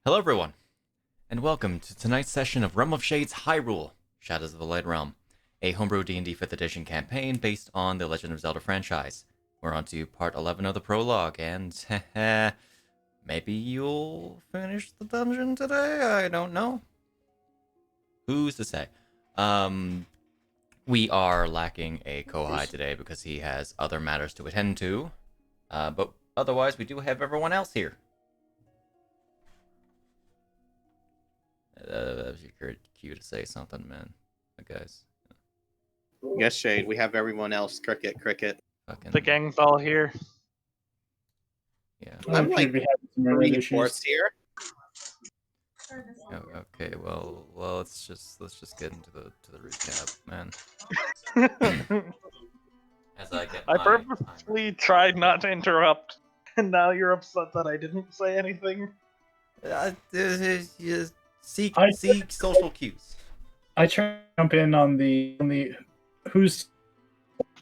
Hello everyone, and welcome to tonight's session of Realm of Shades Hyrule, Shadows of the Light Realm, a homebrew D&D 5th edition campaign based on the Legend of Zelda franchise. We're on to part 11 of the prologue, and maybe you'll finish the dungeon today? I don't know. Who's to say? We are lacking a Kouhai today because he has other matters to attend to, but otherwise we do have everyone else here. That was your cue to say something, man. Guys. Yes, Shade, we have everyone else. Cricket. Fucking... The gang's all here. Yeah. I'm like reinforced here. Oh, okay, well, let's just get into the recap, man. As I get I purposely tried not to interrupt, and now you're upset that I didn't say anything. Seek social cues. I try to jump in on the who's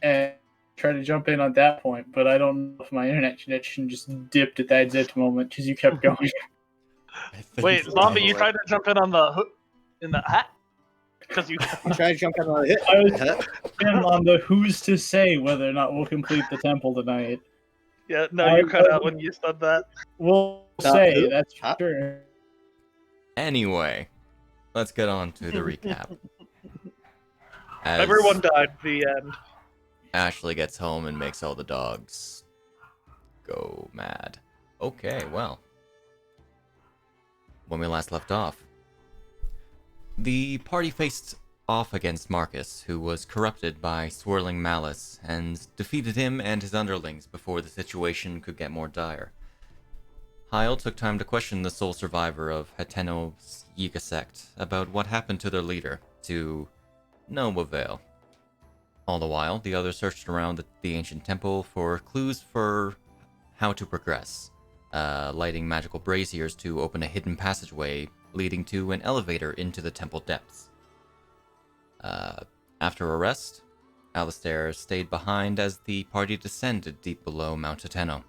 and try to jump in on that point, but I don't know if my internet connection just dipped at that exact moment because you kept going. Wait, Zombie, you tried to jump in on the hat? Because you tried to jump in on the hit. I was in on the who's to say whether or not we'll complete the temple tonight. Yeah, no, you cut out when you said that. We'll say that's sure. Anyway, let's get on to the recap. As Everyone died. The end. Ashley gets home and makes all the dogs go mad. Okay, well. When we last left off, the party faced off against Marcus, who was corrupted by swirling malice, and defeated him and his underlings before the situation could get more dire. Hyle took time to question the sole survivor of Hateno's Yiga sect about what happened to their leader, to no avail. All the while, the others searched around the ancient temple for clues for how to progress, lighting magical braziers to open a hidden passageway leading to an elevator into the temple depths. After a rest, Alistair stayed behind as the party descended deep below Mount Hateno.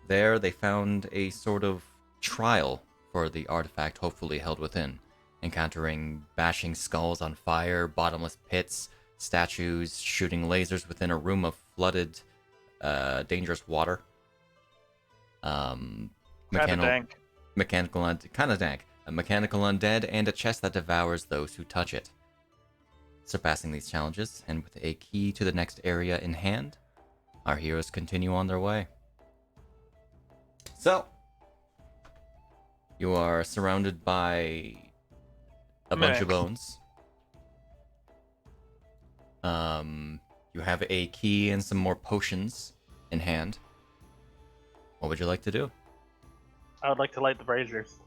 There, they found a sort of trial for the artifact hopefully held within, encountering bashing skulls on fire, bottomless pits, statues shooting lasers within a room of flooded, dangerous water. Mechanical undead, and a chest that devours those who touch it. Surpassing these challenges, and with a key to the next area in hand, our heroes continue on their way. So, you are surrounded by a bunch of bones. You have a key and some more potions in hand. What would you like to do? I would like to light the braziers.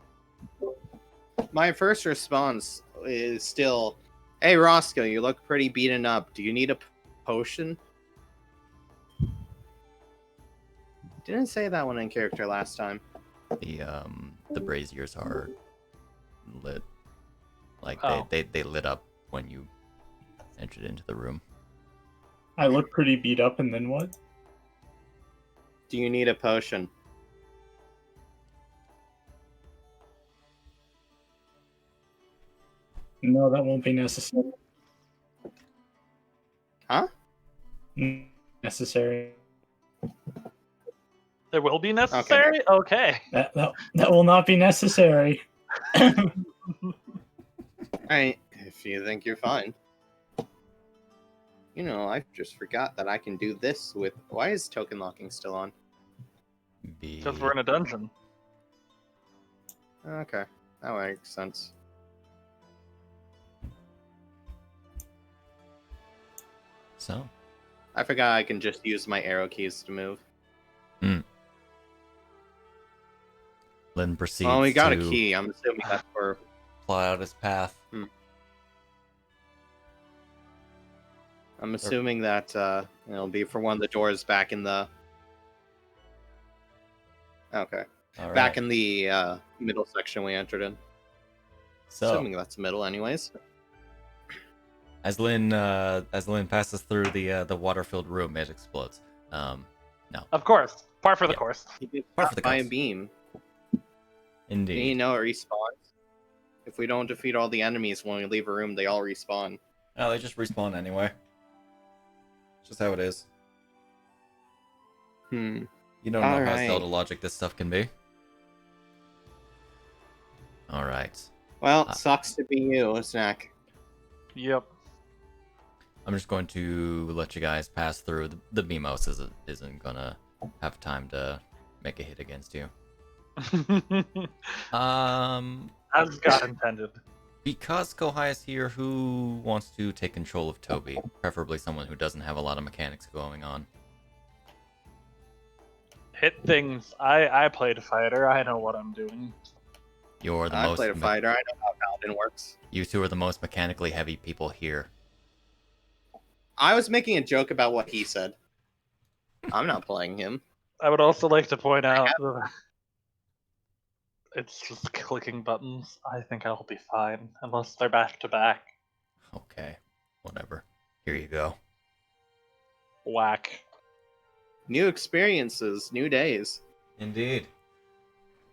My first response is still, "Hey Roscoe, you look pretty beaten up. Do you need a potion?" Didn't say that one in character last time. The braziers are lit. Like they lit up when you entered into the room. I look pretty beat up, and then what? Do you need a potion? No, that won't be necessary. Huh? Necessary. There will be necessary? Okay. That will not be necessary. Alright, if you think you're fine. You know, I just forgot that I can do this with... Why is token locking still on? Because we're in a dungeon. Okay, that makes sense. So? I forgot I can just use my arrow keys to move. Lynn proceeds we got to a key. I'm assuming that's for... plot out his path. I'm assuming that it'll be for one of the doors back in the... Okay. All right. Back in the middle section we entered in. So, assuming that's middle anyways. As Lynn passes through the water-filled room, it explodes. No. Of course. Par for the course. He gets Par shot for the by a course. beam. Indeed. You know it respawns. If we don't defeat all the enemies when we leave a room, they all respawn. Oh, they just respawn anyway. It's just how it is. Hmm. You don't know how Alright. Zelda logic this stuff can be. Alright. Well, sucks to be you, Snak. Yep. I'm just going to let you guys pass through. The BMOS isn't gonna have time to make a hit against you. As God intended. Because Kouhai is here, who wants to take control of Toby? Preferably someone who doesn't have a lot of mechanics going on. Hit things. I played a fighter. I know what I'm doing. You're the I most. played a fighter. I know how Paladin works. You two are the most mechanically heavy people here. I was making a joke about what he said. I'm not playing him. I would also like to point out that it's just clicking buttons. I think I'll be fine, unless they're back to back. Okay, whatever. Here you go. Whack. New experiences, new days. Indeed.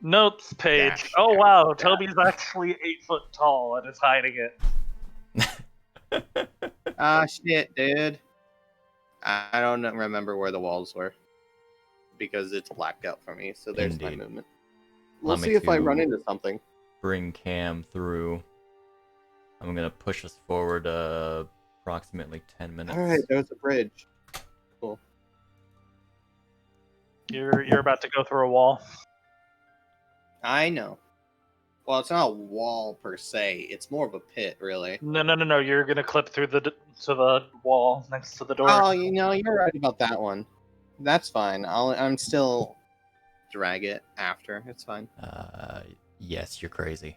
Notes page. Dash, Oh dash, wow, dash. Toby's actually 8 foot tall and is hiding it. Ah, shit, dude. I don't remember where the walls were. Because it's blacked out for me, so there's my Indeed. movement. We'll Allow me see if I to run into something. Bring Cam through. I'm gonna push us forward approximately 10 minutes. Alright, there's a bridge. Cool. You're about to go through a wall. I know. Well, it's not a wall per se. It's more of a pit, really. No. You're gonna clip through to the wall next to the door. Oh, you know, you're right about that one. That's fine. I'm still drag it after. It's fine. Yes, you're crazy.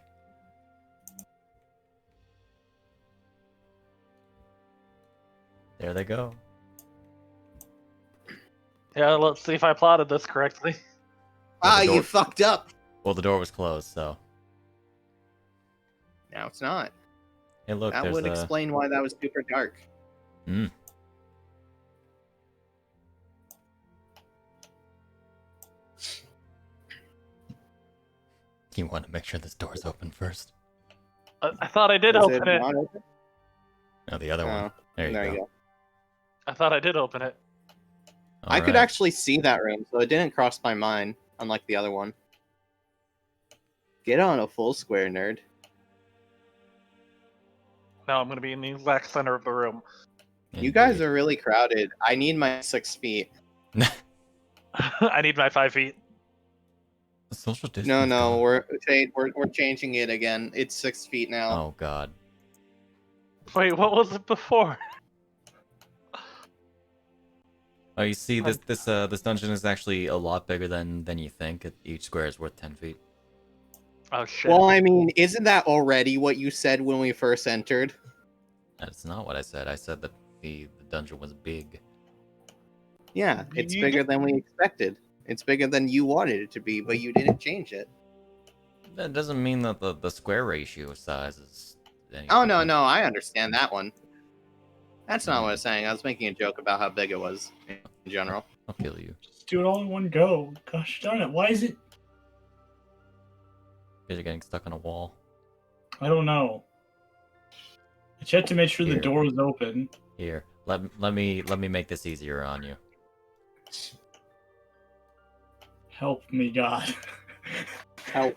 There they go. Yeah, let's see if I plotted this correctly. Ah, the door- you fucked up. Well, the door was closed, so. Now it's not. Hey, look, That there's would a... explain why that was super dark. Mm. You want to make sure this door's open first? I thought I did Is open it. not open? No, the other one. Oh, There you go. I thought I did open it. I could Alright. actually see that room, so it didn't cross my mind, unlike the other one. Get on a full square, nerd. Now I'm gonna be in the exact center of the room. You guys are really crowded. I need my 6 feet. I need my 5 feet. Social distance. No, gone. we're changing it again. It's 6 feet now. Oh god. Wait, what was it before? Oh, you see, this dungeon is actually a lot bigger than you think. Each square is worth 10 feet. Oh shit. Well, I mean, isn't that already what you said when we first entered? That's not what I said. I said that the dungeon was big. Yeah, it's You bigger than we expected. It's bigger than you wanted it to be, but you didn't change it. That doesn't mean that the square ratio size is any Oh, no, different. no, I understand that one. That's not what I was saying. I was making a joke about how big it was in general. I'll kill you. Just do it all in one go. Gosh darn it. Why is it? Because you're getting stuck on a wall. I don't know. I checked to make sure Here. the door was open. Here, let me make this easier on you. Help me, God. Help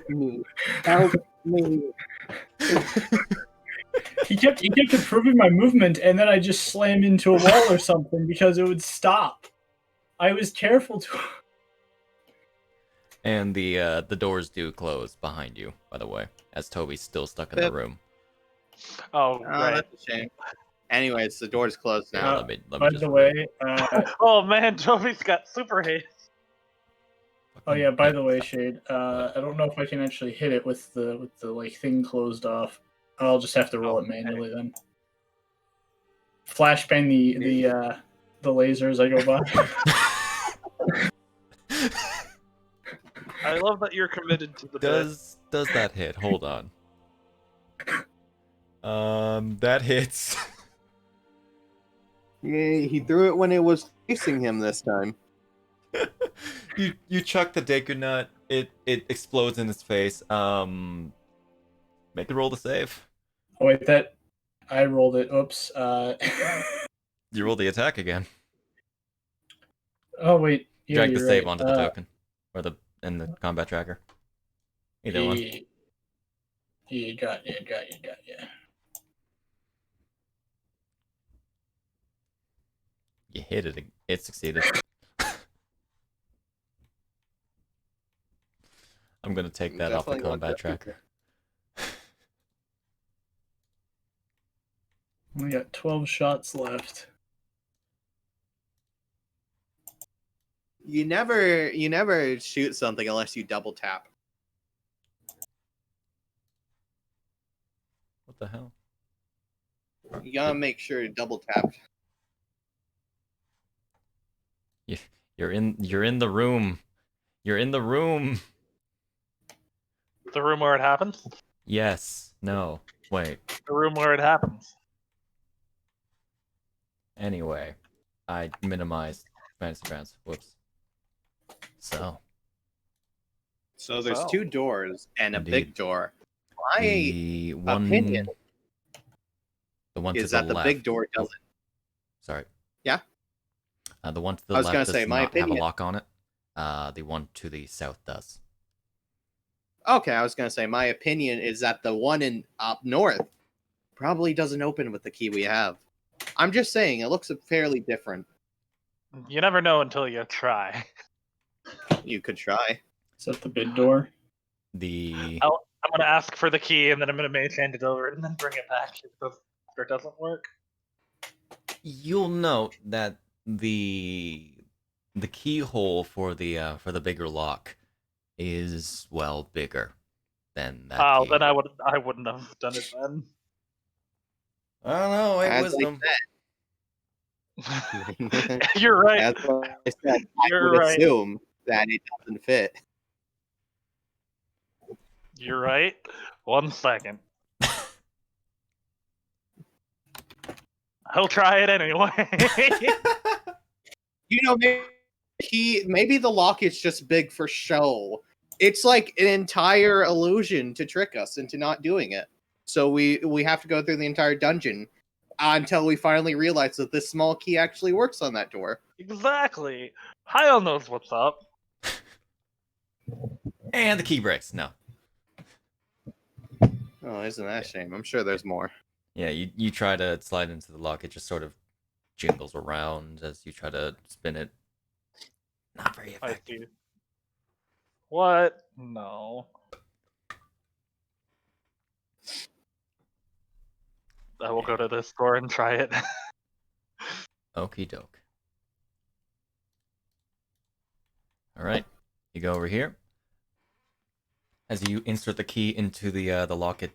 me. Help me. He kept improving my movement, and then I just slammed into a wall or something because it would stop. I was careful to. And the doors do close behind you, by the way, as Toby's still stuck in the room. Oh, Oh, right. that's a shame. Anyways, the door's closed Here, now. let me By just the way, Oh man, Toby's got super haste. oh yeah. By the way, Shade. I don't know if I can actually hit it with the like thing closed off. I'll just have to roll it manually then. Flashbang the lasers I go by. I love that you're committed to the bit. does that hit? Hold on. That hits. Yeah, he threw it when it was facing him this time. you chuck the Deku Nut it explodes in his face. Make a roll to save. Oh, wait, I rolled it. Oops. You roll the attack again. Oh wait, yeah, Drag the you're save right. onto the token, or the combat tracker. Either one. Yeah, got you. You hit it. It succeeded. I'm gonna take that off the Definitely combat looked up. tracker. We got 12 shots left. You never shoot something unless you double tap. What the hell? You gotta make sure to double tap. You're in the room. You're in the room. The room where it happens? Yes. No. Wait. The room where it happens. Anyway, I minimized fantasy grounds. Whoops. So there's two doors and a Indeed. big door. My the one opinion to is the that the left. big door doesn't. Sorry. Yeah? The one to the I was left gonna does say, my not have a opinion- lock on it. The one to the south does. Okay, I was gonna say my opinion is that the one in up north probably doesn't open with the key we have. I'm just saying it looks fairly different. You never know until you try. You could try. Is that the big door? The I'm gonna ask for the key and then I'm gonna mage hand it over and then bring it back if it doesn't work. You'll note that the keyhole for the bigger lock is bigger than that. Oh, key. then I wouldn't have done it then. I don't know. Wait, As wisdom. You're right. That's what I said. You're I would right. assume that it doesn't fit. You're right. 1 second. He'll try it anyway. You know, maybe the lock is just big for show. It's like an entire illusion to trick us into not doing it. So we have to go through the entire dungeon until we finally realize that this small key actually works on that door. Exactly. Hyle knows what's up. And the key breaks. No. Oh, isn't that a shame? I'm sure there's more. Yeah, you try to slide into the lock. It just sort of jingles around as you try to spin it. Not very I effective. see. What? No. I will go to this door and try it. Okie doke. Alright. You go over here. As you insert the key into the lock, it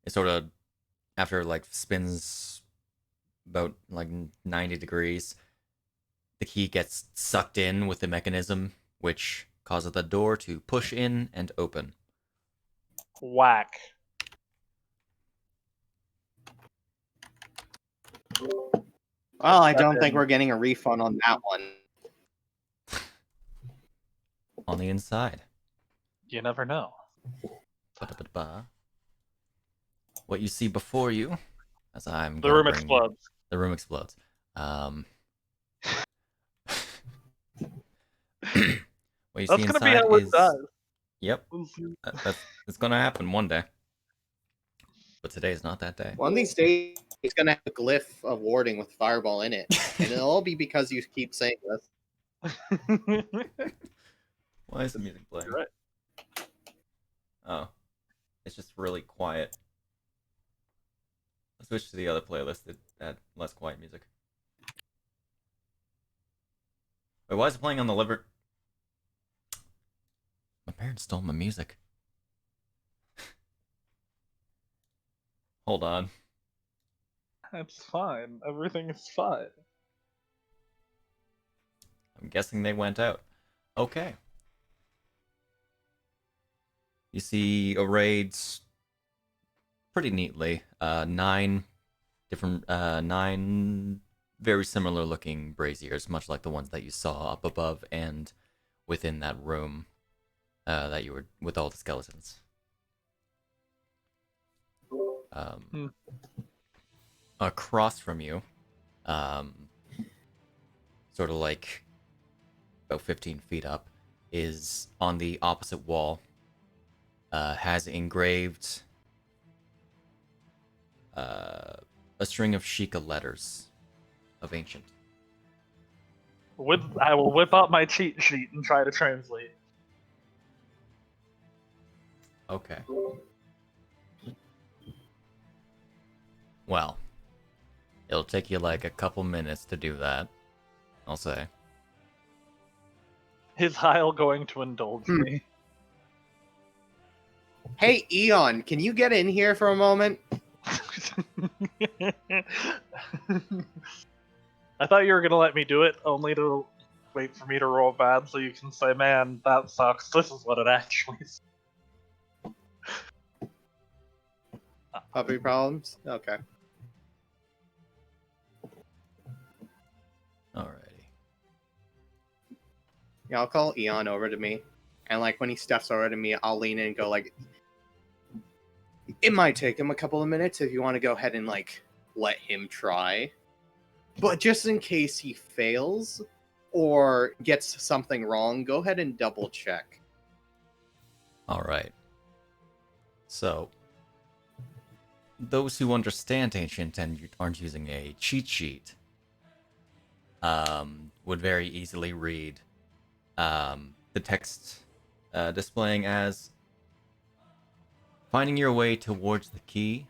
sort of, after like spins about like 90 degrees, the key gets sucked in with the mechanism, which causes the door to push in and open. Whack. Well, I don't think we're getting a refund on that one. On the inside. You never know. Ba-da-ba-da-ba. What you see before you, as I'm The gonna room bring- explodes. The room explodes. What you That's see gonna be inside how it is does. Yep, it's gonna happen one day. But today is not that day. One of these days, it's gonna have a glyph of warding with fireball in it, and it'll all be because you keep saying this. Why is the music playing? You're right. Oh, it's just really quiet. Let's switch to the other playlist that had less quiet music. Wait, why is it playing on the liver? My parents stole my music. Hold on. It's fine. Everything is fine. I'm guessing they went out. Okay. You see arrayed pretty neatly. 9 different, 9 very similar looking braziers, much like the ones that you saw up above and within that room that you were with all the skeletons. Across from you, sort of like about 15 feet up, is on the opposite wall, has engraved a string of Sheikah letters of ancient. I will whip out my cheat sheet and try to translate. Okay. Well, it'll take you like a couple minutes to do that, I'll say. Is Hyle going to indulge me? Hey, Eon, can you get in here for a moment? I thought you were gonna let me do it, only to wait for me to roll bad so you can say, man, that sucks. This is what it actually is. Puppy problems? Okay. Alrighty. Yeah, I'll call Eon over to me. And like when he steps over to me, I'll lean in and go like, it might take him a couple of minutes if you want to go ahead and like let him try. But just in case he fails or gets something wrong, go ahead and double check. Alright. So, those who understand Ancient and aren't using a cheat sheet would very easily read the text displaying as, finding your way towards the key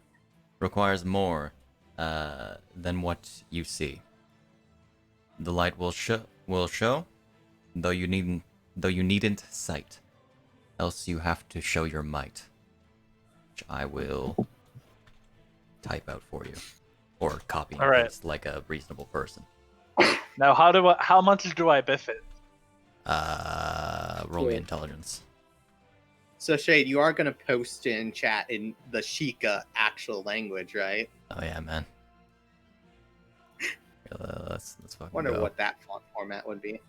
requires more than what you see. The light will show, though you needn't sight. Else you have to show your might, which I will type out for you, or copy and paste like a reasonable person. Now, how much do I biff it? Roll me intelligence. So Shade, you are going to post in chat in the Sheikah actual language, right? Oh yeah, man. Let's fucking Wonder go. what that font format would be.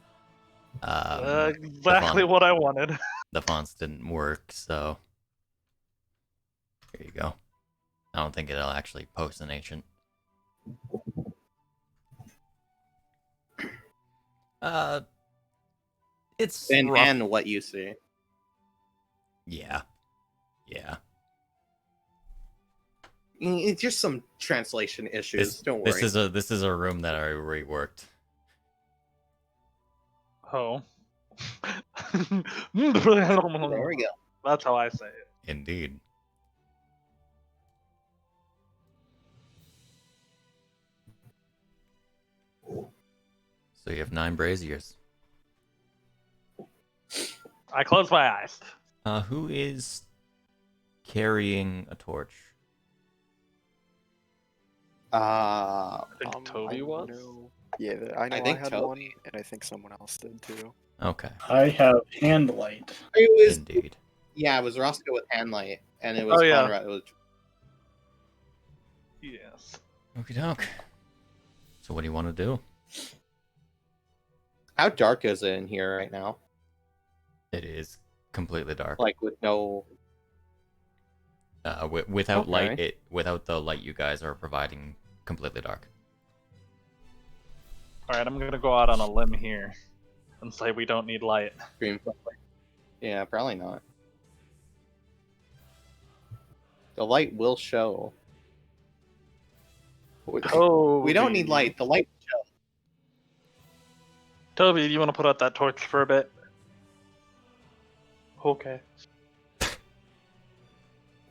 Exactly what I wanted. The fonts didn't work, so here you go. I don't think it'll actually post in Ancient. It's rough. And what you see. Yeah. It's just some translation issues. Don't worry. This is a room that I reworked. Oh. There we go. That's how I say it. Indeed. So you have 9 braziers. I close my eyes. Who is carrying a torch? I think Toby was. Yeah, I know I think had Toby. one, and I think someone else did too. Okay. I have hand light. It was Indeed. Yeah, it was Roscoe with handlight, and it was Oh, yeah. Conrad. It was Yes. Okie doke. So what do you want to do? How dark is it in here right now? It is completely dark. Like with no. Without Okay. light, without the light you guys are providing, completely dark. Alright, I'm gonna go out on a limb here and say we don't need light. Screen flashlight. Yeah, probably not. The light will show. Oh, We don't need light. The light will show. Toby, do you want to put out that torch for a bit? Okay.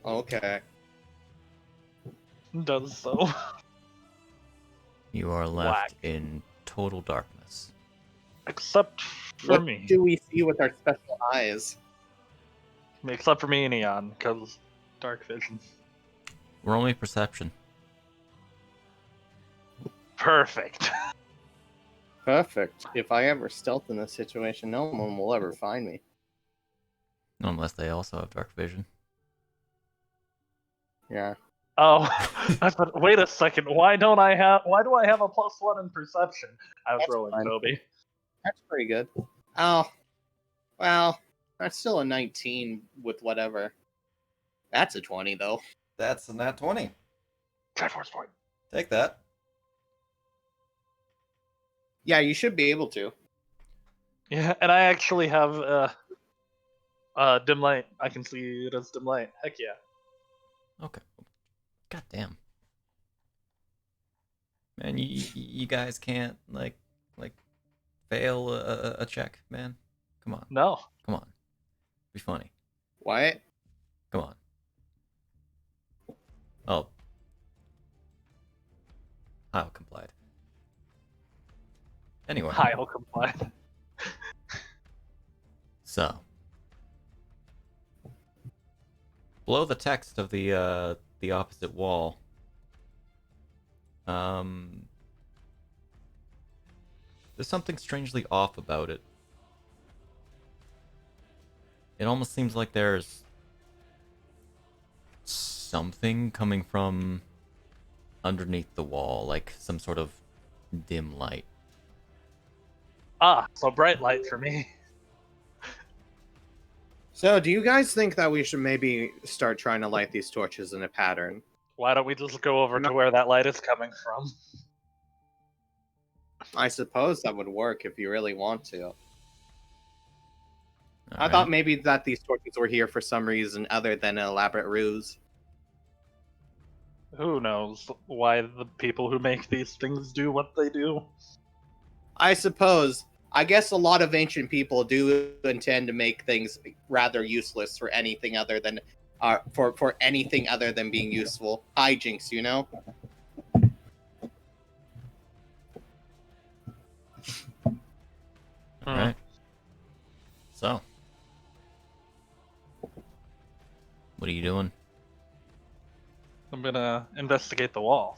Okay. Does so. You are left Whack. in total darkness. Except for What me. do we see with our special eyes? Except for me and Eon, because dark vision. Roll me perception. Perfect. Perfect. If I ever stealth in this situation, no one will ever find me. Unless they also have dark vision. Yeah. Oh, but wait a second. Why do I have a +1 in perception? I was That's rolling, fine. Toby. That's pretty good. Oh, Well, that's still a 19 with whatever. That's a 20 though. That's a nat 20. Triforce point. Take that. Yeah, you should be able to. Yeah, and I actually have dim light. I can see it as dim light. Heck yeah. Okay. God damn. Man, you guys can't like fail a check, man. Come on. No. Come on. Be funny. What? Come on. Oh. Hyle complied. Anyway. Hyle complied. So. Below the text of the opposite wall. There's something strangely off about it. It almost seems like there's something coming from underneath the wall, like some sort of dim light. Ah, so bright light for me. So, do you guys think that we should maybe start trying to light these torches in a pattern? Why don't we just go over No. to where that light is coming from? I suppose that would work if you really want to. I Alright. thought maybe that these torches were here for some reason other than an elaborate ruse. Who knows why the people who make these things do what they do? I suppose. I guess a lot of ancient people do intend to make things rather useless for anything other than for anything other than being useful. Hijinks, you know? Alright. So. What are you doing? I'm gonna investigate the wall.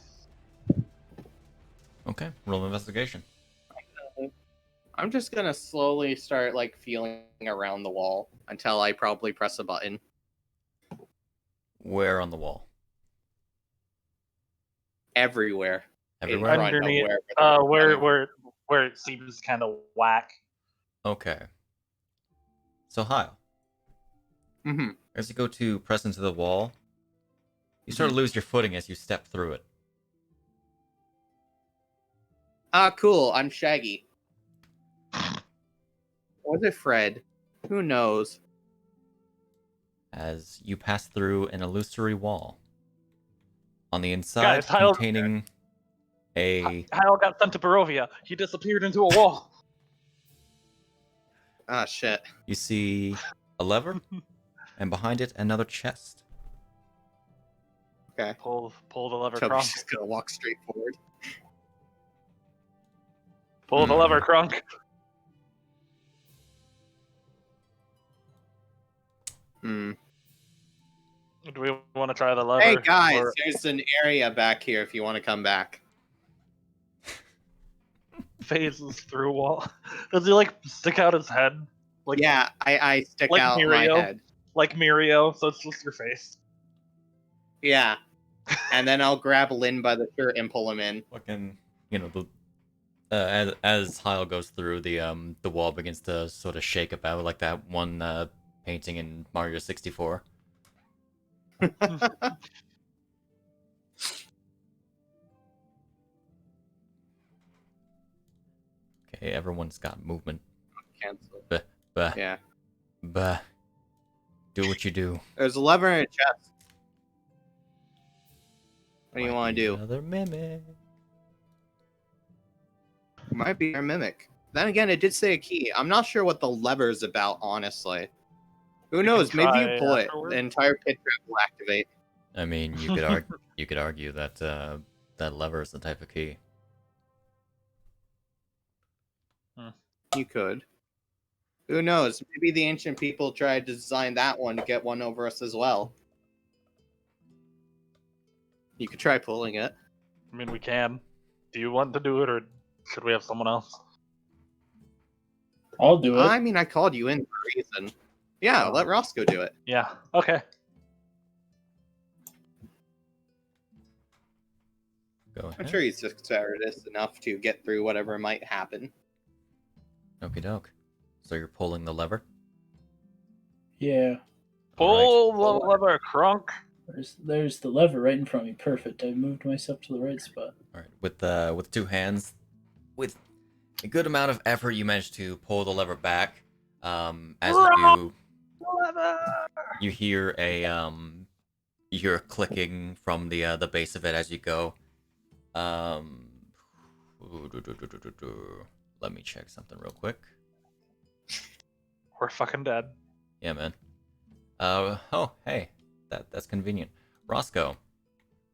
Okay, roll investigation. I'm just gonna slowly start like feeling around the wall until I probably press a button. Where on the wall? Everywhere. Everywhere? In front of Underneath, where it seems kind of whack. Okay. So Hyle, Mm-hmm. as you go to press into the wall, you sort of lose your footing as you step through it. Ah, cool. I'm Shaggy. Was it Fred? Who knows? As you pass through an illusory wall. On the inside, Guys, Hyle- containing a... Hyle got sent to Barovia. He disappeared into a wall. Ah, shit. You see a lever, and behind it, another chest. Okay. Pull the lever, Toby's Kronk. just gonna walk straight forward. Pull the Hmm. lever, Kronk. Hmm. Do we want to try the lever? Hey guys, or there's an area back here if you want to come back. phases through wall? Does he like stick out his head? Like Yeah, I stick like out Mirio? my head. Like Mirio, so it's just your face. Yeah. And then I'll grab Lynn by the shirt and pull him in. Fucking, you know, as Hyle goes through, the wall begins to sort of shake about like that one painting in Mario 64. Okay, everyone's got movement. Cancel. Bah, Yeah. bah. Do what you do. There's a lever in a chest. What do you Might want be to do? Another mimic. Might be our mimic. Then again, it did say a key. I'm not sure what the lever's about, honestly. Who knows? can Maybe you try pull it, afterwards. the entire pit trap will activate. I mean, you could argue that that lever is the type of key. You could. Who knows? Maybe the ancient people tried to design that one to get one over us as well. You could try pulling it. I mean, we can. Do you want to do it, or should we have someone else? I'll do it. I mean, I called you in for a reason. Yeah, Oh. let Roscoe do it. Yeah. Okay. Go ahead. I'm sure he's dexterous enough to get through whatever might happen. Okie doke. So you're pulling the lever? Yeah. Pull the lever, Crunk. There's the lever right in front of me. Perfect. I moved myself to the right spot. All right, with two hands, with a good amount of effort, you manage to pull the lever back. As you do, Lever. you hear a clicking from the base of it as you go. Let me check something real quick. We're fucking dead. Yeah, man. Oh, hey, that's convenient. Roscoe,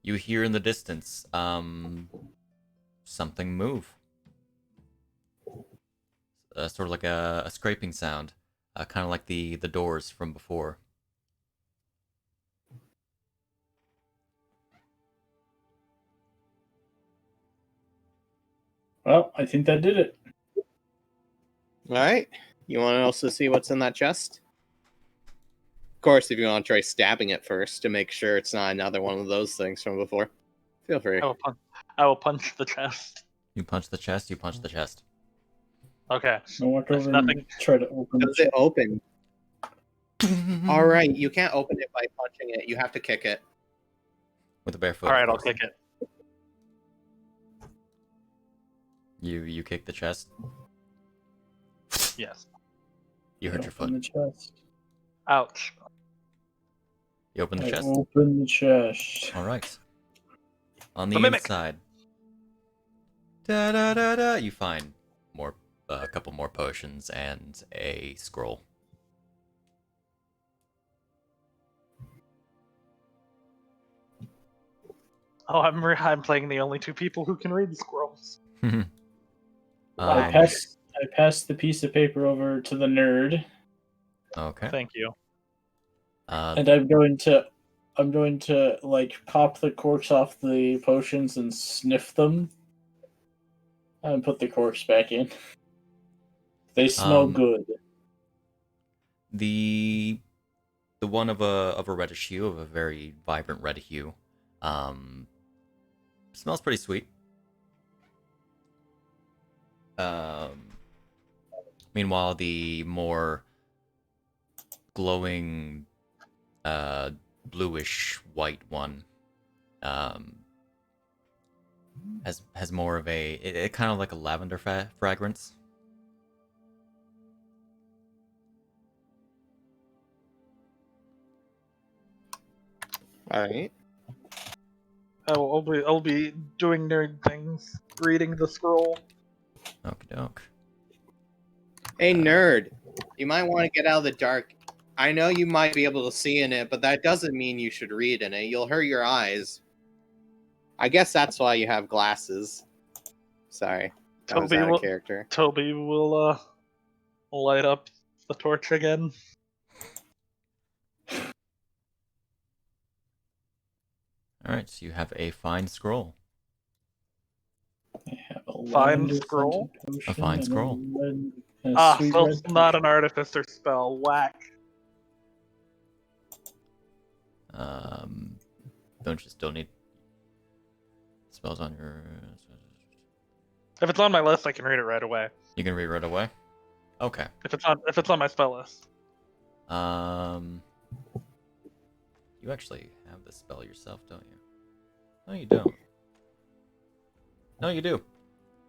you hear in the distance, something move. Sort of like a scraping sound, kind of like the doors from before. Well, I think that did it. All right. You want to also see what's in that chest? Of course, if you want to try stabbing it first to make sure it's not another one of those things from before, feel free. I will punch the chest. You punch the chest. You punch the chest. Okay. I walk There's over nothing. and try to open Does it open? All right, you can't open it by punching it. You have to kick it. With a bare foot. All right, of I'll course. kick it. You kick the chest. Yes. You hurt your Open foot. the chest. Ouch. You open the I chest. open the chest. All right. On the The mimic. inside. Da da da da. You find a couple more potions and a scroll. Oh, I'm playing the only two people who can read the scrolls. I pass the piece of paper over to the nerd, Okay. Thank you. and I'm going to like pop the corks off the potions and sniff them, and put the corks back in. They smell good. The one of a reddish hue, of a very vibrant red hue, smells pretty sweet. Meanwhile, the more glowing, bluish white one, has more of it kind of like a lavender fragrance. All right. I'll be doing nerd things, reading the scroll. Okie doke. Hey, nerd. You might want to get out of the dark. I know you might be able to see in it, but that doesn't mean you should read in it. You'll hurt your eyes. I guess that's why you have glasses. Sorry. That was out of character. Toby will light up the torch again. Alright, so you have a fine scroll. I have a Fine lavender scroll? scented potion A fine and scroll. and a Ah, sweet so red it's not potion. an artificer spell. Whack. Don't you still need spells on your... If it's on my list, I can read it right away. You can read right away? Okay. If it's on my spell list. You actually have the spell yourself, don't you? No, you don't. No, you do.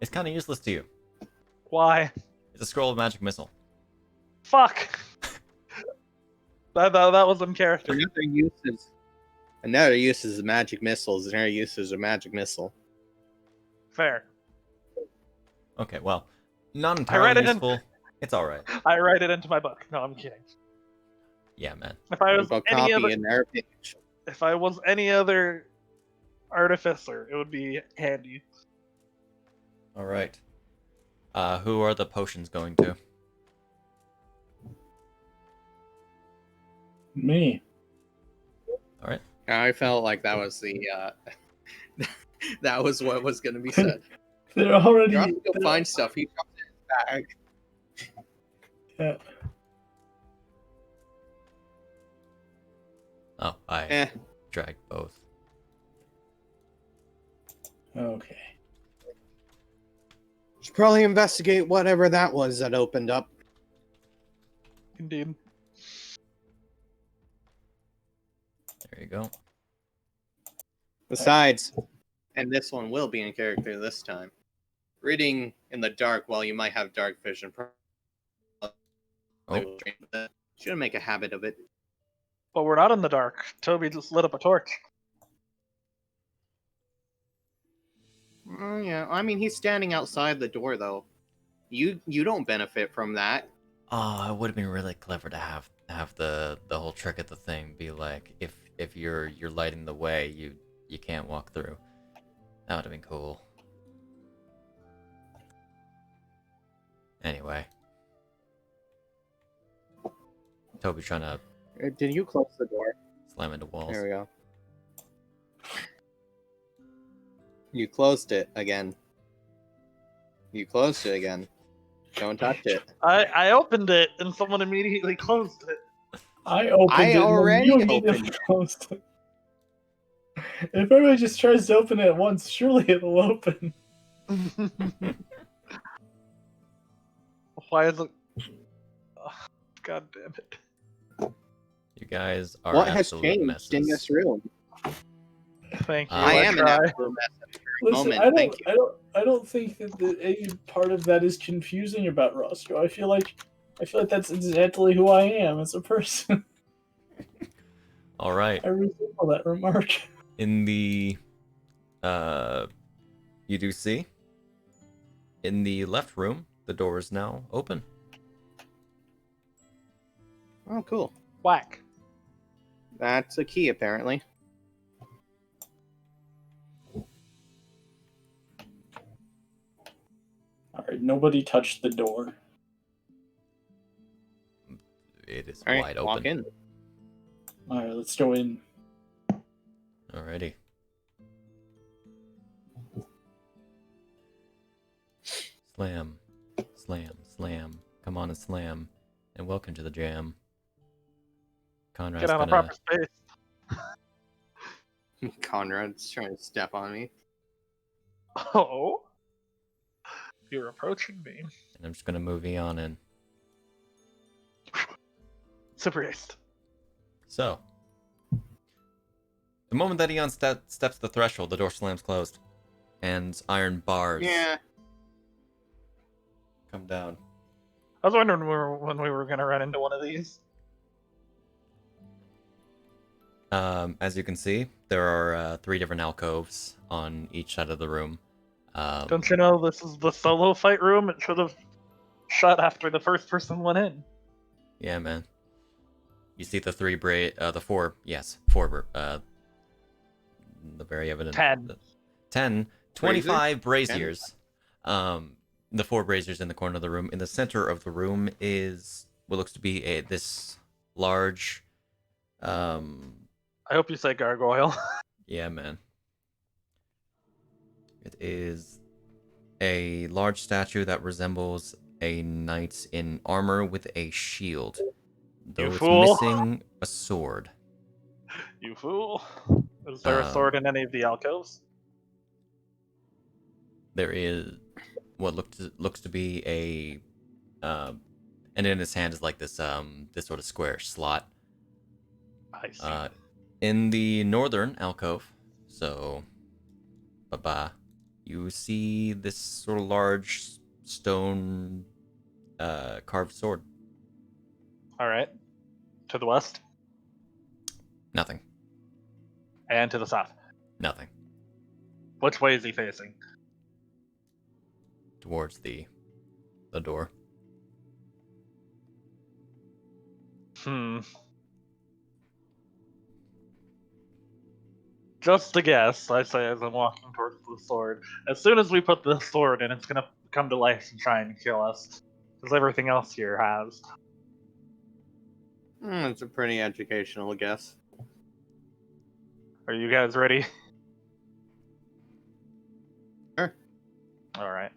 It's kind of useless to you. Why? It's a scroll of magic missile. Fuck. that was in character. Another use is magic missiles. Another use is a magic missile. Fair. Okay, well, not read entirely it in- useful. It's alright. I write it into my book. No, I'm kidding. Yeah, man. If I was Go any copy other, in their page. if I was any other artificer, it would be handy. Alright. Who are the potions going to? Me. Alright. I felt like that was the that was what was going to be said. They're already. You have to go find stuff. He dropped it in his bag. Yeah. Oh, I dragged both. Okay. Should probably investigate whatever that was that opened up. Indeed. There you go. Besides, and this one will be in character this time. Reading in the dark, while you might have dark vision, shouldn't make a habit of it. But we're not in the dark. Toby just lit up a torch. Yeah, I mean, he's standing outside the door, though. You don't benefit from that. Oh, it would have been really clever to have the whole trick of the thing be like, if you're lighting the way, you can't walk through. That would have been cool. Anyway. Toby trying to Did you close the door? slam into walls. There we go. You closed it again. You closed it again. Don't touch it. I opened it and someone immediately closed it. I opened it. already and you opened it. closed it. If everybody just tries to open it at once, surely it'll open. Why is it? Oh, God damn it! You guys are What has absolute changed messes. in this room? Thank you. I am an try. absolute mess at the very Listen, moment. Thank you. I don't think that any part of that is confusing about Roscoe. I feel like that's exactly who I am as a person. All right. I resemble that remark. In the you do see in the left room, the door is now open. Oh, cool. Whack. That's a key, apparently. Alright, nobody touched the door. It is All right, wide open. walk in. Alright, let's go in. Alrighty. Slam, slam, slam. Come on and slam. And welcome to the jam. Conrad's Get on a gonna... proper space. Conrad's trying to step on me. Oh, you're approaching me. And I'm just gonna move Eon in. Super haste. So, the moment that Eon steps the threshold, the door slams closed. And iron bars Yeah. come down. I was wondering when we were gonna run into one of these. As you can see, there are 3 different alcoves on each side of the room. Don't you know this is the solo fight room? It should have shut after the first person went in. Yeah, man. You see the 4, the very evident. 10, 25 braziers. The 4 braziers in the corner of the room. In the center of the room is what looks to be this large, I hope you say gargoyle. yeah, man. It is a large statue that resembles a knight in armor with a shield. Though You it's fool. missing a sword. You fool. Is there a sword in any of the alcoves? There is what looks to be a and in his hand is like this this sort of square slot. I see. In the northern alcove, so you see this sort of large stone carved sword. Alright. To the west? Nothing. And to the south? Nothing. Which way is he facing? Towards the door. Just a guess, I say as I'm walking towards the sword. As soon as we put the sword in, it's gonna come to life and try and kill us. Because everything else here has. It's a pretty educational guess. Are you guys ready? Sure. Alright.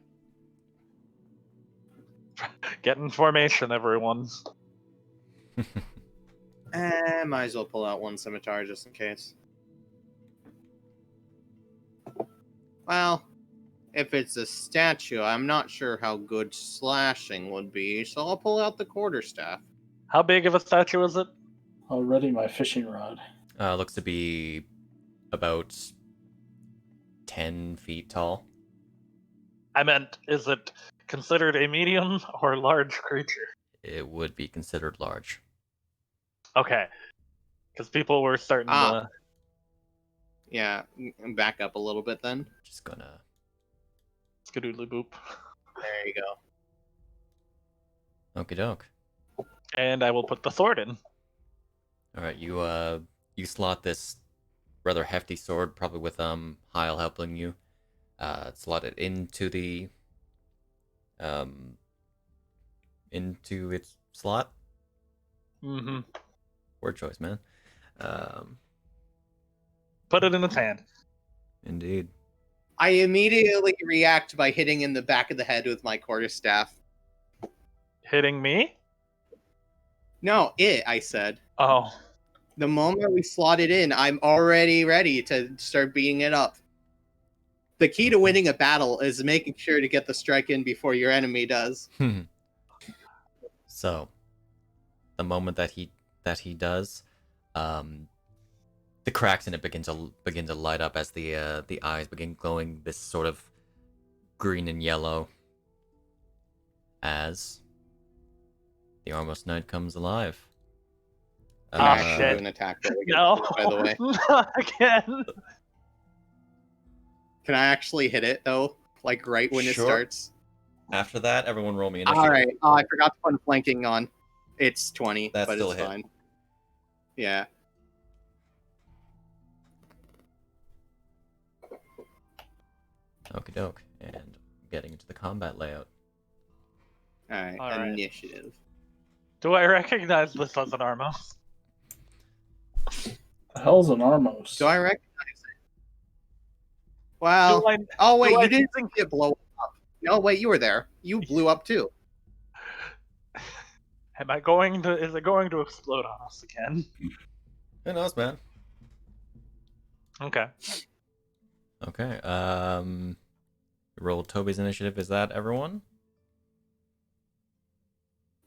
Get in formation, everyone. Might as well pull out one scimitar just in case. Well, if it's a statue, I'm not sure how good slashing would be, so I'll pull out the quarterstaff. How big of a statue is it? Already my fishing rod. Looks to be about 10 feet tall. I meant, is it considered a medium or large creature? It would be considered large. Okay. Because people were starting to... Yeah, back up a little bit then. Just gonna... Skadoodly boop. There you go. Okie doke. And I will put the sword in. Alright, you slot this rather hefty sword, probably with Hyle helping you. Slot it into the into its slot. Mm-hmm. Word choice, man. Put it in its hand. Indeed. I immediately react by hitting in the back of the head with my quarterstaff. Hitting me? No, I said. Oh. The moment we slot it in, I'm already ready to start beating it up. The key to winning a battle is making sure to get the strike in before your enemy does. So, the moment that he does, the cracks in it begin to light up as the eyes begin glowing this sort of green and yellow as the Armos Knight comes alive. I'm actually doing an attack roll against No. it, by the way. Not again. Can I actually hit it though? Like right when it Sure. starts? After that, everyone roll me initiative. Alright. Oh, I forgot to put flanking on. It's 20, That's but still it's a hit. fine. Yeah. Okie doke. And getting into the combat layout. Alright, All right. initiative. Do I recognize this as an Armos? The hell's an Armos? Do I recognize it? Wow. Do I- Oh wait, do I you didn't see it blow up. No, wait, you were there. You blew up too. Am I going to... Is it going to explode on us again? Who knows, man? Okay. Okay. Roll Toby's initiative. Is that everyone?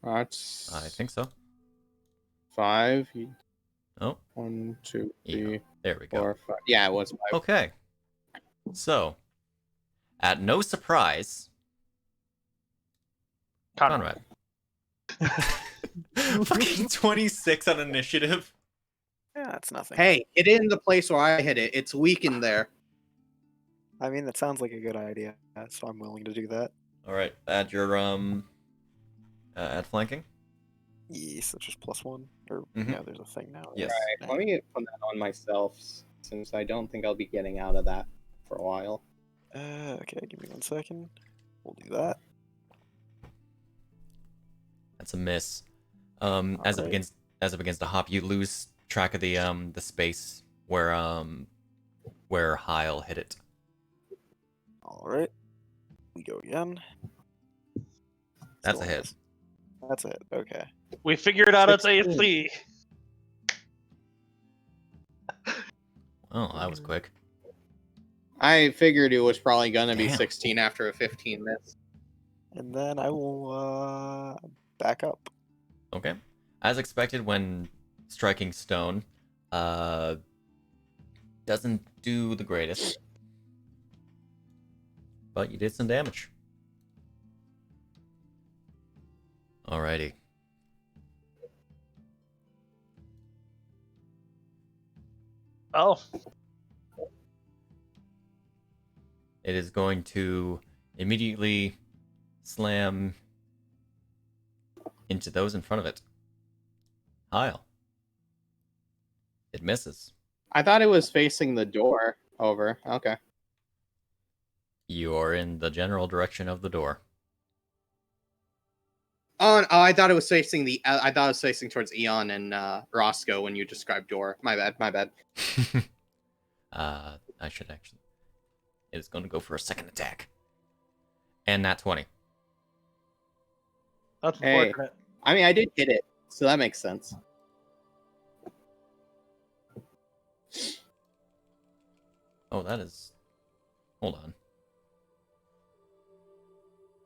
That's I think so. 5. Oh, 1, 2, yeah. 3, There we go. 4, 5. Yeah, it was 5. Okay. So, at no surprise, Conrad. Fucking 26 on initiative. Yeah, that's nothing. Hey, hit it in the place where I hit it. It's weak in there. I mean, that sounds like a good idea, so I'm willing to do that. All right, add your add flanking. Yes, that's just +1. Or Mhm. yeah, there's a thing now. Yes. Alright, let me put that on myself, since I don't think I'll be getting out of that for a while. Okay, give me 1 second. We'll do that. That's a miss. As it Alright. begins to hop, you lose track of the space where Hyle hit it. Alright. We go again. That's Still a hit. miss. That's it. Okay. We figured out its 16. AC. Oh, that was quick. I figured it was probably gonna be Damn. 16 after a 15 miss. And then I will back up. Okay. As expected, when striking stone, doesn't do the greatest, but you did some damage. Alrighty. Oh. It is going to immediately slam into those in front of it. Hyle. It misses. I thought it was facing the door. Over. Okay. You are in the general direction of the door. Oh, I thought it was facing the. I thought it was facing towards Eon and Roscoe when you described door. My bad. My bad. I should actually. It is going to go for a second attack. And nat 20. That's Hey. unfortunate. I mean, I did hit it, so that makes sense. Oh, that is... Hold on.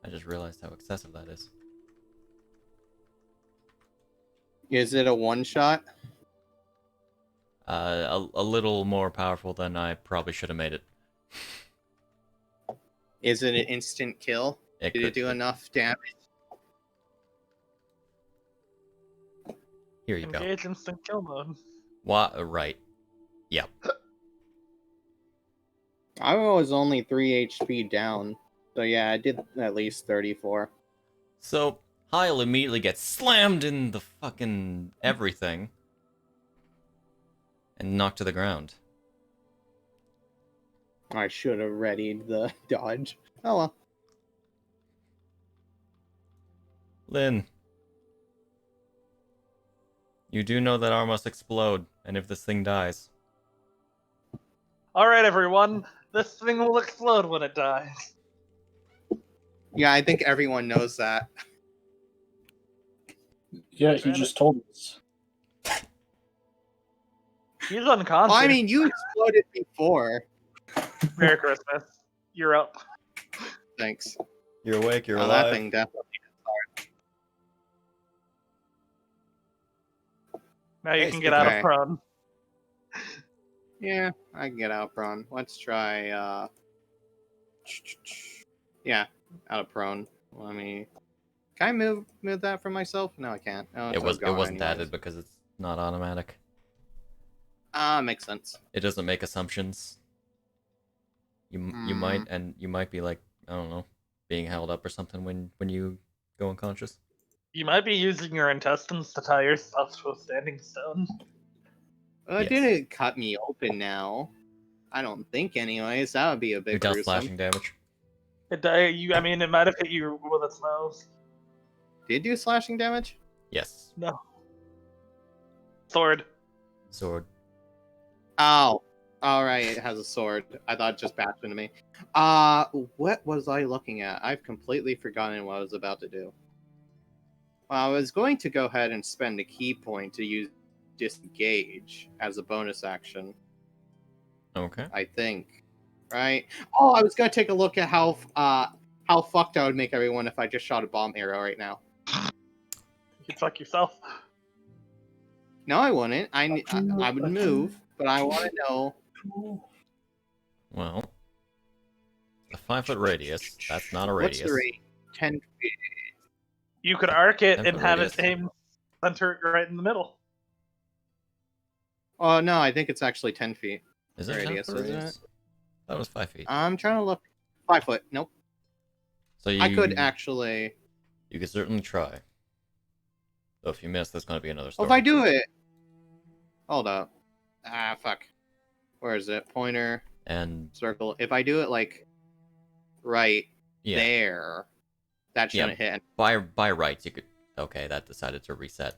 I just realized how excessive that is. Is it a one shot? A little more powerful than I probably should have made it. Is it an instant kill? Did it do enough damage? Here you go. Engage instant kill mode. Right. Yep. I was only 3 HP down. So yeah, I did at least 34. So, Hyle immediately gets slammed in the fucking everything. And knocked to the ground. I should have readied the dodge. Oh well. Lynn. You do know that R must explode, and if this thing dies. Alright, everyone. This thing will explode when it dies. Yeah, I think everyone knows that. Yeah, he just told us. He's unconscious. Well, I mean, you exploded before. Merry Christmas. You're up. Thanks. You're awake, you're Oh, alive. that thing definitely. Now you Hey, can get out okay. of prone. Yeah, I can get out prone. Let's try, yeah, out of prone. Let me... Can I move that for myself? No, I can't. Oh, It wasn't anyways. added because it's not automatic. Makes sense. It doesn't make assumptions. You might be like, I don't know, being held up or something when you go unconscious. You might be using your intestines to tie yourself to a standing stone. Well, it Yes. didn't cut me open now. I don't think, anyways. That would be a You bit dealt gruesome. slashing damage. I mean, it might have hit you with its nose. Did do slashing damage? Yes. No. Sword. Sword. Oh. Alright, it has a sword. I thought it just bashed into me. What was I looking at? I've completely forgotten what I was about to do. Well, I was going to go ahead and spend a key point to use disengage as a bonus action, Okay. I think. Right? Oh, I was gonna take a look at how fucked I would make everyone if I just shot a bomb arrow right now. You can fuck yourself. No, I wouldn't. I would move, but I want to know. Well, a 5-foot radius. That's not a What's radius. the rate? 10 feet. You could arc it and Temper have radius. it aim center right in the middle. Oh, no, I think it's actually 10 feet. Is it Radius, 10 foot isn't radius? That was 5 feet. I'm trying to look. 5 foot. Nope. So I could actually. You could certainly try. So if you miss, that's going to be another Oh, story. if I do it. Hold up. Ah, fuck. Where is it? Pointer, And circle. If I do it like right yeah, there, that shouldn't hit. by rights you could. Okay, that decided to reset.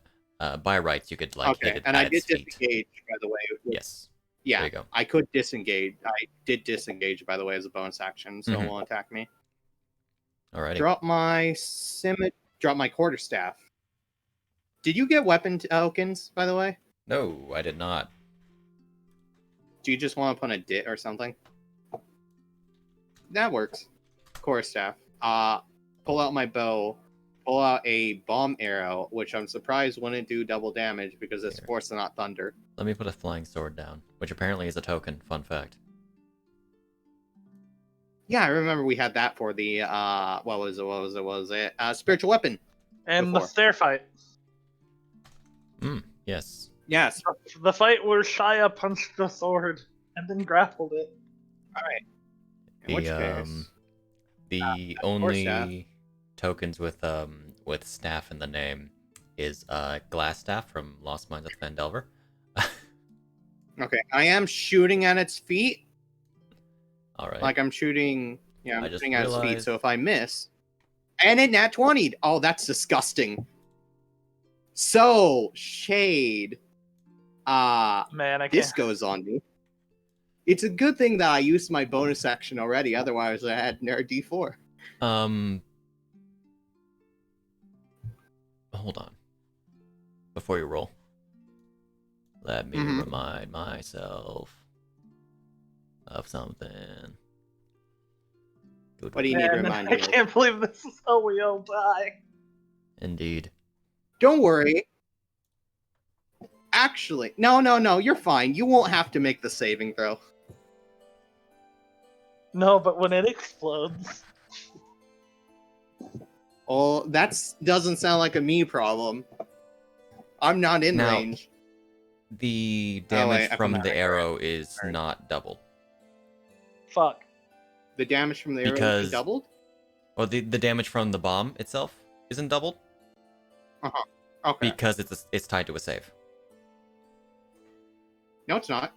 By rights you could like hit Okay, it and at I did its feet. disengage, by the way. Yes. Yeah, There you go. I could disengage. I did disengage, by the way, as a bonus action, so Mhm. it won't attack me. Alrighty. Drop my quarterstaff. Did you get weapon tokens, by the way? No, I did not. Do you just want to put a dit or something? That works. Quarterstaff. Pull out my bow. Pull out a bomb arrow, which I'm surprised wouldn't do double damage because it's Here. force and not thunder. Let me put a flying sword down, which apparently is a token. Fun fact. Yeah, I remember we had that for the what was it? Spiritual weapon. And Before. the stair fight. Yes. Yes. The fight where Shia punched the sword and then grappled it. All right. In which case, The quarterstaff. only tokens with staff in the name is glass staff from Lost Mines of Phandelver. okay, I am shooting at its feet. All right. Like I'm shooting. Yeah, I I'm just shooting at its feet. realized- So if I miss, and it nat 20'd. Oh, that's disgusting. So shade. Man, I can't. This goes on me. It's a good thing that I used my bonus action already. Otherwise, I had near D4. Hold on. Before you roll, let me Mhm. remind myself of something. Good What do you one. need to Man, remind I me of? can't believe this is how we all die. Indeed. Don't worry. Actually, no, you're fine. You won't have to make the saving throw. No, but when it explodes. Oh, that doesn't sound like a me problem. I'm not in Now, range. The Oh, wait, damage I from forgot. the arrow is Sorry. not doubled. Fuck. The damage from the arrow Because- is doubled? Well, the damage from the bomb itself isn't doubled Okay. because it's tied to a save. No, it's not.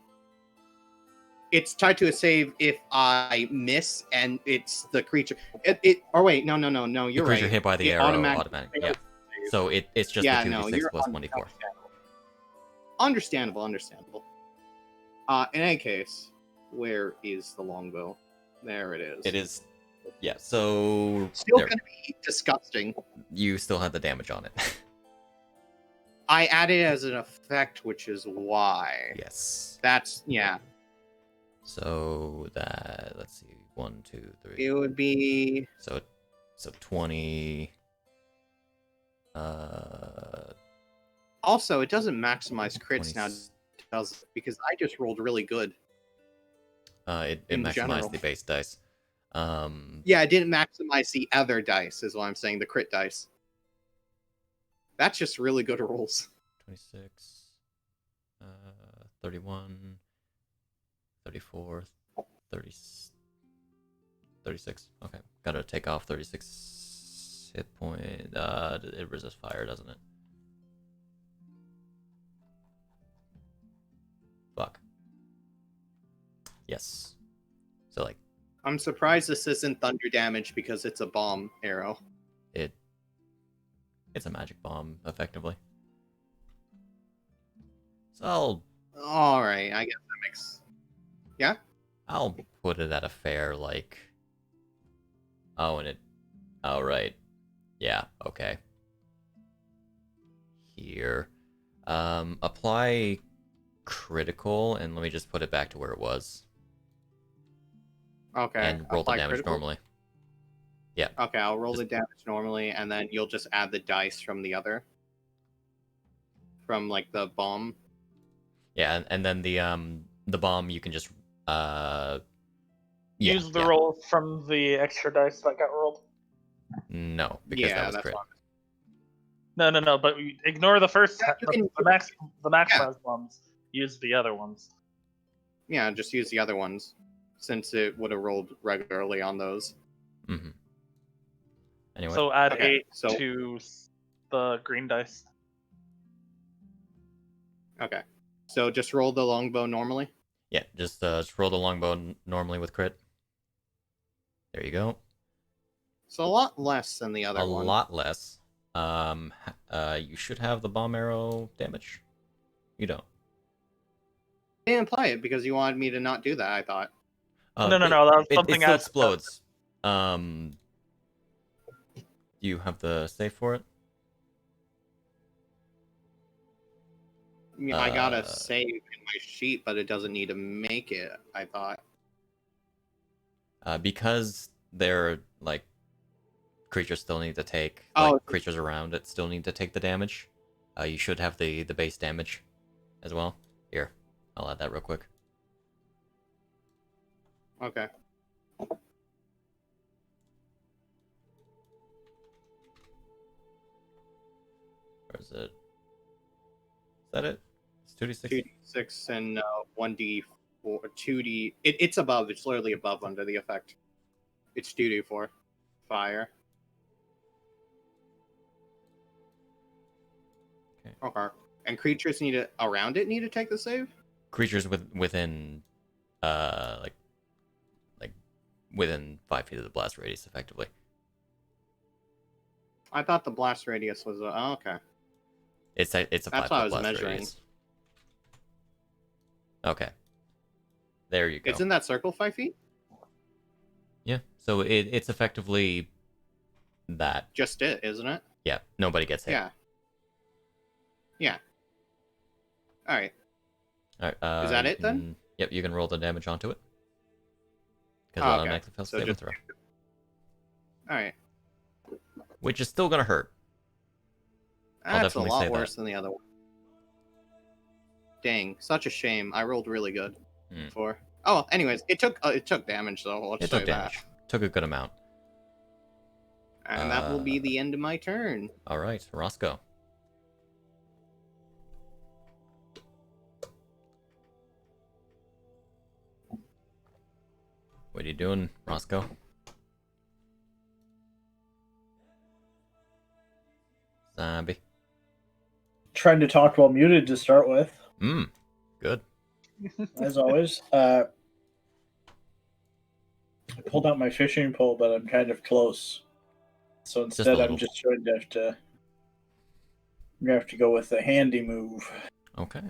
It's tied to a save if I miss and it's the creature. Or wait, no, you're The creature right. hit by the It arrow automatically automatically. fails Yeah. the save. So it's just Yeah, the 2d6 no, you're plus 1d4. Understandable. In any case, where is the longbow? There it is. It is. Yeah. So Still there, gonna be disgusting. you still had the damage on it. I added it as an effect, which is why. Yes. That's yeah. So that let's see, 1, 2, 3. It would be So 20. also it doesn't maximize crits 20, now, does it? Because I just rolled really good. It in maximized general. the base dice. Yeah, it didn't maximize the other dice, is what I'm saying, the crit dice. That's just really good rolls. 26, 31, 34, 30, 36. Okay, gotta take off 36 hit point. It resists fire, doesn't it? Fuck. Yes. So like I'm surprised this isn't thunder damage because it's a bomb arrow. it's a magic bomb, effectively. So Alright, I guess that makes... Yeah? I'll put it at a fair, like... Oh, and it... Oh, right. Yeah, okay. Here. Apply critical, and let me just put it back to where it was. Okay. And roll the apply damage critical? normally. Yeah. Okay, I'll roll the damage normally, and then you'll just add the dice from the other. From, like, the bomb. Yeah, and then the bomb, you can just... Use the roll from the extra dice that got rolled. No, because that was that's crit. fine. No, but ignore the first Yeah, you can- the max Yeah. size ones. Use the other ones. Yeah, just use the other ones, since it would have rolled regularly on those. Mm-hmm. Anyway. So add Okay, 8 so- to the green dice. Okay. So just roll the longbow normally? Yeah, just roll the longbow normally with crit. There you go. It's a lot less than the other A one. lot less. You should have the bomb arrow damage. You don't. I didn't play it because you wanted me to not do that, I thought. No, that was something it still else. explodes. Do you have the save for it? I mean, I got a save in my sheet, but it doesn't need to make it, I thought. Because they're like creatures still need to take creatures around it still need to take the damage. You should have the base damage as well. Here, I'll add that real quick. Okay. Where is it? Is that it? It's 2d6. 2d6 and 1d4, 2d. It's above. It's literally above under the effect. It's 2d4. Fire. Okay. And creatures around it need to take the save? Creatures within within 5 feet of the blast radius, effectively. I thought the blast radius was okay. It's a 5 That's foot what I was blast measuring. radius. Okay. There you go. Isn't that circle 5 feet? Yeah. So it's effectively that. Just it, isn't it? Yeah. Nobody gets hit. Yeah. Yeah. All right. All right. Is that it then? Yep. You can roll the damage onto it. Because Oh, it okay. automatically fails So saving just- throw. All right. Which is still gonna hurt. I'll That's a definitely say lot that. worse than the other one. Dang, such a shame. I rolled really good Hmm. before. Oh, anyways, it took damage though. Let's It say took damage. Took a good amount. that. And that will be the end of my turn. All right, Roscoe. What are you doing, Roscoe? Zombie. Trying to talk while muted to start with, Good. as always. I pulled out my fishing pole, but I'm kind of close. So Just a instead, little. I'm just going to have to go with the handy move. Okay.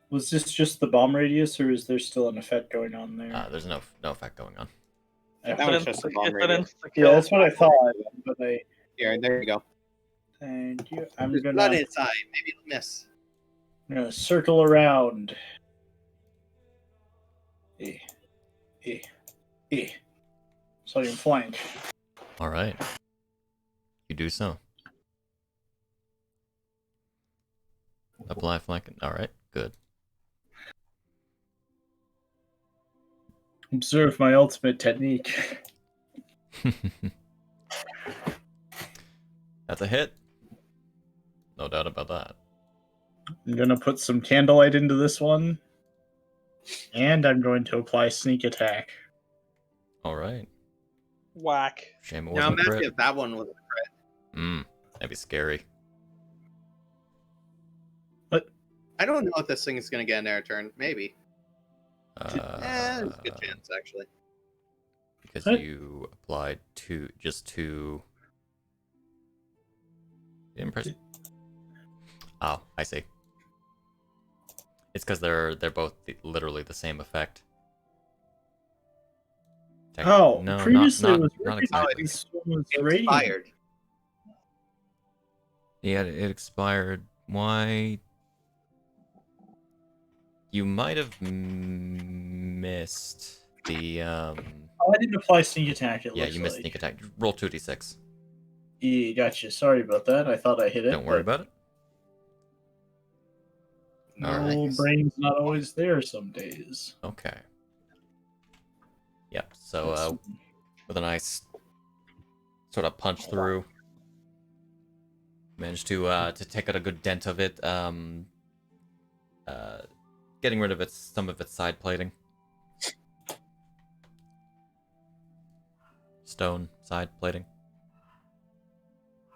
Was this just the bomb radius, or is there still an effect going on there? There's no effect going on. That was just a bomb radius. Yeah, that's what I thought. But Here, there you go. thank you. I'm There's gonna, blood inside. Maybe it'll miss. I'm gonna circle around. So you can flank. All right. You do so. Apply flank. All right. Good. Observe my ultimate technique. That's a hit. No doubt about that. I'm gonna put some candlelight into this one, and I'm going to apply sneak attack. All right. Whack. Shame it Now wasn't a imagine crit. if that one was a crit. That'd be scary. I don't know if this thing is going to get an air turn. Maybe. There's a good chance, actually. Because What? you applied just two. Impressive. Oh, I see. It's because they're both literally the same effect. Oh, no, previously not, it was not radiant. exactly. This one was It radiant. expired. Yeah, it expired. Why? You might have missed the Oh, I didn't apply sneak attack. It Yeah, looks you missed like. sneak attack. Roll 2d6. Yeah, gotcha. Sorry about that. I thought I hit it. Don't worry about it. All right. No, brain's not always there some days. Okay. Yep. So with a nice sort of punch through, managed to take out a good dent of it. Getting rid of some of its side plating. Stone side plating.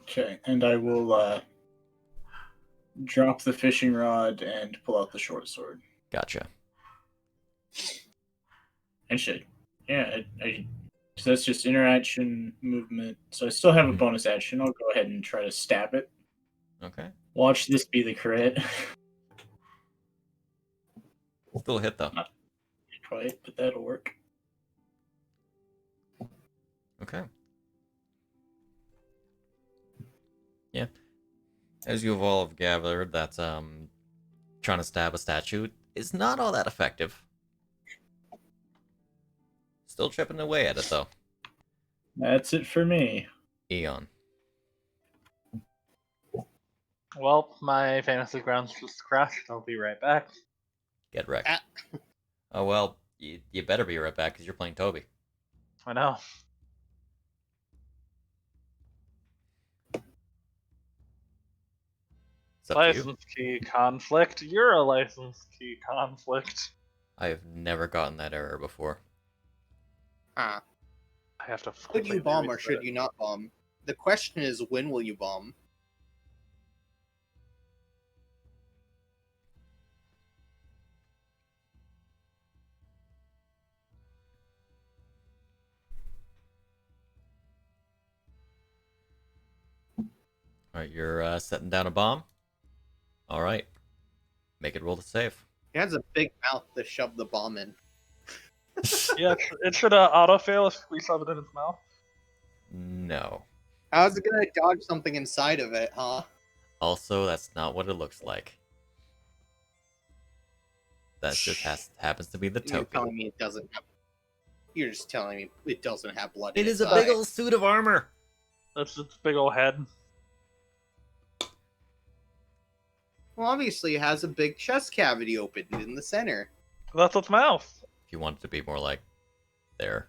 Okay, and I will drop the fishing rod and pull out the short sword. Gotcha. Actually, yeah, so that's just interaction movement. So I still have a bonus action. I'll go ahead and try to stab it. Okay. Watch this be the crit. Still a hit though. Not quite, but that'll work. Okay. Yeah. As you've all have gathered, that trying to stab a statue is not all that effective. Still chipping away at it though. That's it for me. Eon. Well, my fantasy grounds just crashed. I'll be right back. Get wrecked. Ah. Oh well, you better be right back because you're playing Toby. I know. It's up to you. License key conflict. You're a license key conflict. I have never gotten that error before. Ah. I have to. Should you completely bomb or reset should it. you not bomb? The question is, when will you bomb? Alright, you're setting down a bomb. Alright. Make it roll the save. He has a big mouth to shove the bomb in. Yeah, it should auto fail if we shove it in its mouth. No. How's it gonna dodge something inside of it, huh? Also, that's not what it looks like. That just happens to be the You're token. telling me it doesn't have. You're just telling me it doesn't have blood. It in is its a big eye. old suit of armor. That's its big old head. Well, obviously, it has a big chest cavity opened in the center. That's its mouth. If you want it to be more like there,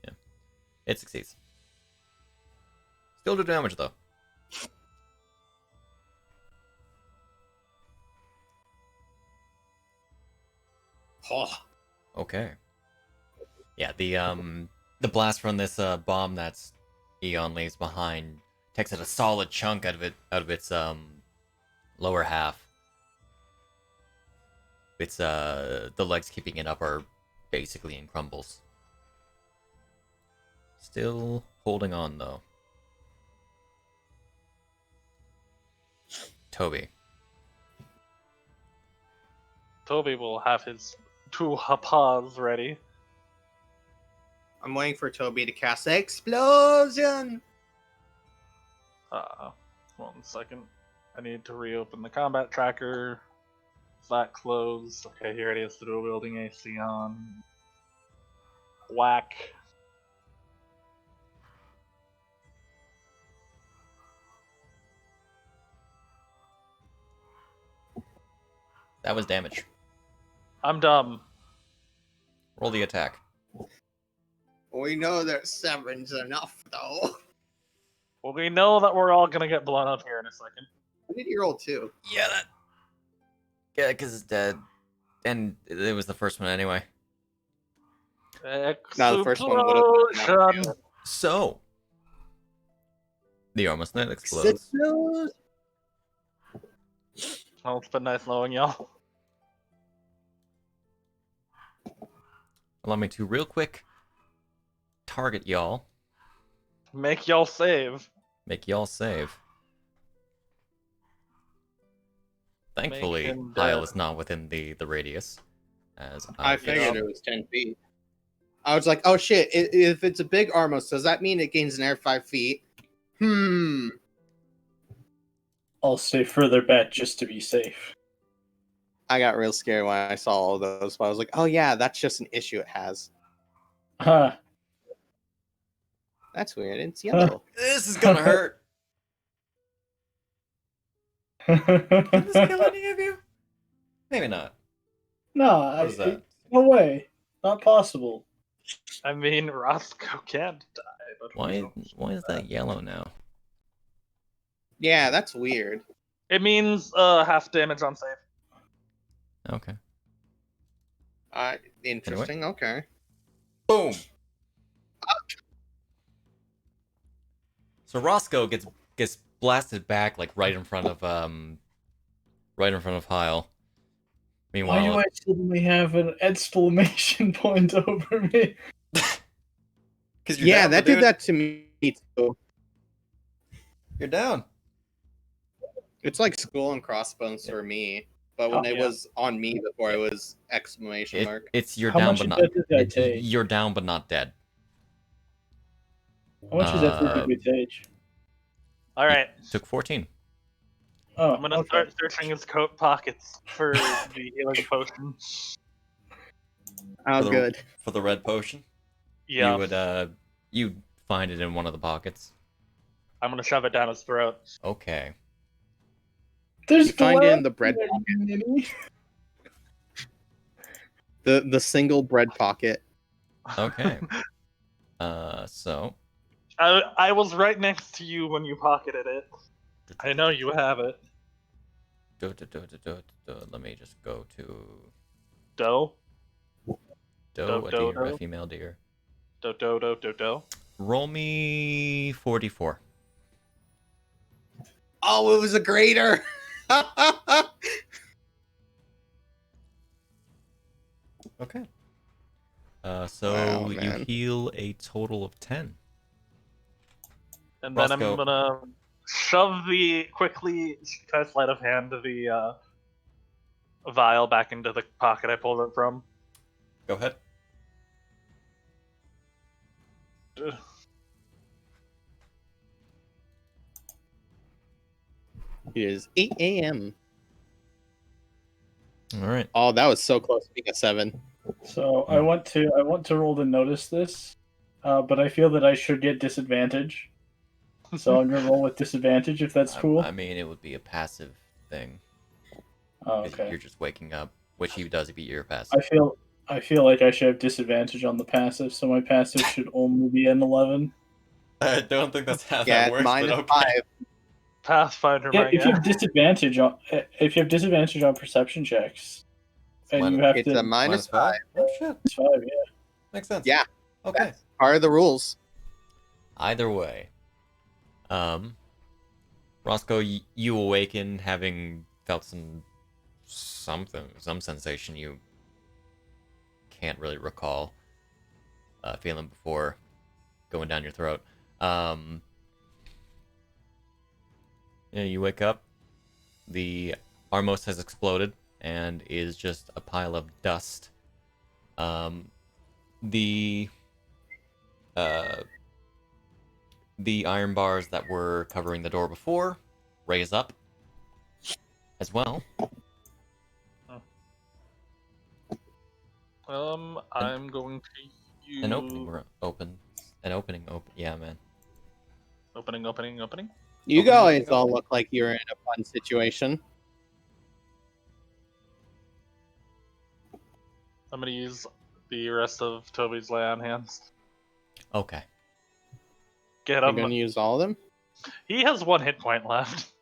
yeah, it succeeds. Still do damage though. Oh, Okay. Yeah, the blast from this bomb that's Eon leaves behind takes it a solid chunk out of its lower half. It's the legs keeping it up are basically in crumbles. Still holding on though. Toby. Toby will have his two paws ready. I'm waiting for Toby to cast explosion. 1 second. I need to reopen the combat tracker. Is that closed? Okay, here it is. Dual wielding AC on. Whack. That was damage. I'm dumb. Roll the attack. We know that 7's enough, though. Well, we know that we're all gonna get blown up here in a second. I did you roll 2? Yeah, yeah, because it's dead, and it was the first one anyway. No, the first one would have been Explosion! So, the Armor Net explodes. Explosion. Well, it's been nice knowing y'all. Allow me to real quick target y'all. Make y'all save. Make y'all save. Thankfully, him Hyle dead. is not within the radius. As I figured it was 10 feet. I was like, oh shit, if it's a big Armos, does that mean it gains an air 5 feet? I'll stay further back just to be safe. I got real scared when I saw all those, but I was like, oh yeah, that's just an issue it has. Huh. That's weird, it's yellow. This is gonna hurt. Can this kill any of you? Maybe not. No, What is that? no way. Not possible. I mean, Roscoe can't die, but Why is that yellow now? Yeah, that's weird. It means half damage on save. Okay. Interesting, okay. Boom. So Roscoe gets blasted back like right in front of Hyle. Meanwhile, Why do I suddenly have an exclamation point over me? because Yeah, that did that to me too. You're down. It's like Skull and Crossbones for me, but when Oh, it yeah. was on me before, it was exclamation mark. It's you're How down much but not. damage did I take? You're down but not dead. How much is that did we take? Alright, Took 14. Oh, I'm gonna okay. start searching his coat pockets for the healing potion. Oh, For the- good. For the red potion, Yeah, you would you find it in one of the pockets. I'm gonna shove it down his throat. Okay. There's You find it in the blood bread there, Minnie. The single bread pocket. Okay. So I was right next to you when you pocketed it. I know you have it. Let me just go to Do? a Do, deer, a do. female deer. Do. Roll me 44. Oh, it was a grater. Okay. So Wow, you man. heal a total of 10. And then Roscoe. I'm gonna quickly sleight of hand the vial back into the pocket I pulled it from. Go ahead. It is 8 a.m. All right. Oh, that was so close to being a 7. So I want to roll to notice this, but I feel that I should get disadvantage. So I'm gonna roll with disadvantage if that's cool. I mean, it would be a passive thing. Oh, 'Cause okay. You're just waking up, which he does if you're passive. I feel like I should have disadvantage on the passive, so my passive should only be an 11. I don't think that's how Yeah, that works, minus but okay. 5. Pathfinder, Yeah, my if you have guy. disadvantage on perception checks, and Minus- you have It's to a minus 5. Oh shit, it's 5, yeah. makes sense. Yeah, Okay. that's part of the rules. Either way, Roscoe, you awaken having felt some sensation you can't really recall feeling before going down your throat. Yeah, you wake up. The Armos has exploded and is just a pile of dust. The iron bars that were covering the door before raise up as well. I'm going to use An opening. Yeah, man. Opening. You guys all look like you're in a fun situation. I'm gonna use the rest of Toby's lay on hands. Okay. Get You're him. going to use all of them? He has 1 hit point left.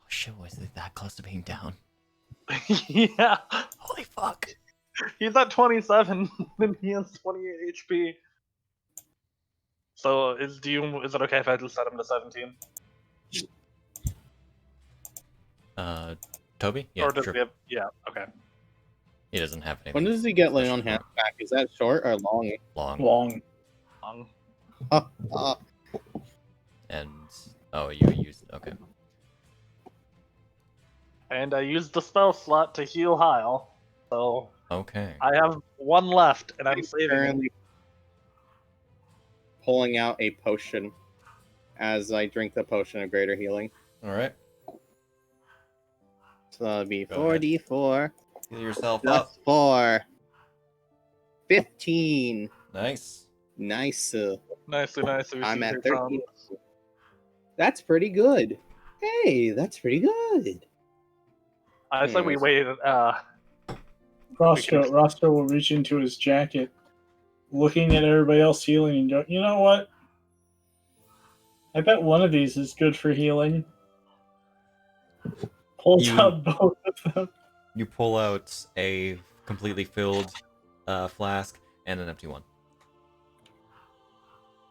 Oh shit, was it that close to being down? Yeah. Holy fuck. He's at 27 and he has 28 HP. So is it okay if I just set him to 17? Toby? Yeah, Or does sure. he have okay. He doesn't have anything. When does he get Lynn on special hand back? Is that short or long? long. Long. And you used okay. And I used the spell slot to heal Hyle. So Okay. I have 1 left and I'm I'm saving it. currently pulling out a potion as I drink the potion of greater healing. All right. So that'll be Go ahead. 4d4 Heal yourself plus up. 4. 15. Nice. Nice. Nicely. I'm at 13. That's pretty good. Hey, that's pretty good. I said we Anyways. waited. Roscoe will reach into his jacket, looking at everybody else healing, and go, you know what? I bet one of these is good for healing. Pulls out both of them. You pull out a completely filled flask and an empty one.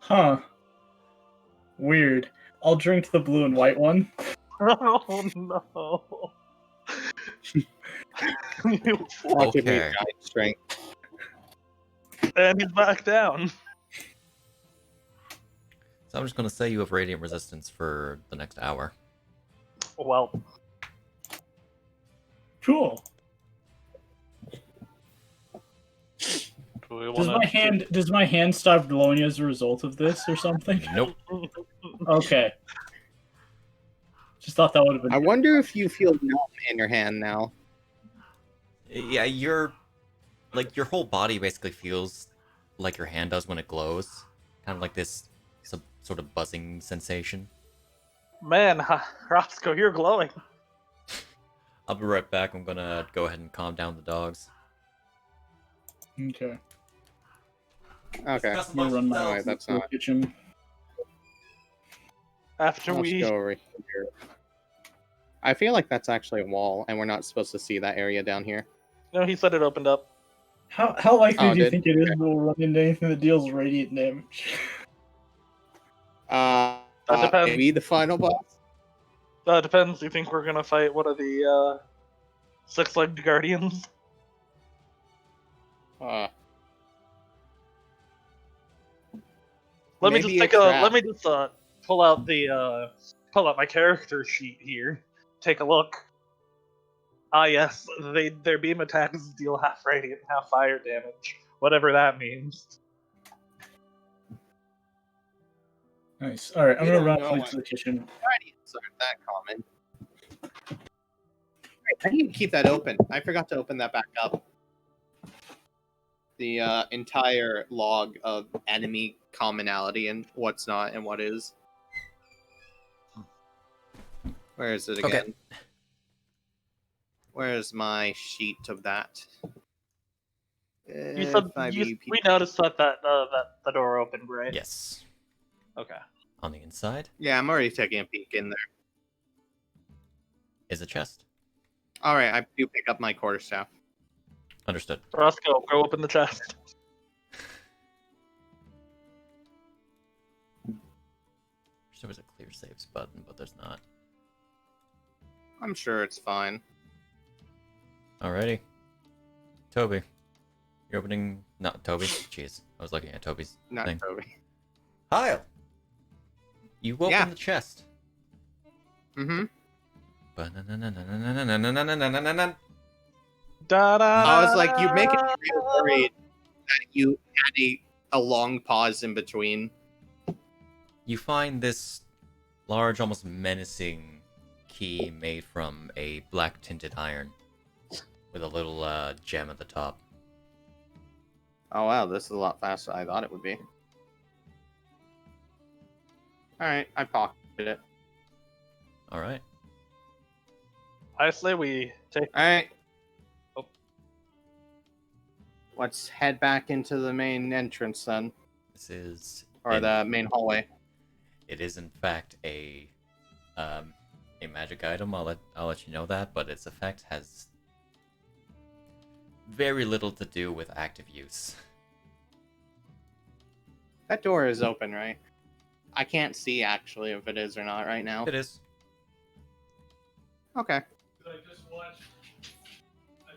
Huh. Weird. I'll drink the blue and white one. Oh no! I'll give me Okay. giant strength. And he's back down. So I'm just gonna say you have radiant resistance for the next hour. Well, Cool. do we Does my hand stop glowing as a result of this or something? Nope. Okay. Just thought that would have been. I wonder if you feel numb in your hand now. Yeah, your whole body basically feels like your hand does when it glows, kind of like this sort of buzzing sensation. Man, Roscoe, you're glowing. I'll be right back. I'm gonna go ahead and calm down the dogs. Okay. Okay. I'm gonna run my Alright, that's not. kitchen. After Let's we go over here. I feel like that's actually a wall, and we're not supposed to see that area down here. No, he said it opened up. How likely Oh, do you did- think it is we'll run into anything that deals radiant damage? That depends. Maybe the final boss? Depends. Do you think we're gonna fight one of the 6-legged guardians? Uh, Let me maybe just a trap. let me just pull out my character sheet here. Take a look. Ah yes, their beam attacks deal half radiant, half fire damage. Whatever that means. Nice. All right, I'm We gonna don't run know out to the kitchen. Guardians aren't that common. I need to keep that open. I forgot to open that back up. The entire log of enemy commonality and what's not and what is. Where is it again? Okay. Where's my sheet of that? You said we noticed that the door opened, right? Yes. Okay. On the inside Yeah, I'm already taking a peek in there. is a chest. All right, I do pick up my quarterstaff. Understood. Roscoe, go open the chest. There was a clear saves button, but there's not. I'm sure it's fine. Alrighty. Toby. You're opening... Not Toby. Jeez. I was looking at Toby's Not thing. Toby. Hyle! You open Yeah. the chest. Mm-hmm. Ba-na-na-na-na-na-na-na-na-na-na-na-na. Da-da! I was like, you make it real worried that you had a long pause in between. You find this large, almost menacing key made from a black tinted iron with a little gem at the top. Oh wow, this is a lot faster than I thought it would be. Alright, I pocketed it. Alright. I say we take. Alright. Oh. Let's head back into the main entrance then. This is... Or the main hallway. It is in fact a magic item. I'll let you know that, but its effect has very little to do with active use. That door is open, right? I can't see actually if it is or not right now. It is. Okay.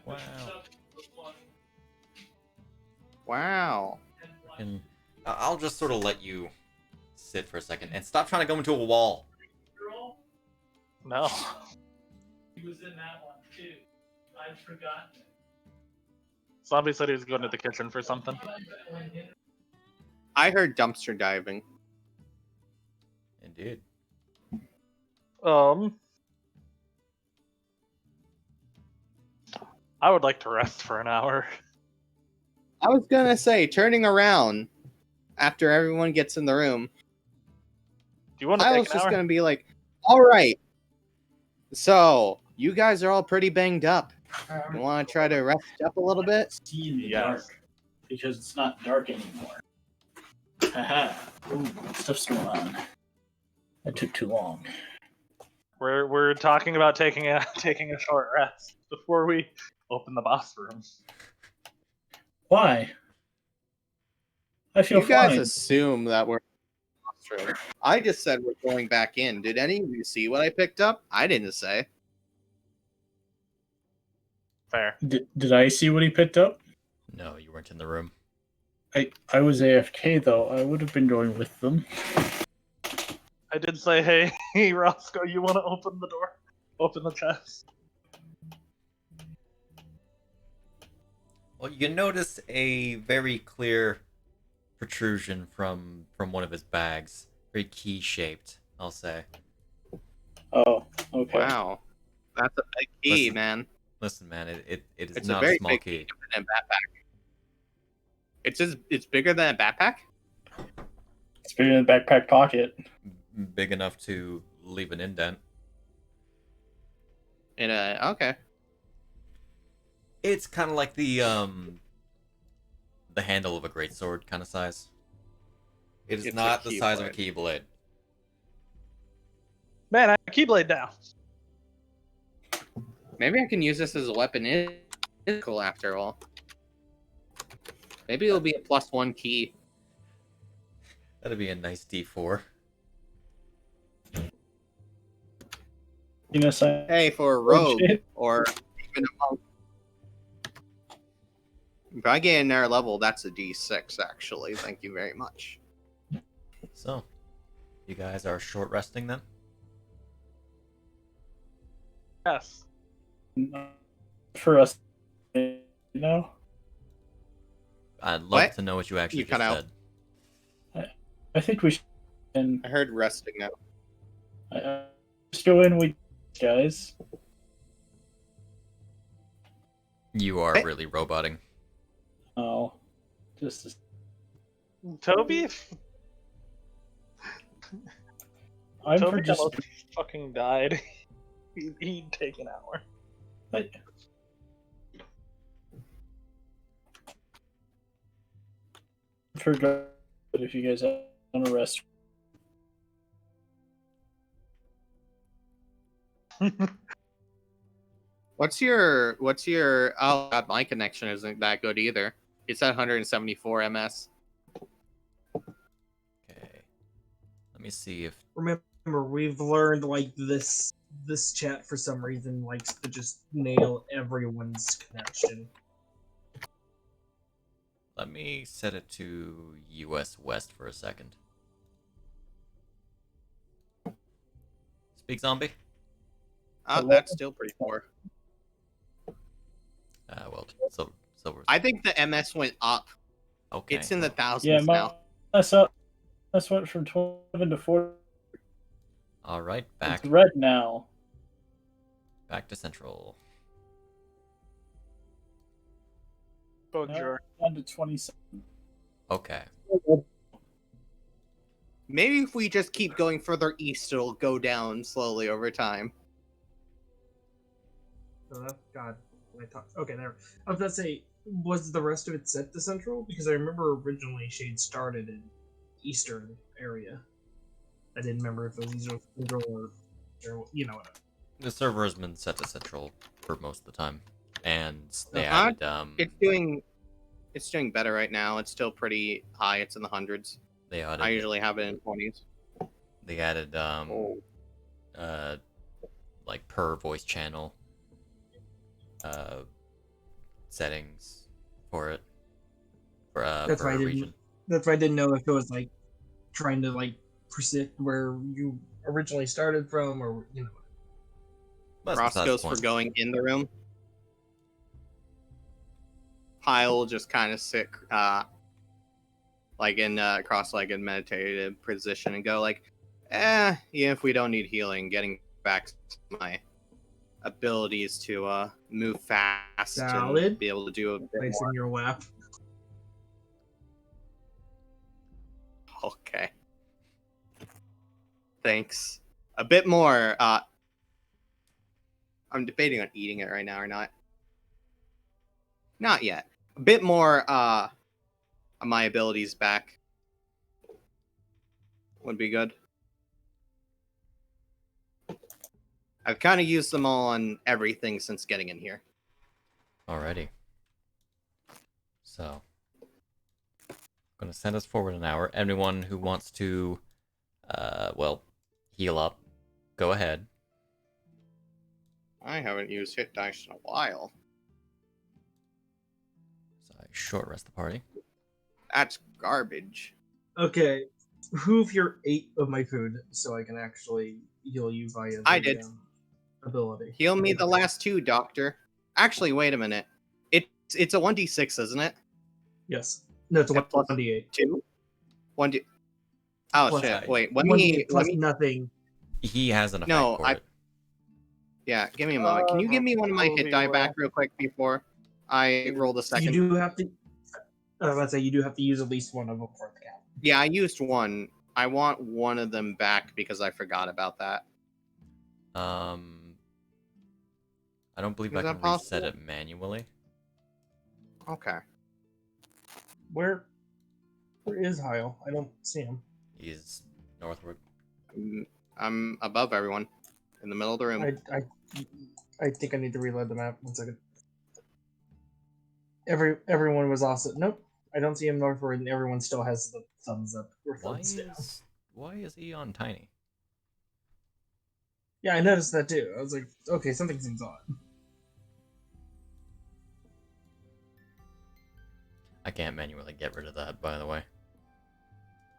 Wow. Wow. And I'll just sort of let you sit for a second and stop trying to go into a wall. No. He was in that one too. I'd forgotten. Zombie said he was going to the kitchen for something. I heard dumpster diving. Indeed. I would like to rest for an hour. I was gonna say, turning around after everyone gets in the room, Do you want to I take was an just hour? gonna be like, alright, so you guys are all pretty banged up. You wanna try to rest up a little bit? See in the Yes. dark because it's not dark anymore. Haha. Ooh, stuff's going on. That took too long. We're talking about taking a short rest before we open the boss room. Why? I feel You guys fine. assume that we're true. I just said we're going back in. Did any of you see what I picked up? I didn't say. Fair. Did I see what he picked up? No, you weren't in the room. I was AFK though. I would have been going with them. I did say, hey, Roscoe, you want to open the door? Open the chest. Well, you notice a very clear protrusion from one of his bags. Very key-shaped, I'll say. Oh, okay. Wow. That's a big key, Listen. man. Listen, man, it is It's not a a very small big key. and backpack. It's bigger than a backpack? It's bigger than a backpack pocket. Big enough to leave an indent. Okay. It's kind of like the handle of a greatsword kind of size. It is It's not a the size of a keyblade. keyblade. Man, I have a keyblade now. Maybe I can use this as a weapon after all. Maybe it'll be a +1 key. That'd be a nice D4. You know, so Hey, for a Oh, rogue shit. or even a monk. If I get in their level, that's a D6 actually. Thank you very much. So, you guys are short resting then? Yes. for us, you know. I'd love What? to know what you actually You just cut out. said. I think we should. And I heard resting now. just go in with guys. You are Hey. really roboting. Oh, just Toby? I'm Toby for just. almost fucking died. He'd take an hour. I forgot if you guys want to rest. What's your oh god, my connection isn't that good either. It's at 174 ms. Okay. Let me see if Remember, we've learned like this chat for some reason likes to just nail everyone's connection. let me set it to US West for a second. Speak zombie? That's still pretty poor. Well, silver. I think the MS went up. Okay. It's in the thousands Yeah, now. that's went from 27 to 4. All right, back It's red now. back to central. Bonjour. Down to 27. Okay. Maybe if we just keep going further east, it'll go down slowly over time. God, I talked. Okay, there. I was about to say, was the rest of it set to central? Because I remember originally Shade started in eastern area. I didn't remember if it was eastern central or you know what. The server has been set to central for most of the time, and they Uh-huh. added It's doing better right now. It's still pretty high. It's in the hundreds. they added I usually have it in 20s. they added like per voice channel settings for it for That's per why I didn't. region. That's why I didn't know if it was like trying to like predict where you originally started from, or you know. That's besides the Roscoe's for point. going in the room. Hyle will just kind of sit like in cross-legged meditative position and go like, even if we don't need healing, getting back to my abilities to move fast and Salad? be able to do a bit Place more. in your lap. Okay. Thanks. A bit more. I'm debating on eating it right now or not. Not yet. A bit more of my abilities back would be good. I've kind of used them all on everything since getting in here. Alrighty. So, I'm gonna send us forward an hour. Anyone who wants to, well, heal up, go ahead. I haven't used hit dice in a while. So I short rest the party. That's garbage. Okay, hoof your 8 of my food so I can actually heal you via the I did. Ability. Heal me the last two, Doctor. Actually, wait a minute. It's a 1d6, isn't it? Yes. No, it's a Yeah, plus 1d8. 2? 1d... Oh, Plus- shit. Wait, let 1d8 me... plus nothing. He has an effect No, for it. Yeah, give me a moment. Can you give me one of my hit die back real quick before I roll the second? You do have to. I was about to say you do have to use at least one of them for the count. Yeah, I used one. I want one of them back because I forgot about that. I don't believe Is I that can reset possible? it manually. Okay. Where is Hyle? I don't see him. He's northward. I'm above everyone, in the middle of the room. I think I need to reload the map. 1 second. Everyone was also nope. I don't see him northward, and everyone still has the thumbs up or thumbs down. Why is Eon tiny? Yeah, I noticed that too. I was like, okay, something seems odd. I can't manually get rid of that, by the way.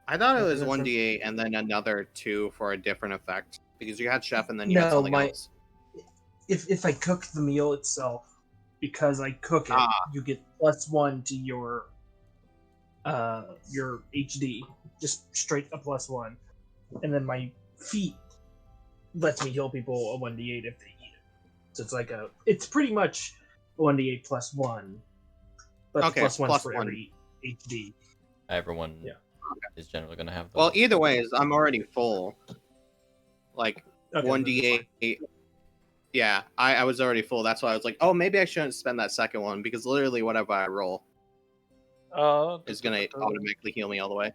I thought it Yeah, was that's 1d8 and then another 2 for a different effect. Because you had chef and then you had No, something else. if I cook the meal itself, because I cook it, you get +1 to your HD, just straight a +1, and then my feet lets me heal people a 1d8 if they eat it. So it's like it's pretty much 1d8 plus 1. But Okay, plus 1's plus for 1. every HD. Everyone Yeah. is generally going to have those. Well, either way, I'm already full. Like, Okay, 1d8. Yeah, I was already full. That's why I was like, oh, maybe I shouldn't spend that second one, because literally whatever I roll is going to automatically heal me all the way.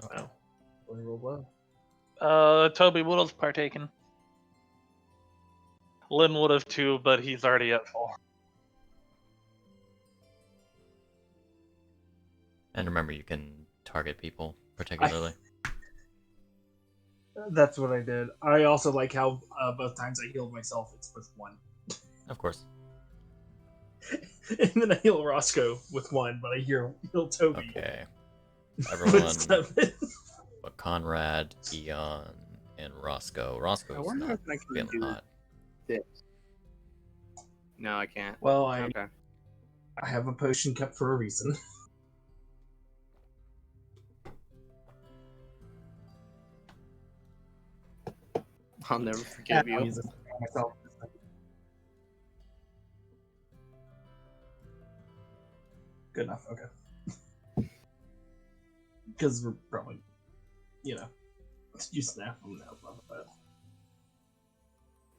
Wow. We rolled well. Toby would have partaken. Lynn would have too, but he's already at full. And remember, you can target people particularly. That's what I did. I also like how both times I healed myself, it's with 1. Of course. And then I heal Roscoe with 1, but I heal Toby. Okay. with Everyone 7. but Conrad, Eon, and Roscoe. Roscoe's I wonder not if I can feeling do hot. this. No, I can't. Well, Okay. I have a potion kept for a reason. I'll never forgive I'll you. use it for myself. Good enough, okay. Because we're probably, you snap them now. But...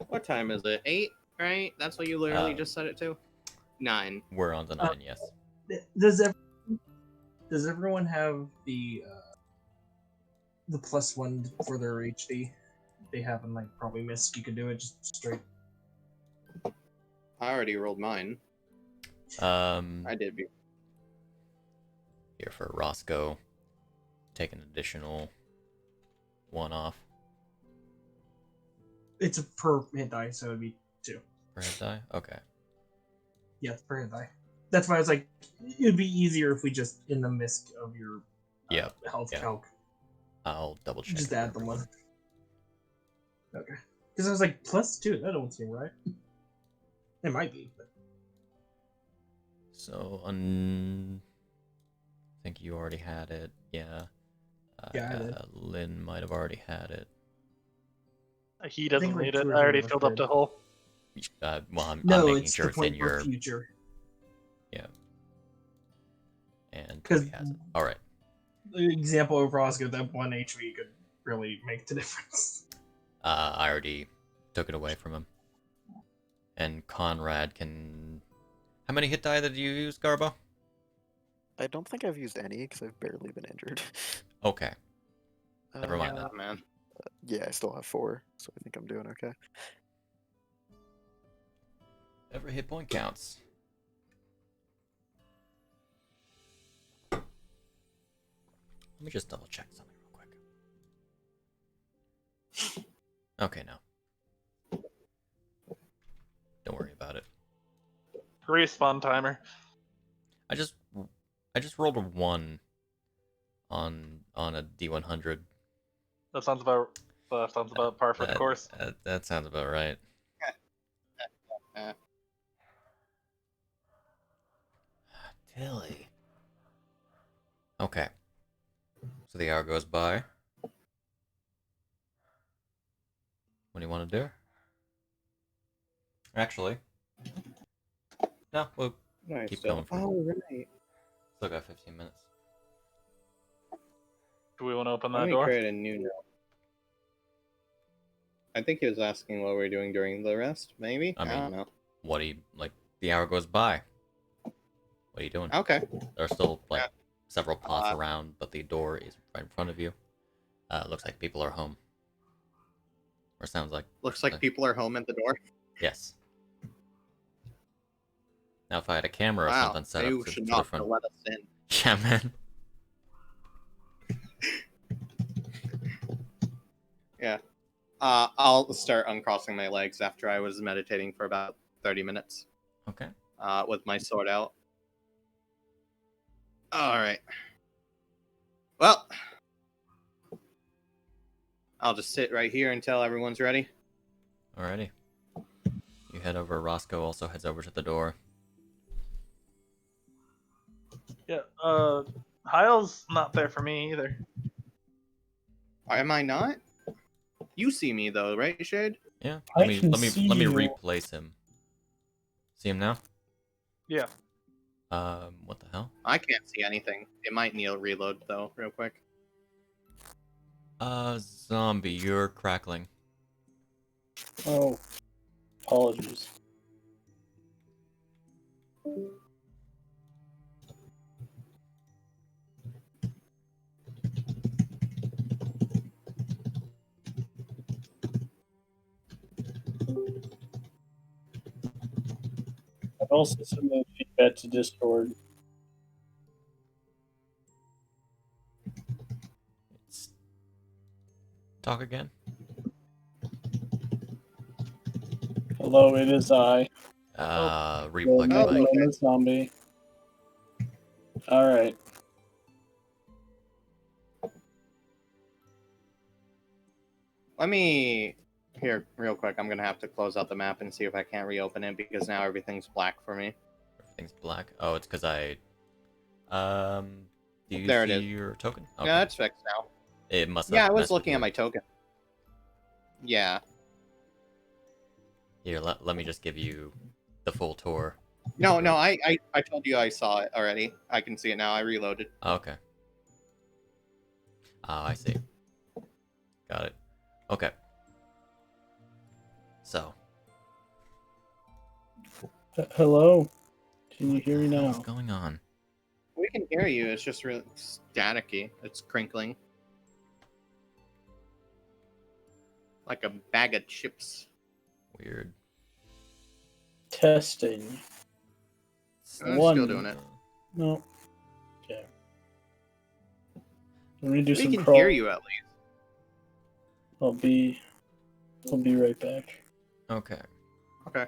What time is it? 8, right? That's what you literally just set it to? 9. We're on the 9, yes. Does everyone have the plus 1 for their HD? They haven't probably missed. You could do it just straight. I already rolled mine. I did. Here for Roscoe. Take an additional 1 off. It's a per hit die, so it'd be 2. Per hit die? Okay. Yeah, it's per hit die. That's why I was like, it'd be easier if we just, in the misc of your health calc, I'll double check. just add the 1. Okay. Because I was like, plus 2, that don't seem right. It might be, but... So, I think you already had it. Yeah. Yeah, I did. Lynn might have already had it. He doesn't need it. two I or already three filled of up us the hole. Well, I'm No, making it's sure the it's in point your... for future. Yeah. And 'Cause- Toby has it. Alright. The example of Roscoe, that 1 HP could really make the difference. I already took it away from him. And Conrad can... How many hit die did you use, Garbo? I don't think I've used any because I've barely been injured. Okay. Never mind that. Man. Yeah, I still have 4, so I think I'm doing okay. Every hit point counts. Let me just double check something real quick. Okay, no. Don't worry about it. Respawn timer. I just rolled a 1 on a D100. That sounds about par for the course. That sounds about right. Tilly. Okay. So the hour goes by. What do you want to do? Actually, no, we'll Nice. keep going for Oh, right. still got 15 minutes. Do we want to open Let that me door? create a new note. I think he was asking what we're doing during the rest, maybe? I I mean- don't know. What do you like? The hour goes by. What are you doing? Okay. There are still like Yeah. several plots around, but the door is right in front of you. Looks like people are home. Or sounds like. Looks like people are home at the door. Yes. Now, if I had a camera or Wow. something set You up to should the not front. let us in. Yeah, man. Yeah. I'll start uncrossing my legs after I was meditating for about 30 minutes. Okay. With my sword out. Alright. Well. I'll just sit right here until everyone's ready. Alrighty. You head over. Roscoe also heads over to the door. Yeah. Hyle's not there for me either. Am I not? You see me though, right, Shade? Yeah. I Let me can let me see let me you. replace him. See him now? Yeah. What the hell? I can't see anything. It might need a reload though, real quick. Zombie, you're crackling. Oh, apologies. I've also submitted feedback to Discord. Talk again? Hello, it is I. Replug Oh, your mic. okay. I'm a zombie. Alright. Let me here real quick. I'm gonna have to close out the map and see if I can't reopen it because now everything's black for me. Everything's black. Oh, it's because I. Do you There it see is. your token? Okay. Yeah, it's fixed now. It must have. Yeah, I was messed with looking at you. my token. Yeah. Here, let me just give you the full tour. No, I told you I saw it already. I can see it now. I reloaded. Okay. Oh, I see. Got it. Okay. So. Hello? Can you hear me now? What's going on? We can hear you. It's just really staticky. It's crinkling. Like a bag of chips. Weird. Testing. I'm One. still doing it. No. Okay. Let me do We some can hear you at least. I'll be right back. Okay. Okay.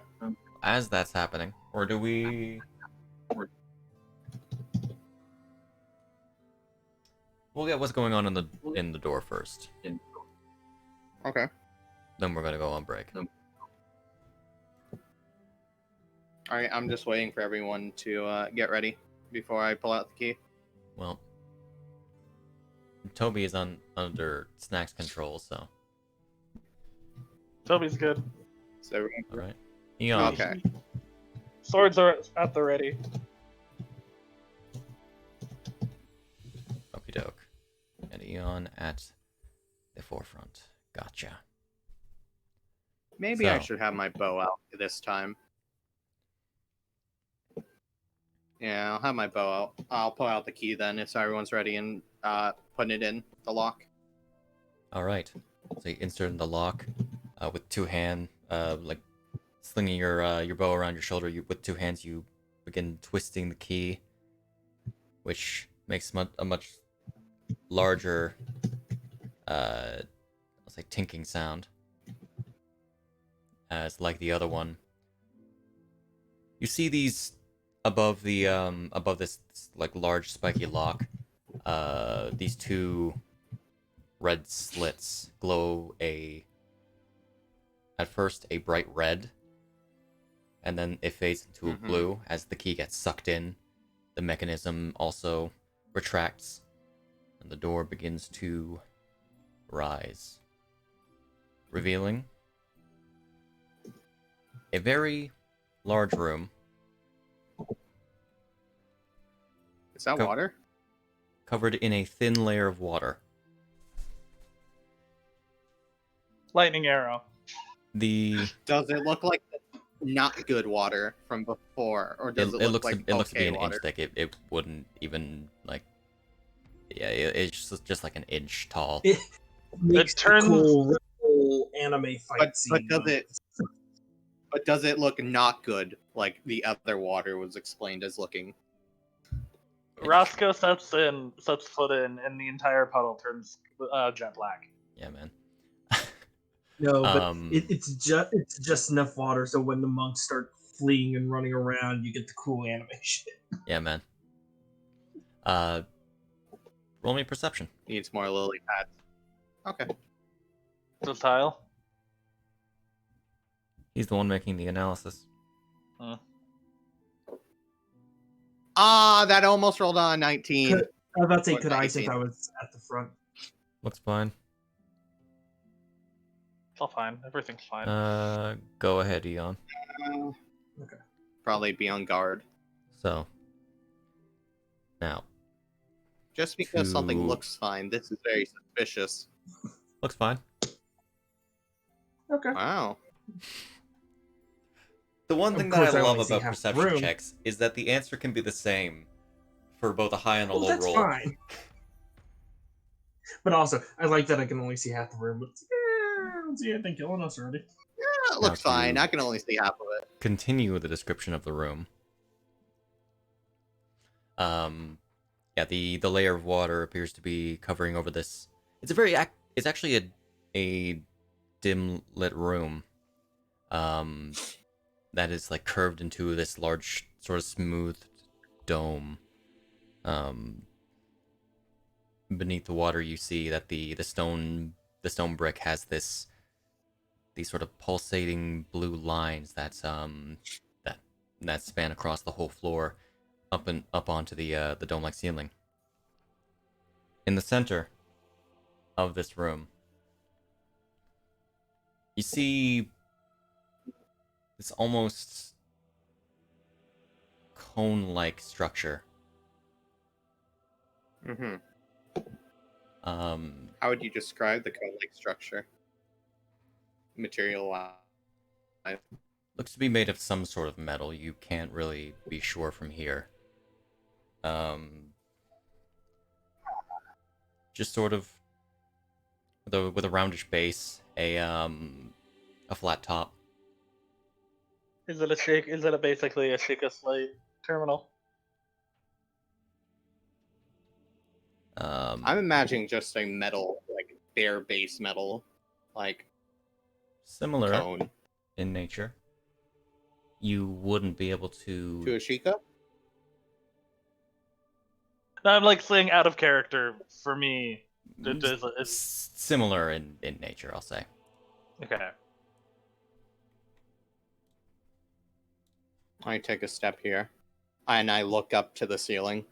As that's happening, or do we? We'll get what's going on in the door first. Okay. Then we're gonna go on break. Alright, I'm just waiting for everyone to get ready before I pull out the key. Well, Toby is under Snak's control, so. Toby's good. So, All right. Eon. okay. Swords are at the ready. Okie doke. And Eon at the forefront. Gotcha. Maybe I So. should have my bow out this time. Yeah, I'll have my bow out. I'll pull out the key then if everyone's ready and putting it in the lock. All right. So you insert in the lock with two hands, like slinging your bow around your shoulder. With two hands, you begin twisting the key, which makes a much larger, I'll say, tinking sound. As like the other one, you see these above the above this like large spiky lock. These two red slits glow at first a bright red, and then it fades into a blue as the key gets sucked in. The mechanism also retracts, and the door begins to rise, revealing a very large room. Is that water? Covered in a thin layer of water. Lightning arrow. Does it look like not good water from before, or does it look like it looks to be okay an water? inch thick. It wouldn't even like. Yeah, it's just like an inch tall. It makes turns- a cool anime fight scene. But does it look not good like the other water was explained as looking? Roscoe sets foot in, and the entire puddle turns jet black. Yeah, man. No, but it's just enough water so when the monks start fleeing and running around, you get the cool animation. Yeah, man. Roll me perception. Needs more lily pads. Okay. Souchalte. He's the one making the analysis. That almost rolled on 19. I was about to say, Or could I, since 19. I was at the front? Looks fine. It's all fine. Everything's fine. Go ahead, Eon. Okay. Probably be on guard. So, now, Just because something To- looks fine, this is very suspicious. looks fine. Okay. Wow. The one Of thing that course, I I love only see about half the perception room. checks is that the answer can be the same for both a high and a Well, low that's roll. fine. But also, I like that I can only see half the room. But I don't see anything killing us already. Yeah, it looks Now fine. to- I can only see half of it. Continue with the description of the room. Yeah, the layer of water appears to be covering over this. It's a very it's actually a dim lit room. That is like curved into this large sort of smooth dome. Beneath the water, you see that the stone brick has these sort of pulsating blue lines that span across the whole floor, up onto the dome-like ceiling. In the center of this room, you see this almost cone-like structure. Mm-hmm. How How would you describe the cone-like structure? Material-wise. looks to be made of some sort of metal. You can't really be sure from here. Just sort of with a roundish base, a flat top. Is it basically a Sheikah Slate terminal? I'm imagining just a metal, like bare base metal, like Similar cone. in nature. You wouldn't be able To to. a Sheikah? No, I'm like saying out of character for me. Similar in nature, I'll say. Okay. I take a step here, and I look up to the ceiling.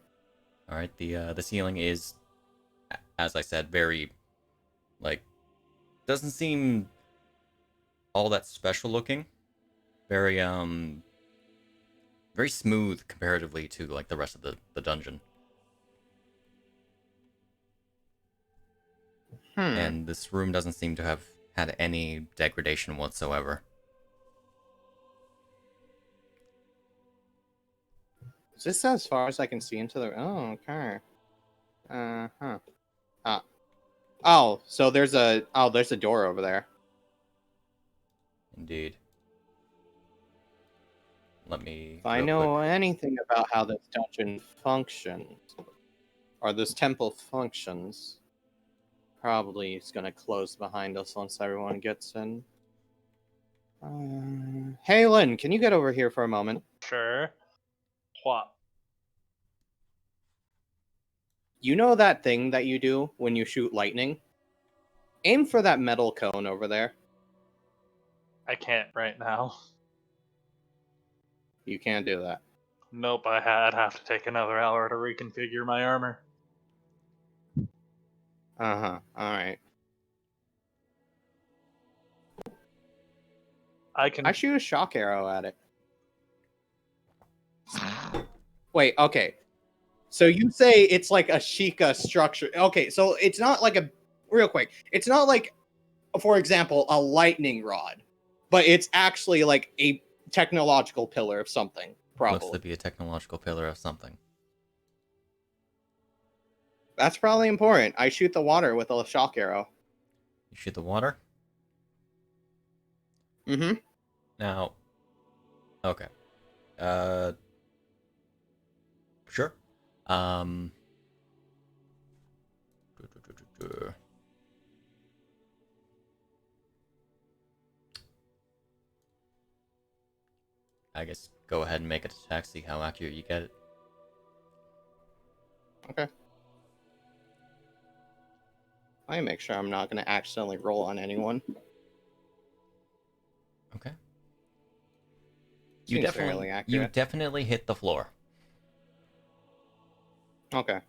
All right, the ceiling is, as I said, very, like, doesn't seem all that special looking. Very very smooth comparatively to like the rest of the dungeon. And this room doesn't seem to have had any degradation whatsoever. Is this as far as I can see into the? Oh, okay. Oh, so there's a door over there. Indeed. Let me. If I real know quick- anything about how this dungeon functions, or this temple functions, probably it's gonna close behind us once everyone gets in. Hey, Lynn, can you get over here for a moment? Sure. What? You know that thing that you do when you shoot lightning? Aim for that metal cone over there. I can't right now. You can't do that. Nope, I'd have to take another hour to reconfigure my armor. Alright. I shoot a shock arrow at it. Wait, okay. So you say it's like a Sheikah structure. Okay, so it's not like a... Real quick. It's not like, for example, a lightning rod. But it's actually like a technological pillar of something, Looks to probably. be a technological pillar of something. That's probably important. I shoot the water with a shock arrow. You shoot the water. Mm-hmm. Now, okay. Sure. I guess go ahead and make it attack, see how accurate you get it. Okay. I make sure I'm not going to accidentally roll on anyone. Okay. Seems fairly You accurate. definitely hit the floor. Okay.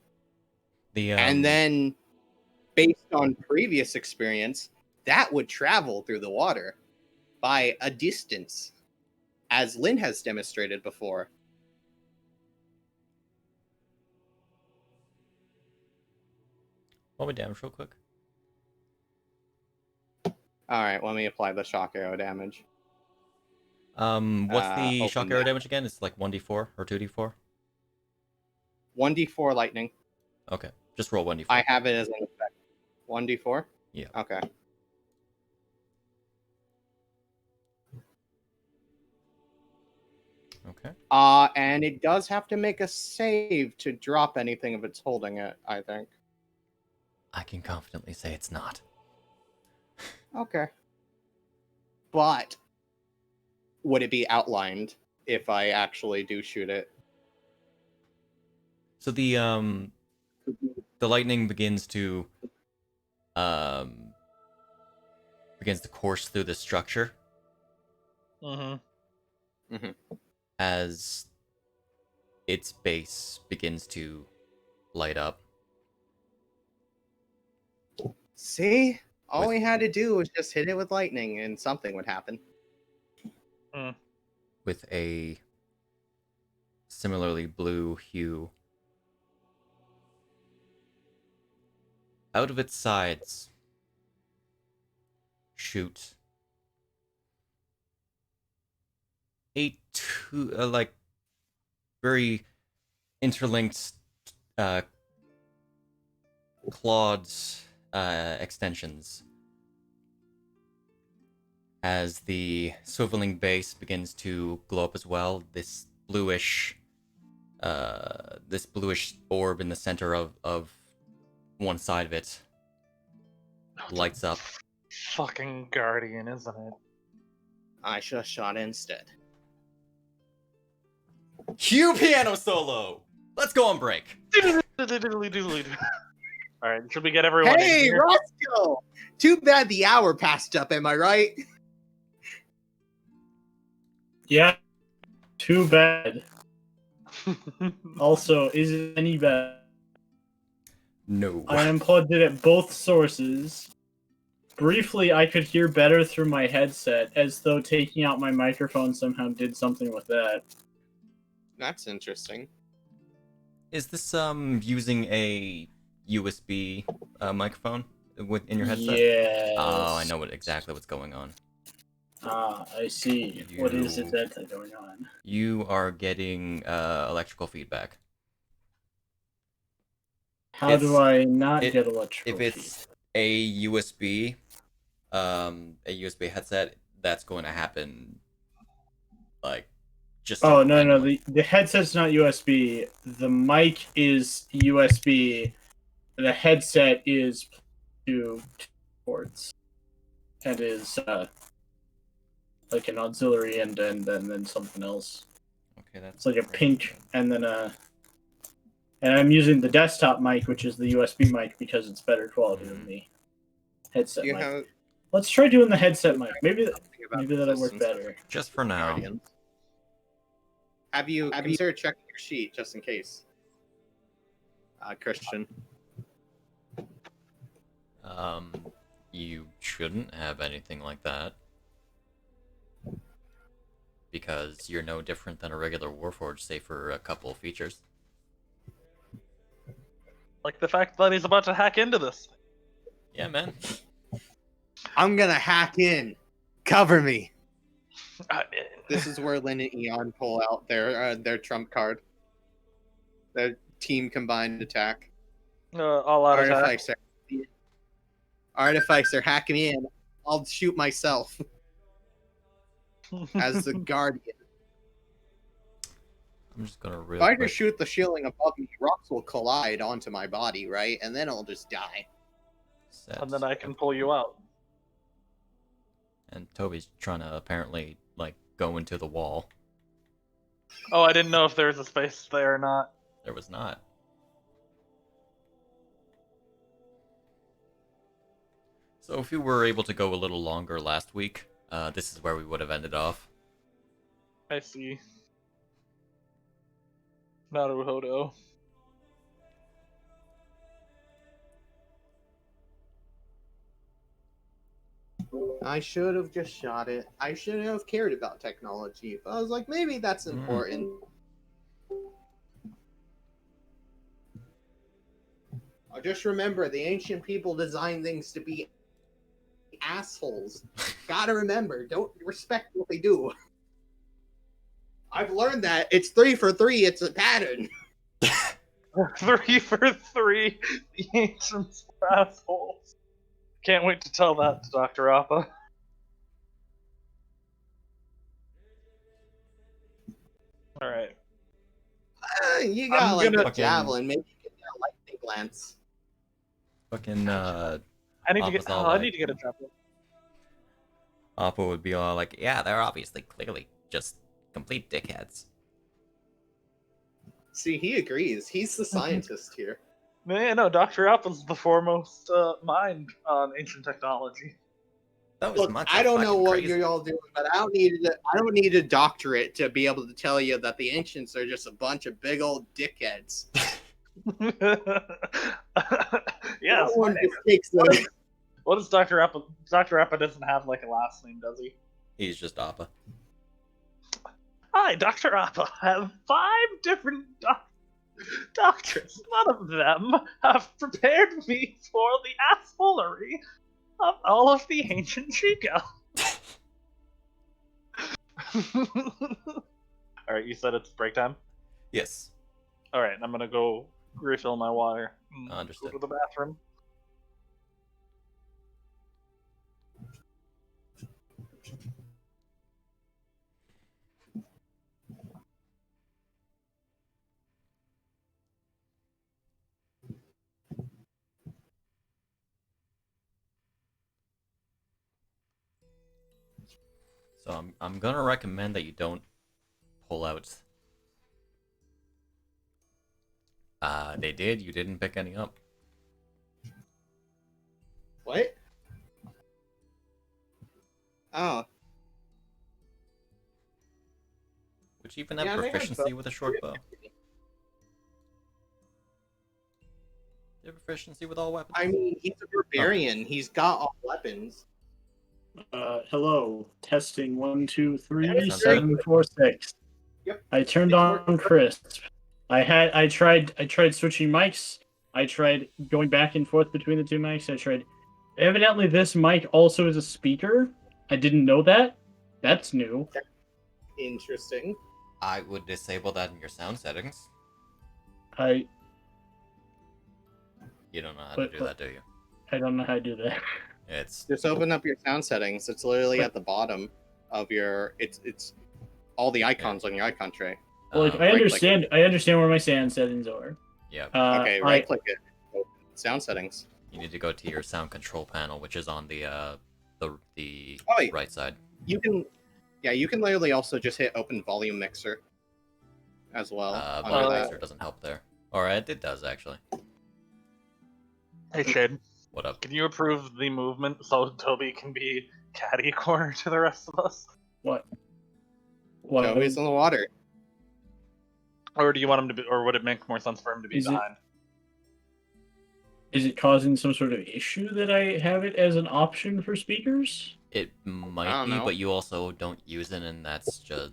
The And then, based on previous experience, that would travel through the water by a distance, as Lynn has demonstrated before. Roll me damage real quick. All right, let me apply the shock arrow damage. What's the open shock arrow that. damage again? It's like 1d4 or 2d4? 1d4 lightning. Okay, just roll 1d4. I have it as an effect. 1d4? Yeah. Okay. Okay. And it does have to make a save to drop anything if it's holding it, I think. I can confidently say it's not. Okay. But would it be outlined if I actually do shoot it? So the lightning begins to course through the structure as its base begins to light up. See? All we had to do was just hit it with lightning and something would happen. With a similarly blue hue. Out of its sides shoot like very interlinked clawed extensions as the swiveling base begins to glow up as well. This bluish orb in the center of one side of it lights up. Fucking Guardian, isn't it? I should have shot it instead. Cue piano solo! Let's go on break. Alright, should we get everyone in Hey, here? Roscoe! Too bad the hour passed up, am I right? Yeah. Too bad. Also, is it any bad? No. I unplugged it at both sources. Briefly, I could hear better through my headset, as though taking out my microphone somehow did something with that. That's interesting. Is this using a USB microphone in your headset? Yes. Oh, I know exactly what's going on. Ah, I see. What is it that's going on? You are getting electrical feedback. How do I not get electrical If it's a USB headset, that's going to happen. Like, just. Oh no, the headset's not USB. The mic is USB. The headset is two ports. It is like an auxiliary and then something else. Okay, that's. It's like a pink and then a. And I'm using the desktop mic, which is the USB mic, because it's better quality than the headset mic. Let's try doing the headset mic. Maybe that'll work better. Just for now. Guardians. Have you considered checking your sheet just in case? Christian. You shouldn't have anything like that. Because you're no different than a regular Warforged, save for a couple of features. Like the fact that he's about to hack into this. Yeah, man. I'm gonna hack in. Cover me. This is where Lynn and Eon pull out their trump card. Their team combined attack. All out attack. Artificer, hack me in. I'll shoot myself as the Guardian. I'm just gonna If I just shoot the shielding above me, rocks will collide onto my body, right? And then I'll just die. And then I can pull you out. And Toby's trying to apparently, like, go into the wall. Oh, I didn't know if there was a space there or not. There was not. So if we were able to go a little longer last week, this is where we would have ended off. I see. Naruhodo. I should have just shot it. I shouldn't have cared about technology. But I was like, maybe that's important. I just remember the ancient people designed things to be assholes. Gotta remember, don't respect what they do. I've learned that it's 3 for 3. It's a pattern. 3 for 3. The ancients were assholes. Can't wait to tell that to Dr. Appa. Alright. You got like a fucking- javelin, maybe you can get a lightning glance. Fucking I need to get. Appa's all I like- need to get a javelin. Appa would be all like, yeah, they're obviously clearly just complete dickheads. See, he agrees. He's the scientist here. Man, no, Dr. Appa's the foremost mind on ancient technology. That was Look, much I don't know fucking what crazy. you're all doing, but I don't need a doctorate to be able to tell you that the ancients are just a bunch of big old dickheads. Yes. No one just takes the... What does Dr. Appa? Dr. Appa doesn't have like a last name, does he? He's just Appa. Hi, Dr. Appa. I have 5 different doctors. None of them have prepared me for the assholery of all of the ancient Chico. Alright, you said it's break time? Yes. Alright, I'm gonna go refill my water. Understood. Go to the bathroom. So I'm gonna recommend that you don't pull out. They did. You didn't pick any up. What? Oh. Would you even have Yeah, they had proficiency both. with a short bow? Do you have proficiency with all weapons? I mean, he's a barbarian. He's got all weapons. Hello. Testing 1, 2, 3, Hey, 7, 4, 6. Yep. I turned on crisp. I tried switching mics. I tried going back and forth between the 2 mics. I tried. Evidently, this mic also is a speaker. I didn't know that. That's new. Interesting. I would disable that in your sound settings. I You don't know how to do that, do you? don't know how to do that. It's Just open up your sound settings. It's literally at the bottom of your. It's all the icons on your icon tray. Like I understand. I understand where my sound settings are. Yeah. Okay, right click it. Open sound settings. You need to go to your sound control panel, which is on the wait. right side. You can, yeah, you can literally also just hit open volume mixer as well. under Volume that. mixer doesn't help there. Alright, it does actually. Hey, Shade. What up? Can you approve the movement so Toby can be catty corner to the rest of us? What? Toby's in the water. Or do you want him to be, or would it make more sense for him to be Is it- behind? Is it causing some sort of issue that I have it as an option for speakers? It might I don't be, know. but you also don't use it, and that's just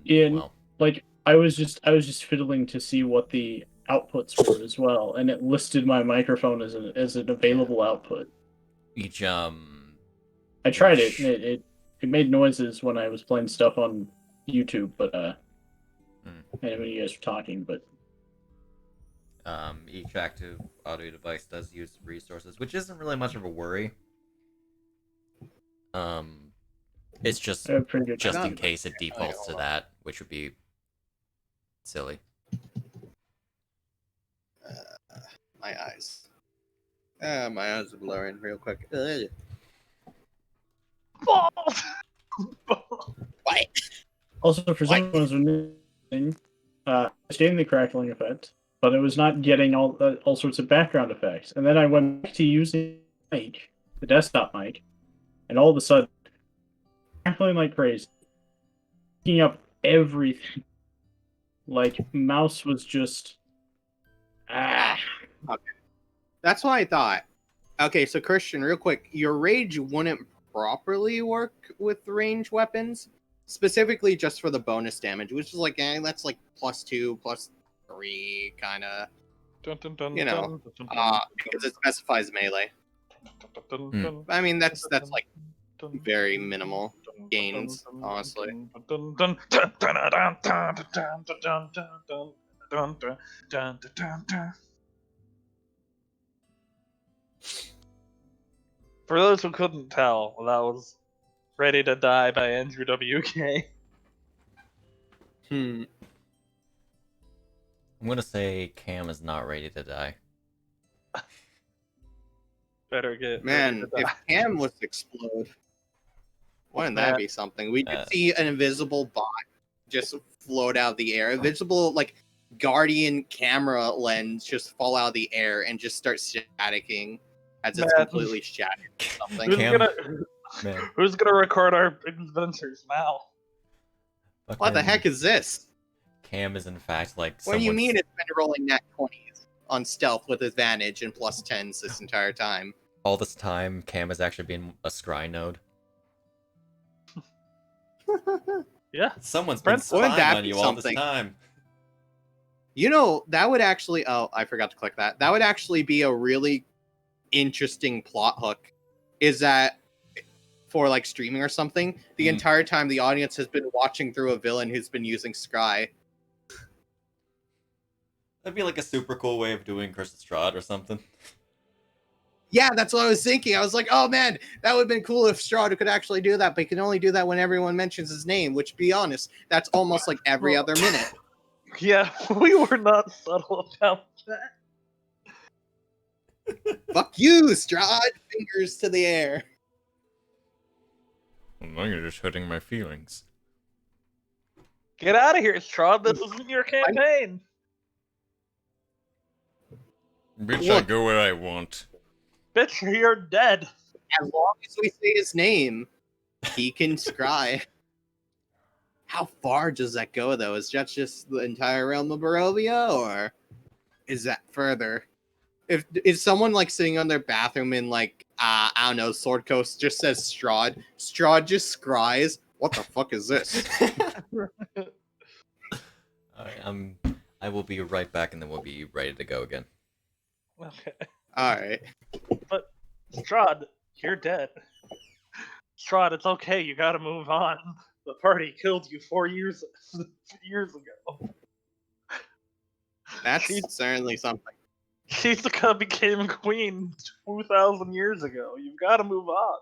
Yeah, well, Like I was just fiddling to see what the outputs were as well, and it listed my microphone as an available output. each I tried it, and it made noises when I was playing stuff on YouTube, but and when you guys were talking, but each active audio device does use resources, which isn't really much of a worry. It's just I have pretty good. just in Not- case it defaults to that, which would be silly. My eyes. My eyes are blurring real quick. Ugh. Balls! What? Also, for some reason, staying the crackling effect, but it was not getting all sorts of background effects. And then I went back to using the desktop mic, and all of a sudden, crackling like crazy, picking up everything. Like mouse was just That's what I thought. Okay, so Christian, real quick, your rage wouldn't properly work with range weapons, specifically just for the bonus damage, which is like, that's like +2, +3, kind of, you know, because it specifies melee. I mean, that's like very minimal gains, honestly. For those who couldn't tell, that was Ready to Die by Andrew WK. I'm gonna say Cam is not ready to die. Better get Man, ready to if die. Cam was to explode, wouldn't that be something? We could see an invisible bot just float out of the air. Invisible, like, guardian camera lens just fall out of the air and just start staticking as it's completely shattered or something. Who's gonna record our adventures now? What the heck is this? Cam is in fact like What do you mean it's been rolling nat 20s on stealth with advantage and +10s this entire time? All this time, Cam has actually been a scry node. Yeah. Someone's been spying on you all this time. You know, that would actually... Oh, I forgot to click that. That would actually be a really interesting plot hook. Is that for, like, streaming or something, the entire time the audience has been watching through a villain who's been using scry. That'd be like a super cool way of doing Curse of Strahd or something. Yeah, that's what I was thinking. I was like, oh man, that would have been cool if Strahd could actually do that, but he can only do that when everyone mentions his name, which, to be honest, that's almost like every other minute. Yeah, we were not subtle about that. Fuck you, Strahd! Fingers to the air. Well, now you're just hurting my feelings. Get out of here, Strahd. This isn't your campaign. Bitch, I go where I want. Bitch, you're dead. As long as we say his name, he can scry. How far does that go, though? Is that just the entire realm of Barovia, or is that further? If someone like sitting on their bathroom in like I don't know, Sword Coast just says Strahd just scries. What the fuck is this? Alright, I will be right back, and then we'll be ready to go again. Okay. Alright. But, Strahd, you're dead. Strahd, it's okay, you gotta move on. The party killed you 4 years ago. That's certainly something. Shizuka became queen 2,000 years ago. You've gotta move on.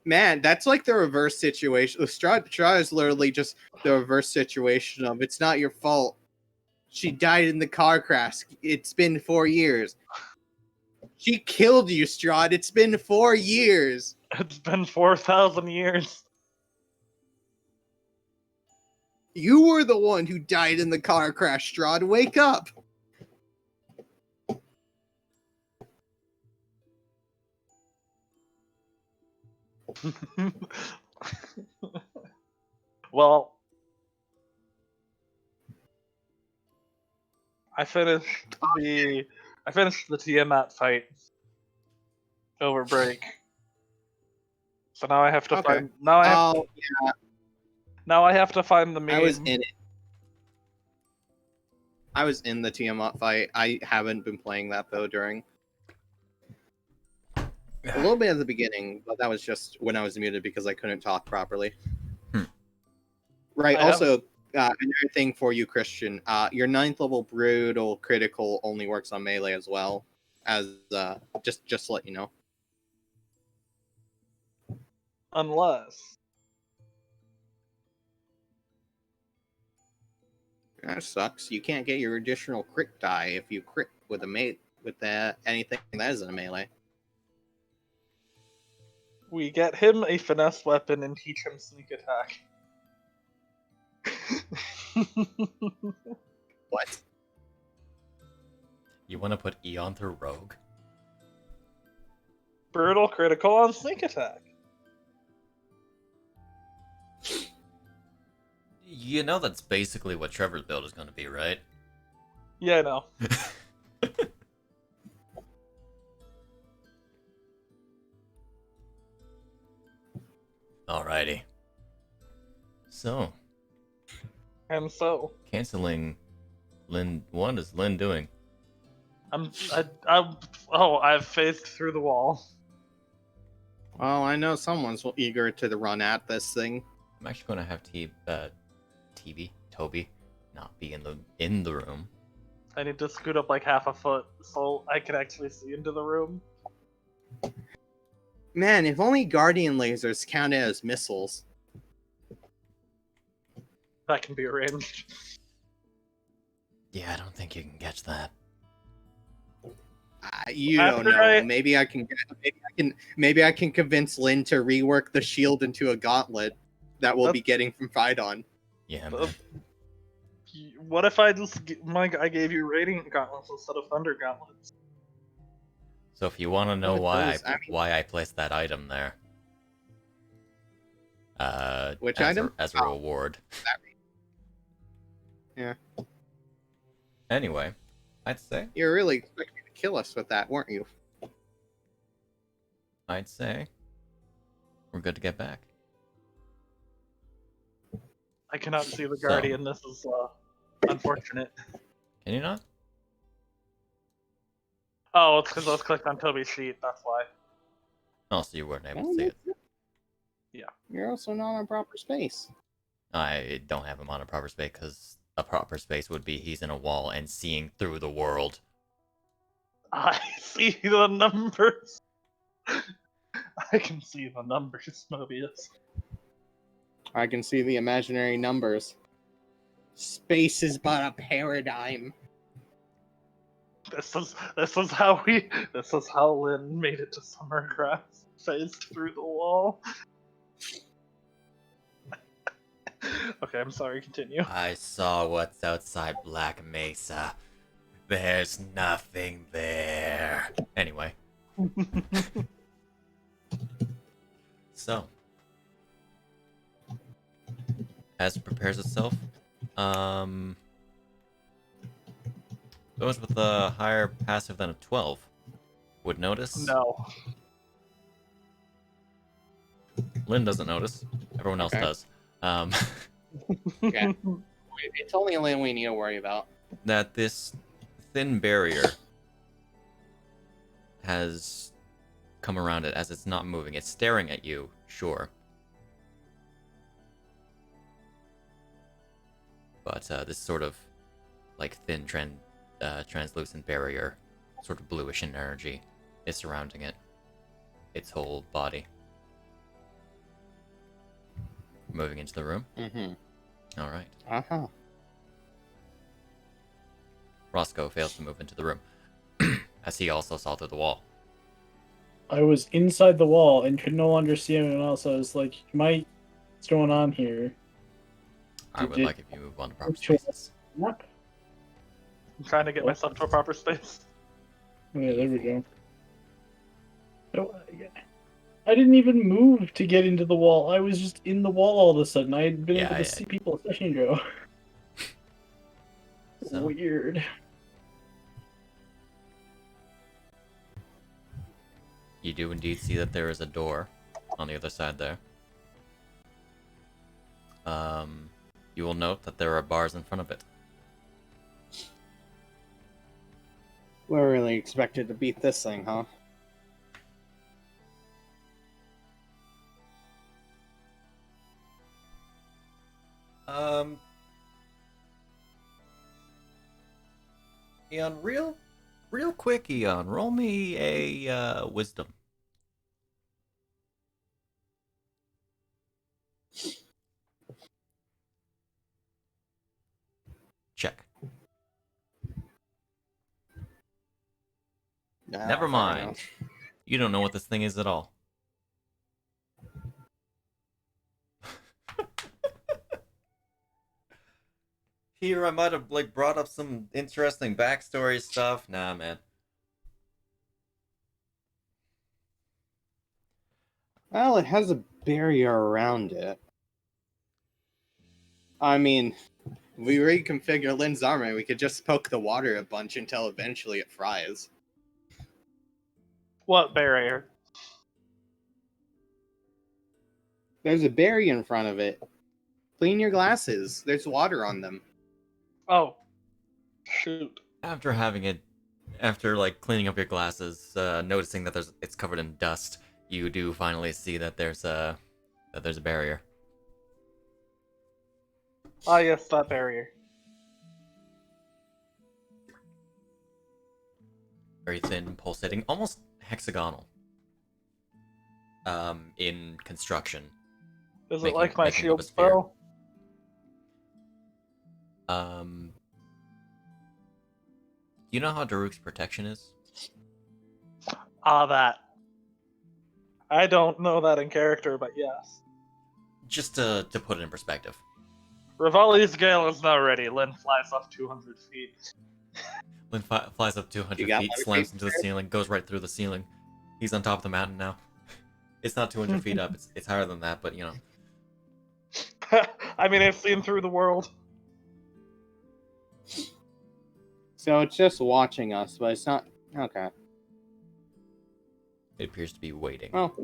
Man, that's like the reverse situation. Strahd is literally just the reverse situation of, it's not your fault. She died in the car crash. It's been 4 years. She killed you, Strahd. It's been 4 years. It's been 4,000 years. You were the one who died in the car crash, Strahd. Wake up. Well, I finished the Tiamat fight over break. So now I have to find now I have to find the meme. I was in it. I was in the Tiamat fight. I haven't been playing that though during. A little bit at the beginning, but that was just when I was muted because I couldn't talk properly. Right. Also, another thing for you, Christian. Your 9th level brutal critical only works on melee as well. As just to let you know. Unless that sucks. You can't get your additional crit die if you crit with anything that isn't a melee. we get him a finesse weapon and teach him sneak attack. What? You want to put Eon through Rogue? Brutal critical on sneak attack. You know that's basically what Trevor's build is going to be, right? Yeah, I know. Alrighty. So, And so, canceling Lynn. What is Lynn doing? I've phased through the wall. Well, I know someone's eager to run at this thing. I'm actually going to have Toby, not be in the room. I need to scoot up like half a foot so I can actually see into the room. Man, if only guardian lasers counted as missiles. That can be arranged. Yeah, I don't think you can catch that. You don't know. Maybe I can convince Lynn to rework the shield into a gauntlet that we'll be getting from Phaidon. Yeah, man. What if I I gave you Radiant Gauntlets instead of Thunder Gauntlets? So if you want to know why I placed that item there, which as item? As a reward. Yeah. Anyway, I'd say You're really expecting to kill us with that, weren't you? we're good to get back. I cannot see the Guardian. This is unfortunate. Can you not? Oh, it's because I was clicked on Toby's sheet. That's why. Oh, so you weren't able to see it. Yeah. You're also not in proper space. I don't have him on a proper space because a proper space would be he's in a wall and seeing through the world. I see the numbers. I can see the numbers, Mobius. I can see the imaginary numbers. Space is but a paradigm. This is how Lynn made it to Summergrass. Phased through the wall. Okay, I'm sorry, continue. I saw what's outside Black Mesa. There's nothing there. Anyway. So. As it prepares itself, those with a higher passive than a 12 would notice. No. Lynn doesn't notice. Everyone else does. Okay. It's only Lynn we need to worry about. That this thin barrier has come around it as it's not moving. It's staring at you, sure. But this sort of like thin translucent barrier, sort of bluish in energy, is surrounding it. Its whole body. Moving into the room. Mm-hmm. All right. Uh-huh. Roscoe fails to move into the room, as he also saw through the wall. I was inside the wall and could no longer see anyone else. I was like, Mike, what's going on here? I would like if you move on to proper spaces. I'm trying to get myself to a proper space. Yeah, there we go. No, I didn't even move to get into the wall. I was just in the wall all of a sudden. I had been able to see people a second ago. So. Weird. You do indeed see that there is a door on the other side there. You will note that there are bars in front of it. We're really expected to beat this thing, huh? Eon, real quick, Eon, roll me a wisdom. Check. Nah, Never mind. You don't know what this thing is at all. Here, I might have brought up some interesting backstory stuff. Nah, man. Well, it has a barrier around it. I mean, we reconfigure Lynn's armor, we could just poke the water a bunch until eventually it fries. What barrier? There's a berry in front of it. Clean your glasses. There's water on them. Oh, shoot. After like cleaning up your glasses, noticing that it's covered in dust, you do finally see that there's a barrier. Ah, yes, that barrier. Very thin, pulsating, almost hexagonal. In construction. Is it Making- like my making shield of a sphere. spell? You know how Daruk's protection is? Ah, that. I don't know that in character, but yes. Just to put it in perspective. Rivali's Gale is now ready. Lynn flies up 200 feet. Lynn flies up 200 You got feet, my slams face into the there? ceiling, goes right through the ceiling. He's on top of the mountain now. It's not 200 feet up, it's higher than that, but you know. I mean, I've seen through the world. So it's just watching us, but it's not... Okay. It appears to be waiting. Well,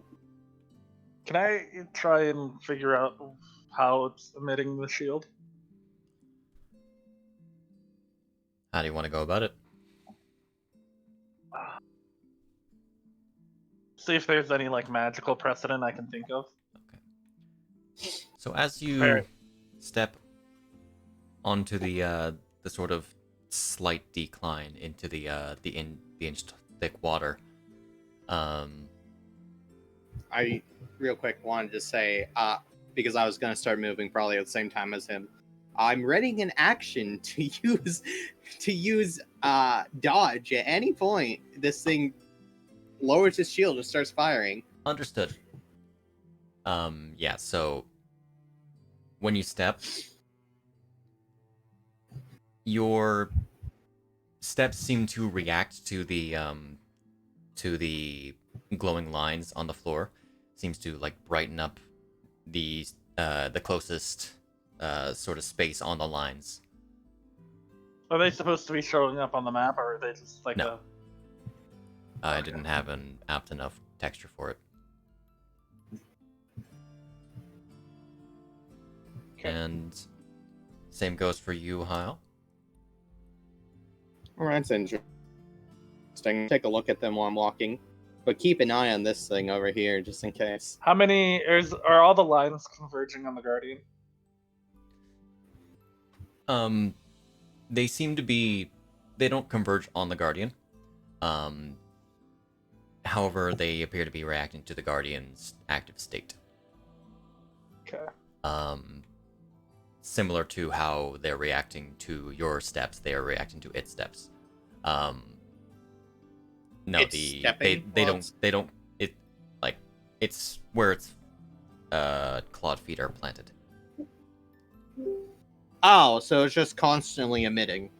Can I try and figure out how it's emitting the shield? How do you want to go about it? See if there's any like magical precedent I can think of. So as you Alright. step onto the sort of slight decline into the inch thick water, I real quick wanted to say, because I was going to start moving probably at the same time as him, I'm readying an action to use dodge at any point. This thing lowers its shield and starts firing. understood. Yeah, so when you step, your steps seem to react to the glowing lines on the floor. Seems to like brighten up the closest sort of space on the lines. Are they supposed to be showing up on the map, or are they just like No. I didn't have an apt enough texture for it. Okay. And same goes for you, Hyle. Alright, that's interesting. Take a look at them while I'm walking. But keep an eye on this thing over here, just in case. How many are all the lines converging on the Guardian? They seem to be... They don't converge on the Guardian. However, they appear to be reacting to the Guardian's active state. Okay. Similar to how they're reacting to your steps, they are reacting to its steps. No, It's stepping they while don't it like it's where its clawed feet are planted. Oh, so it's just constantly emitting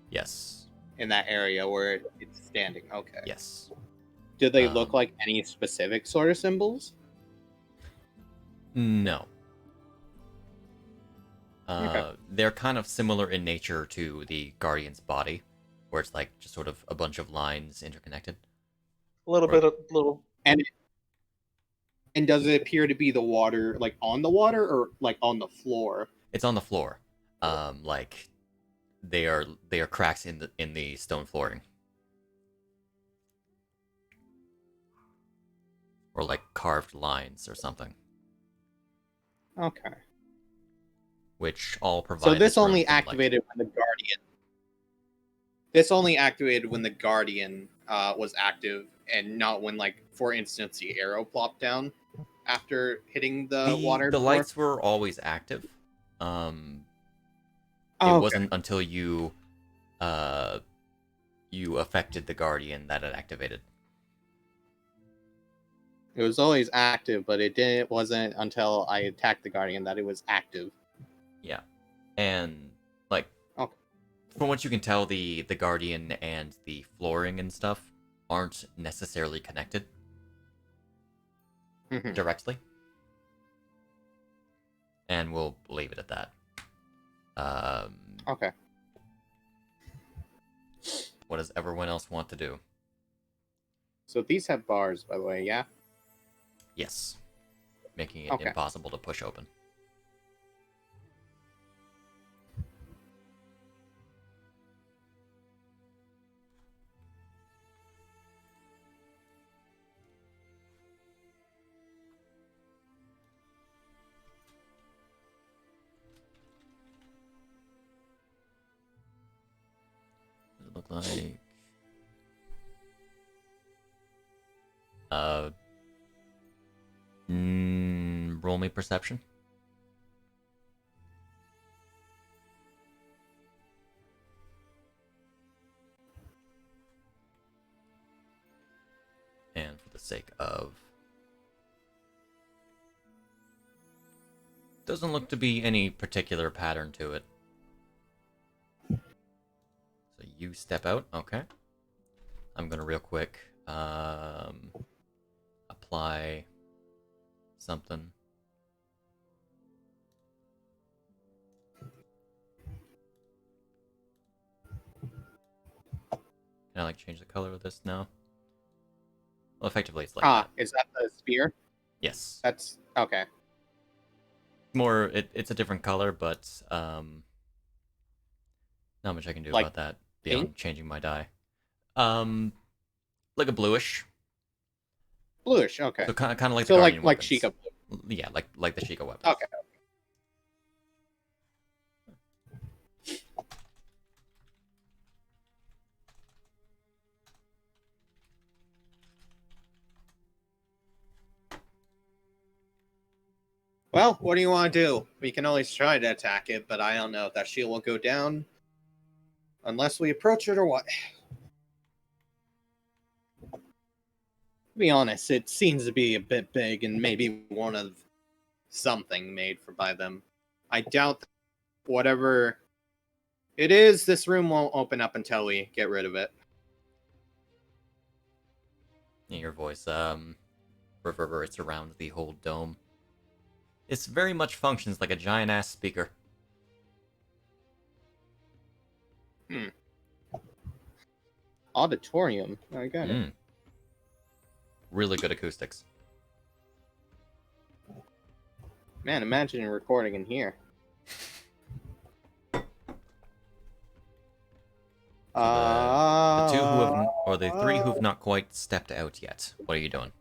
Yes. in that area where it's standing. Okay. Yes. Do they look like any specific sort of symbols? No. Okay. They're kind of similar in nature to the Guardian's body, where it's like just sort of a bunch of lines interconnected. A little bit of little. And does it appear to be the water, like on the water, or like on the floor? It's on the floor. Like they are cracks in the stone flooring. Or like carved lines or something. Okay. Which all provide. So this only room from, like- activated when the Guardian. This only activated when the Guardian was active, and not when, like, for instance, the arrow plopped down after hitting the water. The before? lights were always active. It okay. wasn't until you affected the Guardian that it activated. It was always active, but it wasn't until I attacked the Guardian that it was active. Yeah, and like, Okay. from what you can tell, the Guardian and the flooring and stuff aren't necessarily connected Mhm. directly. And we'll leave it at that. Okay. What does everyone else want to do? So these have bars, by the way, yeah? Yes. making it Okay. impossible to push open. Does it look like... roll me perception. And for the sake of... Doesn't look to be any particular pattern to it. So you step out, okay. I'm gonna real quick apply something. Can I like change the color of this now? Well, effectively it's like that. Is that the spear? Yes. That's okay. More, it's a different color, but not much I can do Like about that beyond pink? changing my dye. Like a bluish. Bluish. Okay. So kind of like So the like Guardian weapons. Sheikah blue. Yeah, like the Sheikah weapons. Okay. Well, what do you want to do? We can always try to attack it, but I don't know if that shield will go down unless we approach it or what. To be honest, it seems to be a bit big and maybe one of something made by them. I doubt that whatever it is, this room won't open up until we get rid of it. Your voice reverberates around the whole dome. It very much functions like a giant-ass speaker. Auditorium. I got it. Really good acoustics. Man, imagine recording in here. The two who have, or the three who've not quite stepped out yet. What are you doing?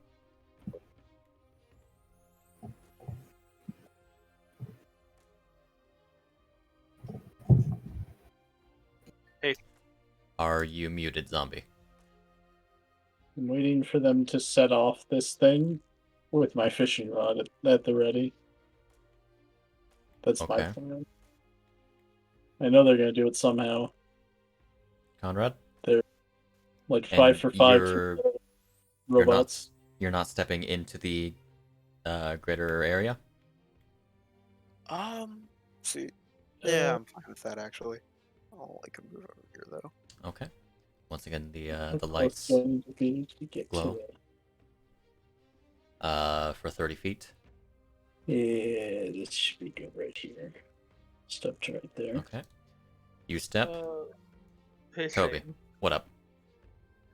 Hey. Are you muted, zombie? I'm waiting for them to set off this thing with my fishing rod at the ready. That's my Okay. plan. I know they're gonna do it somehow. Conrad? They're like And 5 for 5 you're- for robots. You're not stepping into the greater area? See. Yeah, I'm fine with that actually. I'll like move over here though. Okay. Once again, How the close lights do I need to be to get glow. to it? For 30 feet. Yeah, this should be good right here. Stepped right there. Okay. You step. Hey, Toby, Shane, what up?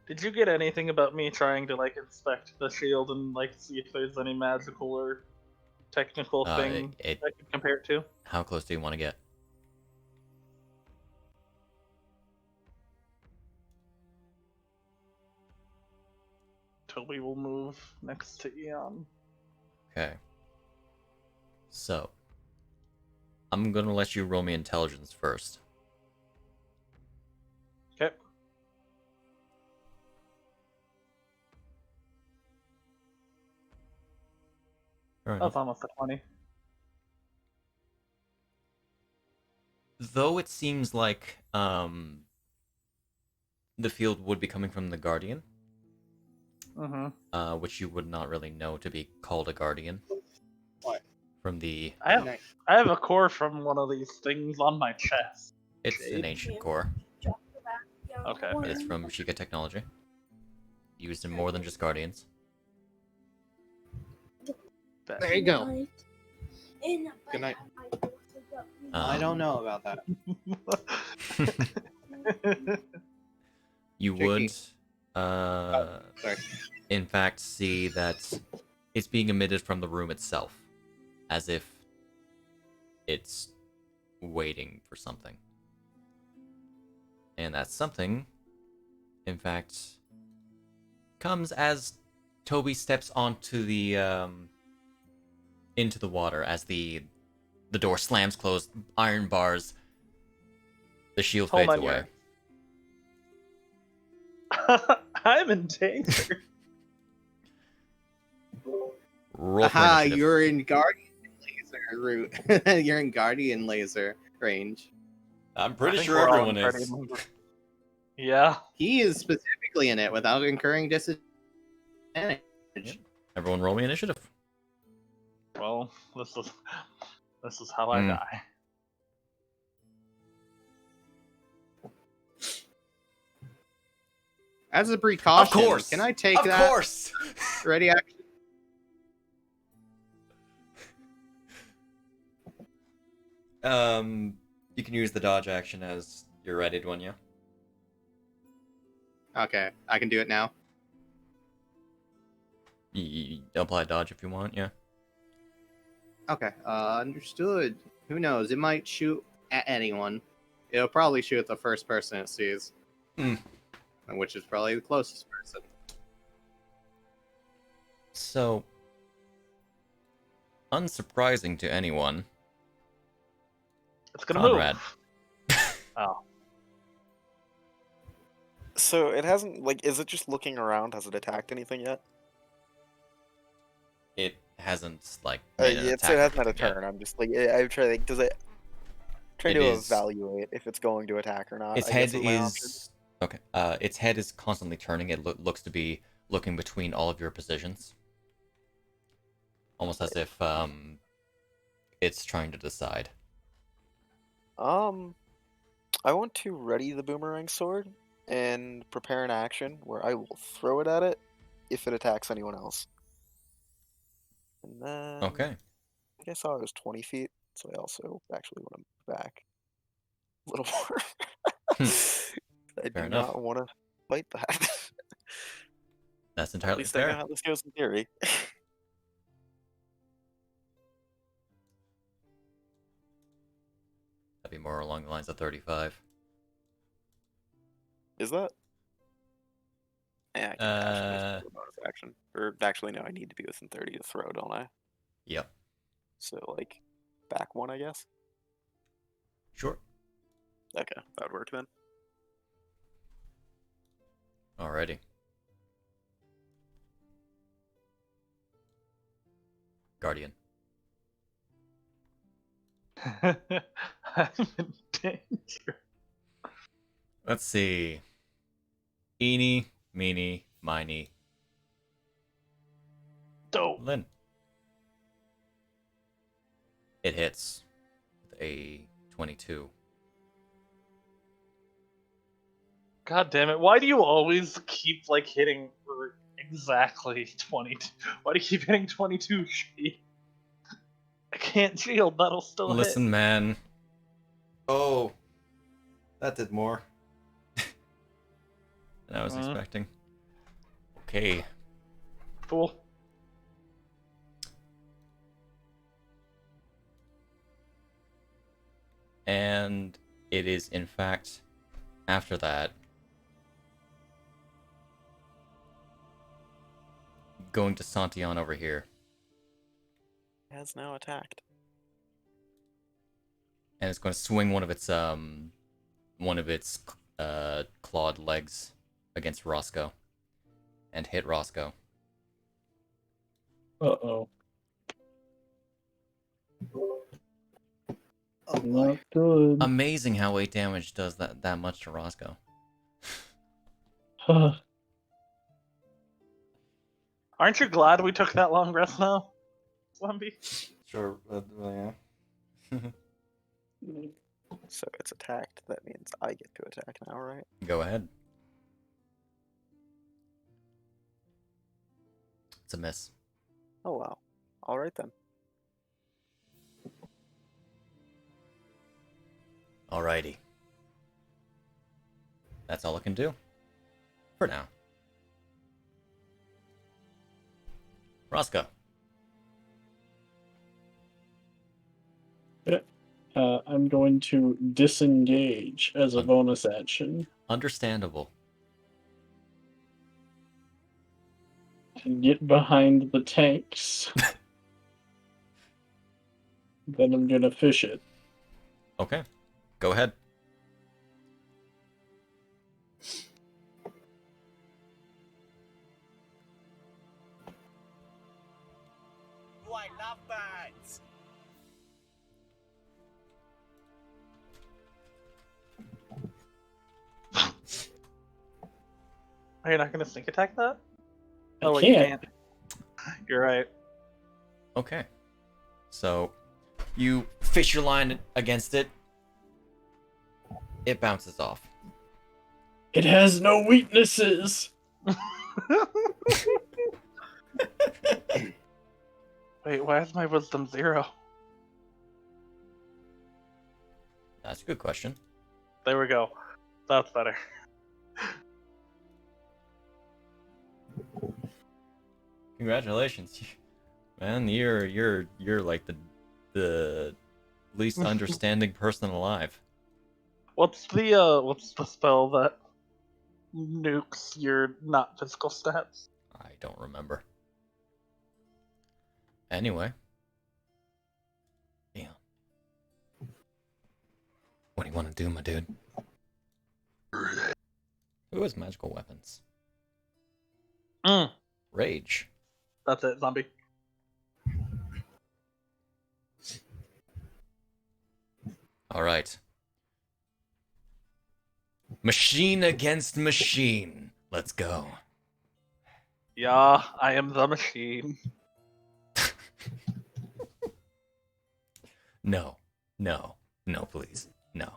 did you get anything about me trying to like inspect the shield and like see if there's any magical or technical thing I could compare it to? How close do you want to get? Toby will move next to Eon. Okay. So, I'm gonna let you roll me intelligence first. Okay. Fair That's enough. almost a 20. Though it seems like the field would be coming from the Guardian, which you would not really know to be called a Guardian. What? From the... I have a core from one of these things on my chest. It's an ancient core. Okay. It's from Sheikah technology. Used in more than just Guardians. There you go. Good night. I don't Um, know about that. You Tricky. would, Sorry. in fact, see that it's being emitted from the room itself, as if it's waiting for something. And that something, in fact, comes as Toby steps onto the into the water as the door slams closed, iron bars, the shield Hold fades on, away. I'm in danger. Roll for Aha, initiative. you're in Guardian laser route. You're in Guardian laser range. I'm I pretty think sure we're all everyone in is. Guardian Laser. Yeah. He is specifically in it without incurring disadvantage. Everyone roll me initiative. Well, this is how I die. As a precaution, Of course! can I take Of that? course! Ready action. You can use the dodge action as your readied one, yeah? Okay, I can do it now. You apply dodge if you want, yeah? Okay, understood. Who knows? It might shoot at anyone. It'll probably shoot at the first person it sees. Which is probably the closest person. So, unsurprising to anyone, It's gonna Conrad. move. Oh. So it hasn't, like, is it just looking around? Has it attacked anything yet? It hasn't, like, Yeah, made an it attack hasn't had a yet. turn. I'm just like, I'm trying to think, does it trying It to is- evaluate if it's going to attack or not? Its I head guess my option. is... Okay, its head is constantly turning. It looks to be looking between all of your positions. Almost as if, it's trying to decide. I want to ready the boomerang sword and prepare an action where I will throw it at it if it attacks anyone else. And then Okay. I guess I was 20 feet, so I also actually want to move back a little more. I do Fair enough. not want to fight that. That's At entirely least I know fair. how this goes in theory. That'd be more along the lines of 35. Is that? Yeah, I can actually do a bonus action. Or actually, no, I need to be within 30 to throw, don't I? Yep. So, like, back one, I guess? Sure. Okay, that would work then. Alrighty. Guardian. I'm in danger. Let's see. Eeny, meeny, miny, Dope. Lynn. It hits with a 22. God damn it! Why do you always keep like hitting for exactly 22? Why do you keep hitting 22 sheet? I can't shield. That'll still Listen, man. Oh, that did more than I was expecting. Okay. hit. Cool. And it is, in fact, after that, going to Santion over here. Has now attacked. And it's going to swing one of its clawed legs against Roscoe. And hit Roscoe. Uh-oh. Oh, Not good. Amazing how 8 damage does that much to Roscoe. Aren't you glad we took that long rest now, Zombie? Sure, yeah. So it's attacked. That means I get to attack now, right? Go ahead. It's a miss. Oh, wow. Alright then. Alrighty. That's all it can do. For now. Roscoe, I'm going to disengage as a bonus action. Understandable. And get behind the tanks. Then I'm gonna fish it. Okay. Go ahead. I love birds. Are you not gonna sneak attack that? I wait, you can't. You're right. Okay. So, you fish your line against it. It bounces off. It has no weaknesses. Wait, why is my wisdom 0? That's a good question. There we go. That's better. Congratulations, man. You're like the least understanding person alive. What's the spell that nukes your not physical stats? I don't remember. Anyway. Yeah. What do you want to do, my dude? Who has magical weapons? Rage. That's it, zombie. All right. Machine against machine. Let's go. Yeah, I am the machine. No. No. No, please. No.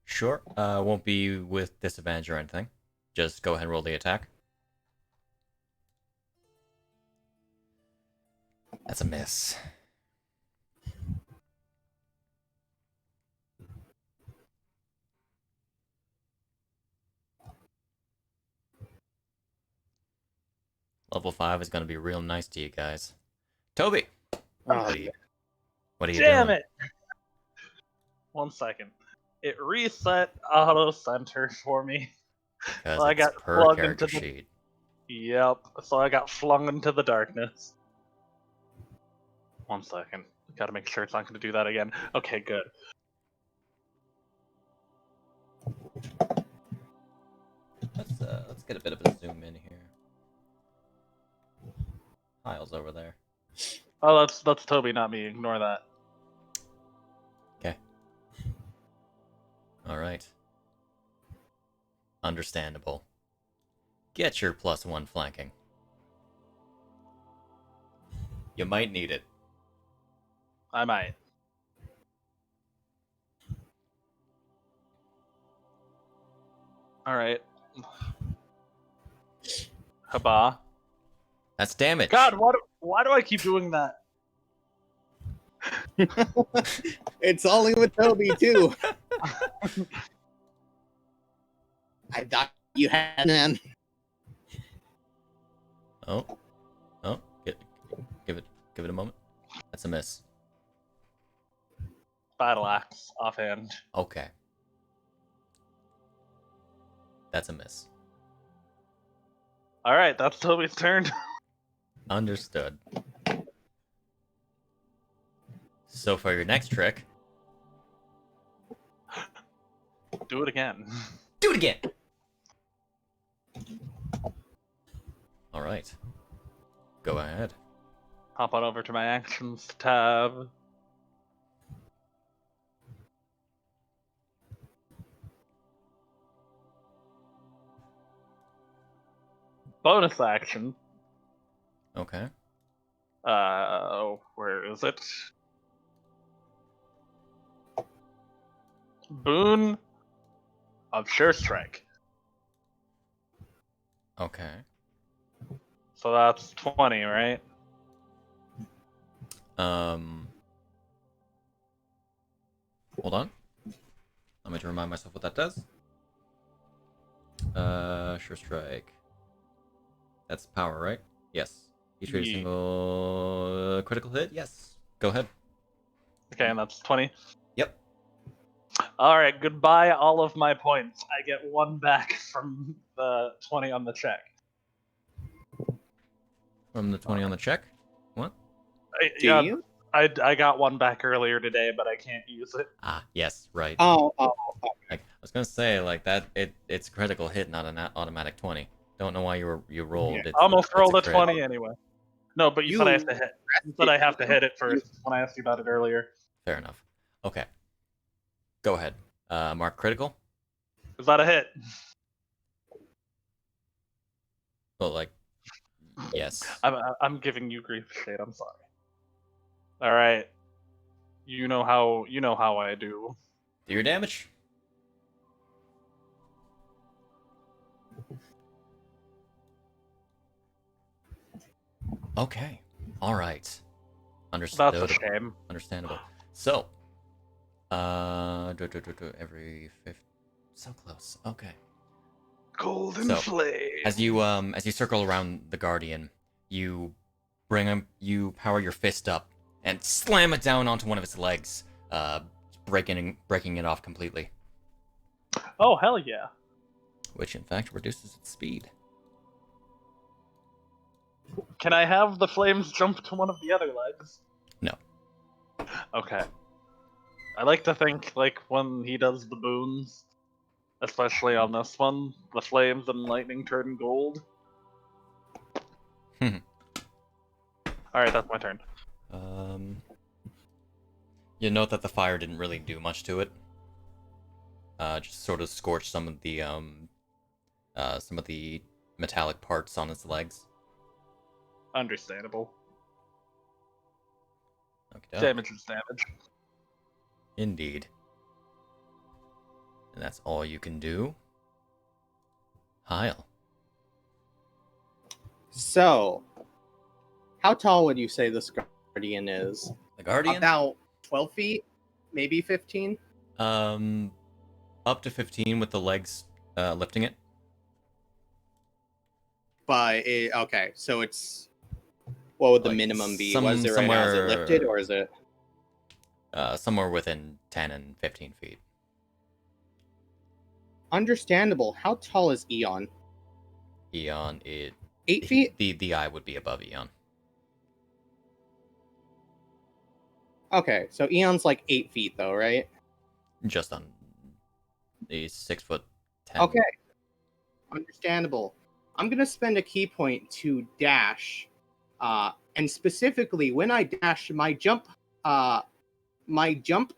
Sure. Won't be with disadvantage or anything. Just go ahead and roll the attack. That's a miss. Level 5 is going to be real nice to you guys. Toby! What are you doing? Damn it! 1 second. It reset auto center for me. Because So I it's got per plugged character into the... sheet. Yep. So I got flung into the darkness. 1 second. Gotta make sure it's not gonna do that again. Okay, good. Let's get a bit of a zoom in here. Hyle's over there. Oh, that's Toby, not me. Ignore that. Okay. Alright. Understandable. Get your +1 flanking. You might need it. I might. Alright. Haba. That's damage. God, why do I keep doing that? It's only with Toby too. I thought you had man. Oh. Give it a moment. That's a miss. Battle axe offhand. Okay. That's a miss. Alright, that's Toby's turn. Understood. So for your next trick, Do it again. do it again. All right. Go ahead. Hop on over to my actions tab. Bonus action. Okay. Where is it? Boon of Sure Strike. Okay. So that's 20, right? Hold on. Let me to remind myself what that does. Sure strike. That's power, right? Yes. You trade a single critical hit? Yes. Go ahead. Okay, and that's 20. Yep. Alright, goodbye all of my points. I get 1 back from the 20 on the check. From the 20 on the check? What? Do you? I got 1 back earlier today, but I can't use it. Ah, yes, right. Oh. Like, I was gonna say, like, that, it's a critical hit, not an automatic 20. Don't know why you rolled. Yeah. It's, Almost it's rolled a crit. 20 anyway. No, but you said I have to hit. You said I have to hit it first when I asked you about it earlier. Fair enough. Okay. Go ahead. Mark critical? Is that a hit? Well, like, yes. I'm giving you grief, Shade. I'm sorry. All right. You know how I do. Do your damage. Okay. All right. Understood. That's a shame. Understandable. So, every 5th. So close. Okay. Golden So, flame. As you circle around the Guardian, you power your fist up and slam it down onto one of its legs, breaking it off completely. Oh hell yeah! Which in fact reduces its speed. Can I have the flames jump to one of the other legs? No. Okay. I like to think like when he does the boons, especially on this one, the flames and lightning turn gold. All right, that's my turn. You note that the fire didn't really do much to it. Just sort of scorched some of the metallic parts on its legs. Understandable. Okay. Damage is damage. Indeed. And that's all you can do. Hyle. So, how tall would you say this Guardian is? The Guardian? About 12 feet, maybe 15. Up to 15 with the legs lifting it. But okay, so it's what would the Like minimum be? Was it right now? Is it lifted or is it somewhere within 10 and 15 feet? understandable? How tall is Eon? Eon, 8 feet? The eye would be above Eon. Okay, so Eon's like 8 feet though, right? Just on. He's 6'10". Okay, understandable. I'm gonna spend a key point to dash, and specifically when I dash, my jump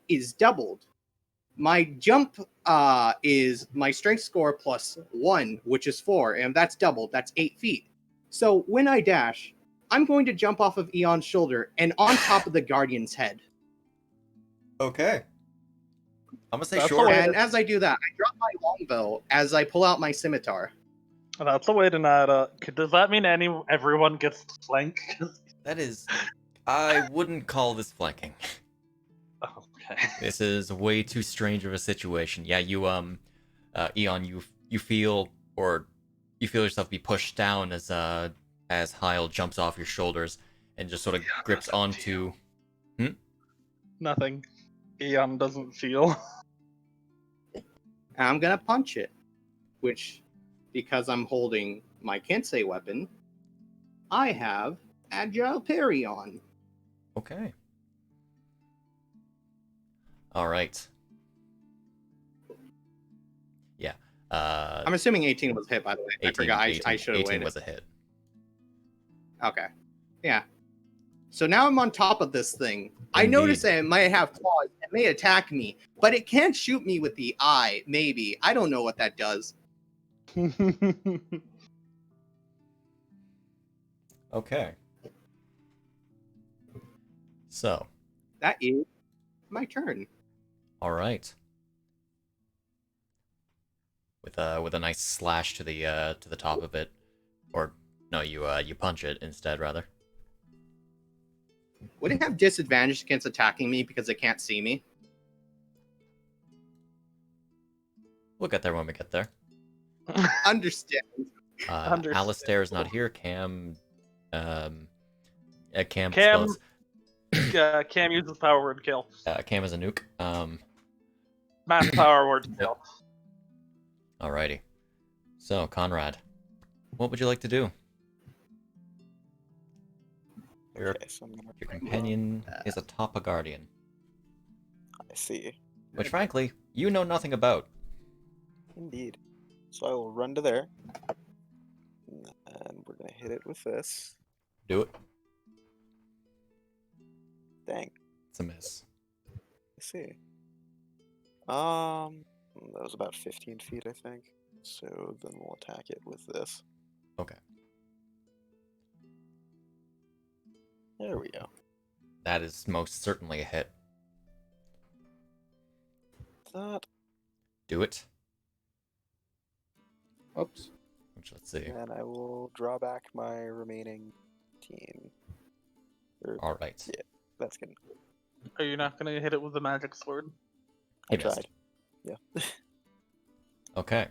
is doubled. My jump is my strength score plus 1, which is 4, and that's doubled. That's 8 feet. So when I dash, I'm going to jump off of Eon's shoulder and on top of the Guardian's head. Okay. I'm gonna say That's short. And as I do that, I drop my longbow as I pull out my scimitar. That's a way to not. Does that mean everyone gets to flank? That is. I wouldn't call this flanking. Okay. This is way too strange of a situation. Yeah, you Eon, you feel yourself be pushed down as Hyle jumps off your shoulders and just sort of grips onto. Nothing. Eon doesn't feel. And I'm gonna punch it, which, because I'm holding my Kensei weapon, I have Agile Parry on. Okay. All right. Yeah. I'm assuming 18 was a hit, by the way. 18, I forgot. I should have 18 waited. was a hit. Okay. Yeah. So now I'm on top of this thing. I Indeed. notice that it might have claws. It may attack me, but it can't shoot me with the eye. Maybe. I don't know what that does. Okay. So. That is my turn. All right. With a nice slash to the top of it, or no, you punch it instead rather. Would it have disadvantage against attacking me because it can't see me? We'll get there when we get there. Understand. Alistair is not here. Cam Cam Cam, explodes. Cam uses power word kill. Cam is a nuke. Mass power word kill. Alrighty. So, Conrad, what would you like to do? Your, Okay, so I'm gonna your companion is atop a guardian, I see. which frankly, you know nothing about. Indeed. So I will run to there. And we're gonna hit it with this. Do it. Dang. It's a miss. I see. That was about 15 feet, I think. So then we'll attack it with this. Okay. There we go. That is most certainly a hit. That. Do it. Oops. Which, let's see. And I will draw back my remaining team. Alright. Yeah, that's good. Are you not gonna hit it with the magic sword? I tried. Yeah. Okay.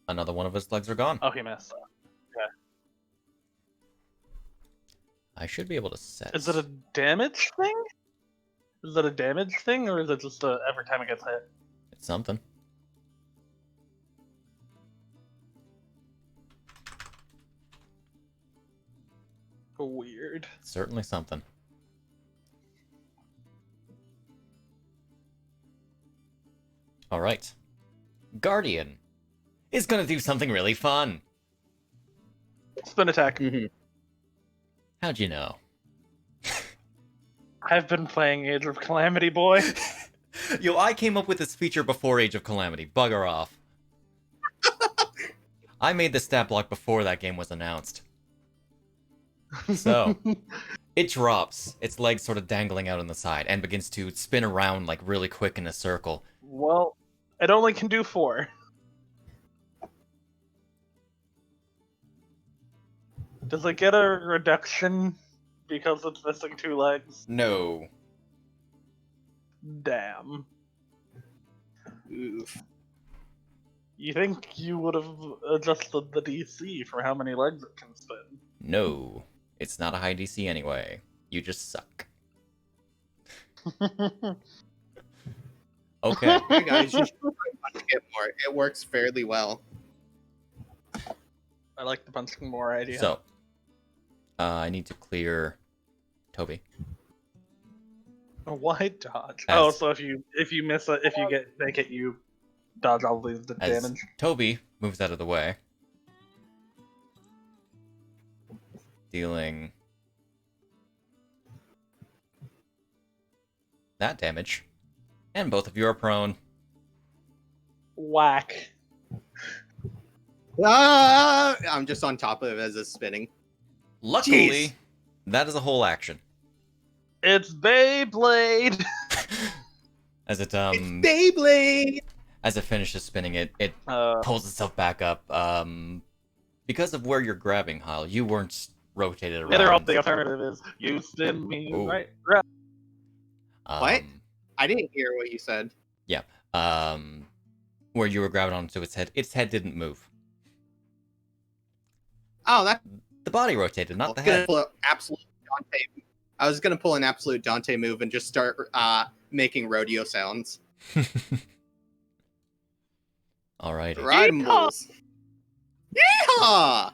Another one of his legs are gone. Oh, he missed. I should be able to set. Is it a damage thing? Is it a damage thing, or is it just every time it gets hit? It's something. Weird. Certainly something. Alright. Guardian is gonna do something really fun. Spin attack. How'd you know? I've been playing Age of Calamity, boy. Yo, I came up with this feature before Age of Calamity. Bugger off. I made the stat block before that game was announced. So, it drops, its legs sort of dangling out on the side, and begins to spin around like really quick in a circle. Well, it only can do 4. Does it get a reduction because it's missing 2 legs? No. Damn. Oof. You think you would have adjusted the DC for how many legs it can spin? No. It's not a high DC anyway. You just suck. Okay. Hey guys, you should try punching it more. It works fairly well. I like the punching more idea. So, I need to clear Toby. Why dodge? As- Oh, so if you miss it, if you make it, you dodge all the As damage. Toby moves out of the way, dealing that damage, and both of you are prone. Whack. Ah! I'm just on top of it as it's spinning. Luckily, Jeez. that is a whole action. It's Beyblade. As it It's Beyblade! as it finishes spinning, it Uh, pulls itself back up. Because of where you're grabbing, Hyle, you weren't rotated around. the alternative is you spin me Ooh. right. What? I didn't hear what you said. Where you were grabbing onto its head didn't move. Oh, that's The body rotated, not the gonna head. pull an absolute Dante. I was gonna pull an absolute Dante move and just start making rodeo sounds. Alrighty. Ride 'em bulls. Yeehaw!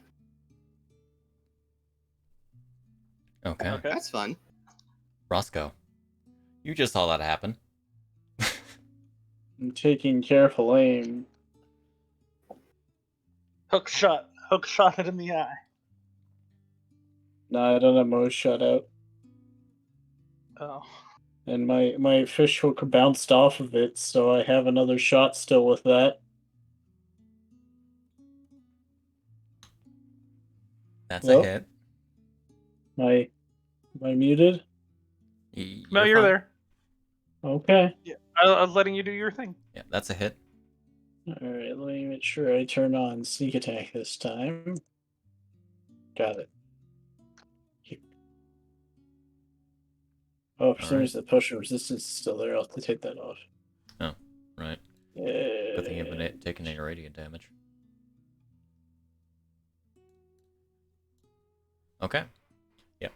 Okay. Okay. That's fun. Roscoe, you just saw that happen. I'm taking careful aim. Hook shot it in the eye. No, I don't have my shut out. Oh. And my fish hook bounced off of it, so I have another shot still with that. That's Hello? a hit. Am I muted? No, you're fine. there. Okay. Yeah, I was letting you do your thing. Yeah, that's a hit. Alright, let me make sure I turn on sneak attack this time. Got it. Oh, for some Alright. reason the potion resistance is still there. I'll have to take that off. Right. Yeah. Good thing you've been taking any radiant damage. Okay. Yep.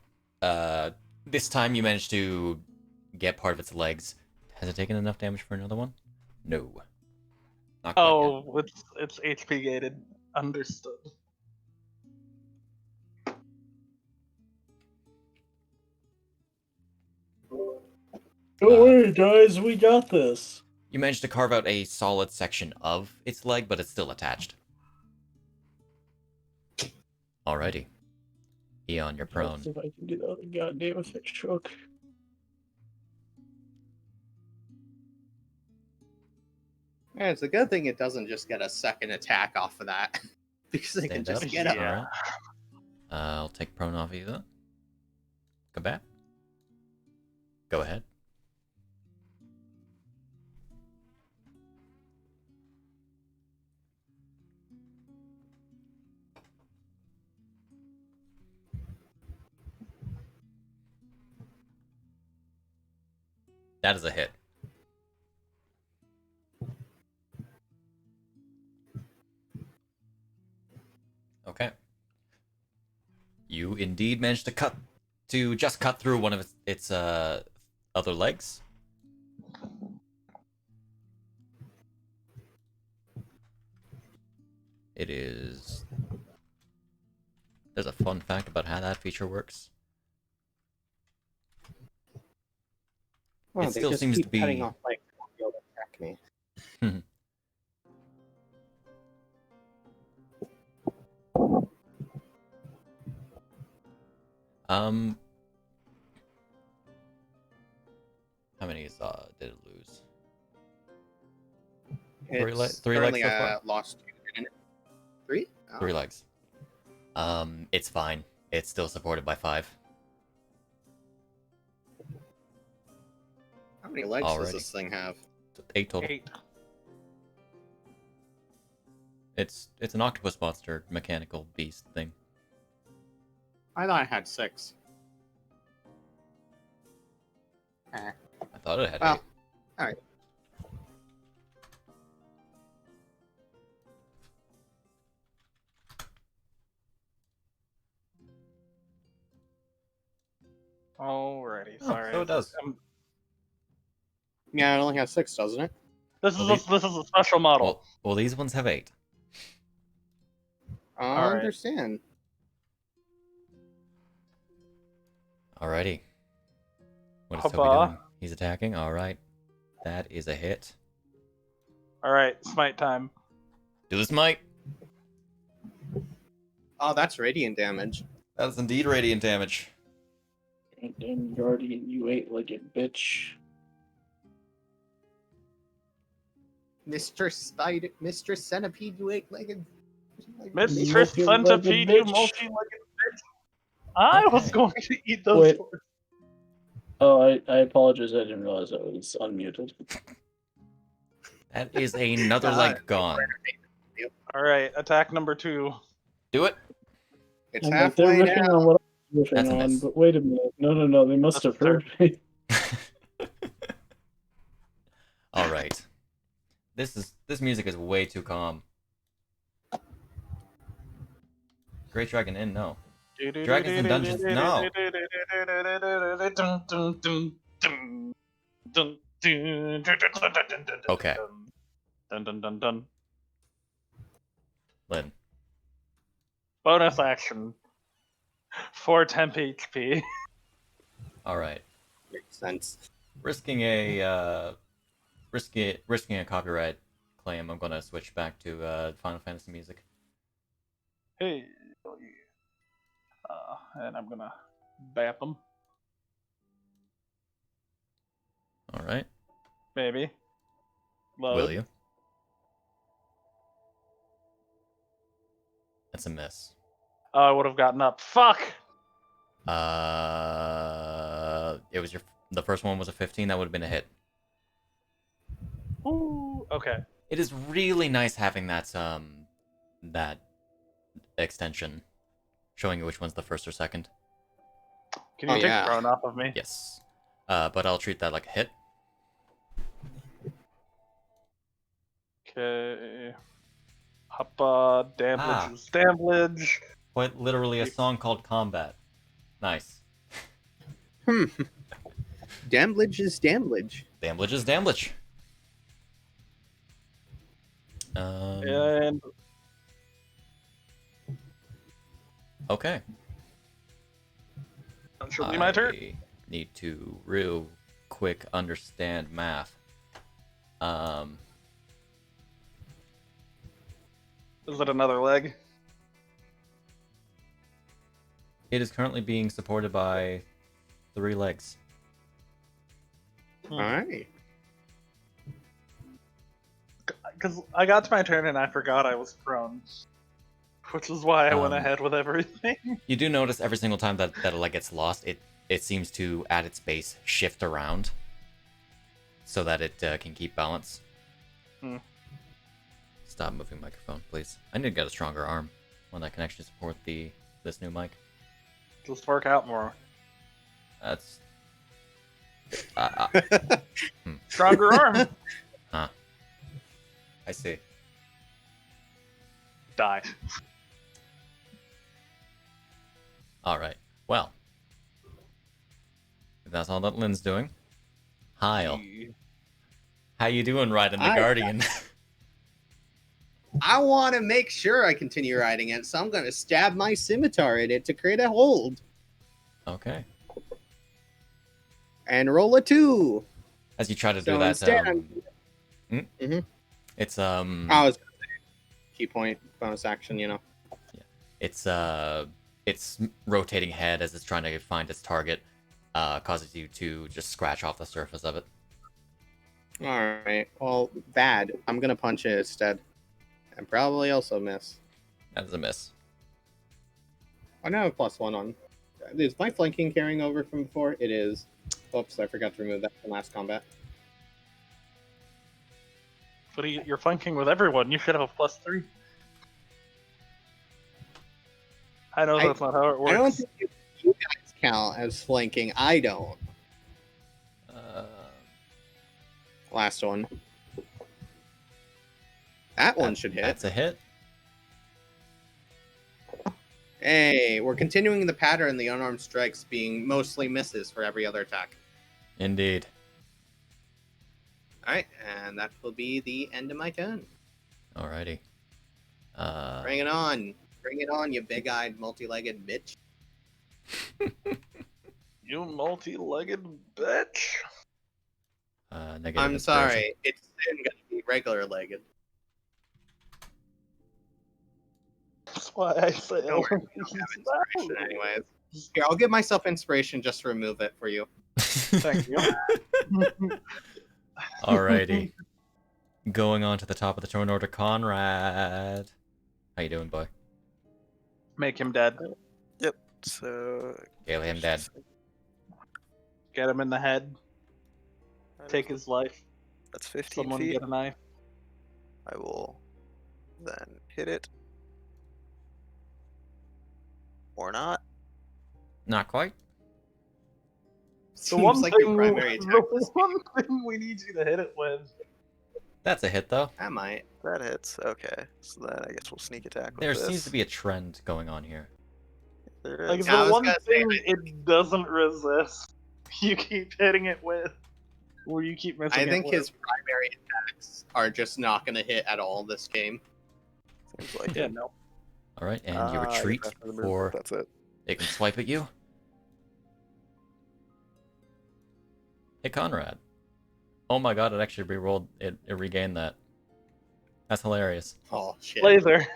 This time you managed to get part of its legs. Has it taken enough damage for another one? No. Not quite yet. Oh, it's HP gated. Understood. Don't worry, guys, we got this. You managed to carve out a solid section of its leg, but it's still attached. Alrighty. Eon, you're prone. Let's see if I can do the other goddamn effect stroke. Yeah, it's a good thing it doesn't just get a second attack off of that. Because they can Stand just up. get up. Alright. I'll take prone off of you then. Come back. Go ahead. That is a hit. Okay. You indeed managed to just cut through one of its other legs. It is... There's a fun fact about how that feature works. Well, It they still just seems keep to be... cutting off my field to attack me. How many did it lose? It's Three legs currently, so far? lost 2, didn't it? 3? Oh. 3 legs. It's fine. It's still supported by 5. How many legs Alrighty. does this thing have? 8 total. 8. It's an octopus monster, mechanical beast thing. I thought I had 6. I thought it had Well, 8. alright. Alrighty, Oh, sorry. so it does. Yeah, it only has 6, doesn't it? This is Well, this is a special model. Well, these ones have 8. I Alright. understand. Alrighty. What is Toby Hubba. doing? He's attacking. Alright. That is a hit. Alright, smite time. Do the smite. Oh, that's radiant damage. That is indeed radiant damage. Goddamn Guardian, you eight-legged bitch. Mr. Centipede, you 8-legged. Mistress Multi-legged Centipede, you bitch. multi-legged bitch. I was going to eat those Wait. words. Oh, I apologize. I didn't realize I was unmuted. That is another leg gone. Alright, attack number 2. Do it. It's I'm like, they're halfway riffing down. on what I was That's a riffing on, miss. but wait a minute. No, they must That's have heard me. Alright. This music is way too calm. Great Dragon Inn, no. Dragons and Dungeons, no. Okay. Dun dun dun dun. Lynn. Bonus action. 4 temp HP. Alright. Makes sense. Risking a copyright claim, I'm gonna switch back to Final Fantasy music. Hey. And I'm gonna bap him. Alright. Maybe. Load. Will you? That's a miss. Oh, I would have gotten up. Fuck! It was the first one was a 15, that would have been a hit. Ooh, okay. It is really nice having that extension showing you which one's the first or second. Can you Oh, take yeah. Throne off of me? Yes. But I'll treat that like a hit. Okay. Hoppa, damage, damage. Quite literally a song called Combat. Nice. Damblage is damblage. Damblage is damblage. And Okay. that should be my turn. I need to real quick understand math. Is it another leg? It is currently being supported by 3 legs. Alright. Because I got to my turn and I forgot I was prone. Which is why I went Um, ahead with everything. You do notice every single time that a leg gets lost, it seems to, at its base, shift around so that it can keep balance. Stop moving microphone, please. I need to get a stronger arm, one that can actually support this new mic. Just work out more. That's... Stronger arm! Huh. I see. Die. Alright, well. If that's all that Lynn's doing. Hyle. How you doing riding the Guardian? I want to make sure I continue riding it, so I'm going to stab my scimitar at it to create a hold. Okay. And roll a 2. As you try to do So that, instead, it's I was going to say, key point, bonus action, you know. its rotating head as it's trying to find its target causes you to just scratch off the surface of it. Alright, well, bad. I'm going to punch it instead. And probably also miss. That is a miss. I now have +1 on. Is my flanking carrying over from before? It is. Oops, I forgot to remove that from last combat. But you're flanking with everyone. You should have a +3. I know that's not how it works. I don't think you guys count as flanking. I don't. Last one. That one should hit. That's a hit. Hey, we're continuing the pattern, the unarmed strikes being mostly misses for every other attack. Indeed. Alright, and that will be the end of my turn. Alrighty. Bring it on. Bring it on, you big-eyed, multi-legged bitch. You multi-legged bitch. Negative I'm inspiration. sorry, it's going to be regular-legged. That's why I say Don't worry, I don't have inspiration anyways. Here, I'll give myself inspiration just to remove it for you. Thank you. Alrighty. Going on to the top of the turn order, Conrad. How you doing, boy? Make him dead. Yep. So Kill him dead. Get him in the head. Take his life. that's 15 Someone feet. get a knife. I will then hit it. Or not. Not quite. The Seems one, like thing, your primary attack. the one thing we need you to hit it with. That's a hit, though. That might. That hits. Okay. So then I guess we'll sneak attack with There this. seems to be a trend going on here. There Like is. I the was one gonna say, thing it doesn't resist. You keep hitting it with, or you keep missing I it think with. his primary attacks are just not going to hit at all this game. Seems like Yeah, it. no. Alright, and you Ah, retreat that's the move. before That's it. it can swipe at you. Hey, Conrad. Oh my god, it actually re-rolled. It regained that. That's hilarious. Oh, shit. Laser.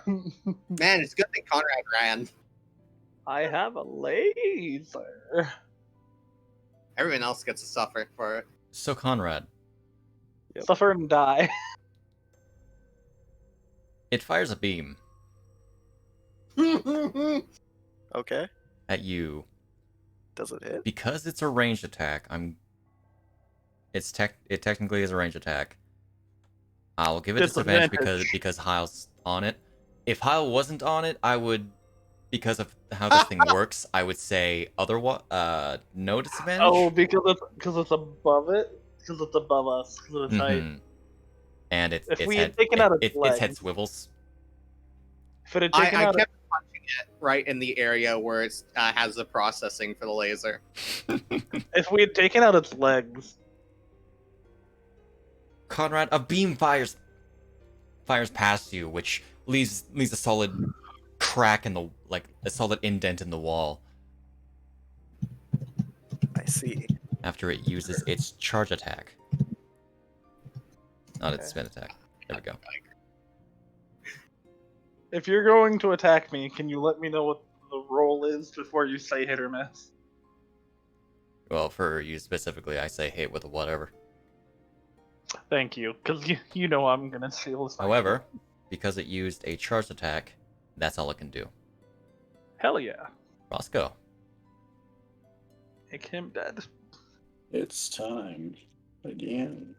Man, it's a good thing Conrad ran. I have a laser. Everyone else gets to suffer for So, Conrad, Yep. Suffer and die. it fires a beam it. Okay. at you. Does it hit? Because it's a ranged attack, it technically is a ranged attack. I'll give it disadvantage because Hyle's on it. If Hyle wasn't on it, I would, because of how this thing works, I would say no disadvantage. Oh, because it's above it. Because it's above us. Because of its height. Mhm. And If we had taken out its its leg. head swivels. If it had taken I out kept punching right in the area where it has the processing for the laser. If we had taken out its legs, Conrad, a beam fires past you, which leaves a solid crack in the a solid indent in the wall. I see. After it uses its charge attack, not its spin attack. There we go. if you're going to attack me, can you let me know what the roll is before you say hit or miss? Well, for you specifically, I say hit with a whatever. Thank you, because you know I'm gonna steal this. However, because it used a charge attack, that's all it can do. Hell yeah. Roscoe. Make him dead. It's time again.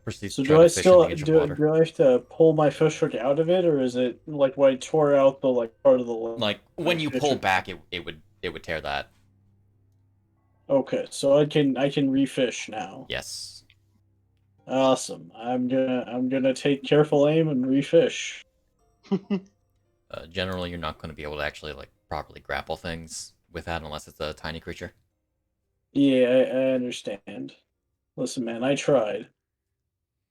Proceeds So to do try I to fish still in the edge of water. do I have to pull my fish hook out of it, or is it like when I tore out the part of the leg? Like when you pull back, it would tear that. Okay, so I can refish now. Yes. Awesome. I'm gonna take careful aim and refish. Generally, you're not going to be able to actually properly grapple things with that unless it's a tiny creature. Yeah, I understand. Listen, man, I tried.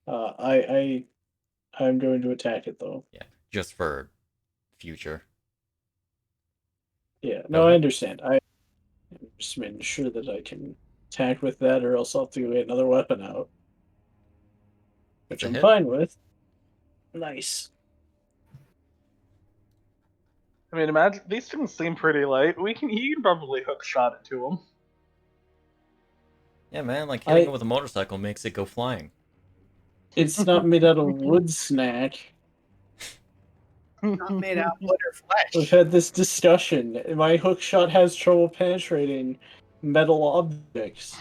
I'm going to attack it though. Yeah, just for future. Yeah, Go no, I ahead. understand. I'm just making sure that I can attack with that, or else I'll have to get another weapon out, which It's a I'm hit. fine with. Nice. I mean, imagine these things seem pretty light. You can probably hook shot it to them. Yeah, man, hitting it with a motorcycle makes it go flying. It's not made out of wood, Snak. Not made out of wood or We've flesh. had this discussion. My hook shot has trouble penetrating metal objects.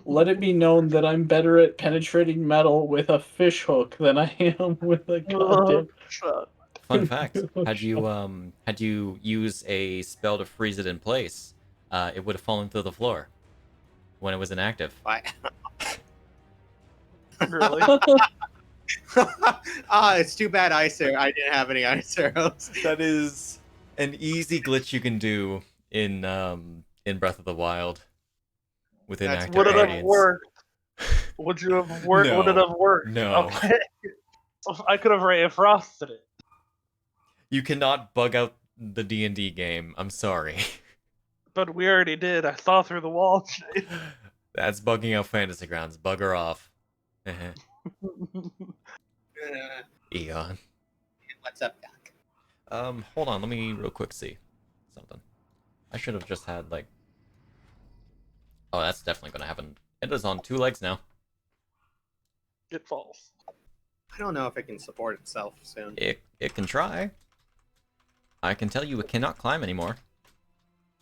Let it be known that I'm better at penetrating metal with a fish hook than I am with a goddamn Shot. Fun fact: hook had shot. you use a spell to freeze it in place, it would have fallen through the floor when it was inactive. Why? Really? It's too bad I didn't have any ice arrows. That is an easy glitch you can do in Breath of the Wild with inactive Would it have guardians. worked? Would you have worked? Would it No. have worked? No. Okay. I could have Ray of Frosted it. You cannot bug out the D&D game. I'm sorry. But we already did. I saw through the wall. That's bugging out Fantasy Grounds. Bugger off. Eon. What's up, Doc? Hold on. Let me real quick see something. I should have just had Oh, that's definitely gonna happen. It is on 2 legs now. It falls. I don't know if it can support itself soon. It can try. I can tell you it cannot climb anymore.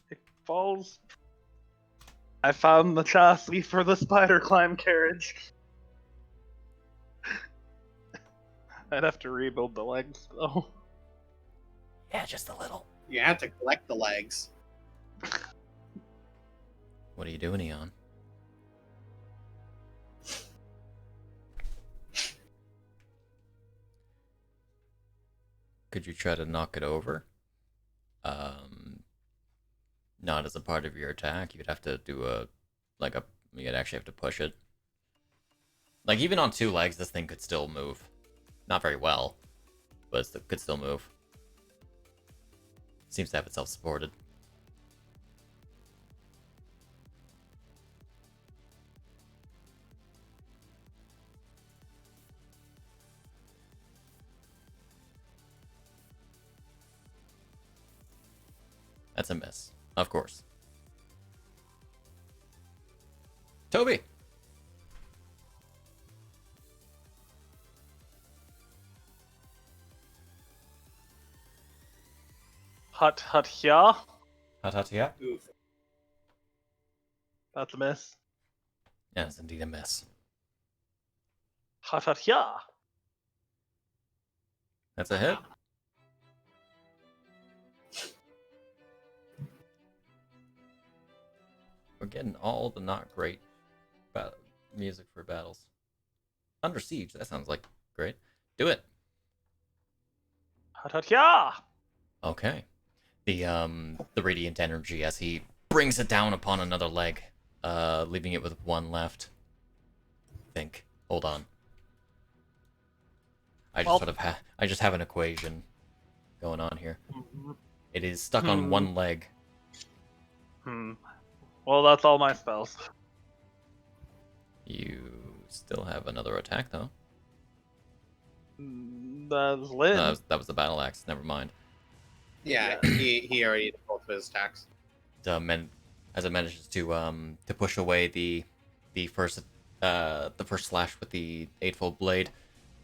It falls. I found the chassis for the spider climb carriage. I'd have to rebuild the legs though. Yeah, just a little. You have to collect the legs. What are you doing, Eon? Could you try to knock it over? Not as a part of your attack. You'd have to do you'd actually have to push it. Even on 2 legs, this thing could still move. Not very well, but it could still move. Seems to have itself supported. That's a miss, of course. Toby! Hut hut ya. Yeah? Oof. That's a miss. Yes, indeed a miss. Hut hut ya. That's a hit. We're getting all the not great music for battles. Under Siege, that sounds like great. Do it. Hut hut ya. Okay. the radiant energy as he brings it down upon another leg, leaving it with one left. I think. Hold on. I just have an equation going on here. It is stuck on one leg. Well, that's all my spells. You still have another attack though. That's Lynn. No, that was the battle axe. Never mind. Yeah, he already did both of his attacks. As it manages to push away the first slash with the eightfold blade,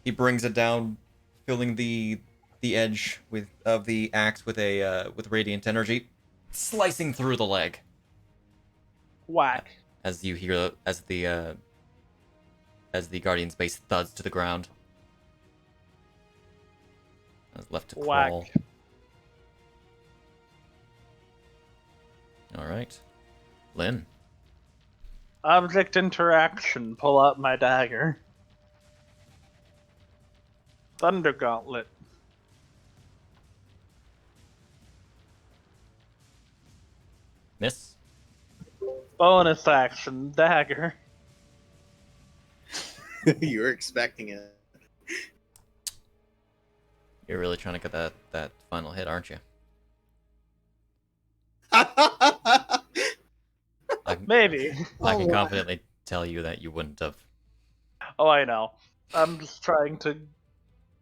he brings it down, filling the edge of the axe with radiant energy, slicing through the leg. Whack. As you hear as the guardian's base thuds to the ground. Left to crawl. Whack. All right, Lynn. Object interaction. Pull out my dagger. Thunder Gauntlet. Miss. Bonus action. Dagger. You were expecting it. You're really trying to get that final hit, aren't you? Maybe. I can confidently tell you that you wouldn't have. Oh, I know. I'm just trying to.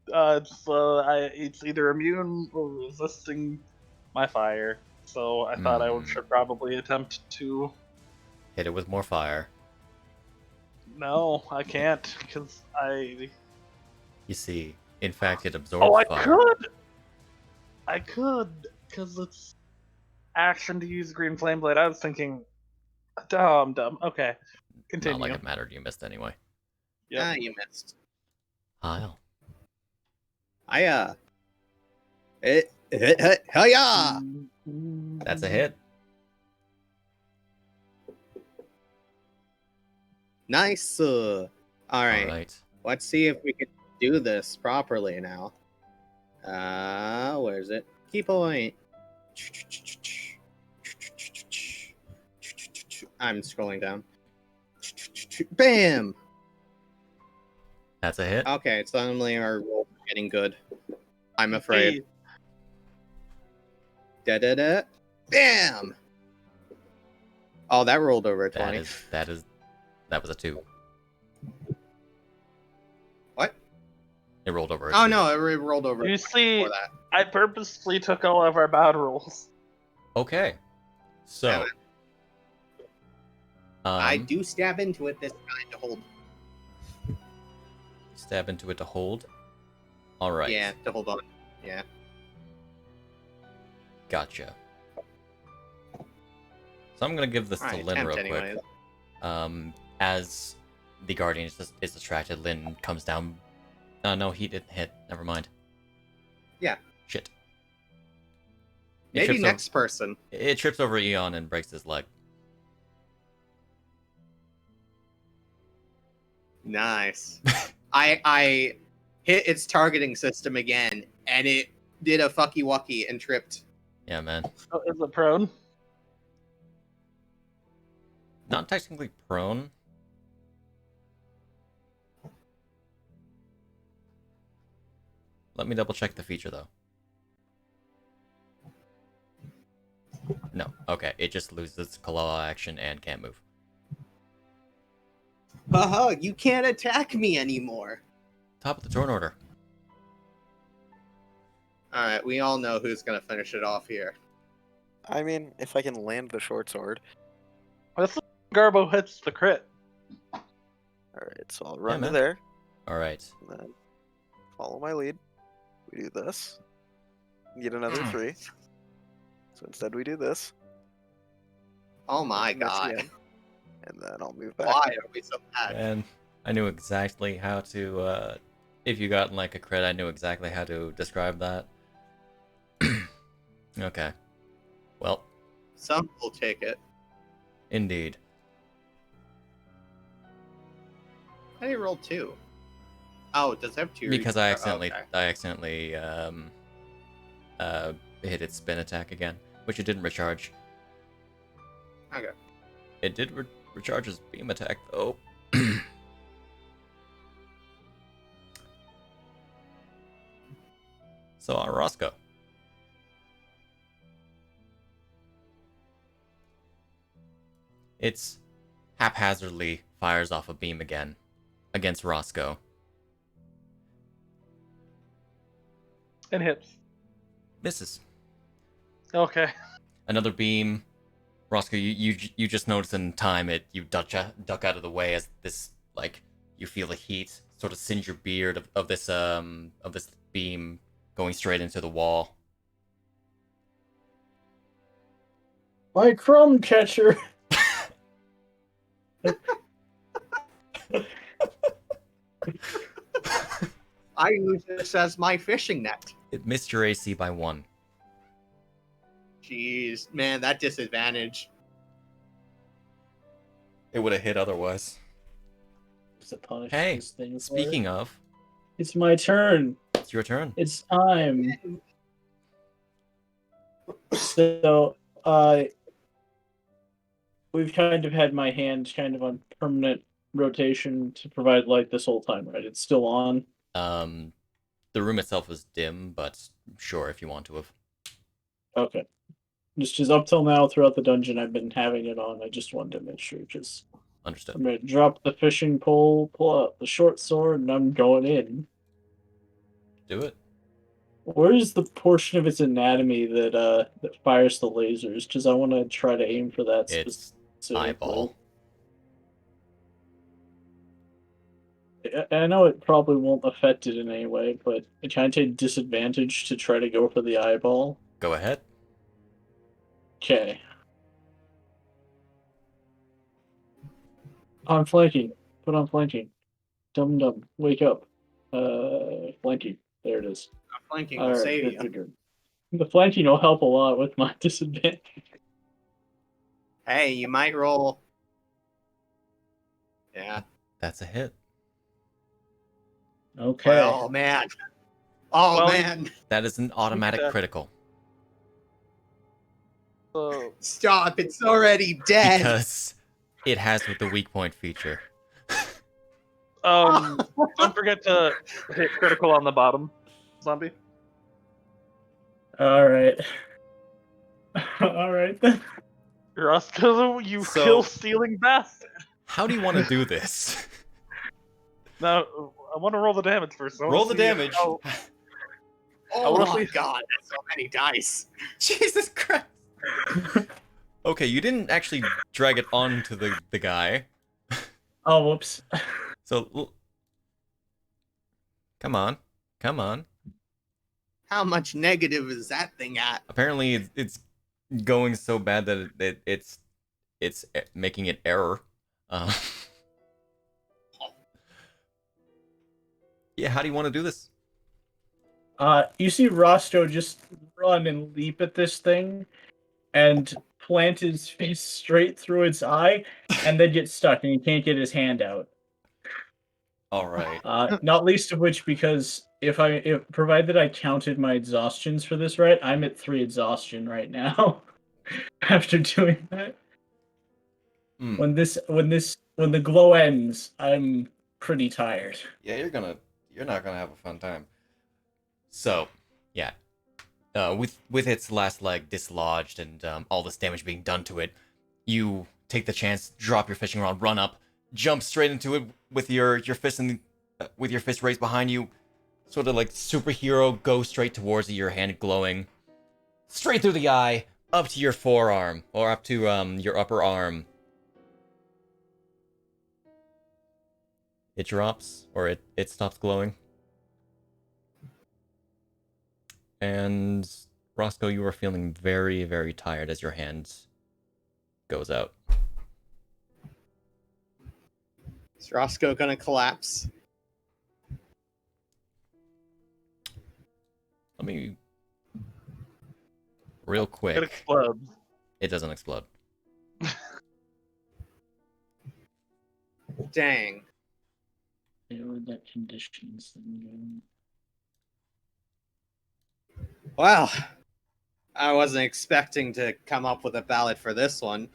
It's either immune or resisting my fire. So I thought I should probably attempt to. Hit it with more fire. No, I can't because I. You see, in fact, it absorbs Oh, I fire. could. I could because it's action to use green flame blade. I was thinking. Dumb. Okay, continue. Not like it mattered. You missed anyway. Yeah, you missed. Hyle. Hell yeah! That's a hit. Nice. All right. All right. Let's see if we can do this properly now. Where is it? Key point. I'm scrolling down. Bam! That's a hit. Okay, suddenly our rolls are getting good. I'm afraid. Da-da-da. Bam! Oh, that rolled over a 20. That was a 2. What? It rolled over. Oh no, it rolled over. You see, before that. I purposely took all of our bad rolls. Okay. So. I do stab into it this time to hold. Stab into it to hold. All right. Yeah, to hold on. Yeah. Gotcha. So I'm gonna give this to Lynn real quick. As the guardian is distracted, Lynn comes down. No, he didn't hit. Never mind. Yeah. Shit. Maybe next person. It trips over Eon and breaks his leg. Nice. I hit its targeting system again, and it did a fucky wucky and tripped. Yeah, man. Oh, is it prone? Not technically prone. Let me double check the feature though. No. Okay, it just loses its claw action and can't move. Haha, you can't attack me anymore. Top of the turn order. Alright, we all know who's gonna finish it off here. I mean, if I can land the short sword. This Garbo hits the crit. Alright, so I'll run to man. there. Alright. And then follow my lead. We do this. Get another 3. So instead we do this. Oh my and this god. again. And then I'll move back. Why are we so bad? And I knew exactly how to, if you got like a crit, I knew exactly how to describe that. Okay. Well. Some will take it. Indeed. How do you roll 2? Oh, does it have 2? Because I accidentally, okay. hit its spin attack again, which it didn't recharge. Okay. It did recharge his beam attack, though. So, Roscoe. It's haphazardly fires off a beam again against Roscoe. And hits. Misses. Okay. Another beam. Roscoe, you just notice in time you duck out of the way as this, like, you feel the heat sort of singe your beard of this beam going straight into the wall. My crumb catcher. I use this as my fishing net. It missed your AC by 1. Jeez, man, that disadvantage. It would have hit otherwise. Hey, speaking of, it's my turn. It's your turn. It's time. So, we've kind of had my hand kind of on permanent rotation to provide light this whole time, right? It's still on. The room itself is dim, but sure, if you want to have. Okay. Just up till now, throughout the dungeon, I've been having it on. I just wanted to make sure. Just understood. I'm gonna drop the fishing pole, pull out the short sword, and I'm going in. Do it. Where's the portion of its anatomy that fires the lasers? Because I want to try to aim for that. It's eyeball. I know it probably won't affect it in any way, but can I take disadvantage to try to go for the eyeball? Go ahead. Okay. I'm flanking. Put on flanking. Dum-dum. Wake up. Flanking. There it is. Flanking will save you. Good. The flanking will help a lot with my disadvantage. Hey, you might roll. Yeah. That's a hit. Okay. Oh, man. Oh, Well, man. That is an automatic critical. Stop, it's already dead. Because it has with the weak point feature. Don't forget to hit critical on the bottom, zombie. Alright. Alright then. Roscoe, you kill-stealing bastard. How do you want to do this? Now, I want to roll the damage first. Roll the damage. Oh my god, that's so many dice. Jesus Christ. Okay, you didn't actually drag it onto the guy. Oh, whoops. So, come on. How much negative is that thing at? Apparently, it's going so bad that it's making it error. Yeah, how do you want to do this? You see Roscoe just run and leap at this thing and plant his face straight through its eye and then get stuck and he can't get his hand out. Alright. Not least of which because if provided I counted my exhaustions for this right, I'm at 3 exhaustion right now. After doing that. When the glow ends, I'm pretty tired. Yeah, you're not gonna have a fun time. So, yeah. With its last leg dislodged and all this damage being done to it, you take the chance, drop your fishing rod, run up, jump straight into it with your fist with your fist raised behind you, sort of like superhero, go straight towards it, your hand glowing, straight through the eye, up to your forearm or up to your upper arm. It drops, or it stops glowing. And Roscoe, you are feeling very, very tired as your hand goes out. Is Roscoe gonna collapse? Let me... Real quick. It explodes. It doesn't explode. Dang. That conditions. Well, I wasn't expecting to come up with a ballad for this one.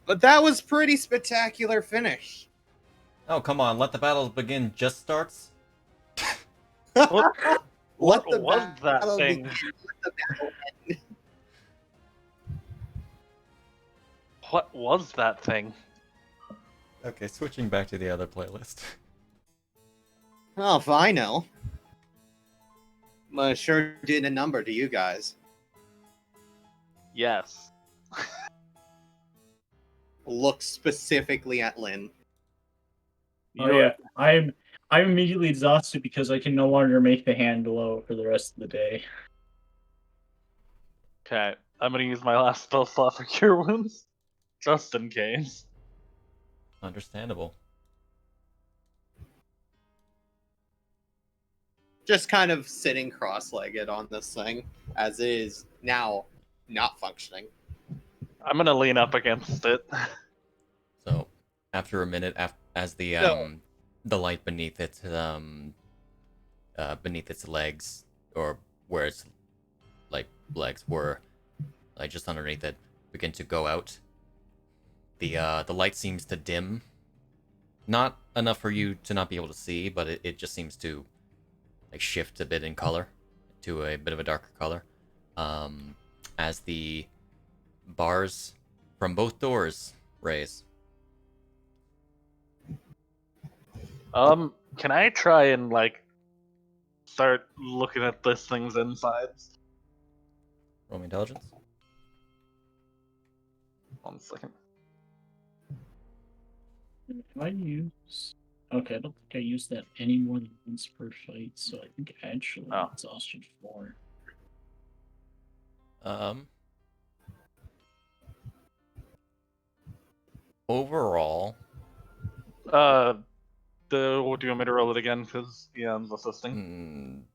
But that was pretty spectacular finish. Oh, come on, let the battle begin just starts? What Let the was that battle thing? begin. Let the battle end. What was that thing? Okay, switching back to the other playlist. Oh, if I know. But it sure did a number to you guys. Yes. Look specifically at Lynn. Oh yeah, I'm immediately exhausted because I can no longer make the hand glow for the rest of the day. Okay, I'm gonna use my last spell slot for Cure Wounds, just in case. Understandable. Just kind of sitting cross-legged on this thing, as it is now not functioning. I'm gonna lean up against it. So, after a minute, as the light beneath its legs, or where its like legs were, like just underneath it, begin to go out. The light seems to dim. Not enough for you to not be able to see, but it just seems to like shift a bit in color to a bit of a darker color. As the bars from both doors raise. Can I try and like start looking at this thing's insides? Roll me intelligence. 1 second. If I use... Okay, I don't think I used that any more than once per fight, so I think actually exhaustion 4. Overall, What do you want me to roll it again? Because Eon's assisting.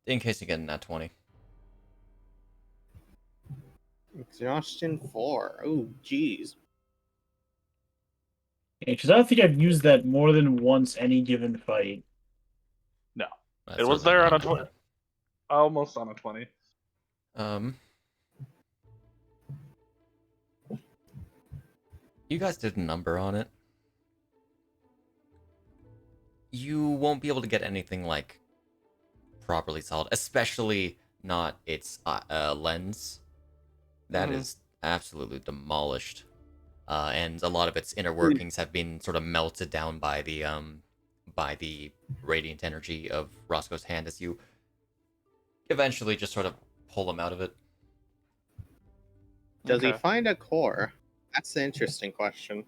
In case you get a nat 20. Exhaustion 4. Oh, jeez. Yeah, because I don't think I've used that more than once any given fight. No. That's It was certainly there on not a 20. Almost on a 20. You guys did a number on it. You won't be able to get anything like properly solid, especially not its lens. That is absolutely demolished, and a lot of its inner workings have been sort of melted down by the radiant energy of Roscoe's hand as you eventually just sort of pull him out of it. Does he find a core? That's an interesting question.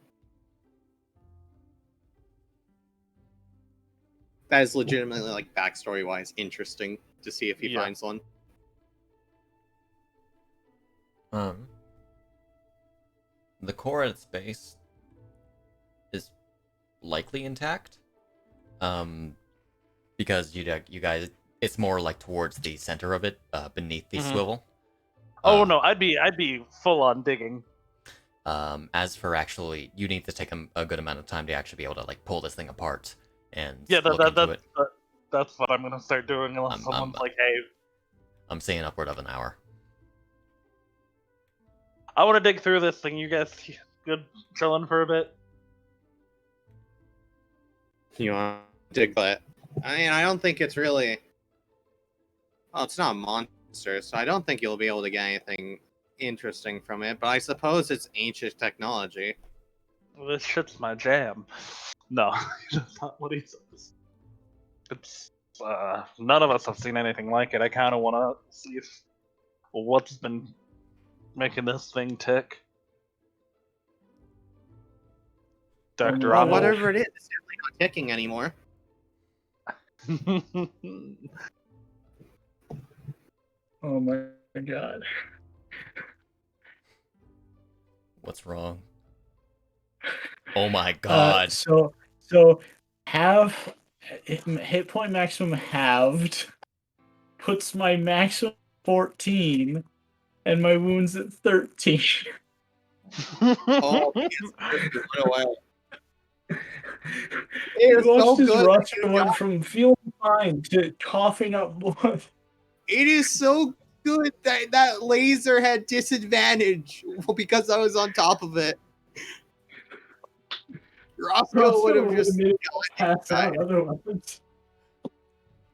That is legitimately, like, backstory-wise interesting to see if he finds one. The core at its base is likely intact. Because you guys, it's more like towards the center of it, beneath the swivel. Oh no, I'd be full on digging. As for actually, you need to take a good amount of time to actually be able to like pull this thing apart and that's what I'm gonna start doing unless someone's like, hey. I'm saying upward of an hour. I want to dig through this thing. You guys good chilling for a bit? You want to dig, but I mean, I don't think it's really. Well, it's not a monster, so I don't think you'll be able to get anything interesting from it. But I suppose it's ancient technology. Well, this shit's my jam. No, that's not what he says. It's none of us have seen anything like it. I kind of want to see if what's been making this thing tick. Dr. Well, whatever it is, it's definitely not ticking anymore. Oh my god. What's wrong? Oh my god. So have hit point maximum halved puts my maximum 14 and my wounds at 13. Oh, it is so good. Roscoe went from feeling fine to coughing up blood. It is so good that laser had disadvantage because I was on top of it. Roscoe would have just made it pass out otherwise.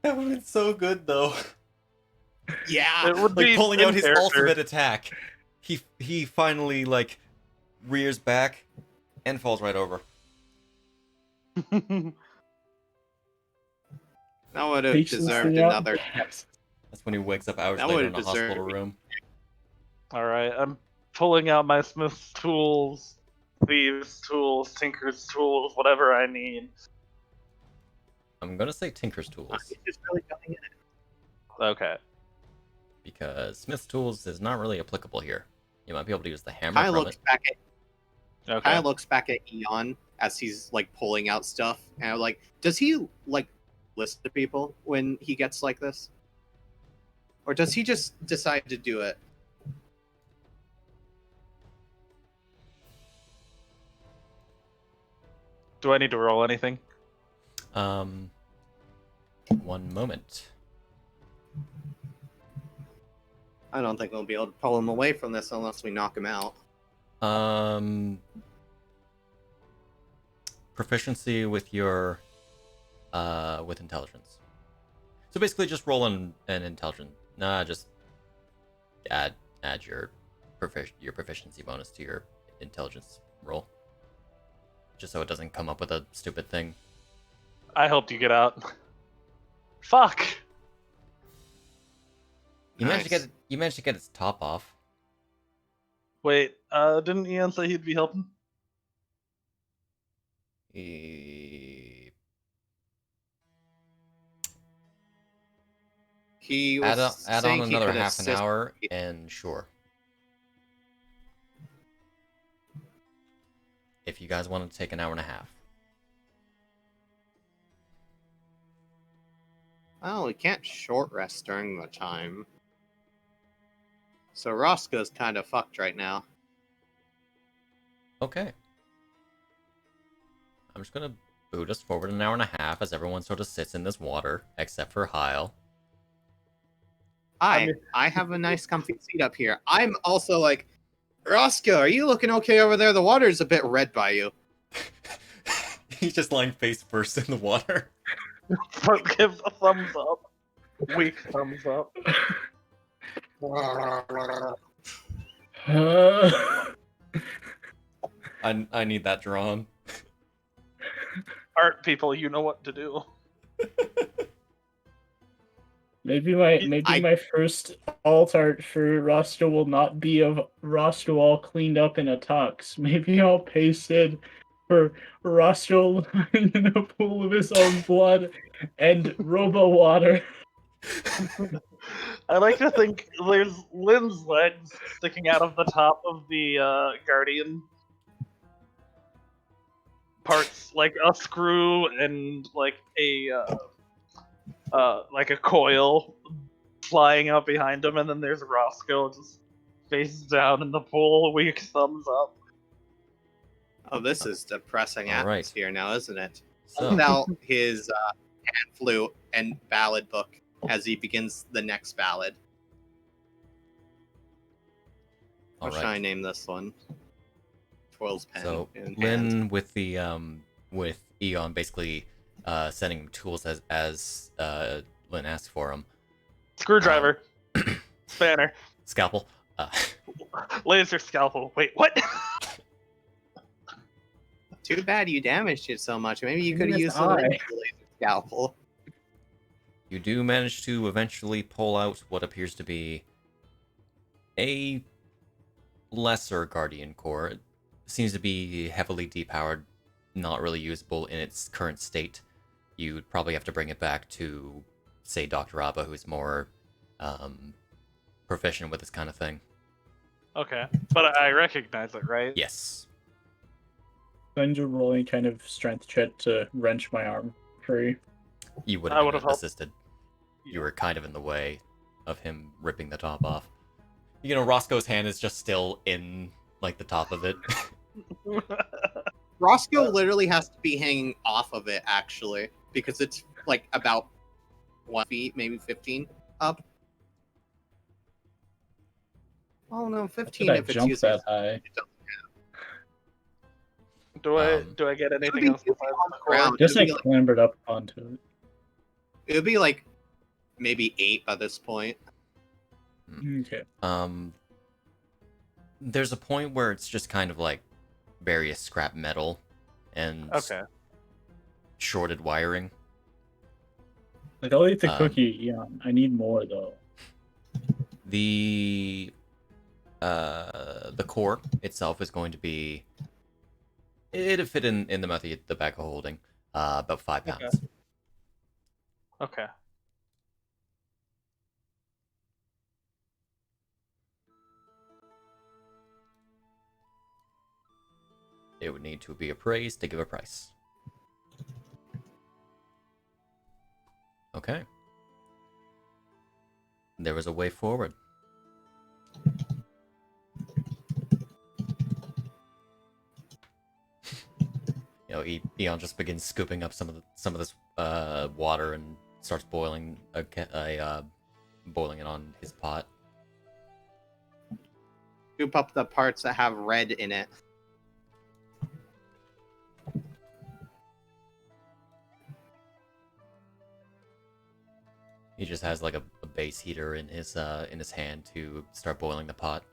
That would have been so good, though. Yeah. It would Like, be pulling in out his character. ultimate attack. He finally, like, rears back and falls right over. That would have Patience deserved thing out. another. That's when he wakes up hours That later would've in a hospital deserved- room. Alright, I'm pulling out my smith's tools, thieves' tools, tinker's tools, whatever I need. I'm gonna say Tinker's Tools, He's just really going in. Okay. because Smith's Tools is not really applicable here. You might be able to use the hammer Kai from looks it. back at Okay. Kai looks back at Eon as he's like pulling out stuff, and I'm like, does he like listen to people when he gets like this, or does he just decide to do it? Do I need to roll anything? One moment. I don't think we'll be able to pull him away from this unless we knock him out. Proficiency with your, with intelligence. So basically, just roll an intelligence. Nah, just add your proficiency bonus to your intelligence roll, just so it doesn't come up with a stupid thing. I helped you get out. Fuck! You managed Nice. to get its top off. Wait, didn't Ian say he'd be helping? He was Add on saying he another could half an assist- hour, and sure. If you guys want to take an hour and a half. Oh, we can't short rest during the time. So Roscoe's kind of fucked right now. Okay. I'm just gonna boot us forward an hour and a half as everyone sort of sits in this water, except for Hyle. I have a nice comfy seat up here. I'm also like, Roscoe, are you looking okay over there? The water's a bit red by you. He's just lying face first in the water. Give a thumbs up. Weak thumbs up. I need that drawn. Art people, you know what to do. Maybe my first alt art for Roscoe will not be of Roscoe all cleaned up in a tux. Maybe I'll paste it for Roscoe lying in a pool of his own blood and robo water. I like to think there's Lynn's legs sticking out of the top of the Guardian parts, like a screw and like a coil flying out behind him, and then there's Roscoe just face down in the pool, weak thumbs up. Oh, this is depressing All right. atmosphere now, isn't it? So, Pulls out his hand flute and ballad book as he begins the next ballad. all What should I right. name this one? Twirls pen. So in hand. Lynn with the with Eon basically sending him tools as Lynn asked for him. Screwdriver, spanner, Scalpel. laser scalpel. Wait, what? Too bad you damaged it so much. Maybe you Maybe could have his used the eye. laser scalpel. You do manage to eventually pull out what appears to be a lesser Guardian core. It seems to be heavily depowered, not really usable in its current state. You'd probably have to bring it back to, say, Dr. Abba, who's more proficient with this kind of thing. Okay, but I recognize it, right? Yes. I'm just rolling kind of strength check to wrench my arm free. You would I have would've helped. assisted. You were kind of in the way of him ripping the top off. You know, Roscoe's hand is just still in, like, the top of it. Roscoe literally has to be hanging off of it, actually, because it's like about 1 feet, maybe 15 up. Oh no, How 15 did I if it's jump using. that high? Do I get It would anything be else besides on the the core? ground. Just It'd like be clambered up onto it. it would be like maybe 8 by this point. Okay. There's a point where it's just kind of like various scrap metal and Okay. shorted wiring. Like, I'll eat the Um, cookie, yeah. I need more, though. The core itself is going to be, it'll fit in the mouth of the bag of holding, about 5 pounds. Okay. It would need to be appraised to give a price. Okay. There was a way forward. You know, Eon just begins scooping up some of this water and starts boiling boiling it on his pot. Scoop up the parts that have red in it. He just has like a base heater in his hand to start boiling the pot.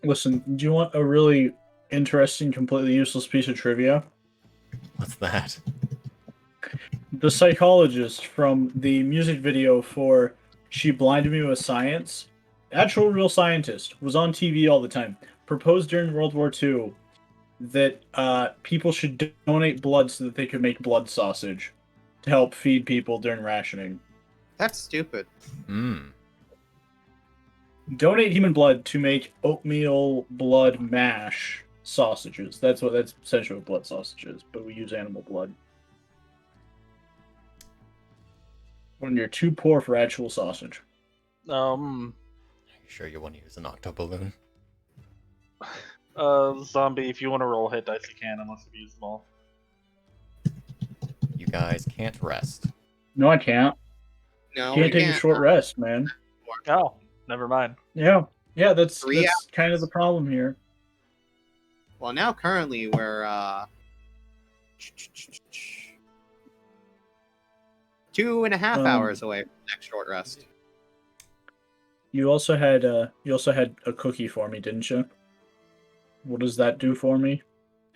Listen, do you want a really interesting, completely useless piece of trivia? What's that? The psychologist from the music video for She Blinded Me with Science, actual real scientist, was on TV all the time, proposed during World War II that people should donate blood so that they could make blood sausage to help feed people during rationing. That's stupid. Donate human blood to make oatmeal blood mash sausages. That's essentially what blood sausage is, but we use animal blood. When you're too poor for actual sausage. Are you sure you want to use an octoballoon? Zombie, if you want to roll hit dice, you can, unless you use them all. You guys can't rest. No, I can't. No, Can't we take can't. a short rest, man. Oh, never mind. Yeah, that's 3 that's kind of the problem here. Well, now currently we're 2.5 hours away from the next short rest. You also had a cookie for me, didn't you? What does that do for me?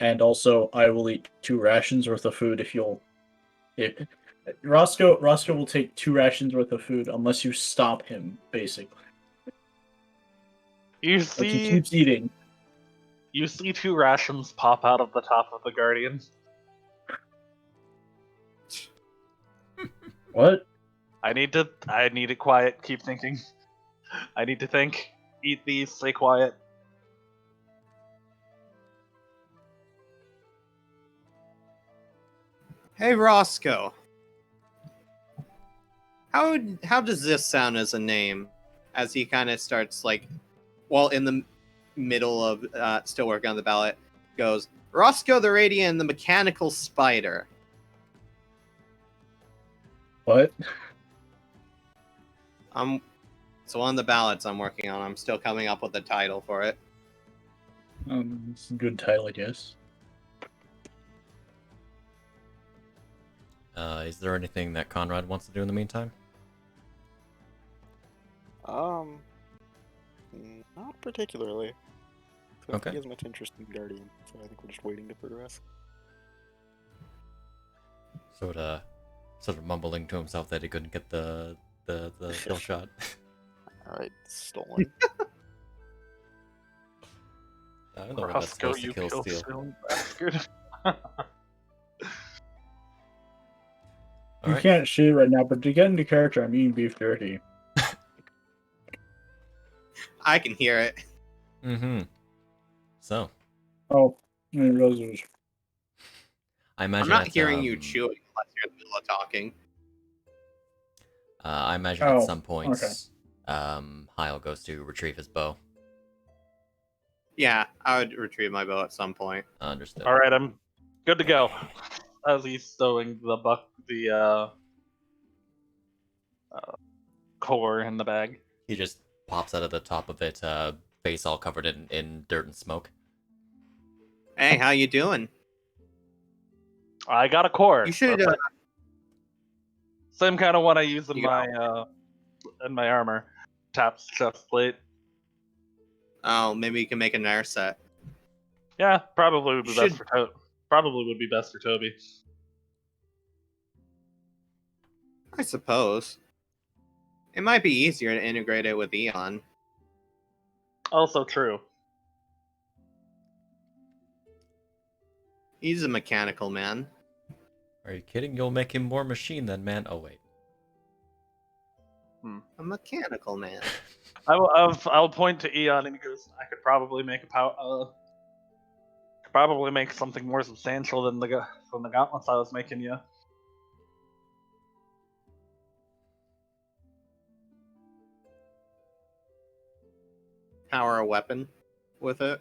And also, I will eat 2 rations worth of food if you'll. Roscoe will take 2 rations worth of food unless you stop him. Basically, You like he see, keeps eating. you see 2 rations pop out of the top of the Guardian. What? I need it quiet. Keep thinking. I need to think. Eat these. Stay quiet. Hey, Roscoe. How does this sound as a name? As he kind of starts like, well, in the middle of still working on the ballot, goes Roscoe the Radiant, the Mechanical Spider. What? It's one of the ballots I'm working on. I'm still coming up with a title for it. It's a good title, I guess. Is there anything that Conrad wants to do in the meantime? Not particularly. So Okay. He has much interest in Guardian, so I think we're just waiting to progress. Sort of mumbling to himself that he couldn't get the kill shot. Alright, stolen. I don't know what that's Roscoe, supposed to you kill kill steal. stealing bastard. You Alright. can't see it right now, but to get into character, I'm eating beef jerky. I can hear it. Mm-hmm. So, Oh, I didn't realize it was. I imagine I'm not at, hearing you chewing unless you're in the middle of talking. I imagine Oh, at some points, okay. Hyle goes to retrieve his bow. Yeah, I would retrieve my bow at some point. Understood. All right, I'm good to go. As he's stowing the core in the bag. He just pops out of the top of it, face all covered in dirt and smoke. Hey, how you doing? I got a core. You should. Same kind of one I use in You my armor. Taps chest plate. Oh, maybe you can make a Nair set. Yeah, probably would be Should- best for Probably would be best for Toby. I suppose. It might be easier to integrate it with Eon. Also true. He's a mechanical man. Are you kidding? You'll make him more machine than man. Oh wait. A mechanical man. I'll point to Eon and he goes, I could probably make something more substantial than the gauntlets I was making you. Power a weapon with it.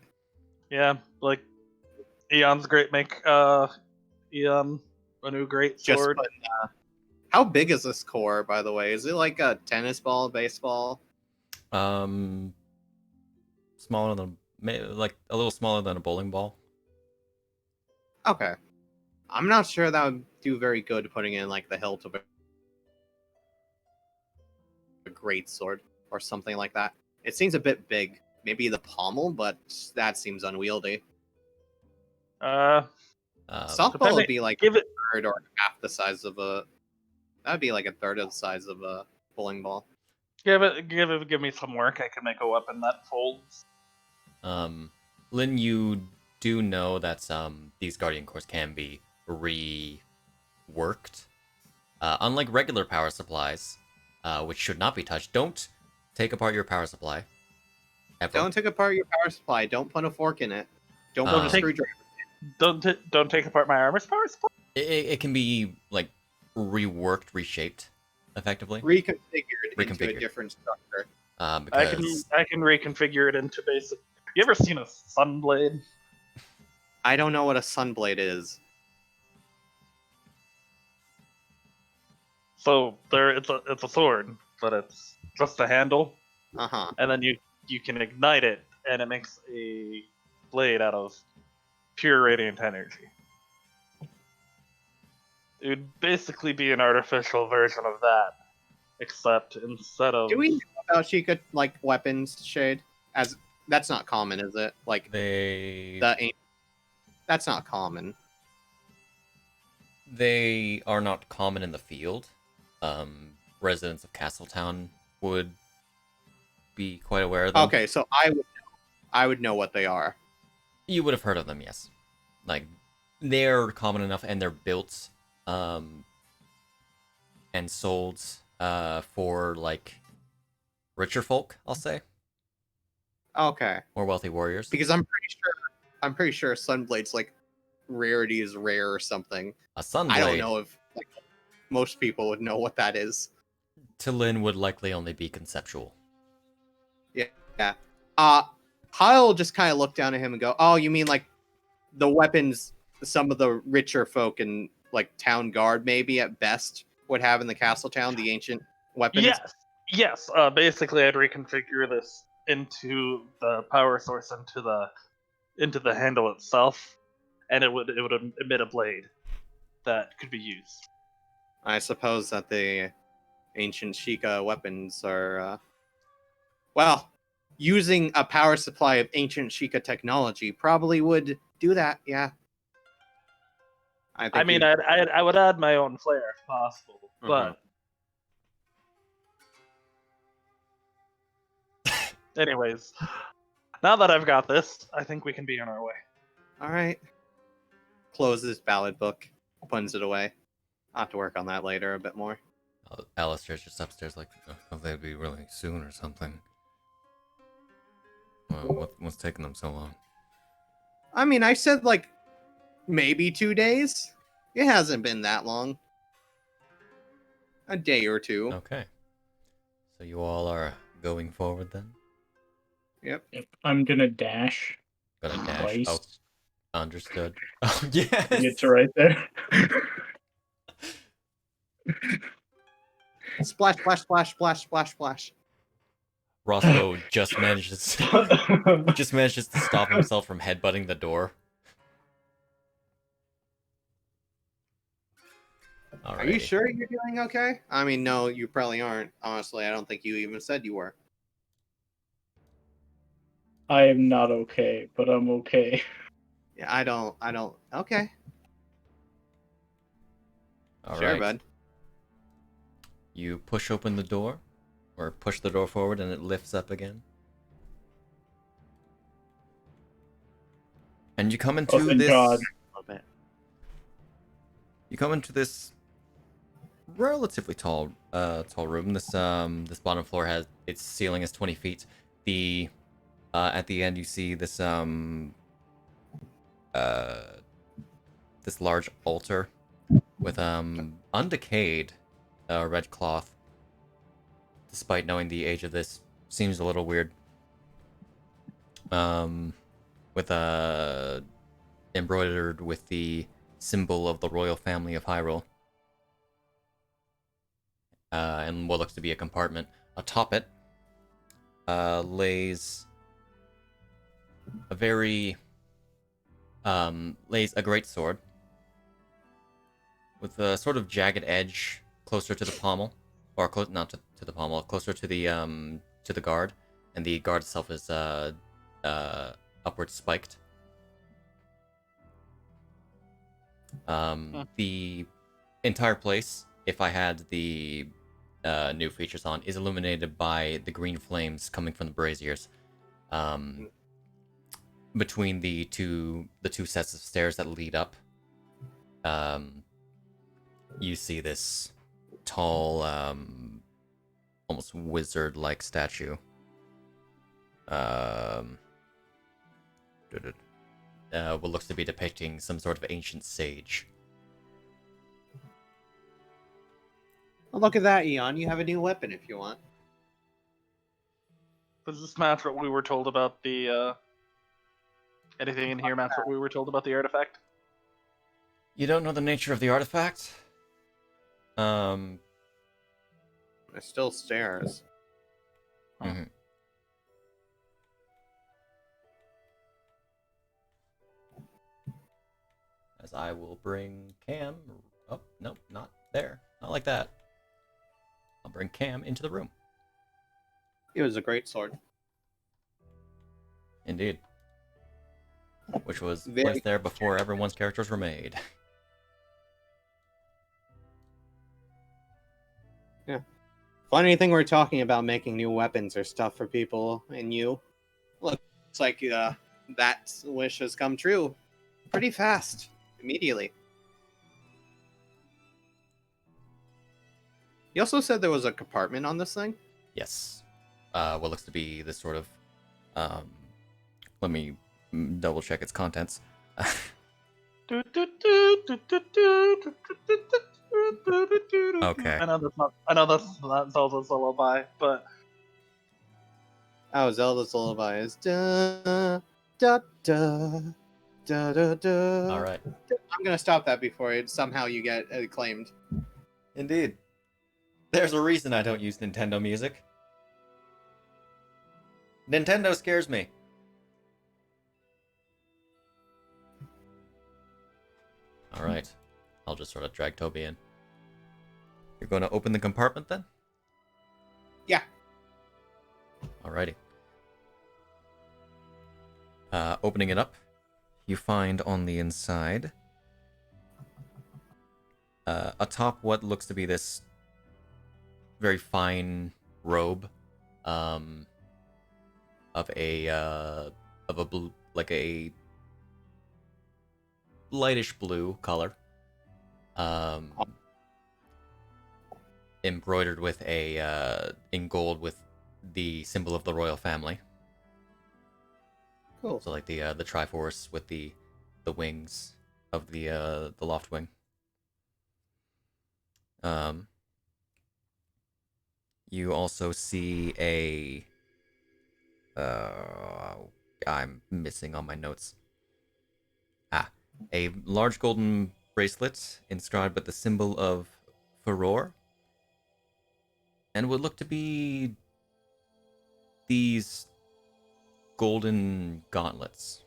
Yeah, like Eon's great Eon a new great Just sword. put, how big is this core, by the way? Is it like a tennis ball, baseball? Smaller than like a little smaller than a bowling ball. Okay. I'm not sure that would do very good putting in like the hilt of a great sword or something like that. It seems a bit big. Maybe the pommel, but that seems unwieldy. Softball would be like give it a third or half the size of a. That'd be like a third of the size of a bowling ball. give me some work. I can make a weapon that folds. Lynn, you do know that these Guardian cores can be reworked. Unlike regular power supplies, which should not be touched. Don't take apart your power supply. Ever. Don't take apart your power supply. Don't put a fork in it. Don't put a screwdriver. Don't take apart my armor's power supply. It can be like reworked, reshaped, effectively. Reconfigured into a different structure. Because I can reconfigure it into basic. You ever seen a sunblade? I don't know what a sunblade is. So it's a sword, but it's just a handle, and then you can ignite it, and it makes a blade out of pure radiant energy. It would basically be an artificial version of that, except instead of. Do we know about Sheikah like weapons, Shade? As that's not common, is it? Like that's not common. They are not common in the field. Residents of Castletown would be quite aware of them. Okay, so I would know what they are. You would have heard of them, yes. Like, they're common enough, and they're built and sold for, like, richer folk, I'll say. Okay. More wealthy warriors. Because I'm pretty sure Sunblade's like rarity is rare or something. A Sunblade. I don't know if like, most people would know what that is. To Lynn would likely only be conceptual. Yeah. Hyle just kind of looked down at him and go, "Oh, you mean like the weapons some of the richer folk in like town guard maybe at best would have in the castle town, the ancient weapons?" Yes. Basically, I'd reconfigure this into the power source into the handle itself, and it would emit a blade that could be used. I suppose that the ancient Sheikah weapons are, well, using a power supply of ancient Sheikah technology probably would do that. Yeah. I mean, I would add my own flair if possible, but. Anyways, now that I've got this, I think we can be on our way. All right. Closes ballad book, puts it away. I'll have to work on that later a bit more. Alistair's just upstairs like, oh, they'd be really soon or something. Well, what's taking them so long? I mean, I said like maybe 2 days. It hasn't been that long. A day or two. Okay. So you all are going forward then? Yep. I'm gonna dash. Gonna dash. Twice. Oh, understood. Oh, yes! It's right there. Splash, splash, splash, splash, splash, splash. Roscoe just manages to stop himself from headbutting the door. Are you sure you're doing okay? I mean, no, you probably aren't. Honestly, I don't think you even said you were. I am not okay, but I'm okay. Yeah, I don't. Okay. All Sure, right. bud. You push open the door, or push the door forward, and it lifts up again. And you come into thank this. God. You come into this relatively tall room. This bottom floor has its ceiling is 20 feet. At the end you see this this large altar with undecayed red cloth. Despite knowing the age of this, seems a little weird. With embroidered with the symbol of the royal family of Hyrule. And what looks to be a compartment. Atop it lays a great sword with a sort of jagged edge closer to the pommel, or not to the pommel, closer to the guard, and the guard itself is upward spiked. The entire place, if I had the new features on, is illuminated by the green flames coming from the braziers. Between the two sets of stairs that lead up, you see this tall, almost wizard-like statue. What looks to be depicting some sort of ancient sage. Well, look at that, Eon. You have a new weapon if you want. Does this match what we were told about the, anything in here match what we were told about the artifact? You don't know the nature of the artifact? It still stares. Mhm. As I will bring Cam... Oh, nope, not there. Not like that. I'll bring Cam into the room. It was a great sword. Indeed. Which was Very placed there before everyone's characters were made. Yeah. Funny thing we're talking about making new weapons or stuff for people and you. Look, it's like that wish has come true pretty fast. Immediately. You also said there was a compartment on this thing? Yes. What looks to be this sort of... let me double check its contents. Okay. I know that's not Zelda's lullaby, but Oh, Zelda's lullaby is da da da da da da. All right. I'm gonna stop that before somehow you get acclaimed. Indeed. There's a reason I don't use Nintendo music. Nintendo scares me. All right. I'll just sort of drag Toby in. You're going to open the compartment then? Yeah. Alrighty. Opening it up, you find on the inside, atop what looks to be this very fine robe, of a blue, like a lightish blue color, embroidered with in gold with the symbol of the royal family. Cool. So like the Triforce with the wings of the loft wing. You also see I'm missing on my notes. A large golden bracelet inscribed with the symbol of Furor. and would look to be these golden gauntlets.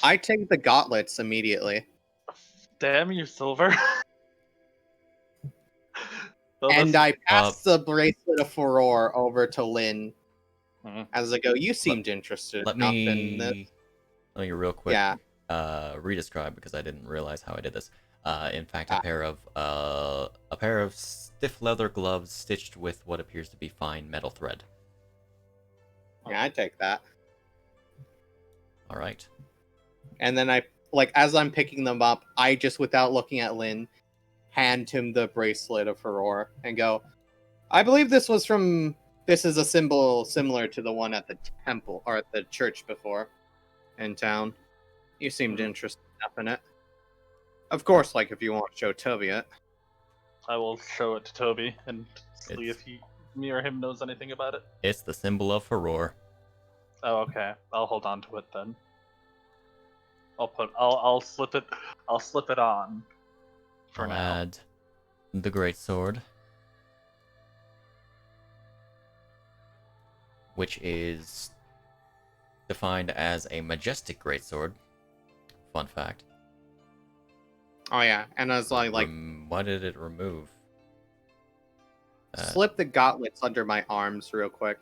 I take the gauntlets immediately. Damn you, Silver. Well, And that's- I pass the bracelet of Furore over to Lynn. Mhm. As I go, you seemed interested Let enough in this. me real quick Yeah. redescribe, because I didn't realize how I did this. In fact, a pair of stiff leather gloves stitched with what appears to be fine metal thread. Yeah, I take that. All right. And then I, like, as I'm picking them up, I just, without looking at Lynn, hand him the bracelet of Furore and go, I believe this is a symbol similar to the one at the temple, or at the church before, in town. You seemed interested enough in it. Of course, like, if you want to show Toby it. I will show it to Toby and see It's- if me or him knows anything about it. It's the symbol of Furore. Oh, okay. I'll hold on to it then. I'll slip it on. For I'll now. add the great sword, which is defined as a majestic greatsword. Fun fact. Oh yeah, and I was like, What did it remove? slip the gauntlets under my arms real quick.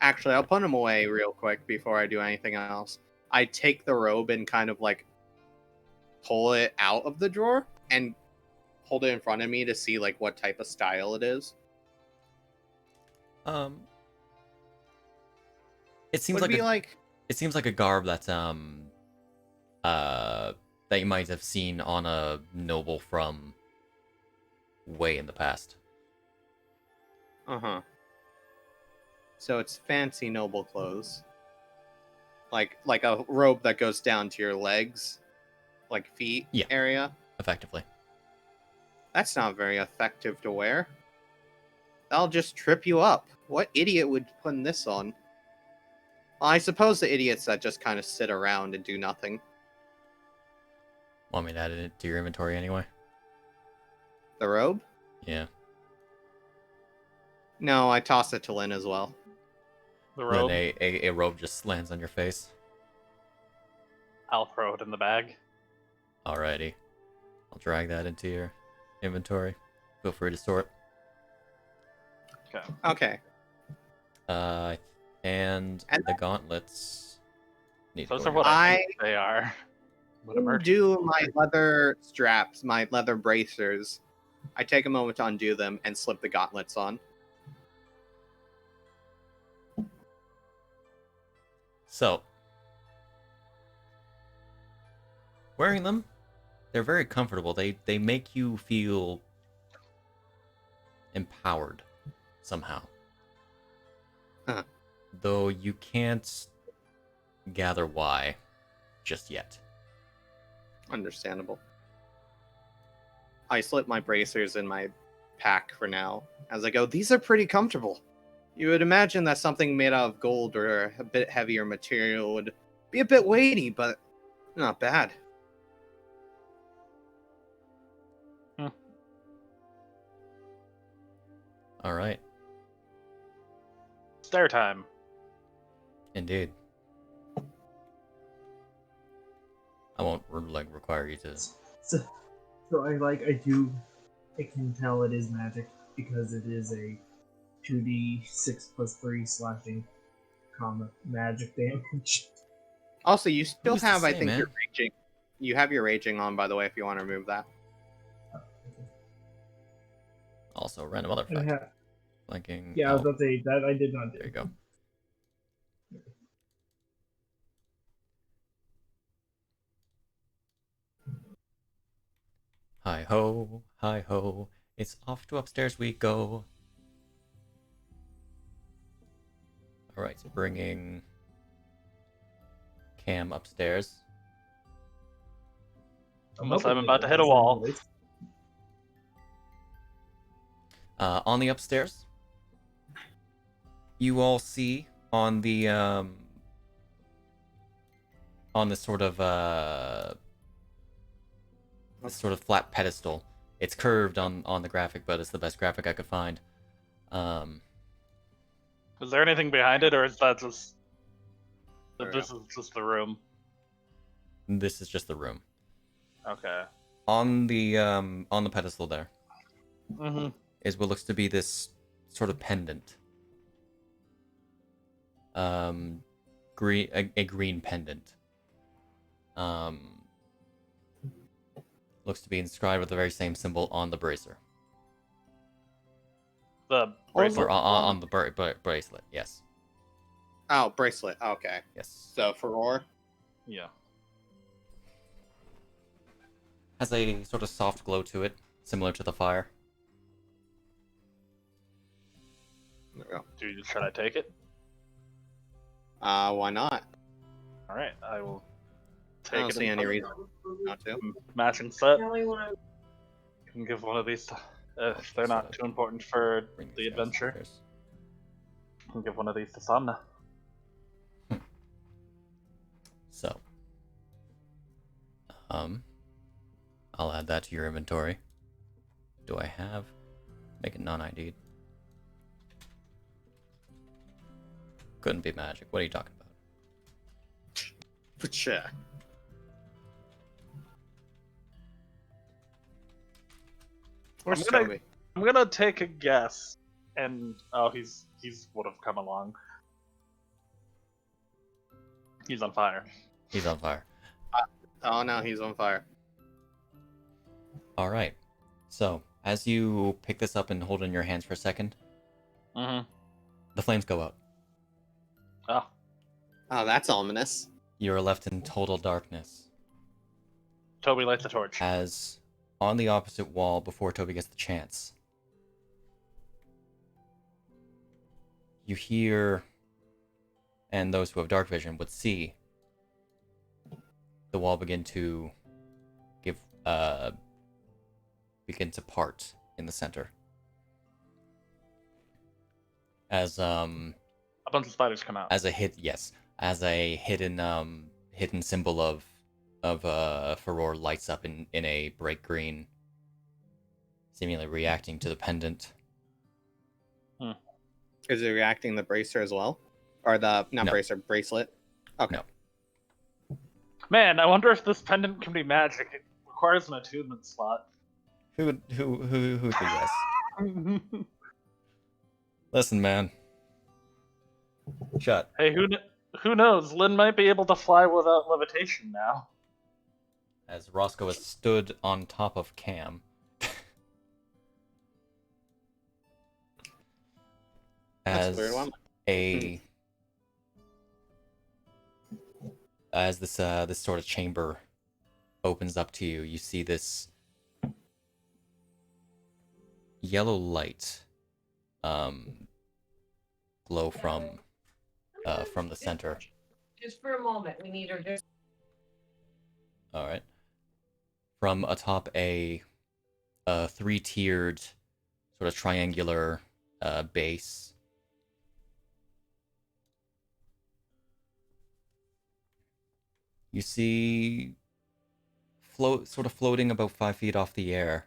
Actually, I'll put them away real quick before I do anything else. I take the robe and kind of like pull it out of the drawer and hold it in front of me to see like what type of style it is. It seems Would like be like it seems like a garb that's that you might have seen on a noble from way in the past. So it's fancy noble clothes. Like a robe that goes down to your legs, like feet area. Effectively. That's not very effective to wear. That'll just trip you up. What idiot would put this on? Well, I suppose the idiots that just kind of sit around and do nothing. Want me to add it to your inventory anyway? The robe? Yeah. No, I toss it to Lynn as well. The robe. Then a robe just lands on your face. I'll throw it in the bag. Alrighty. I'll drag that into your inventory. Feel free to sort. Okay. And the gauntlets. Need to Those go are what in. I think they are. Undo my leather straps, my leather bracers. I take a moment to undo them and slip the gauntlets on. So, wearing them, they're very comfortable. They make you feel empowered somehow. Huh. Though you can't gather why just yet. Understandable. I slip my bracers in my pack for now. As I go, these are pretty comfortable. You would imagine that something made out of gold or a bit heavier material would be a bit weighty, but not bad. All right. Stair time. Indeed. I won't require you to. So I can tell it is magic because it is a 2d6 plus 3 slashing combat magic damage. Also, you still Who's to have, I say, think, man? your raging. You have your raging on, by the way, if you want to remove that. Also, random other fact. Flanking. Yeah, I was about to say that I did not do. There you go. Hi ho, it's off to upstairs we go. Alright, so bringing Cam upstairs. Unless I'm about to hit a wall. On the upstairs, you all see on the on this sort of flat pedestal. It's curved on the graphic, but it's the best graphic I could find. Is there anything behind it, or is that just this Yeah. is just the room? This is just the room. Okay. On the pedestal there Mm-hmm. is what looks to be this sort of pendant. A green pendant. Looks to be inscribed with the very same symbol on the bracer. The Or on the bracelet, yes. Oh, bracelet. Okay. Yes. So furore. Yeah. Has a sort of soft glow to it, similar to the fire. There we go. Should I take it? Why not? All right, I will I take don't it. see any reason not to. Matching set. Now I want Can give one of these to, if they're not too important for Bring the these guys adventure. upstairs. Can give one of these to Samna. So, I'll add that to your inventory. Do I have? Make it non-ID'd. Couldn't be magic. What are you talking about? For sure. Where's I'm gonna- Toby? I'm gonna take a guess, and he's would have come along. He's on fire. He's on fire. Oh no, he's on fire. All right. So, as you pick this up and hold it in your hands for a second, Mm-hmm. the flames go out. Oh, Oh, that's ominous. You are left in total darkness. Toby lights the torch. As on the opposite wall, before Toby gets the chance, you hear, and those who have dark vision would see, the wall begin to begin to part in the center. As A bunch of spiders come out. as a hidden symbol of furore lights up in a bright green, seemingly reacting to the pendant. Is it reacting the bracer as well? Or the not No. bracer, bracelet? Okay. No. Man, I wonder if this pendant can be magic. It requires an attunement slot. Who could guess? Listen, man. Shut. Hey, who knows? Lynn might be able to fly without levitation now. As Roscoe has stood on top of Cam. That's a weird one. As this sort of chamber opens up to you, you see this yellow light glow from the center. Just for a moment, we need her just. All right. From atop a three-tiered, sort of triangular base. You see, floating about 5 feet off the air,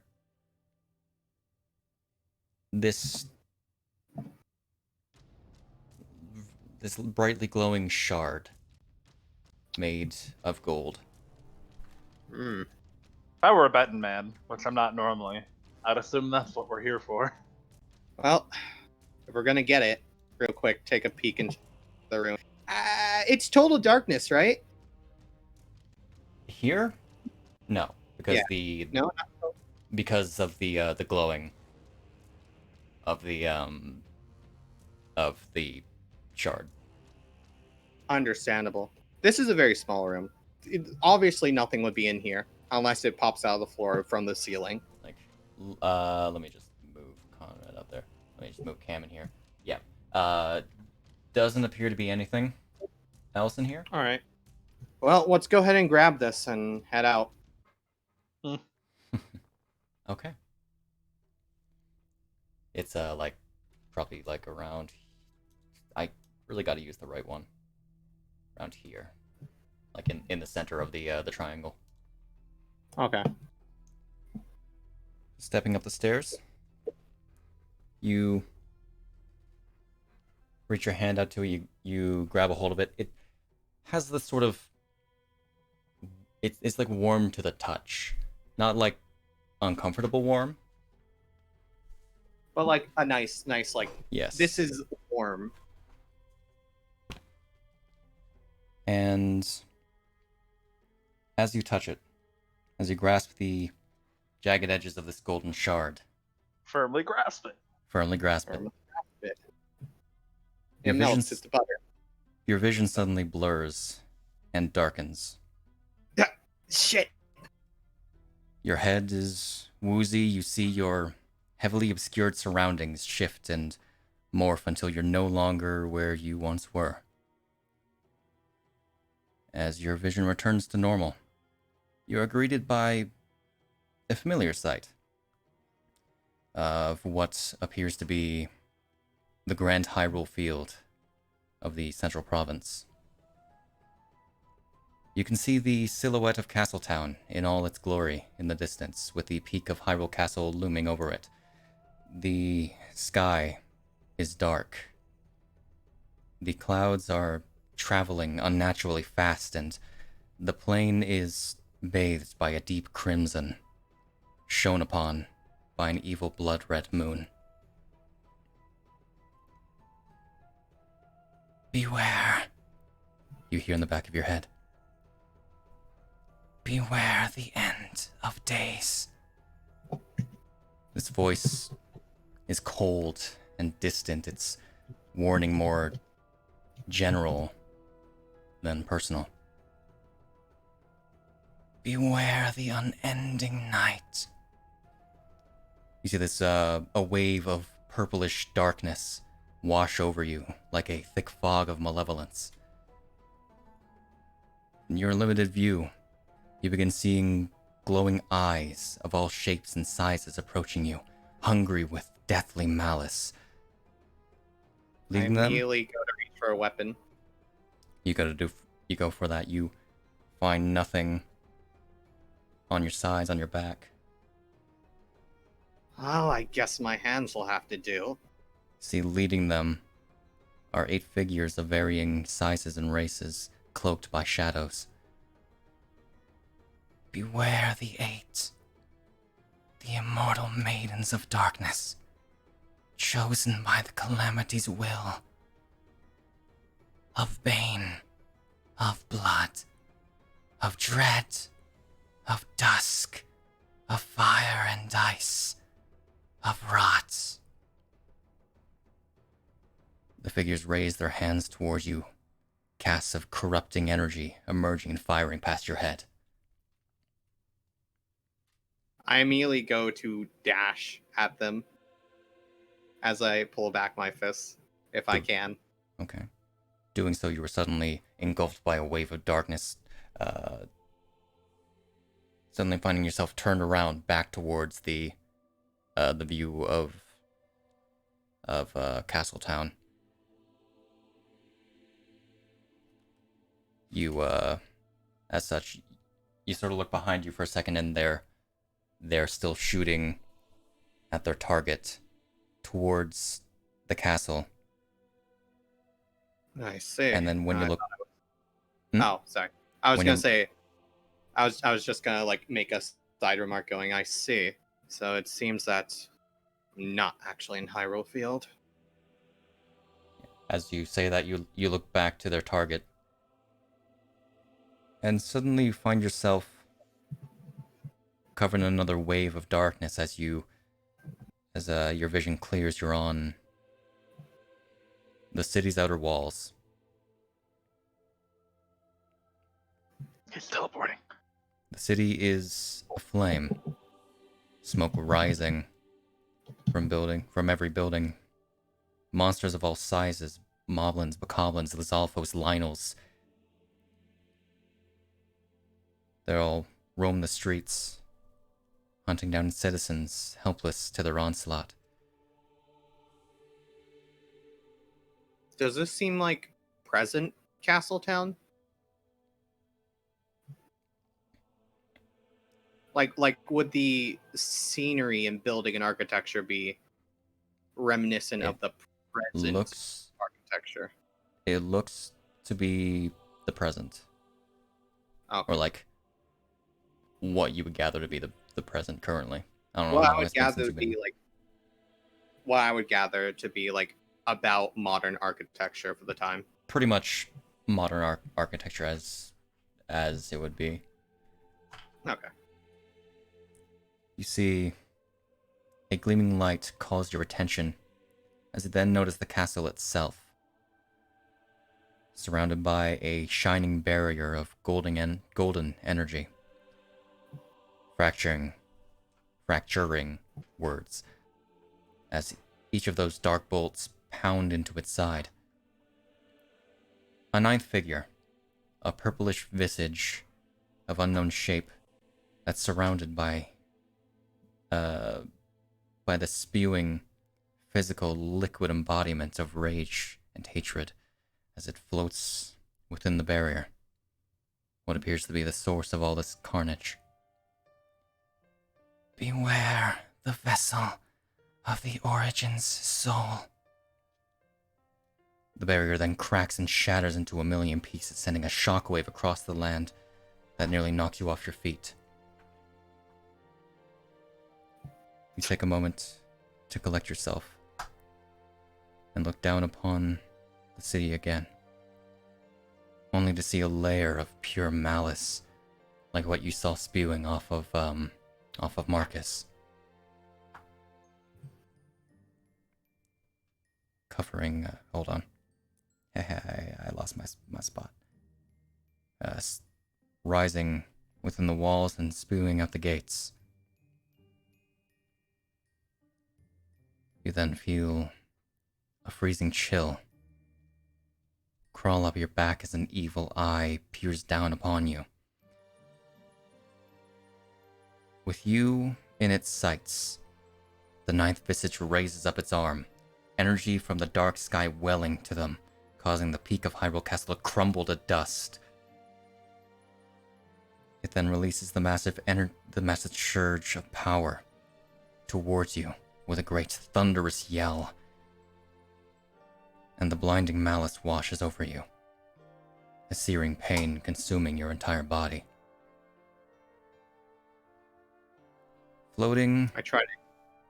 this brightly glowing shard made of gold. Hmm. If I were a betting man, which I'm not normally, I'd assume that's what we're here for. Well, if we're gonna get it, real quick, take a peek into the room. It's total darkness, right? Here? No, because Yeah. No, because of the glowing of the shard. understandable. This is a very small room. Obviously, nothing would be in here unless it pops out of the floor from the ceiling. Like, let me just move Conrad up there. Let me just move Cam in here. Yeah. Doesn't appear to be anything else in here. All right. Well, let's go ahead and grab this and head out. Okay. It's like probably like around. I really got to use the right one. Around here, like in the center of the triangle. Okay. Stepping up the stairs, you reach your hand out to it, you grab a hold of it. It has this sort of... It's like warm to the touch. Not like uncomfortable warm. But like a nice, like, yes. This is warm. And as you touch it, as you grasp the jagged edges of this golden shard, Firmly grasp it. Firmly grasp it. It melts just butter. Your vision suddenly blurs and darkens. Shit. Your head is woozy. You see your heavily obscured surroundings shift and morph until you're no longer where you once were. As your vision returns to normal, you are greeted by a familiar sight of what appears to be the grand Hyrule field of the central province. You can see the silhouette of Castletown in all its glory in the distance, with the peak of Hyrule Castle looming over it. The sky is dark. The clouds are traveling unnaturally fast, and the plain is bathed by a deep crimson, shone upon by an evil blood-red moon. Beware, you hear in the back of your head. Beware the end of days. This voice is cold and distant. Its warning more general than personal. Beware the unending night. You see this, a wave of purplish darkness wash over you like a thick fog of malevolence. In your limited view, you begin seeing glowing eyes of all shapes and sizes approaching you, hungry with deathly malice. Leading them, immediately go to reach for a weapon. You go for that. You find nothing on your sides, on your back. Oh, I guess my hands will have to do. See, leading them are 8 figures of varying sizes and races, cloaked by shadows. Beware the 8, the immortal maidens of darkness, chosen by the Calamity's will, of bane, of blood, of dread, of dusk, of fire and ice, of rot. The figures raise their hands towards you, casts of corrupting energy emerging and firing past your head. I immediately go to dash at them as I pull back my fists, if I can. Okay. Doing so, you were suddenly engulfed by a wave of darkness, suddenly finding yourself turned around back towards the view of Castletown. You, as such, you sort of look behind you for a second, and they're still shooting at their target towards the castle. I see. And then when you look... Oh, sorry. I was just gonna like make a side remark going, I see. So it seems that I'm not actually in Hyrule Field. As you say that, you look back to their target. And suddenly you find yourself covered in another wave of darkness as your vision clears. You're on the city's outer walls. He's teleporting. The city is aflame. Smoke rising from every building. Monsters of all sizes, moblins, bokoblins, Lizalfos, Lynels. They all roam the streets, hunting down citizens helpless to their onslaught. Does this seem like present Castletown? Like would the scenery and building and architecture be reminiscent of the present architecture? It looks to be the present. Okay. Or like what you would gather to be the present currently. I don't know Well, how I long would it's been since gather to you've been. be like what I would gather to be like about modern architecture for the time. Pretty much modern architecture as it would be. Okay. You see a gleaming light calls your attention as you then notice the castle itself, surrounded by a shining barrier of golden energy, fracturing words as each of those dark bolts pound into its side. A ninth figure, a purplish visage of unknown shape that's surrounded by the spewing physical liquid embodiment of rage and hatred as it floats within the barrier, what appears to be the source of all this carnage. Beware the vessel of the Origin's soul. The barrier then cracks and shatters into a million pieces, sending a shockwave across the land that nearly knocks you off your feet. You take a moment to collect yourself and look down upon the city again, only to see a layer of pure malice, like what you saw spewing off of Marcus. Covering, hold on. I lost my spot. Rising within the walls and spewing out the gates. You then feel a freezing chill crawl up your back as an evil eye peers down upon you. With you in its sights, the ninth visage raises up its arm, energy from the dark sky welling to them, causing the peak of Hyrule Castle to crumble to dust. It then releases the massive surge of power towards you with a great thunderous yell, and the blinding malice washes over you, a searing pain consuming your entire body. Floating... I try to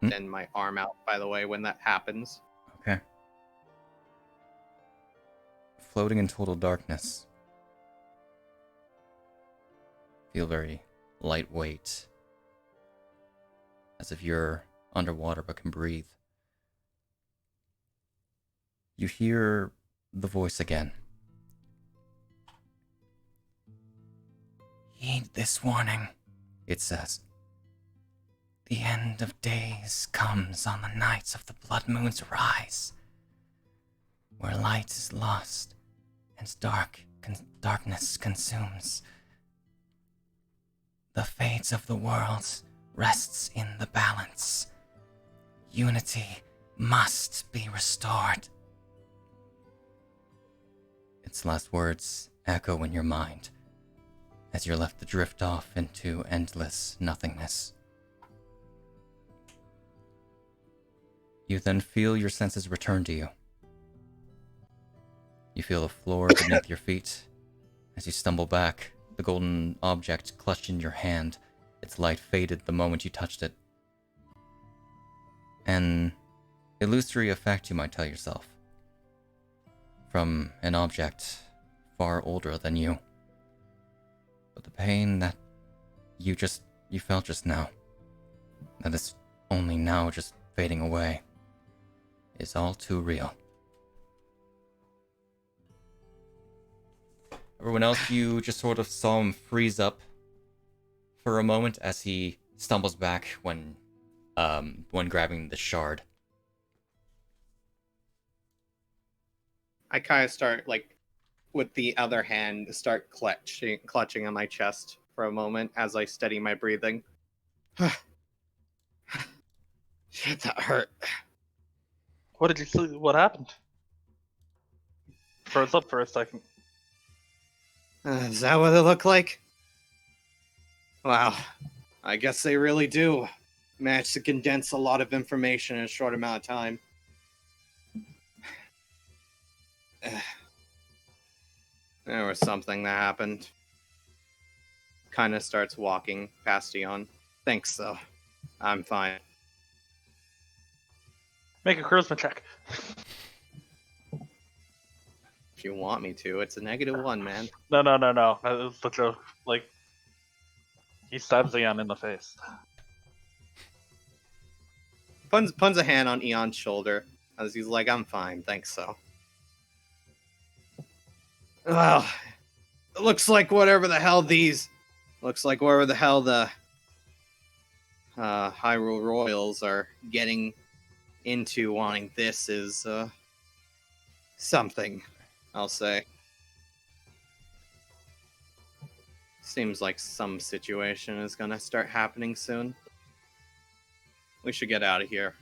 extend my arm out, by the way, when that happens. Okay. Floating in total darkness. Feel very lightweight, as if you're underwater but can breathe. You hear the voice again. Heed this warning, it says. The end of days comes on the nights of the blood moon's rise, where light is lost and darkness consumes. The fate of the worlds rests in the balance. Unity must be restored. Its last words echo in your mind as you're left to drift off into endless nothingness. You then feel your senses return to you. You feel the floor beneath your feet as you stumble back, the golden object clutched in your hand. Its light faded the moment you touched it. An illusory effect, you might tell yourself, from an object far older than you. But the pain that you felt just now, that is only now just fading away, is all too real. Everyone else, you just sort of saw him freeze up for a moment as he stumbles back when grabbing the shard. I kind of start, like, with the other hand, start clutching on my chest for a moment as I steady my breathing. Shit, that hurt. What did you see? What happened? Froze up for a second. Is that what it looked like? Wow. I guess they really do manage to condense a lot of information in a short amount of time. There was something that happened. Kind of starts walking past Eon. Thanks, though. I'm fine. Make a charisma check. If you want me to, it's a -1, man. No. That is the joke. Like, he stabs Eon in the face. Puns a hand on Eon's shoulder as he's like, I'm fine, thanks, so. Well, it looks like whatever the hell the Hyrule Royals are getting into wanting this is something, I'll say. Seems like some situation is gonna start happening soon. We should get out of here.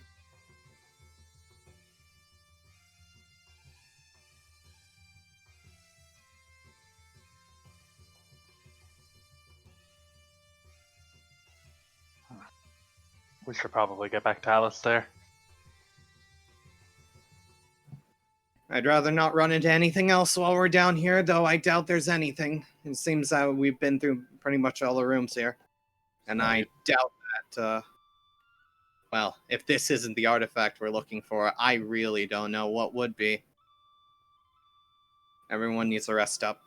We should probably get back to Alistair. I'd rather not run into anything else while we're down here, though I doubt there's anything. It seems that we've been through pretty much all the rooms here. And I doubt that, well, if this isn't the artifact we're looking for, I really don't know what would be. Everyone needs to rest up.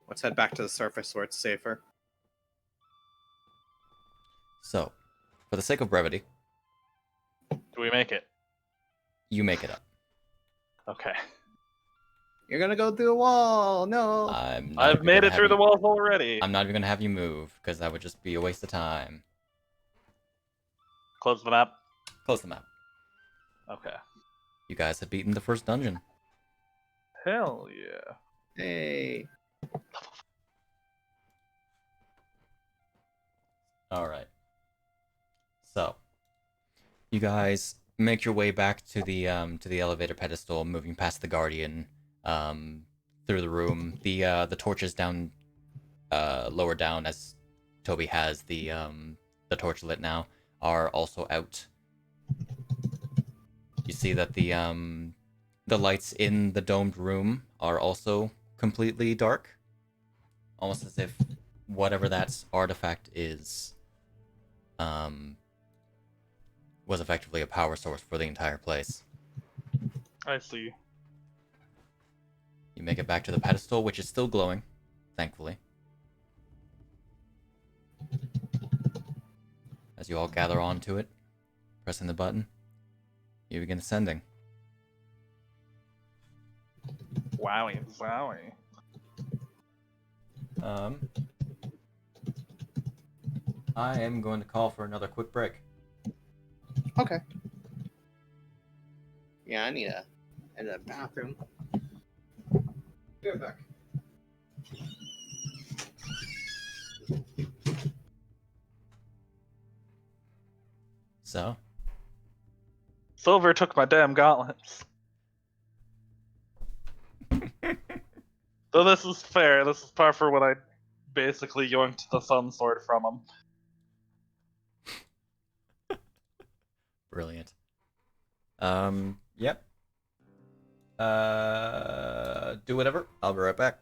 Let's head back to the surface where it's safer. So, for the sake of brevity, Do we make it? you make it up. Okay. You're gonna go through the wall! No! I've made it through the walls already. I'm not even gonna have you move, because that would just be a waste of time. Close the map. Close the map. Okay. You guys have beaten the first dungeon. Hell yeah. Hey! Alright. So, you guys make your way back to the elevator pedestal, moving past the Guardian, through the room. The torches down, lower down, as Toby has the torch lit now, are also out. You see that the lights in the domed room are also completely dark, almost as if whatever that artifact is, was effectively a power source for the entire place. I see. You make it back to the pedestal, which is still glowing, thankfully. As you all gather onto it, pressing the button, you begin ascending. Wowie, zowie. I am going to call for another quick break. Okay. Yeah, I need a bathroom. Be right back. So? Silver took my damn gauntlets. So this is fair. This is par for what I basically yoinked the Sun Sword from him. Brilliant. Yep. Do whatever. I'll be right back.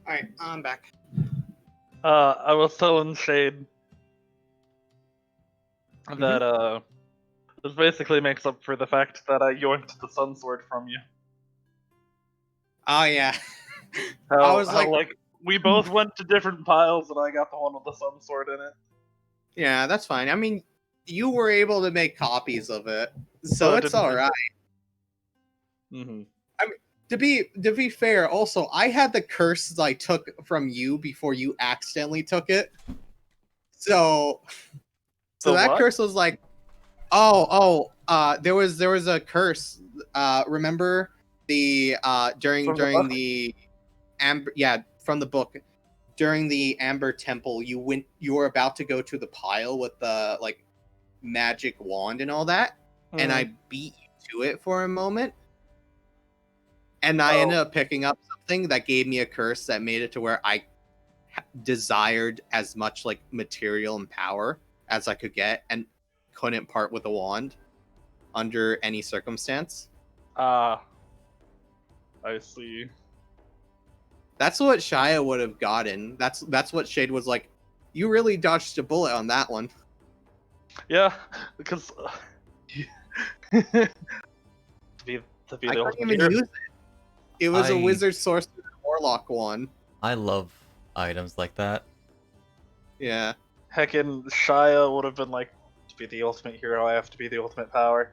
Alright, I'm back. I was telling Shade that this basically makes up for the fact that I yoinked the Sun Sword from you. Oh, yeah. How we both went to different piles and I got the one with the Sun Sword in it. Yeah, that's fine. I mean, you were able to make copies of it, so it's alright. Mm-hmm. To be fair, also I had the curse that I took from you before you accidentally took it. So that what? curse was like, there was a curse. Remember the during From the book? the amber, from the book, during the Amber Temple, you were about to go to the pile with the like magic wand and all that, and I beat you to it for a moment, and I ended up picking up something that gave me a curse that made it to where I desired as much like material and power as I could get, and couldn't part with a wand under any circumstance. I see. That's what Shia would have gotten. That's what Shade was like. You really dodged a bullet on that one. Yeah, because to be I the couldn't ultimate even hero. use it. It was a wizard, sorcerer, warlock one. I love items like that. Yeah. Heckin' Shia would have been like, to be the ultimate hero, I have to be the ultimate power.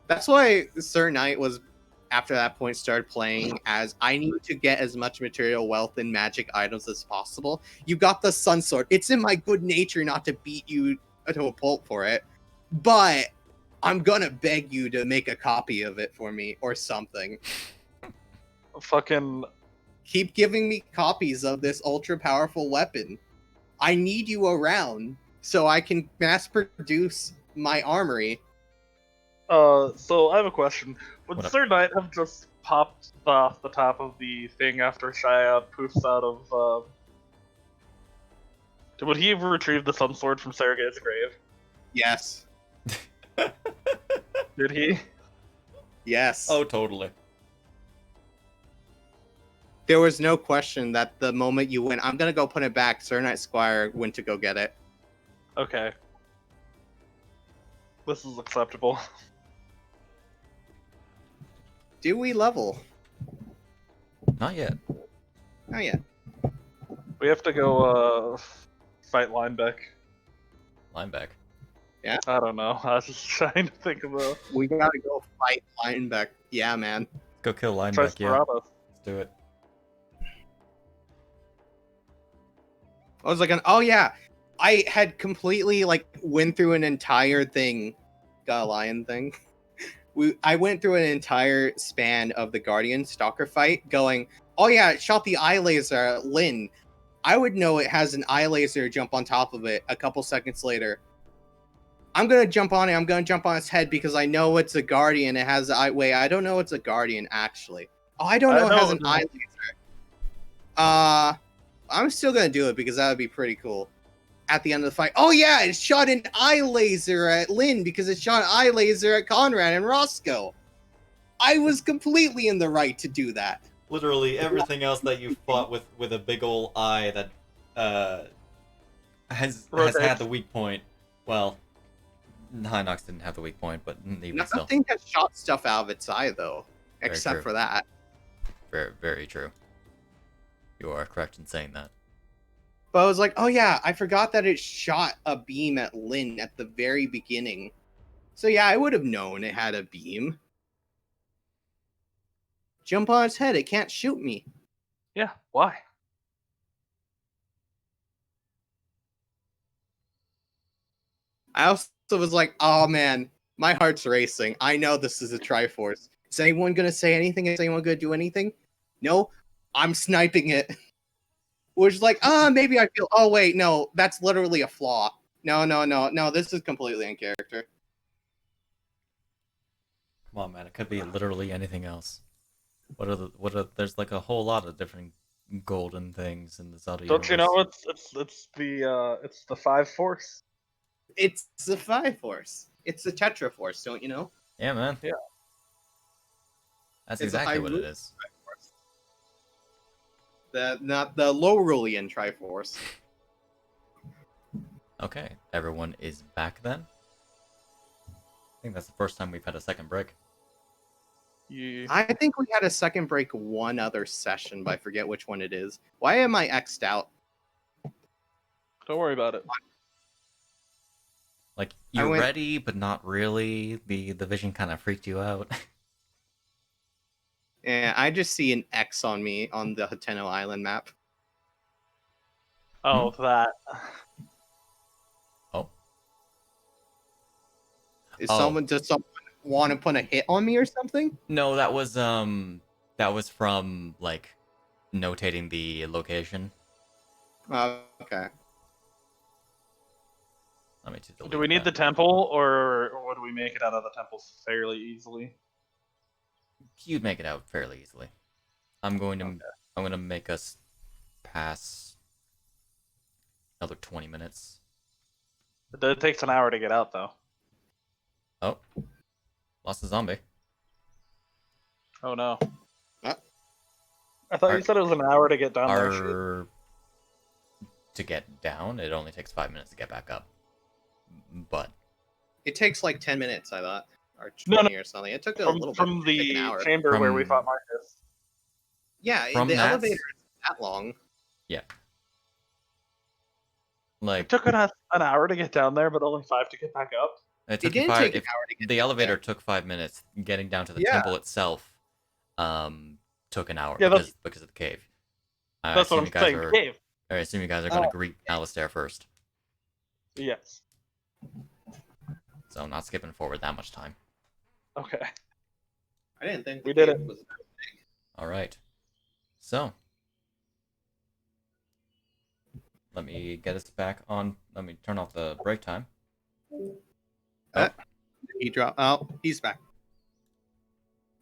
That's why Sir Knight was, after that point, started playing as I need to get as much material wealth and magic items as possible. You got the Sun Sword. It's in my good nature not to beat you to a pulp for it, but I'm gonna beg you to make a copy of it for me or something. Fucking Keep giving me copies of this ultra powerful weapon. I need you around so I can mass produce my armory. so I have a question. Would What up? Sir Knight have just popped off the top of the thing after Shia poofs out of, would he have retrieved the Sun Sword from Sergei's grave? Yes. Did he? Yes. Oh, totally. There was no question that the moment you went, I'm gonna go put it back, Sir Knight Squire went to go get it. Okay. This is acceptable. Do we level? Not yet. Oh yeah. We have to go, fight Linebeck. Lineback. I don't know. I was just trying to think of a... We gotta go fight Linebeck. Yeah, man. Go kill Lineback, yeah. Triceratops. Let's do it. I was like, oh yeah, I had completely like went through an entire thing, got a lion thing. I went through an entire span of the Guardian Stalker fight, going, oh yeah, it shot the eye laser at Lynn. I would know it has an eye laser jump on top of it a couple seconds later. I'm gonna jump on it. I'm gonna jump on its head because I know it's a Guardian. It has the eye. Wait, I don't know it's a Guardian actually. Oh, I don't know it has an eye laser. I'm still gonna do it because that would be pretty cool. At the end of the fight, oh yeah, it shot an eye laser at Lynn because it shot an eye laser at Conrad and Roscoe. I was completely in the right to do that. Literally everything else that you fought with a big ol' eye that has had the weak point. Well, Hinox didn't have the weak point, but even still. Nothing has shot stuff out of its eye though, Very except true. for that. Very, very true. You are correct in saying that. But I was like, oh yeah, I forgot that it shot a beam at Lynn at the very beginning. So yeah, I would have known it had a beam. Jump on its head, it can't shoot me. Yeah, why? I also was like, oh man, my heart's racing. I know this is a Triforce. Is anyone gonna say anything? Is anyone gonna do anything? No, I'm sniping it. Which is like, maybe I feel, oh wait, no, that's literally a flaw. No, this is completely in character. Come on, man, it could be literally anything else. There's like a whole lot of different golden things in the Zelda Don't you universe. know it's the 5 Force? It's the 5 Force. It's the Tetra Force, don't you know? Yeah, man. Yeah. That's It's a exactly what it Hyrule is. Triforce. Not the Lorulian Triforce. Okay, everyone is back then. I think that's the first time we've had a second break. Yeah. I think we had a second break one other session, but I forget which one it is. Why am I X'd out? Don't worry about it. Like, you're ready, but not really. The vision kind of freaked you out. Yeah, I just see an X on me on the Hateno Island map. Oh, that. Oh. Does someone want to put a hit on me or something? No, that was from like notating the location. Okay. Let me Do we need the temple, or would we make it out of the temple fairly easily? You'd make it out fairly easily. I'm going to make us pass another 20 minutes. It takes an hour to get out, though. Oh, lost a zombie. Oh no! I thought you said it was an hour to get down there. To get down, it only takes 5 minutes to get back up. But it takes like 10 minutes, I thought, or 20 or something. It took a little bit. From the chamber where we fought Marcus. Yeah, the elevator isn't that long. Yeah. Like it took an hour to get down there, but only 5 to get back up. It didn't take an hour to get. The elevator took 5 minutes. Getting down to the temple itself, took an hour because of the cave. That's what I'm saying. The cave. I assume you guys are going to greet Alistair first. Yes. So I'm not skipping forward that much time. Okay. I didn't think we did it. All right. So let me get us back on. Let me turn off the break time. He dropped. Oh, he's back.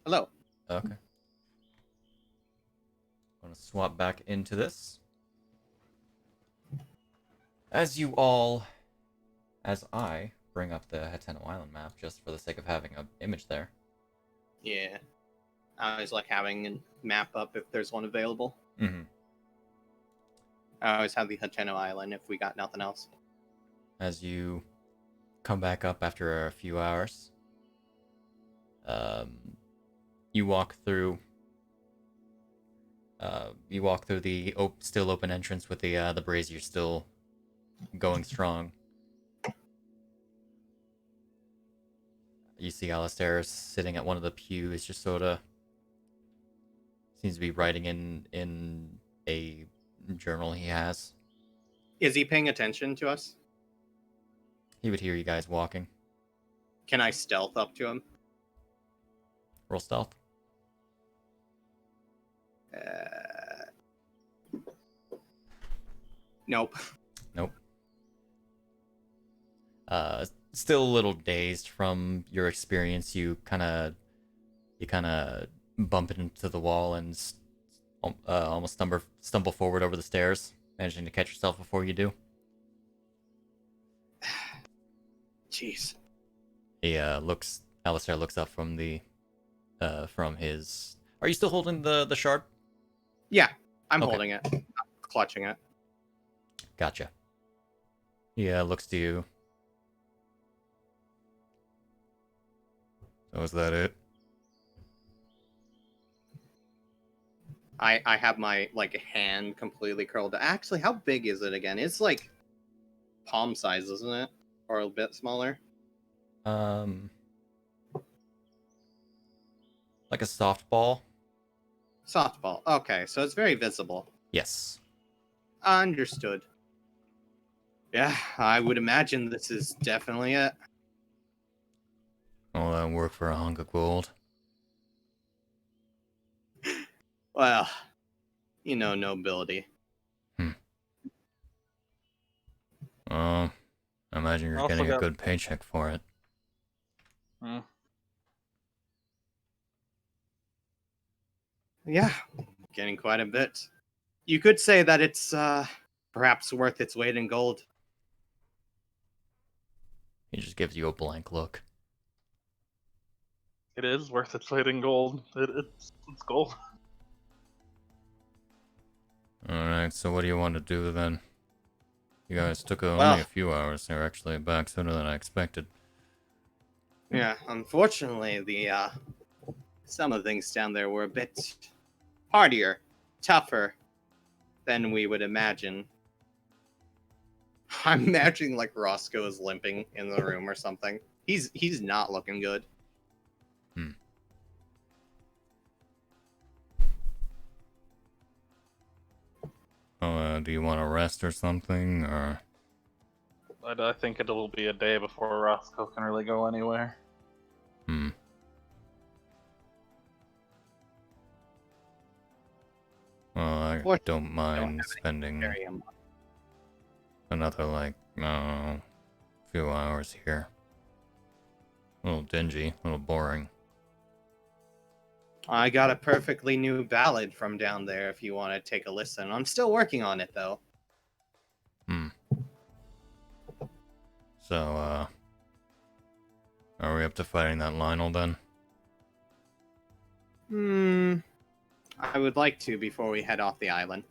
Hello. Okay. I'm going to swap back into this. As I bring up the Hateno Island map just for the sake of having an image there. Yeah. I always like having a map up if there's one available. Mm-hmm. I always have the Hateno Island if we got nothing else. As you come back up after a few hours, you walk through the still open entrance with the brazier still going strong. You see Alistair sitting at one of the pews, just sort of seems to be writing in a journal he has. Is he paying attention to us? He would hear you guys walking. Can I stealth up to him? Roll stealth. Nope. Nope. Still a little dazed from your experience. You kind of bump into the wall and almost stumble forward over the stairs, managing to catch yourself before you do. Jeez. Alistair looks up from his. Are you still holding the shard? Yeah, I'm holding it. I'm clutching it. Gotcha. He looks to you. So is that it? I have my hand completely curled. Actually, how big is it again? It's like palm size, isn't it? Or a bit smaller? Like a softball. Softball. Okay, so it's very visible. Yes. Understood. Yeah, I would imagine this is definitely it. All that work for a hunk of gold. Well, nobility. I imagine you're getting a good paycheck for it. Yeah, getting quite a bit. You could say that it's perhaps worth its weight in gold. He just gives you a blank look. It is worth its weight in gold. It's gold. Alright, so what do you want to do then? You guys took only a few hours. They're actually back sooner than I expected. Yeah, unfortunately, some of the things down there were a bit hardier, tougher than we would imagine. I'm imagining like Roscoe is limping in the room or something. He's not looking good. do you want to rest or something, or? I think it'll be a day before Roscoe can really go anywhere. Well, I don't mind spending another, like, few hours here. A little dingy, a little boring. I got a perfectly new ballad from down there if you want to take a listen. I'm still working on it, though. So, are we up to fighting that Lionel then? I would like to before we head off the island.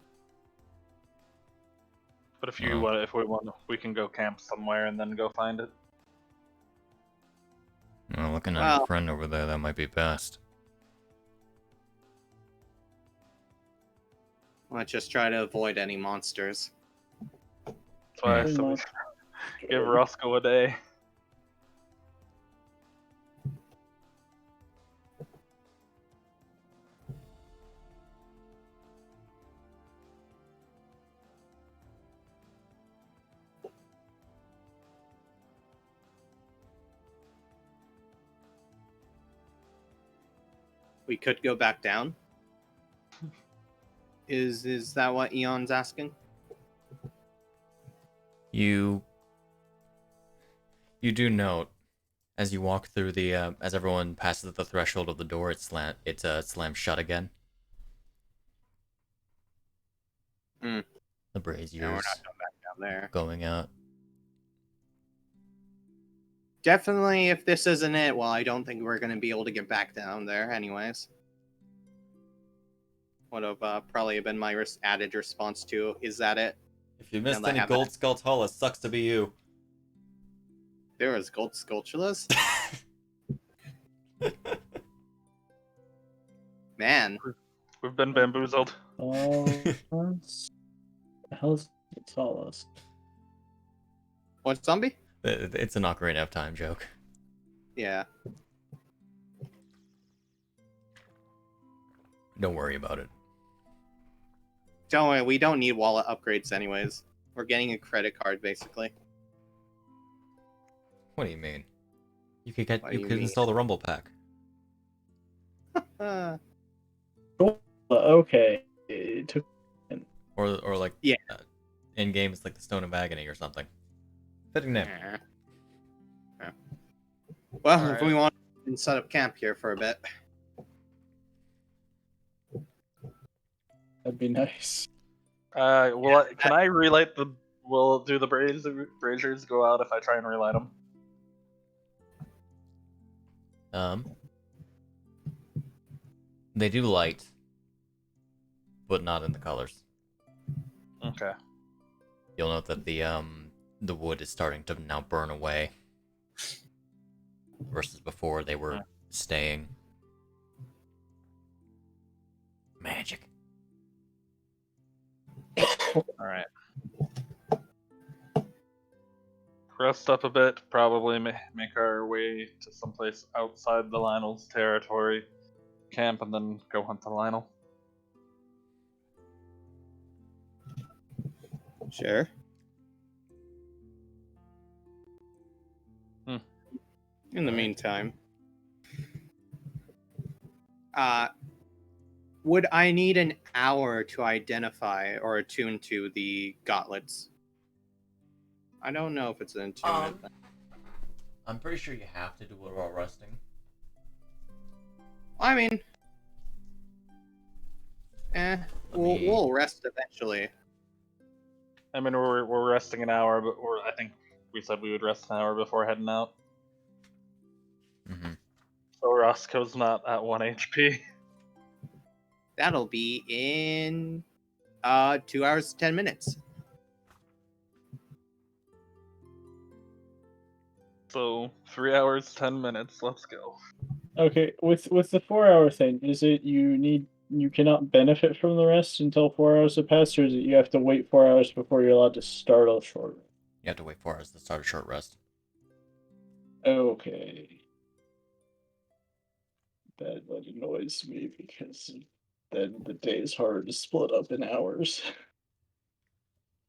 But if you if we want, we can go camp somewhere and then go find it. Well, looking at your friend over there, that might be best. Let's just try to avoid any monsters. That's why I said we give Roscoe a day. We could go back down. Is that what Eon's asking? You do note, as you walk through the, as everyone passes the threshold of the door, it slams shut again. The braziers. No, we're not going back down there. Going out. Definitely, if this isn't it, well, I don't think we're going to be able to get back down there anyways. Would have probably been my added response to, is that it? If you missed any Gold Skulltula, sucks to be you. There was Gold Skulltulas? Man. We've been bamboozled. The hell's the tallest? What, zombie? It's an Ocarina of Time joke. Yeah. Don't worry about it. Don't worry, we don't need wallet upgrades anyways. We're getting a credit card, basically. What do you mean? You could install the Rumble Pack. Okay. It took... Or like, yeah. In game, it's like the Stone of Agony or something. Fitting name. Well, if we want to set up camp here for a bit. That'd be nice. Can I relight the... Will do the braziers go out if I try and relight them? They do light, but not in the colors. Okay. You'll note that the wood is starting to now burn away, versus before they were staying. Magic. Alright. Rest up a bit, probably make our way to someplace outside the Lionel's territory, camp, and then go hunt the Lionel. Sure. In the meantime, would I need an hour to identify or attune to the gauntlets? I don't know if it's an attunement. I'm pretty sure you have to do it while resting. I mean, we'll rest eventually. I mean, we're resting an hour, but I think we said we would rest an hour before heading out. Mm-hmm. So Roscoe's not at 1 HP. That'll be in 2 hours 10 minutes. So 3 hours 10 minutes. Let's go. Okay, with the 4-hour thing, is it you cannot benefit from the rest until 4 hours have passed, or is it you have to wait 4 hours before you're allowed to start a short rest? You have to wait 4 hours to start a short rest. Okay. That annoys me because then the day is hard to split up in hours.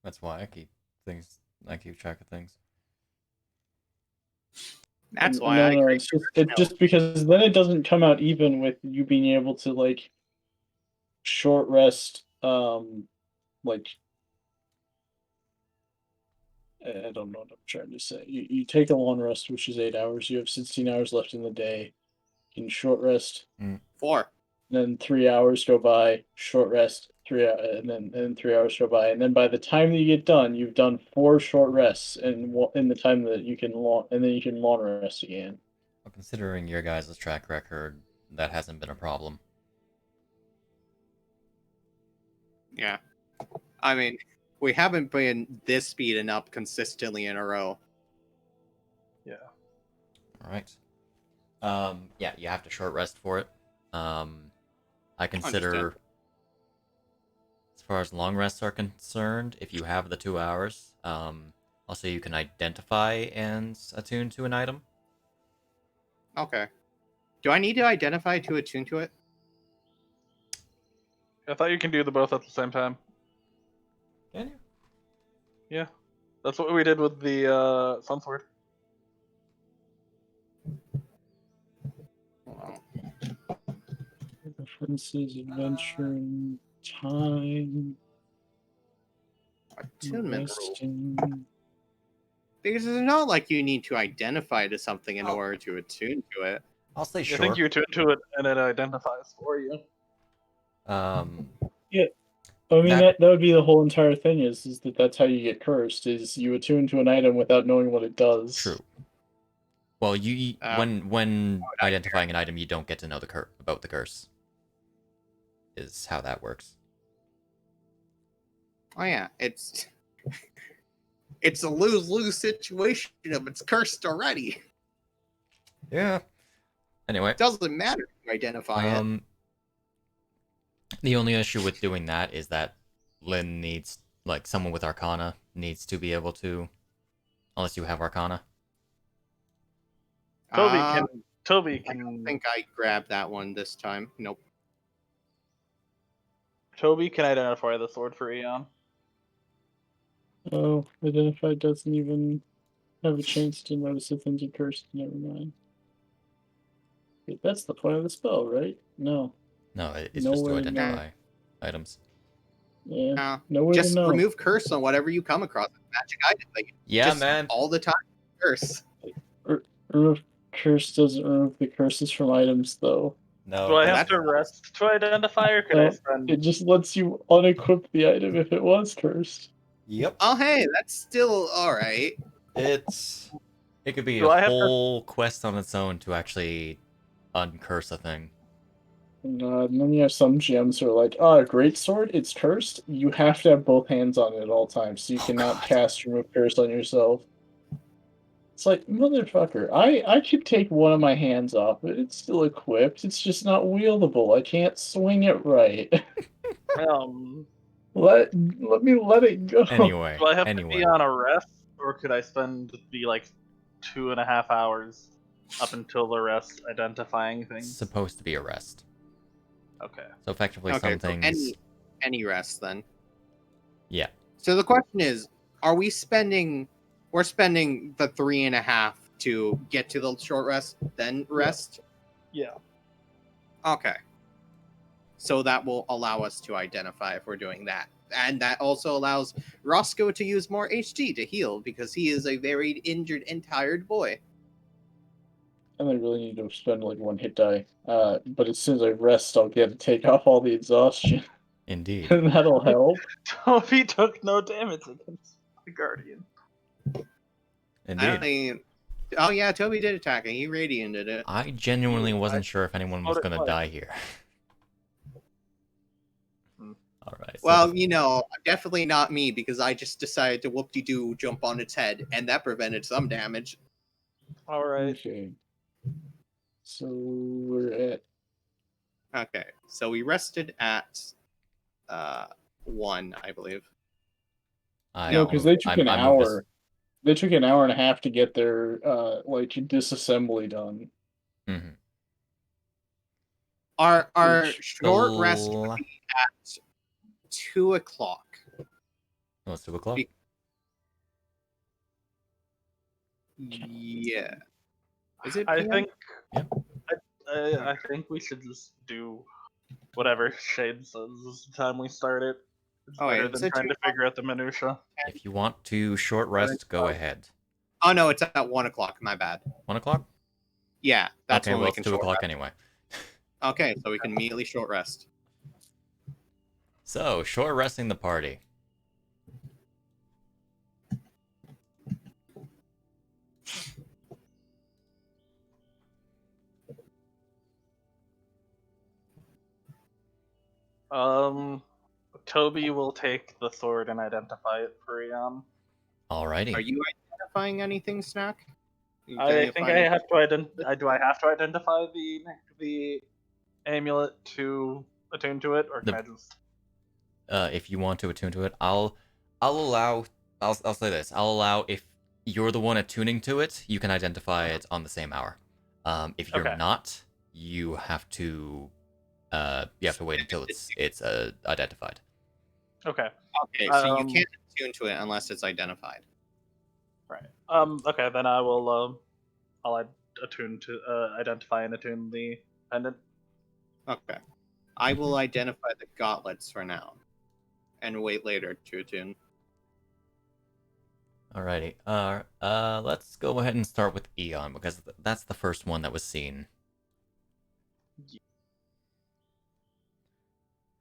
That's why I keep track of things. That's why no, I agree. it's just because then it doesn't come out even with you being able to like short rest like I don't know what I'm trying to say. You take a long rest, which is 8 hours. You have 16 hours left in the day. You can short rest. 4. Then 3 hours go by. Short rest. 3 hours go by, and then by the time that you get done, you've done 4 short rests, in the time that you can and then you can long rest again. Well, considering your guys' track record, that hasn't been a problem. Yeah. I mean, we haven't been this speeding up consistently in a row. Yeah. Alright. Yeah, you have to short rest for it. I consider, Understood. as far as long rests are concerned, if you have the 2 hours, also you can identify and attune to an item. Okay. Do I need to identify to attune to it? I thought you can do the both at the same time. Can you? Yeah. That's what we did with the Sun Sword. References, adventure, and time. Attunement rule. Resting. Because it's not like you need to identify to something in order to attune to it. I'll say I sure. think you attune to it and it identifies for you. Yeah. I mean, That- that would be the whole entire thing is that's how you get cursed, is you attune to an item without knowing what it does. True. Well, when identifying an item, you don't get to know about the curse. Is how that works. Oh yeah, it's a lose-lose situation if it's cursed already. Yeah. Anyway. Doesn't matter if you identify it. The only issue with doing that is that Lynn needs, like, someone with Arcana needs to be able to, unless you have Arcana. Toby I can think I grabbed that one this time. Nope. Toby can identify the sword for Eon. Oh, identify doesn't even have a chance to notice if things are cursed. Never mind. Wait, that's the point of the spell, right? No. No, it's just to Nowhere identify items. Yeah. Nowhere Just to know. remove curse on whatever you come across. Magic item. Like, Yeah, just man. all the time. Curse. Remove curse doesn't remove the curses from items, though. No. Do I that's- have to rest to identify, or can No, I spend? It just lets you unequip the item if it was cursed. Yep. Oh, hey, that's still all right. It could be Do I a have to- whole quest on its own to actually uncurse a thing. And then you have some gems who are like, great sword, it's cursed. You have to have both hands on it at all times, so you cannot God. cast remove curse on yourself. It's like, motherfucker, I could take one of my hands off, but it's still equipped. It's just not wieldable. I can't swing it right. Let me let it go. Anyway. Do I have to be on a rest, or could I spend the 2.5 hours up until the rest identifying things? It's supposed to be a rest. Okay. So effectively Okay, some so things... any rest then. Yeah. So the question is, we're spending the 3.5 to get to the short rest, then rest? Yeah. Okay. So that will allow us to identify if we're doing that. And that also allows Roscoe to use more HD to heal, because he is a very injured and tired boy. And I really need to spend one hit die. But as soon as I rest, I'll get to take off all the exhaustion. Indeed. And that'll help. Toby took no damage against the Guardian. Indeed. Oh yeah, Toby did attack and he radianted it. I genuinely wasn't sure if anyone was going to die here. Alright. Well, definitely not me, because I just decided to whoop-de-doo jump on its head, and that prevented some damage. Alright. Okay. So we're at... Okay, so we rested at 1, I believe. No, because they took an hour. They took an hour and a half to get their disassembly done. Mm-hmm. Our short rest would be at 2 o'clock. Oh, it's 2 o'clock? Yeah. Is it I PM? think. Yeah. I think we should just do whatever Shade says this time we start it. It's Oh, wait, better is than it trying 2 to figure out the minutia. If you want to short rest, go ahead. Oh no, it's at 1 o'clock. My bad. 1 o'clock? Yeah, that's okay, when well, we it's can 2 short o'clock rest. anyway. Okay, so we can immediately short rest. So, short resting the party. Toby will take the sword and identify it for Eon. Alrighty. Are you identifying anything, Snak? I think I have to identify. Do I have to identify the amulet to attune to it, or can I just? If you want to attune to it, I'll say this. I'll allow if you're the one attuning to it, you can identify it on the same hour. If you're not, you have to wait until it's identified. Okay. Okay, so you can't attune to it unless it's identified. Right. Okay, then I will. I'll attune to identify and attune the pendant. Okay. I will identify the gauntlets for now, and wait later to attune. Alrighty. Let's go ahead and start with Eon because that's the first one that was seen.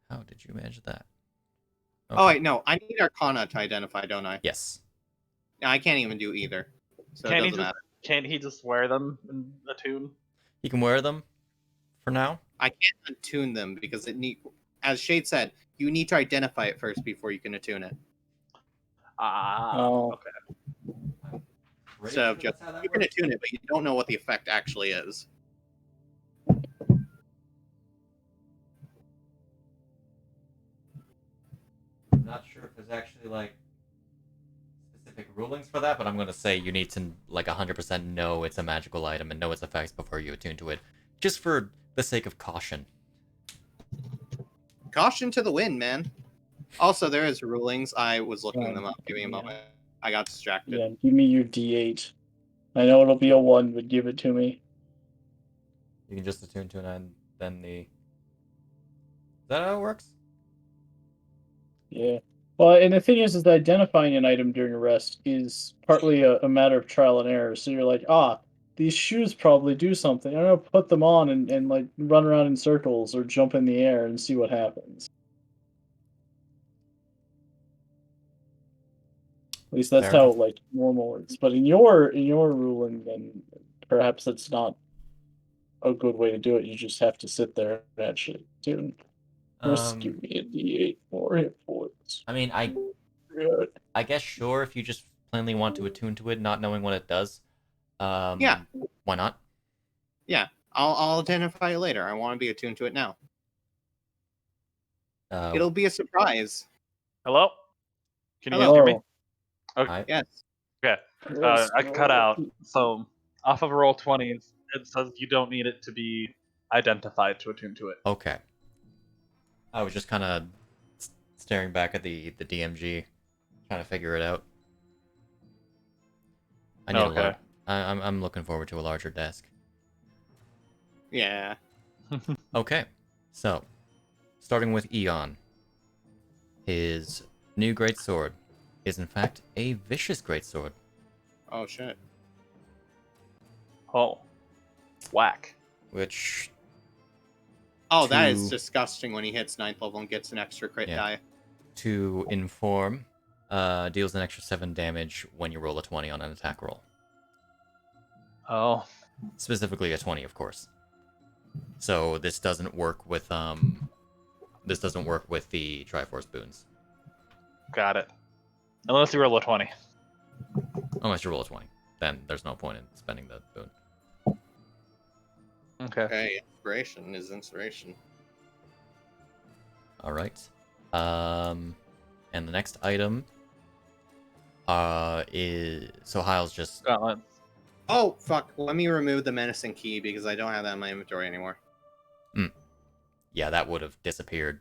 How did you manage that? Okay. Oh wait, no, I need Arcana to identify, don't I? Yes. No, I can't even do either, so it doesn't matter. Can't he just wear them and attune? He can wear them for now. I can't attune them because as Shade said, you need to identify it first before you can attune it. Okay. So just you can attune it, but you don't know what the effect actually is. I'm not sure if there's actually like specific rulings for that, but I'm gonna say you need to like 100% know it's a magical item and know its effects before you attune to it, just for the sake of caution. Caution to the wind, man. Also, there is rulings. I was looking them up. Give me a moment. I got distracted. Yeah, give me your D8. I know it'll be a 1, but give it to me. You can just attune to it and then the... Is that how it works? Yeah. Well, and the thing is that identifying an item during a rest is partly a matter of trial and error. So you're like, these shoes probably do something. I'm going to put them on and like run around in circles or jump in the air and see what happens. At least that's how like normal works. But in your ruling, then perhaps that's not a good way to do it. You just have to sit there and actually tune. First, give me a D8 more hit points. I mean, I guess sure if you just plainly want to attune to it, not knowing what it does. Yeah. Why not? Yeah, I'll identify it later. I want to be attuned to it now. It'll be a surprise. Hello? Can you hear me? Okay. Yes. Okay. I cut out. So off of roll 20, it says you don't need it to be identified to attune to it. Okay. I was just kind of staring back at the DMG, trying to figure it out. I need I'm looking forward to a larger desk. Yeah. Okay, so starting with Eon, his new greatsword is in fact a vicious greatsword. Oh shit. Oh, whack. Which. Oh, that is disgusting when he hits 9th level and gets an extra crit die. To inform, deals an extra 7 damage when you roll a 20 on an attack roll. Oh. Specifically a 20, of course. So this doesn't work with the Triforce boons. Got it. Unless you roll a 20. Unless you roll a 20. Then there's no point in spending the boon. Okay, inspiration is inspiration. Alright. And the next item is... So Hyle's just... Oh, fuck. Let me remove the menacing key because I don't have that in my inventory anymore. Yeah, that would have disappeared.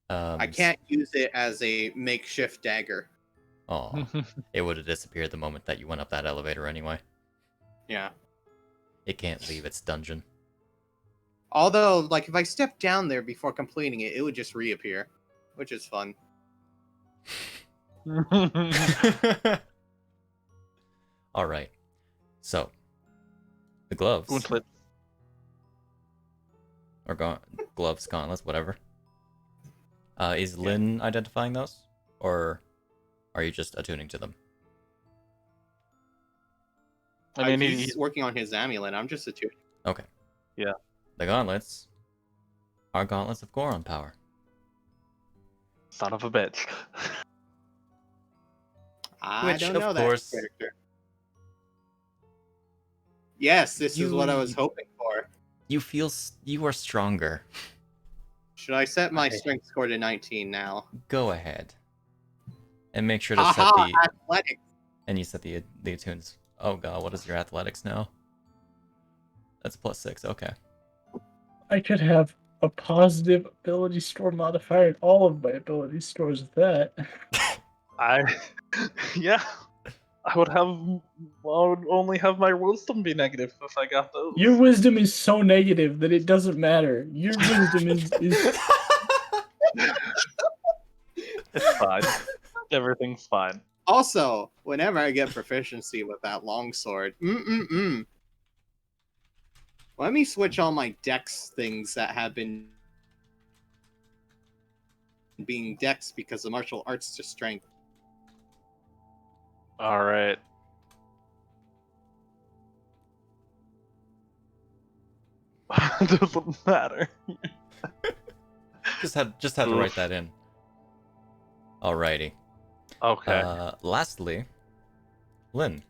I can't use it as a makeshift dagger. Oh, it would have disappeared the moment that you went up that elevator anyway. Yeah. It can't leave its dungeon. Although, like, if I step down there before completing it, it would just reappear, which is fun. All right. So, the gloves. Gauntlet. Or gloves, gauntlets, whatever. Is Lynn identifying those? Or are you just attuning to them? I mean, he's working on his amulet. I'm just attuning. Okay. Yeah. The gauntlets are gauntlets of Goron power. Son of a bitch. I Which, don't of know course, that character. Yes, this is what I was hoping for. You feel you are stronger. Should I set my strength score to 19 now? Go ahead. And make sure to set the athletics. And you set the attunes. Oh god, what is your athletics now? That's +6, okay. I could have a positive ability score modifier in all of my ability scores with that. Yeah. I would only have my wisdom be negative if I got those. Your wisdom is so negative that it doesn't matter. Your wisdom is... It's fine. Everything's fine. Also, whenever I get proficiency with that longsword, let me switch all my dex things that have been being dex because of martial arts to strength. Alright. Doesn't matter. just had to write that in. Alrighty. Okay. Lastly, Lynn.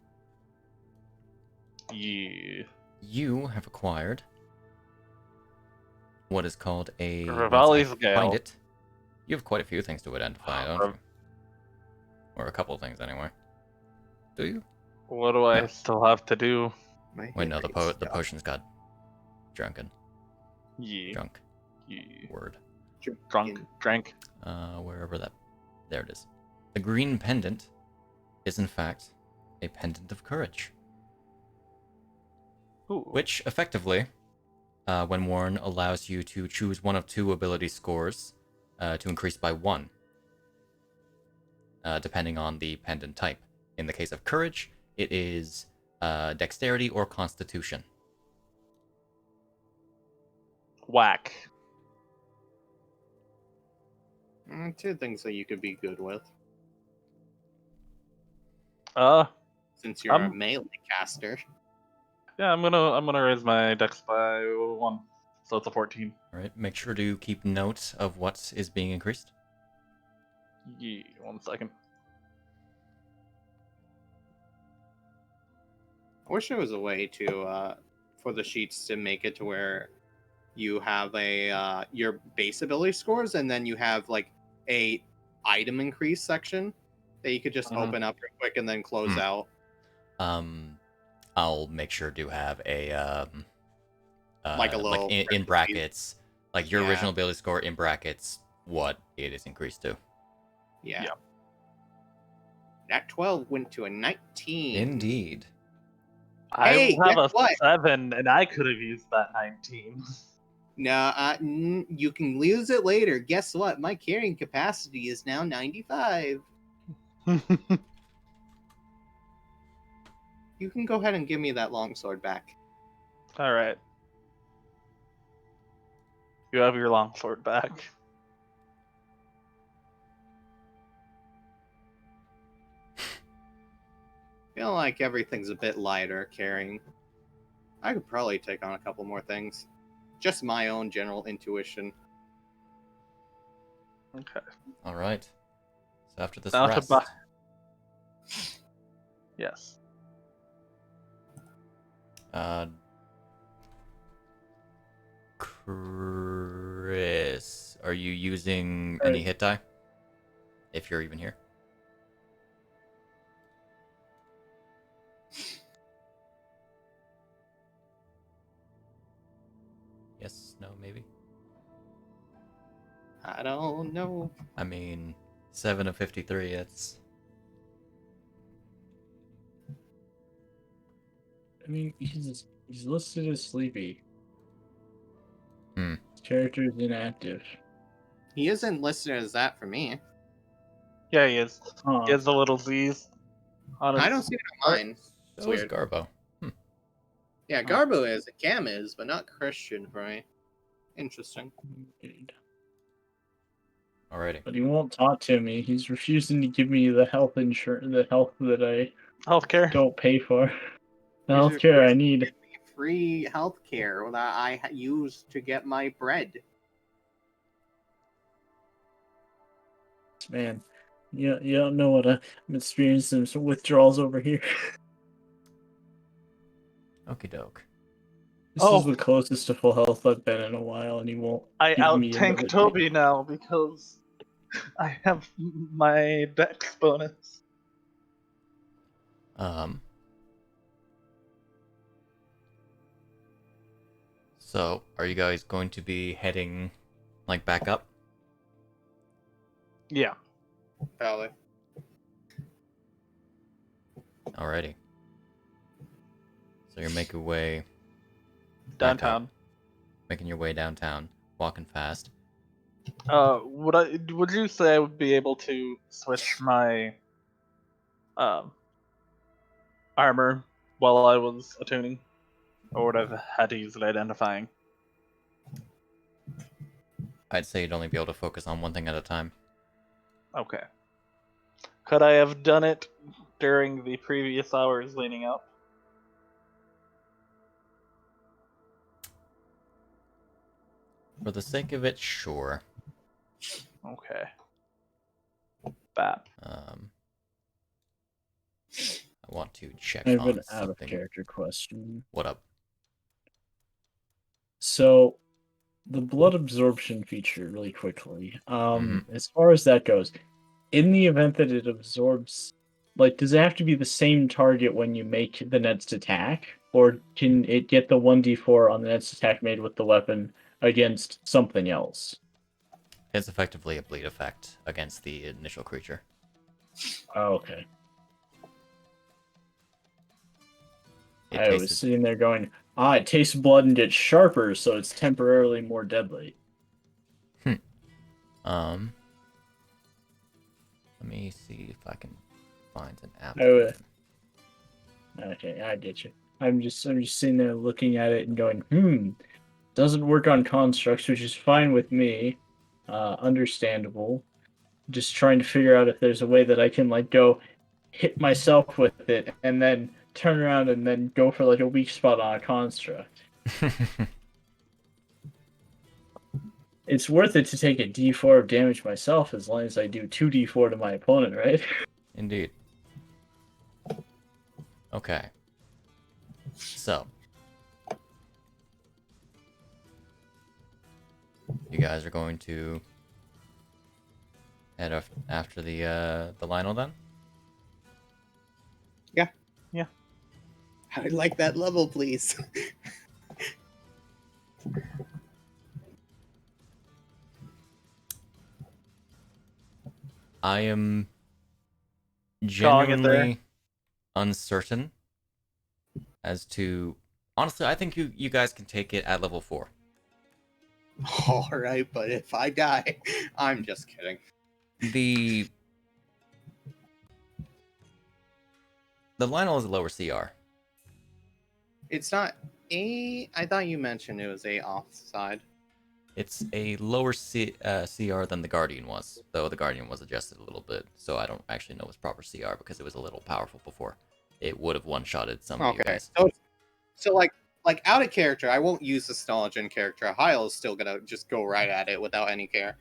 Yeah. You have acquired what is called a... Rivali's Gale. Find it. You have quite a few things to identify, don't you? Or a couple things, anyway. Do you? What do I still have to do? Wait, no, the potions got drunken. Yeah. Drunk. Yeah. Word. Drank. Wherever that... There it is. The green pendant is, in fact, a pendant of courage. Ooh. Which, effectively, when worn, allows you to choose one of two ability scores to increase by 1, depending on the pendant type. In the case of courage, it is dexterity or constitution. Whack. Two things that you could be good with. Since you're a melee caster. Yeah, I'm gonna raise my dex by 1, so it's a 14. All right, make sure to keep note of what is being increased. Yeah, 1 second. I wish there was a way to for the sheets to make it to where you have a your base ability scores and then you have like a item increase section that you could just open up real quick and then close out. I'll make sure to have a like a little in brackets, like your original ability score in brackets, what it is increased to. Yeah. That 12 went to a 19. Indeed. I have a 7, and I could have used that 19. No, you can lose it later. Guess what? My carrying capacity is now 95. You can go ahead and give me that longsword back. Alright. You have your longsword back. Feel like everything's a bit lighter carrying. I could probably take on a couple more things. Just my own general intuition. Okay. All right. So after this Now rest... Yes. Chris, are you using any hit die? If you're even here. Yes, no, maybe. I don't know. I mean, 7 of 53, it's... I mean, he's listed as sleepy. Hmm. His character is inactive. He isn't listed as that for me. Yeah, he is. Huh. He has the little Z's on his... I don't see it on mine. It's So is weird. Garbo. Yeah, Garbo is. Cam is, but not Christian for me. Interesting. Alrighty. But he won't talk to me. He's refusing to give me the health insurance, the health that I Healthcare. don't pay for. The He's healthcare I refusing to need. give me free healthcare that I use to get my bread. Man, you don't know what I'm experiencing some withdrawals over here. Okie doke. This Oh. is the closest to full health I've been in a while, and he won't I give me another out-tank Toby now because I have my dex bonus. So, are you guys going to be heading, like, back up? Yeah. Probably. Alrighty. So you're making your way... back up. Downtown. Making your way downtown. Walking fast. Would you say I would be able to switch my armor while I was attuning? Or would I have had to use it identifying? I'd say you'd only be able to focus on one thing at a time. Okay. Could I have done it during the previous hours leading up? For the sake of it, sure. Okay. Bap. I want to check I have on an out of something. character question. What up? So, the blood absorption feature, really quickly. As far as that goes, in the event that it absorbs, like, does it have to be the same target when you make the next attack, or can it get the 1d4 on the next attack made with the weapon against something else? It's effectively a bleed effect against the initial creature. Oh, okay. It I was tastes sitting there going, it tastes blood and gets sharper, so it's temporarily more deadly. Let me see if I can find an app. Okay, I get you. I'm just sitting there looking at it and going, doesn't work on constructs, which is fine with me. Understandable. Just trying to figure out if there's a way that I can, like, go hit myself with it and then turn around and then go for, like, a weak spot on a construct. It's worth it to take a d4 of damage myself as long as I do 2d4 to my opponent, right? Indeed. Okay. So. You guys are going to head after the Lionel then? Yeah. Yeah. I would like that level, please. I am Calling it there. genuinely uncertain as to... Honestly, I think you guys can take it at level 4. Alright, but if I die, I'm just kidding. The Lionel is a lower CR. It's not A. I thought you mentioned it was A offside. It's a lower CR than the Guardian was, though the Guardian was adjusted a little bit, so I don't actually know its proper CR because it was a little powerful before. It would have one-shotted some of you guys. So like out of character, I won't use this knowledge in character. Hyle is still gonna just go right at it without any care.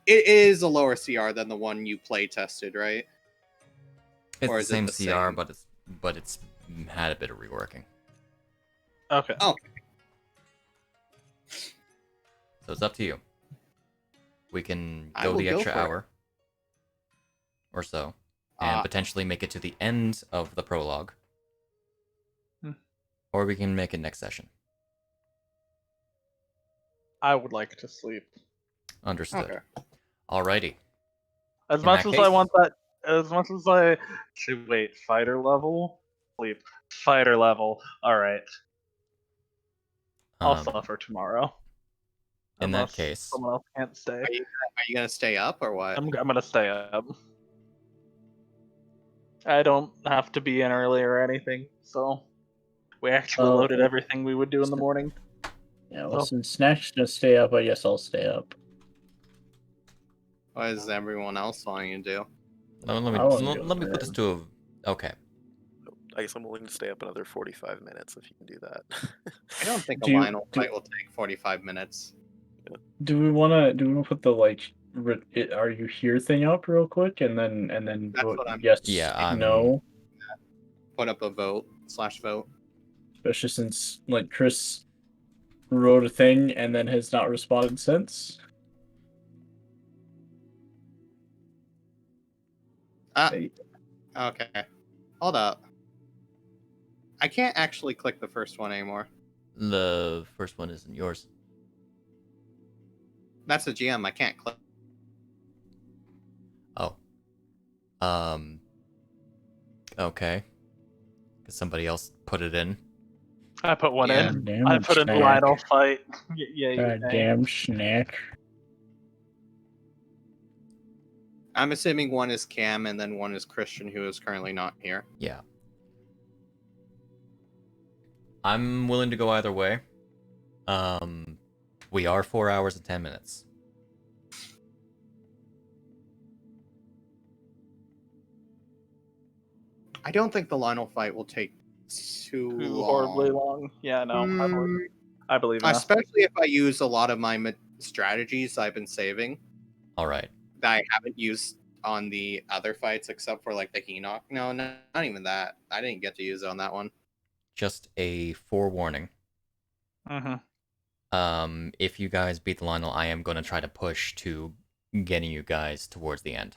It is a lower CR than the one you play tested, right? It's Or the is it same the CR, same? but it's had a bit of reworking. Okay. Oh. So it's up to you. We can I go will the go extra for it. hour or so, and potentially make it to the end of the prologue. Or we can make it next session. I would like to sleep. Understood. Okay. Alrighty. As In much that as case- I want that, as much as I should wait, fighter level, sleep, fighter level. All right, I'll Um, suffer tomorrow. in that Unless case, someone else can't stay. Are you gonna stay up or what? I'm gonna stay up. I don't have to be in early or anything, so we actually Oh, loaded everything we would do in the morning. Yeah, well, So- since Snak's gonna stay up, I guess I'll stay up. What is everyone else wanting to do? let me, I wanna go let me to put this bed. to a... Okay. I guess I'm willing to stay up another 45 minutes if you can do that. I don't think a Do you- Lionel do- fight will take 45 minutes. Do we wanna put the like are you here thing up real quick and then That's vote what I'm- yes, Yeah, I'm- no? Put up a vote/vote. Especially since like Chris wrote a thing and then has not responded since. Okay. Hold up. I can't actually click the first one anymore. The first one isn't yours. That's the GM. I can't click. Oh. Okay. Because somebody else put it in. I put one Yeah. in. Damn I it, put in Snack. Lionel fight. Yeah, you God may. damn Snack. I'm assuming one is Cam and then one is Christian, who is currently not here. Yeah. I'm willing to go either way. We are 4 hours and 10 minutes. I don't think the Lionel fight will take too Horribly long. long. Yeah, no, Mm, I believe in us. especially if I use a lot of my strategies I've been saving Alright. that I haven't used on the other fights, except for like the Enoch. No, not even that. I didn't get to use it on that one. Just a forewarning. If you guys beat the Lionel, I am going to try to push to getting you guys towards the end.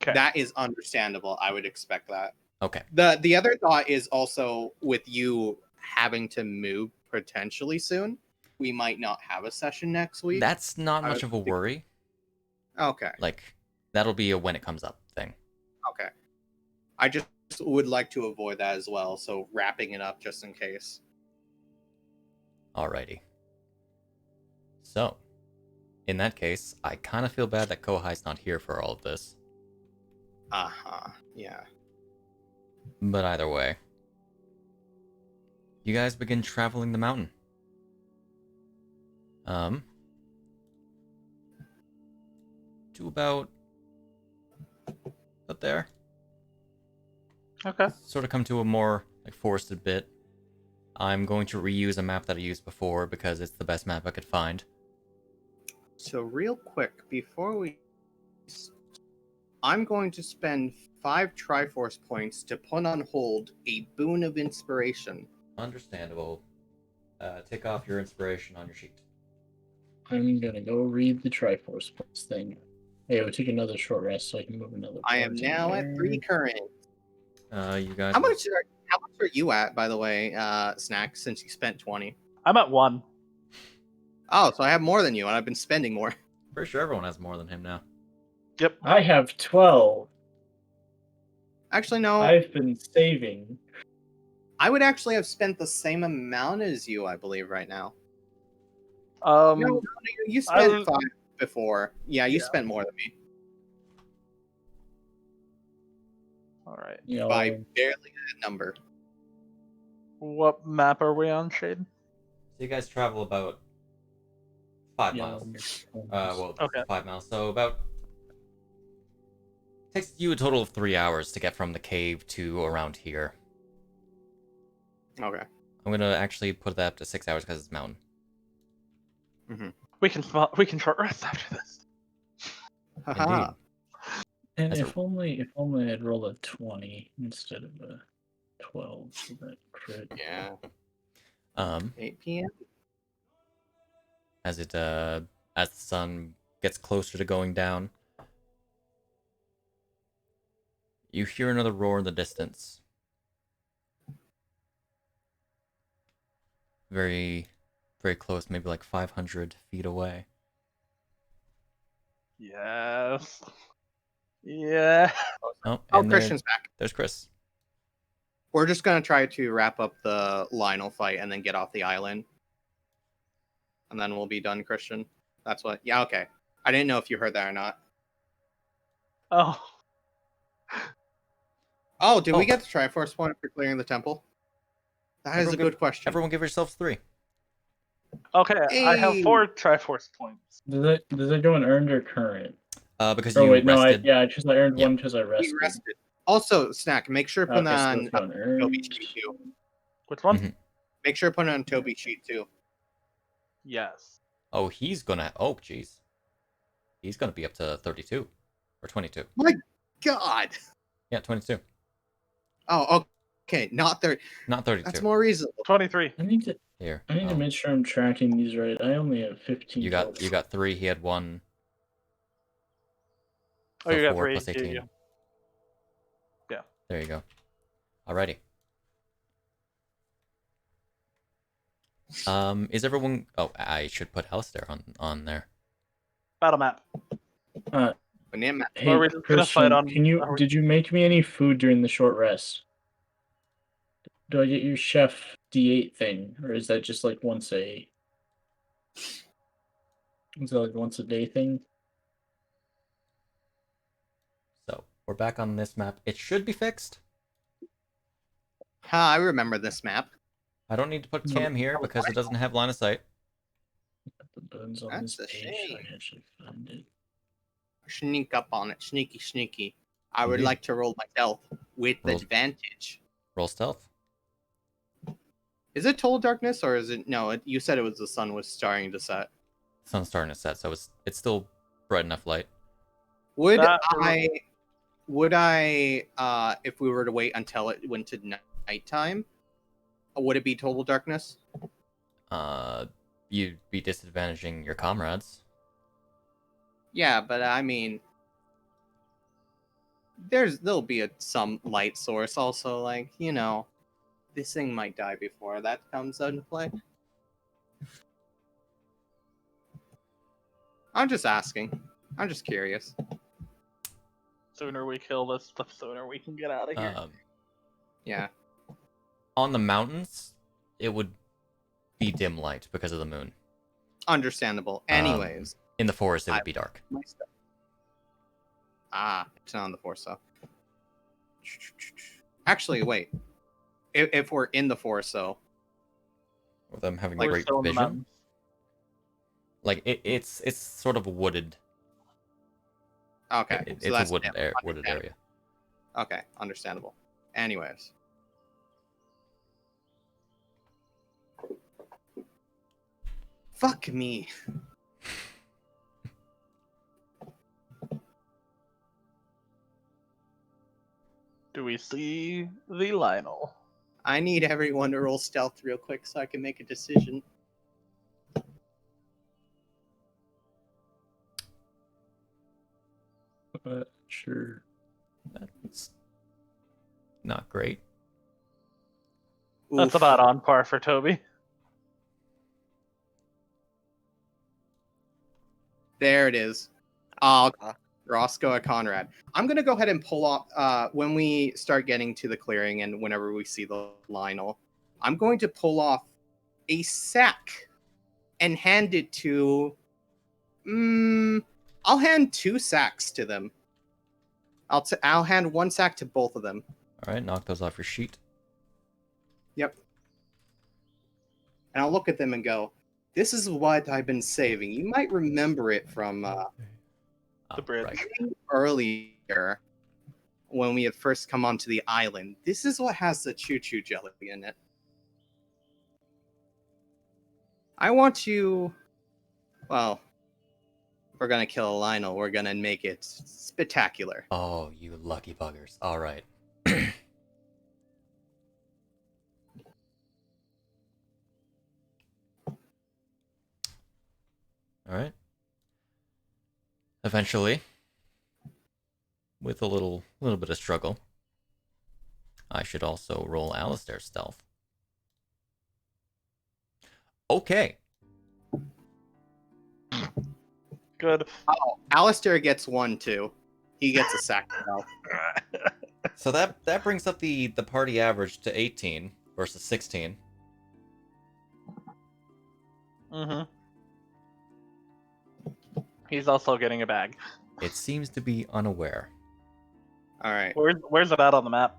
Okay. That is understandable. I would expect that. Okay. The other thought is also with you having to move potentially soon, we might not have a session next week. That's not I much of a would- worry. Okay. Like, that'll be a when it comes up thing. Okay. I just would like to avoid that as well, so wrapping it up just in case. Alrighty. So, in that case, I kind of feel bad that Kouhai's not here for all of this. Uh-huh. Yeah. But either way, you guys begin traveling the mountain. To about there. Okay. Sort of come to a more like forested bit. I'm going to reuse a map that I used before because it's the best map I could find. So real quick, before we... I'm going to spend 5 Triforce points to put on hold a Boon of Inspiration. Understandable. Take off your inspiration on your sheet. I'm gonna go read the Triforce Plus thing. Hey, we took another short rest so I can move another. I am port in now at there. 3 current. You guys. How much are you at, by the way, Snak, since you spent 20? I'm at 1. Oh, so I have more than you, and I've been spending more. Pretty sure everyone has more than him now. Yep. I have 12. Actually, no. I've been saving. I would actually have spent the same amount as you, I believe, right now. No, you spent 5 before. Yeah, you spent more than me. All right. You know, By barely a number. What map are we on, Shade? So you guys travel about 5 Yeah, miles. Okay. 5 miles. So about takes you a total of 3 hours to get from the cave to around here. Okay. I'm gonna actually put that up to 6 hours because it's mountain. We can short rest after this. Haha. and That's if only I'd roll a 20 instead of a 12 for that crit. Yeah. 8 p.m. As the sun gets closer to going down, you hear another roar in the distance. Very, very close, maybe like 500 feet away. Yes. Yeah. Oh, Oh, and Christian's back. there's Chris. We're just gonna try to wrap up the Lionel fight and then get off the island. And then we'll be done, Christian. That's what... Yeah, okay. I didn't know if you heard that or not. Oh. Oh, did Oh. we get the Triforce point for clearing the temple? That is a good question. Everyone give yourselves 3. Okay, I have Hey. 4 Triforce points. Does it go in earned or current? Because Oh you wait, rested. no, I earned Yeah. one because I We rested. rested. Also, Snak, make sure to put Okay, so on it's going Toby earned. sheet too. Which one? Mhm. Make sure to put it on Toby sheet too. Yes. Oh, he's gonna. Oh, jeez. He's gonna be up to 32 or 22. My God. Yeah, 22. Oh, okay. Not 30. Not 32. That's more reasonable. 23. I need to Here. make sure I'm tracking these right. I only have 15. You got 3. He had 1. Oh, you got 4 3. plus 18. Yeah. There you go. Alrighty. Is everyone? Oh, I should put Alistair on there. Battle map. Banana. Hey, Or are we just gonna Christian, fight on- did you make me any food during the short rest? Do I get your chef D8 thing, or is that just like once a? Is that like once a day thing? So we're back on this map. It should be fixed. I remember this map. I don't need to put Cam here because it doesn't have line of sight. The bones on That's this a page. So shame. I can actually find it. Sneak up on it. Sneaky, sneaky. I would Indeed. like to roll my stealth with Roll. advantage. Roll stealth. Is it total darkness or is it... No, you said it was the sun was starting to set. Sun's starting to set, so it's still bright enough light. Would That- I, if we were to wait until it went to nighttime, would it be total darkness? You'd be disadvantaging your comrades. Yeah, but I mean, there'll be some light source also. Like, you know, this thing might die before that comes into play. I'm just asking. I'm just curious. Sooner we kill this, the sooner we can get out of here. Yeah. On the mountains, it would be dim light because of the moon. Understandable. Anyways. In the forest, it would be dark. My stuff. It's not on the forest, though. Actually, wait. If we're in the forest, though. With them having We're great still in the vision. mountains. Like it's sort of a wooded. Okay. It's so a that's wooded understandable. area. Okay, understandable. Anyways. Fuck me. Do we see the Lionel? I need everyone to roll stealth real quick so I can make a decision. Sure. That's not great. That's Oof. about on par for Toby. There it is. Roscoe and Conrad. I'm going to go ahead and pull off, when we start getting to the clearing and whenever we see the Lionel, I'm going to pull off a sack and hand it to... I'll hand 2 sacks to them. I'll hand 1 sack to both of them. All right, knock those off your sheet. Yep. And I'll look at them and go, this is what I've been saving. You might remember it from The bridge. Right. earlier when we had first come onto the island. This is what has the choo-choo jelly in it. I want you... Well, if we're going to kill a Lionel, we're going to make it spectacular. Oh, you lucky buggers. All right. All right. Eventually, with a little bit of struggle, I should also roll Alistair's stealth. Okay. Good. Oh, Alistair gets one too. He gets a sack now. So that brings up the party average to 18 versus 16. Mm-hmm. He's also getting a bag. It seems to be unaware. All right. Where's it at on the map?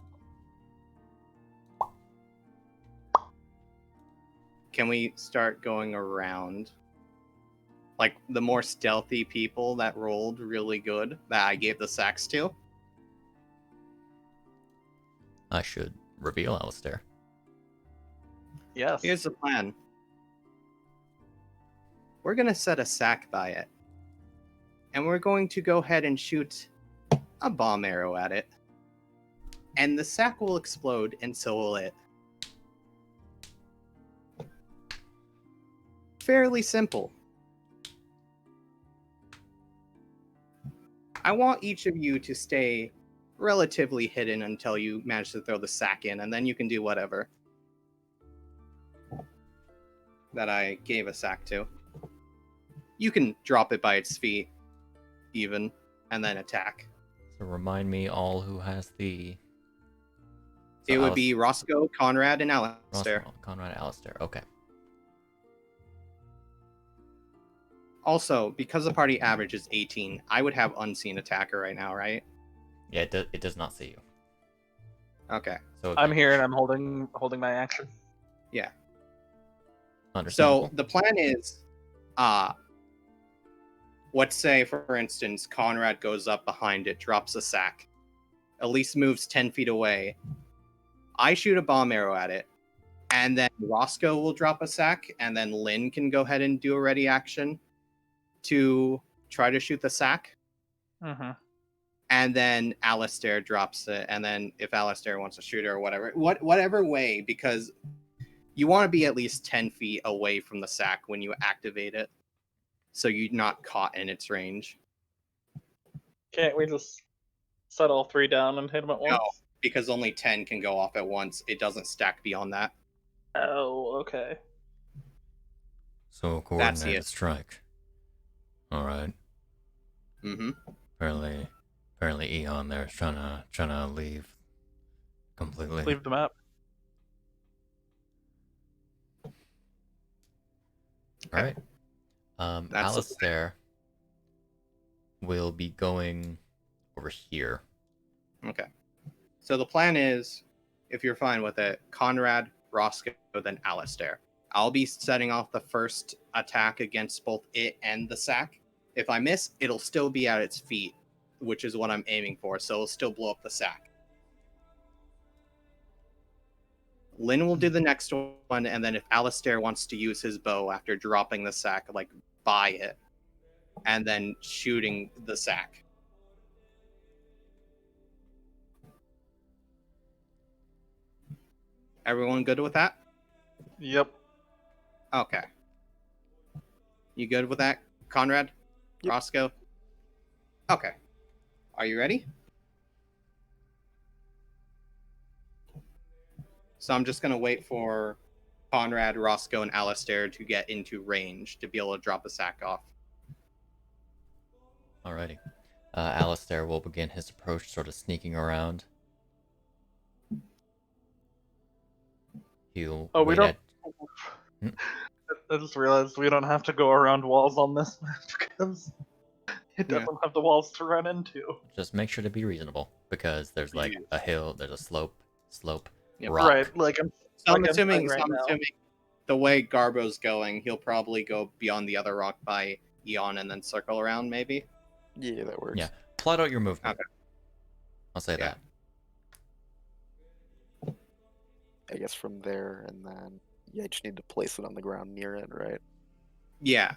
Can we start going around? Like the more stealthy people that rolled really good that I gave the sacks to? I should reveal Alistair. Yes. Here's the plan. We're going to set a sack by it. And we're going to go ahead and shoot a bomb arrow at it. And the sack will explode, and so will it. Fairly simple. I want each of you to stay relatively hidden until you manage to throw the sack in, and then you can do whatever that I gave a sack to. You can drop it by its feet, even, and then attack. So remind me all who has the... So it would be Roscoe, Conrad, and Alistair. Roscoe, Conrad, Alistair. Okay. Also, because the party average is 18, I would have unseen attacker right now, right? Yeah, it does not see you. Okay. So I'm here and I'm holding my action. Yeah. Understandable. So the plan is, let's say, for instance, Conrad goes up behind it, drops a sack. Elise moves 10 feet away. I shoot a bomb arrow at it. And then Roscoe will drop a sack, and then Lynn can go ahead and do a ready action to try to shoot the sack. Mm-hmm. And then Alistair drops it, and then if Alistair wants to shoot it or whatever way, because you want to be at least 10 feet away from the sack when you activate it, so you're not caught in its range. Can't we just set all three down and hit them at once? No, because only 10 can go off at once. It doesn't stack beyond that. Oh, okay. So coordinated strike. All right. Mm-hmm. Apparently Eon there is trying to leave completely. Leave the map. All right. Alistair will be going over here. Okay. So the plan is, if you're fine with it, Conrad, Roscoe, then Alistair. I'll be setting off the first attack against both it and the sack. If I miss, it'll still be at its feet, which is what I'm aiming for, so it'll still blow up the sack. Lynn will do the next one, and then if Alistair wants to use his bow after dropping the sack, like, by it, and then shooting the sack. Everyone good with that? Yep. Okay. You good with that, Conrad? Yep. Roscoe? Okay. Are you ready? So I'm just going to wait for Conrad, Roscoe, and Alistair to get into range to be able to drop the sack off. Alrighty. Alistair will begin his approach, sort of sneaking around. He'll we don't. I just realized we don't have to go around walls on this map because it doesn't have the walls to run into. Just make sure to be reasonable, because there's like a hill, there's a slope, Yep. rock. Right, like I'm assuming right now. the way Garbo's going, he'll probably go beyond the other rock by Eon and then circle around, maybe? Yeah, that works. Yeah, plot out your movement. Okay. I'll say Yeah. that. I guess from there, and then I just need to place it on the ground near it, right? Yeah.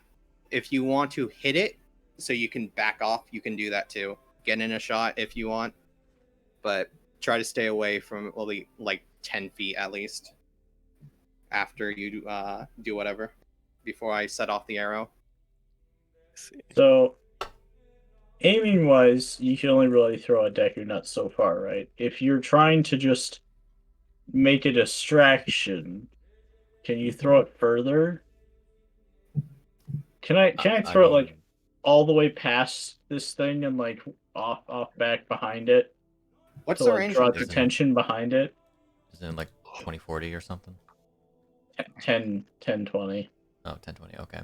If you want to hit it so you can back off, you can do that too. Get in a shot if you want, but try to stay away from like 10 feet at least after you do whatever before I set off the arrow. So, aiming wise, you can only really throw a Deku Nut so far, right? If you're trying to just make a distraction, can you throw it further? Can I throw it like all the way past this thing and like off back behind it. What's to the like range? draw of the this? tension behind it. Isn't it like 2040 or something? 10, 20. Oh, 1020. Okay.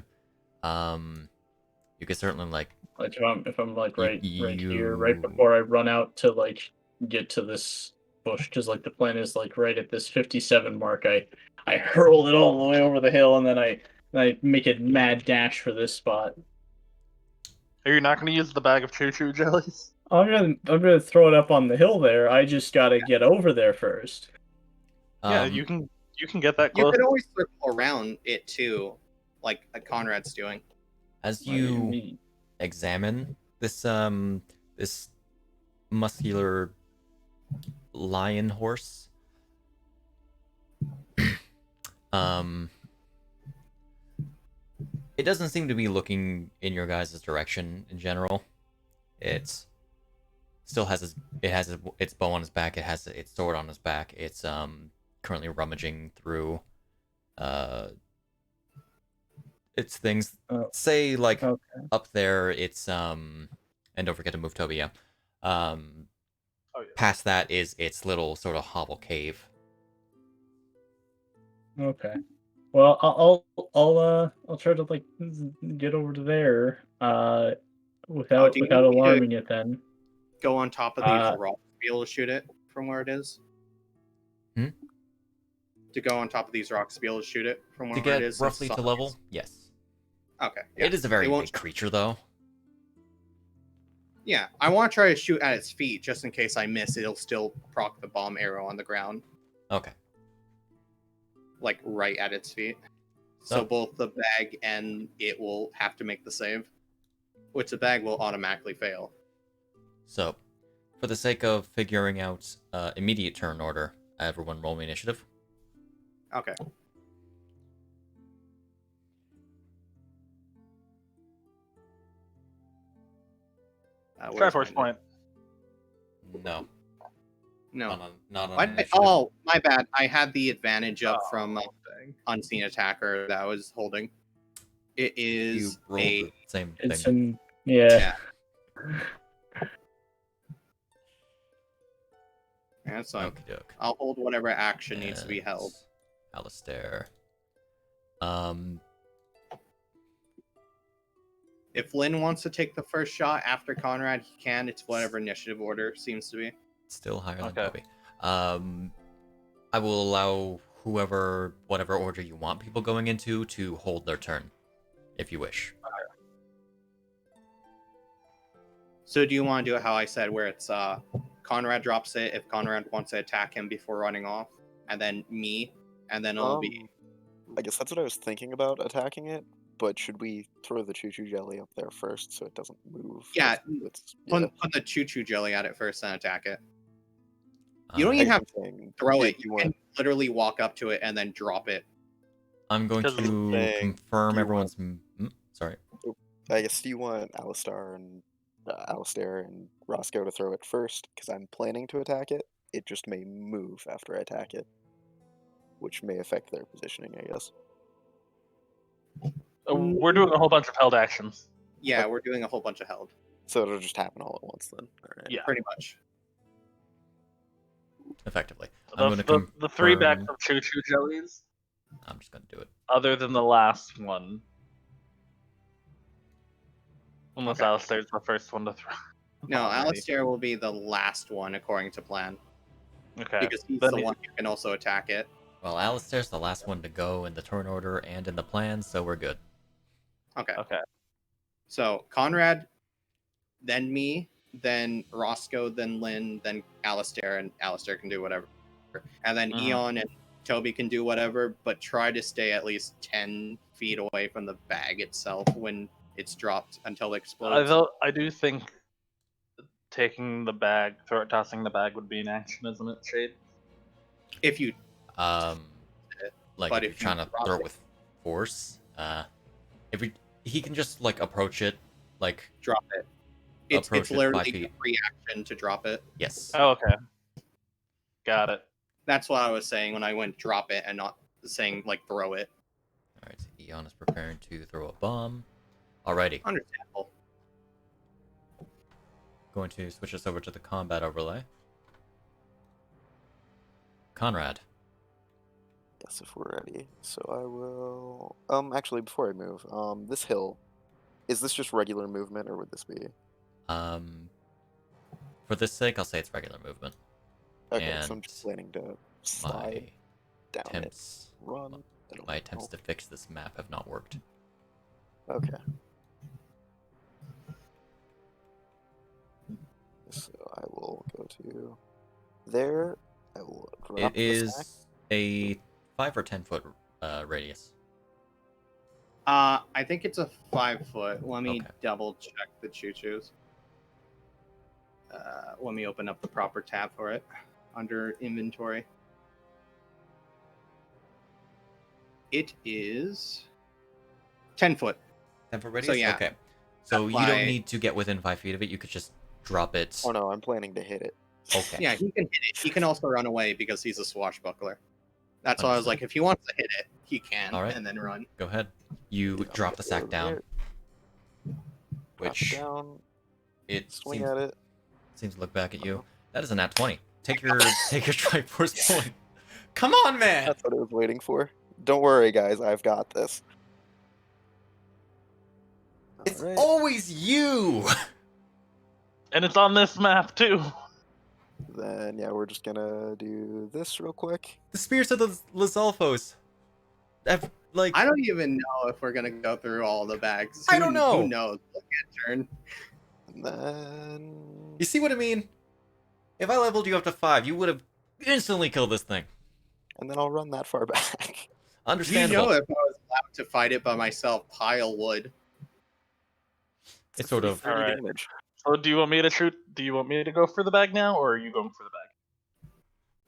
You could certainly like if I'm like right here, right you- before I run out to like get to this bush, because like the plan is like right at this 57 mark, I hurl it all the way over the hill, and then I make a mad dash for this spot. Are you not going to use the bag of choo-choo jellies? I'm gonna throw it up on the hill there. I just gotta get over there first. Yeah, you can get that You close. could always circle around it too, like Conrad's doing. As you examine this this muscular lion horse, it doesn't seem to be looking in your guys' direction in general. It still has its bow on its back. It has its sword on its back. It's currently rummaging through its things. Say like up there. It's and don't forget to move Toby. Yeah. Past that is its little sort of hovel cave. Okay. Well, I'll try to like get over to there without alarming it. Then go on top of these rocks to be able to shoot it from where it is. To go on top of these rocks to be able to shoot it from where it is. To get roughly to level, yes. Okay. Yeah. It is a very big creature, though. Yeah, I want to try to shoot at its feet just in case I miss. It'll still proc the bomb arrow on the ground. Okay. Like right at its feet. So both the bag and it will have to make the save, which the bag will automatically fail. So, for the sake of figuring out immediate turn order, everyone roll me initiative. Okay. Triforce point. No. No. Not on initiative. Oh, my bad. I had the advantage up from unseen attacker that I was holding. It is the same it's thing. Yeah. That's fine. Okey-doke. I'll hold whatever action needs to be held. Alistair. If Lynn wants to take the first shot after Conrad, he can. It's whatever initiative order seems to be. Still higher than Toby. I will allow whatever order you want people going into to hold their turn, if you wish. So do you want to do it how I said, where it's Conrad drops it if Conrad wants to attack him before running off, and then me, and then it'll be... I guess that's what I was thinking about, attacking it, but should we throw the choo-choo jelly up there first so it doesn't move? Yeah, put the choo-choo jelly at it first and attack it. You don't even have to throw it. You can literally walk up to it and then drop it. I'm going to confirm everyone's... Sorry. I guess do you want Alistair and Roscoe to throw it first? Because I'm planning to attack it. It just may move after I attack it, which may affect their positioning, I guess. We're doing a whole bunch of held actions. Yeah, we're doing a whole bunch of held. So it'll just happen all at once then. All right. Yeah, pretty much. Effectively. The three bags of choo-choo jellies. I'm just going to do it. Other than the last one. Unless Alistair's the first one to throw. No, Alistair will be the last one according to plan. Okay. Because he's the one who can also attack it. Well, Alistair's the last one to go in the turn order and in the plan, so we're good. Okay. Okay. So, Conrad, then me, then Roscoe, then Lynn, then Alistair, and Alistair can do whatever. And then Eon and Toby can do whatever, but try to stay at least 10 feet away from the bag itself when it's dropped until it explodes. I do think taking the bag, tossing the bag would be an action, isn't it, Shade? If you... like but if you're trying to throw it with force, he can just like approach it, like drop it. It's literally a free action to drop it. Yes. Oh, okay. Got it. That's what I was saying when I went drop it and not saying like throw it. Alright, so Eon is preparing to throw a bomb. Alrighty. Understandable. going to switch us over to the combat overlay. Conrad. Yes, if we're ready. So I will. Actually, before I move, this hill, is this just regular movement, or would this be? For this sake, I'll say it's regular movement. Okay, And so I'm just planning to My slide down it, attempts, run. It'll my attempts help. to fix this map have not worked. Okay. So I will go to there. I will drop It the stack. is a 5 or 10 foot radius. I think it's a 5 foot. Let me Okay. double check the choo-choos. Let me open up the proper tab for it under inventory. It is 10 foot. 10 foot radius? So, yeah. Okay. So That's you don't why- need to get within 5 feet of it. You could just drop it. Oh no, I'm planning to hit it. Okay. Yeah, he can hit it. He can also run away because he's a swashbuckler. That's why I was Understood. like, if he wants to hit it, he can, All right. and then run. Go ahead. You Yeah, drop the go sack down, there, drop it which down, it swing seems, at it. seems to look back at you. That is a nat 20. Take your Triforce point. Come on, man! That's what I was waiting for. Don't worry, guys. I've got this. It's Alright. always you! And it's on this map too. Then yeah, we're just gonna do this real quick. The Spears of the Lizalfos. Like, I don't even know if we're gonna go through all the bags. I don't know. Who knows? Look at turn. And then you see what I mean? If I leveled you up to 5, you would have instantly killed this thing. I'll run that far back. You Understandable. know, if I was allowed to fight it by myself, Pyle would. It's sort of. 30 Alright. damage. So do you want me to shoot? Do you want me to go for the bag now, or are you going for the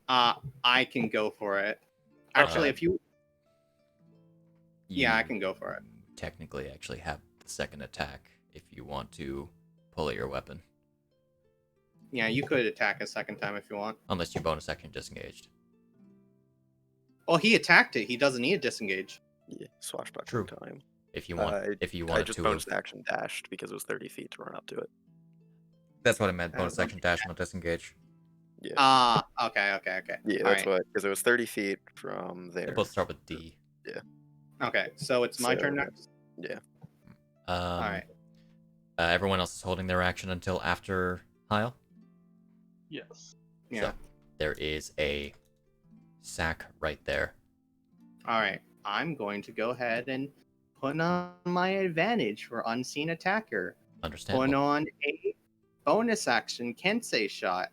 bag? I can go for it. Actually, Okay. if you, yeah, I you can go for it. Technically, actually have the second attack if you want to pull at your weapon. Yeah, you could attack a second time if you want. Unless you bonus action disengaged. Well, he attacked it. He doesn't need to disengage. Yeah, swashbuckler True. time. If you want, I if you I wanted just to. bonus action dashed because it was 30 feet to run up to it. That's what I meant. Bonus Uh, action dash, not disengage. Yeah. Okay. Yeah, All that's right. what, because it was 30 feet from They there. both start with D. Okay, so it's my turn So- next. Yeah. All right. Everyone else is holding their action until after Hyle. Yes. Yeah. So there is a sack right there. All right. I'm going to go ahead and put on my advantage for unseen attacker. Put Understandable. on a bonus action Kensei shot.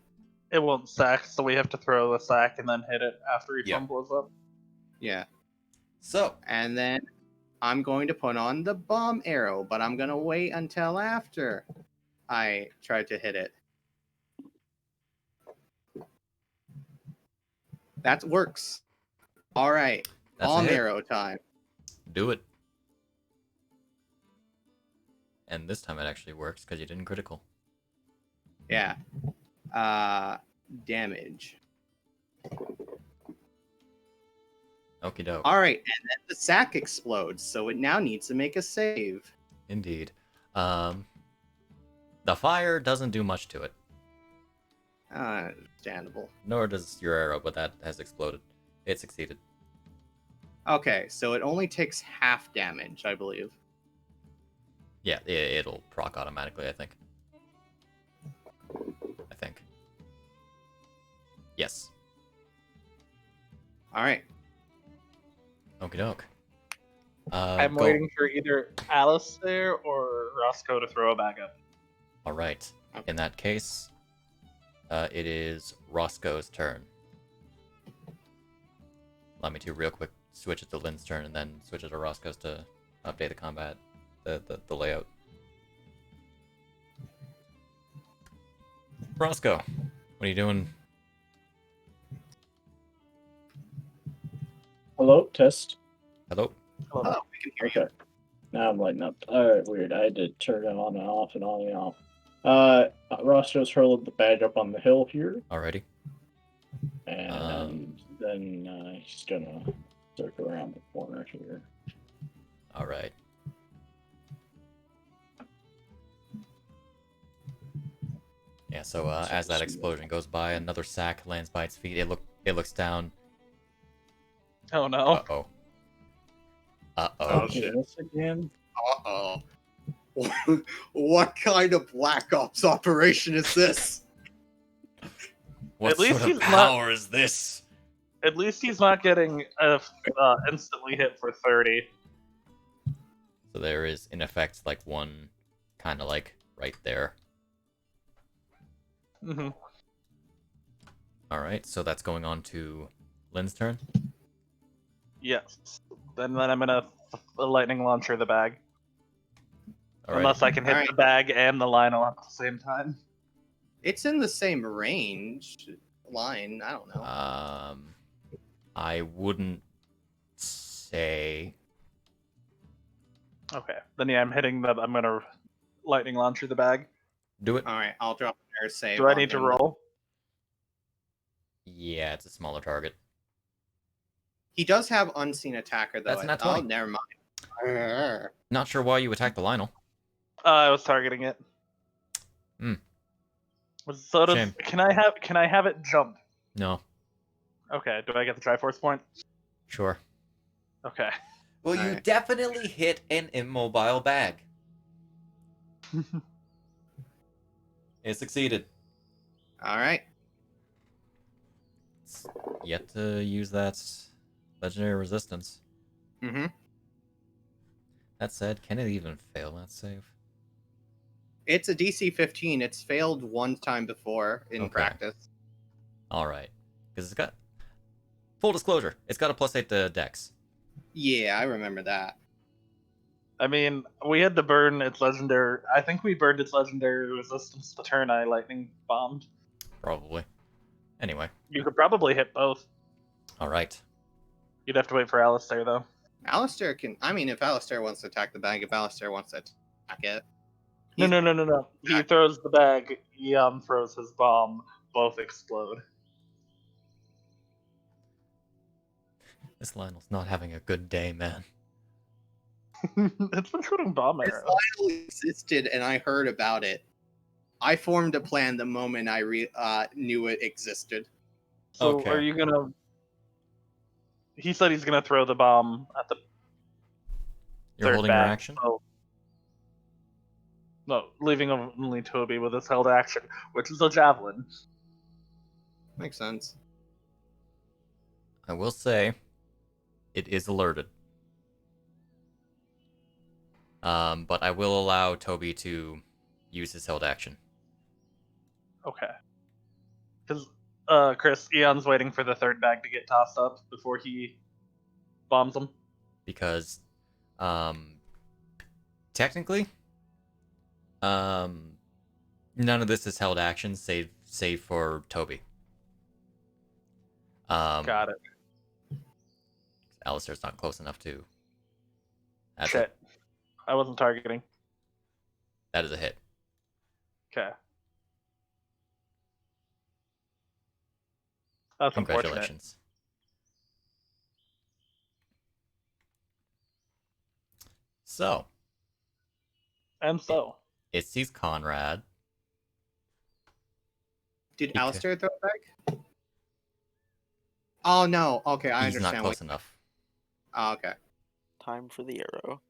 It won't sack, so we have to throw the sack and then hit it after he Yeah. fumbles up. Yeah. So And then I'm going to put on the bomb arrow, but I'm going to wait until after I try to hit it. That works. All right. that's a Bomb hit. arrow time. Do it. And this time it actually works because you didn't critical. Yeah. Damage. Okie doke. All right, and then the sack explodes, so it now needs to make a save. Indeed. The fire doesn't do much to it, Understandable. nor does your arrow, but that has exploded. It succeeded. Okay, so it only takes half damage, I believe. Yeah, it'll proc automatically, I think. Yes. All right. Okie doke. I'm Go. waiting for either Alistair or Roscoe to throw a bag up. All right. In that case, it is Roscoe's turn. Allow me to real quick switch it to Lynn's turn and then switch it to Roscoe's to update the combat, the layout. Roscoe, what are you doing? Hello, test. Hello? Oh, we can hear you. Okay. Now I'm lighting up. Alright, weird. I had to turn it on and off and on and off. Roscoe's hurled the bag up on the hill here, Alrighty. and then he's gonna circle around the corner here. Alright. So as that explosion goes by, another sack lands by its feet. It looks down. Oh no. Uh-oh. Oh shit. This again? Uh-oh. What kind of Black Ops operation is this? What At least sort of he's power is this? At least he's not getting instantly hit for 30. So there is, in effect, like one kind of like right there. Mm-hmm. Alright, so that's going on to Lynn's turn. Yes. Then I'm gonna lightning launcher the bag. All right. Unless I can hit the bag and the Lionel at the same time. It's in the same range line. I don't know. I wouldn't say. Okay. Then yeah, I'm gonna lightning launcher the bag. Do it. All right, I'll drop an air save. Do I need to roll? Yeah, it's a smaller target. He does have unseen attacker though. That's not 20. Oh, never mind. Not sure why you attacked the Lionel. I was targeting it. Hmm. So does, Shame. can I have it jump? No. Okay. Do I get the Triforce point? Sure. Okay. Well, you definitely hit an immobile bag. It succeeded. All right. It's yet to use that legendary resistance. Mm-hmm. That said, can it even fail that save? It's a DC 15. It's failed one time before in practice. All right, because it's got full disclosure. It's got a +8 to Dex. Yeah, I remember that. I mean, we had to burn its legendary. I think we burned its legendary resistance the turn I lightning bombed. Probably. Anyway. You could probably hit both. All right. You'd have to wait for Alistair though. Alistair can. I mean, if Alistair wants to attack the bag, if Alistair wants to attack it. No. He throws the bag. Eon throws his bomb. Both explode. This Lionel's not having a good day, man. It's been shooting bomb This arrows. Lionel existed, and I heard about it. I formed a plan the moment I knew it existed. So Okay. are you gonna? He said he's gonna throw the bomb at the. You're third holding your bag, action? so- No, leaving only Toby with his held action, which is a javelin. Makes sense. I will say, it is alerted. But I will allow Toby to use his held action. Okay. Because, Chris, Eon's waiting for the third bag to get tossed up before he bombs them. Because, technically, none of this is held action, save for Toby. Got it. Alistair's not close enough to. That's Shit. it. I wasn't targeting. That is a hit. Okay. That's unfortunate. Congratulations. So. And so. It sees Conrad. Did Alistair throw it back? Oh, no. Okay, I He's understand. not close enough. Oh, okay. Time for the arrow.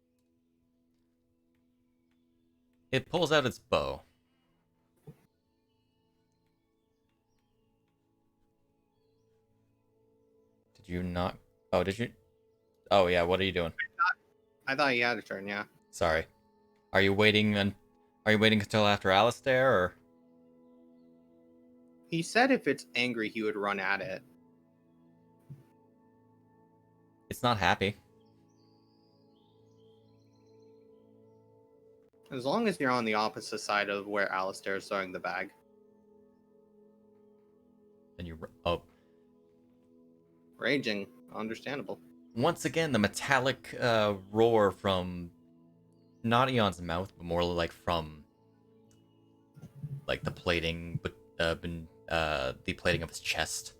It pulls out its bow. Did you not? Oh, did you? Oh, yeah, what are you doing? I thought you had a turn, yeah. Sorry. Are you waiting until after Alistair, or? He said if it's angry, he would run at it. It's not happy. As long as you're on the opposite side of where Alistair is throwing the bag. And you... Oh. Raging. Understandable. Once again, the metallic roar from... Not Eon's mouth, but more like from... Like the plating, but the plating of his chest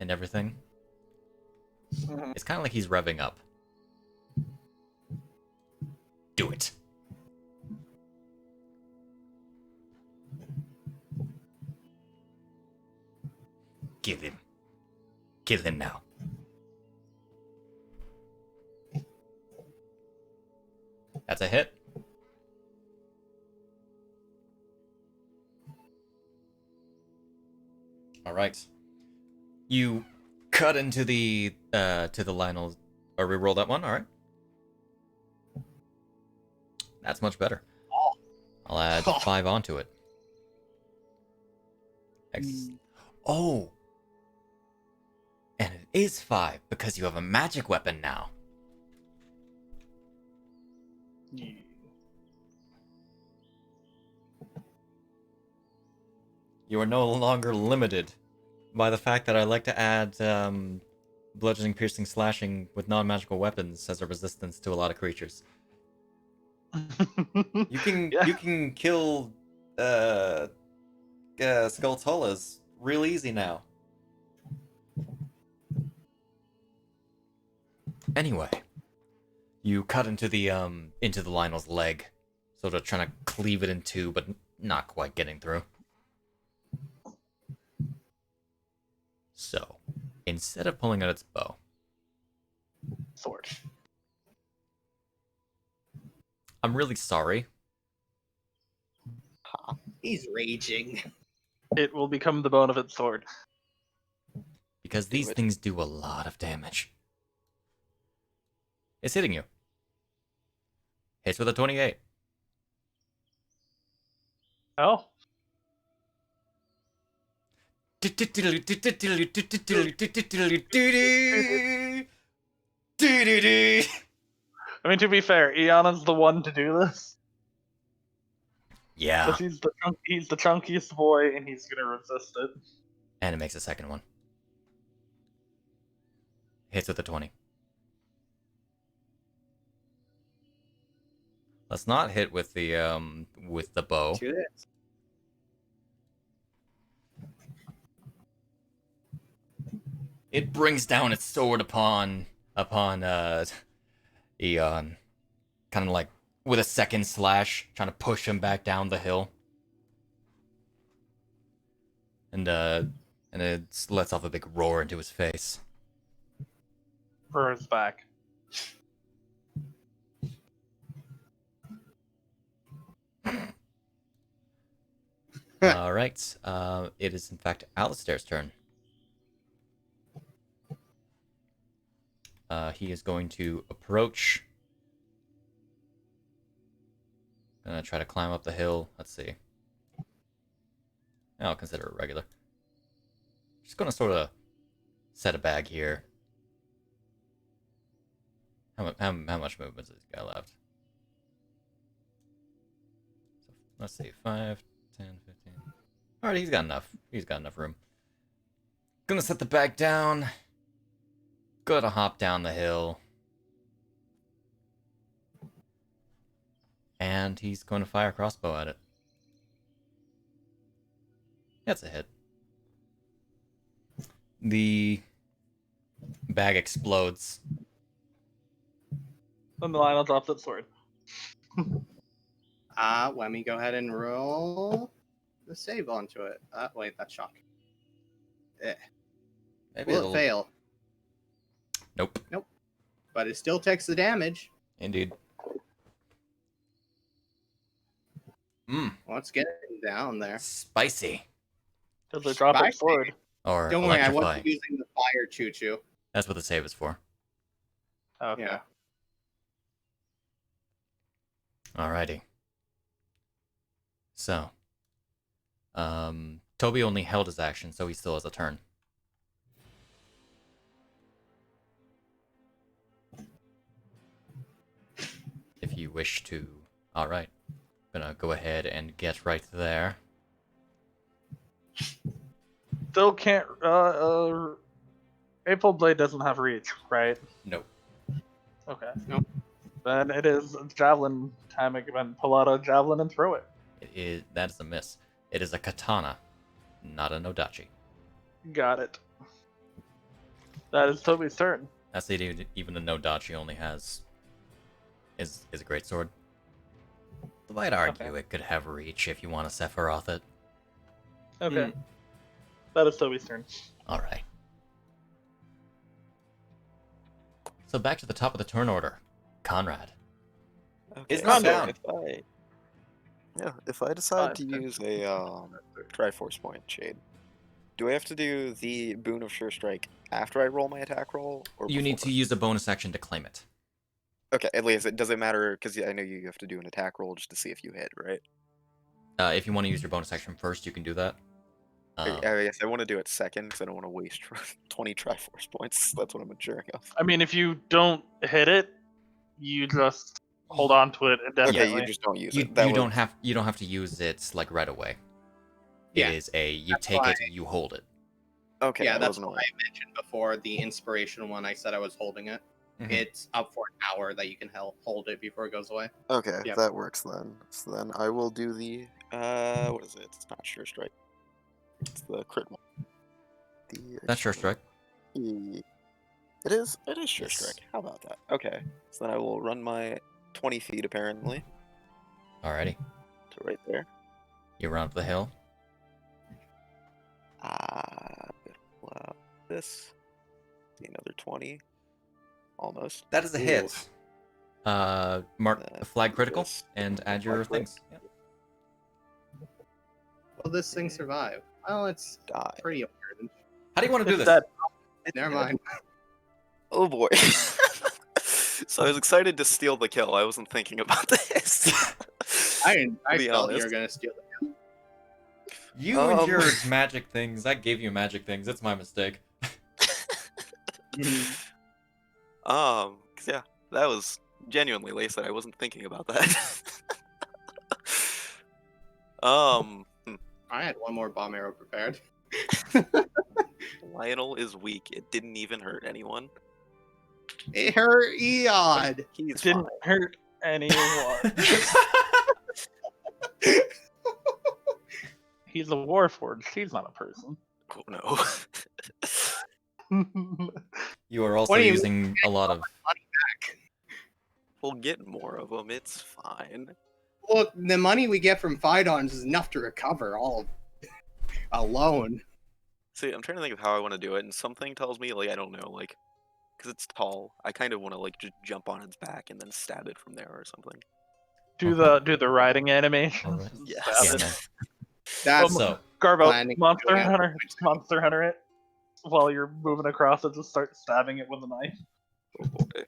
and everything. It's kind of like he's revving up. Do it. Kill him. Kill him now. That's a hit. All right. You cut into the Lionel, or reroll that one. All right. That's much better. I'll add 5 onto it. Oh. And it is 5 because you have a magic weapon now. Yeah. You are no longer limited by the fact that I like to add bludgeoning, piercing, slashing with non-magical weapons as a resistance to a lot of creatures. You can kill Skulltulas real easy now. Anyway, you cut into the Lionel's leg, sort of trying to cleave it in two, but not quite getting through. So, instead of pulling out its bow, Sword. I'm really sorry. He's raging. It will become the bone of its sword. Because these things do a lot of damage. It's hitting you. Hits with a 28. Oh. I mean, to be fair, Eon is the one to do this. Yeah. Because he's the chunkiest boy, and he's gonna resist it. And it makes a second one. Hits with a 20. Let's not hit with the bow. 2 hits. It brings down its sword upon Eon, kind of like with a second slash, trying to push him back down the hill, and it lets off a big roar into his face. For his back. All right, it is in fact Alistair's turn. He is going to approach. Gonna try to climb up the hill. Let's see. I'll consider it regular. Just gonna sort of set a bag here. How much movement does this guy left? So, let's see, 5, 10, 15. Alright, he's got enough. He's got enough room. Gonna set the bag down. Gonna hop down the hill. And he's going to fire a crossbow at it. That's a hit. The bag explodes. Then the Lionel drops its sword. Let me go ahead and roll the save onto it. Wait, that's shocking. Maybe Will it fail? Nope. Nope. But it still takes the damage. Indeed. Let's get it down there. Spicy. Does it drop its sword? Or don't worry, I electrify. wasn't using the fire choo-choo. That's what the save is for. Okay. Yeah. Alrighty. So, Toby only held his action, so he still has a turn. If you wish to. Alright. Gonna go ahead and get right there. Still can't. April Blade doesn't have reach, right? Nope. Okay. Nope. Then it is javelin time again. Pull out a javelin and throw it. That is a miss. It is a katana, not a nodachi. Got it. That is Toby's turn. That's it. Even the nodachi only has is a great sword. I might argue it could have reach if you want to Sephiroth it. Okay. That is Toby's turn. All right. So back to the top of the turn order. Conrad. Okay, It's not so down. if I decide to use a Triforce point, Shade, do I have to do the Boon of Sure Strike after I roll my attack roll, or You need before? to use a bonus action to claim it. Okay, at least it doesn't matter because I know you have to do an attack roll just to see if you hit, right? If you want to use your bonus action first, you can do that. I guess I want to do it second because I don't want to waste 20 Triforce points. That's what I'm ensuring of. I mean, if you don't hit it, you just hold on to it indefinitely. Okay, you just don't use You, it. you don't have to use it like right away. Yeah. It is you That's take why- it, you hold it. Okay, Yeah, I that's wasn't why aware. I mentioned before the inspiration one. I said I was holding it. Mhm. It's up for an hour that you can hold it before it goes away. Okay, Yep. that works then. So then I will do the what is it? It's not Sure Strike. It's the crit one. That's Sure Strike. It is Sure Yes. Strike. How about that? Okay. So then I will run my 20 feet apparently Alrighty. to right there. You run up the hill. This. See another 20. Almost. That is a hit. Mark the flag critical this. and add your Flag things. Yeah. Will this thing survive? Well, it's Die. pretty important. How do you want to do It's this? dead. Never mind. Oh boy. So I was excited to steal the kill. I wasn't thinking about this. I be felt you honest. were gonna steal it. You and your magic things. I gave you magic things. It's my mistake. 'Cause yeah, that was genuinely laced. I wasn't thinking about that. I had one more bomb arrow prepared. Lionel is weak. It didn't even hurt anyone. It hurt Eon. He's Didn't fine. hurt anyone. He's a warforged. He's not a person. Oh no. You are also What do you using a lot of. We'll get more of them. It's fine. Look, the money we get from Phytons is enough to recover all alone. See, I'm trying to think of how I want to do it, and something tells me, like, I don't know, like, because it's tall, I kind of want to, like, just jump on its back and then stab it from there or something. Do the riding animation. Alright. Yes. Stab it. Yeah, That's So, Garbo, planning Monster going out. Hunter it while you're moving across it. Just start stabbing it with a knife. Oh boy.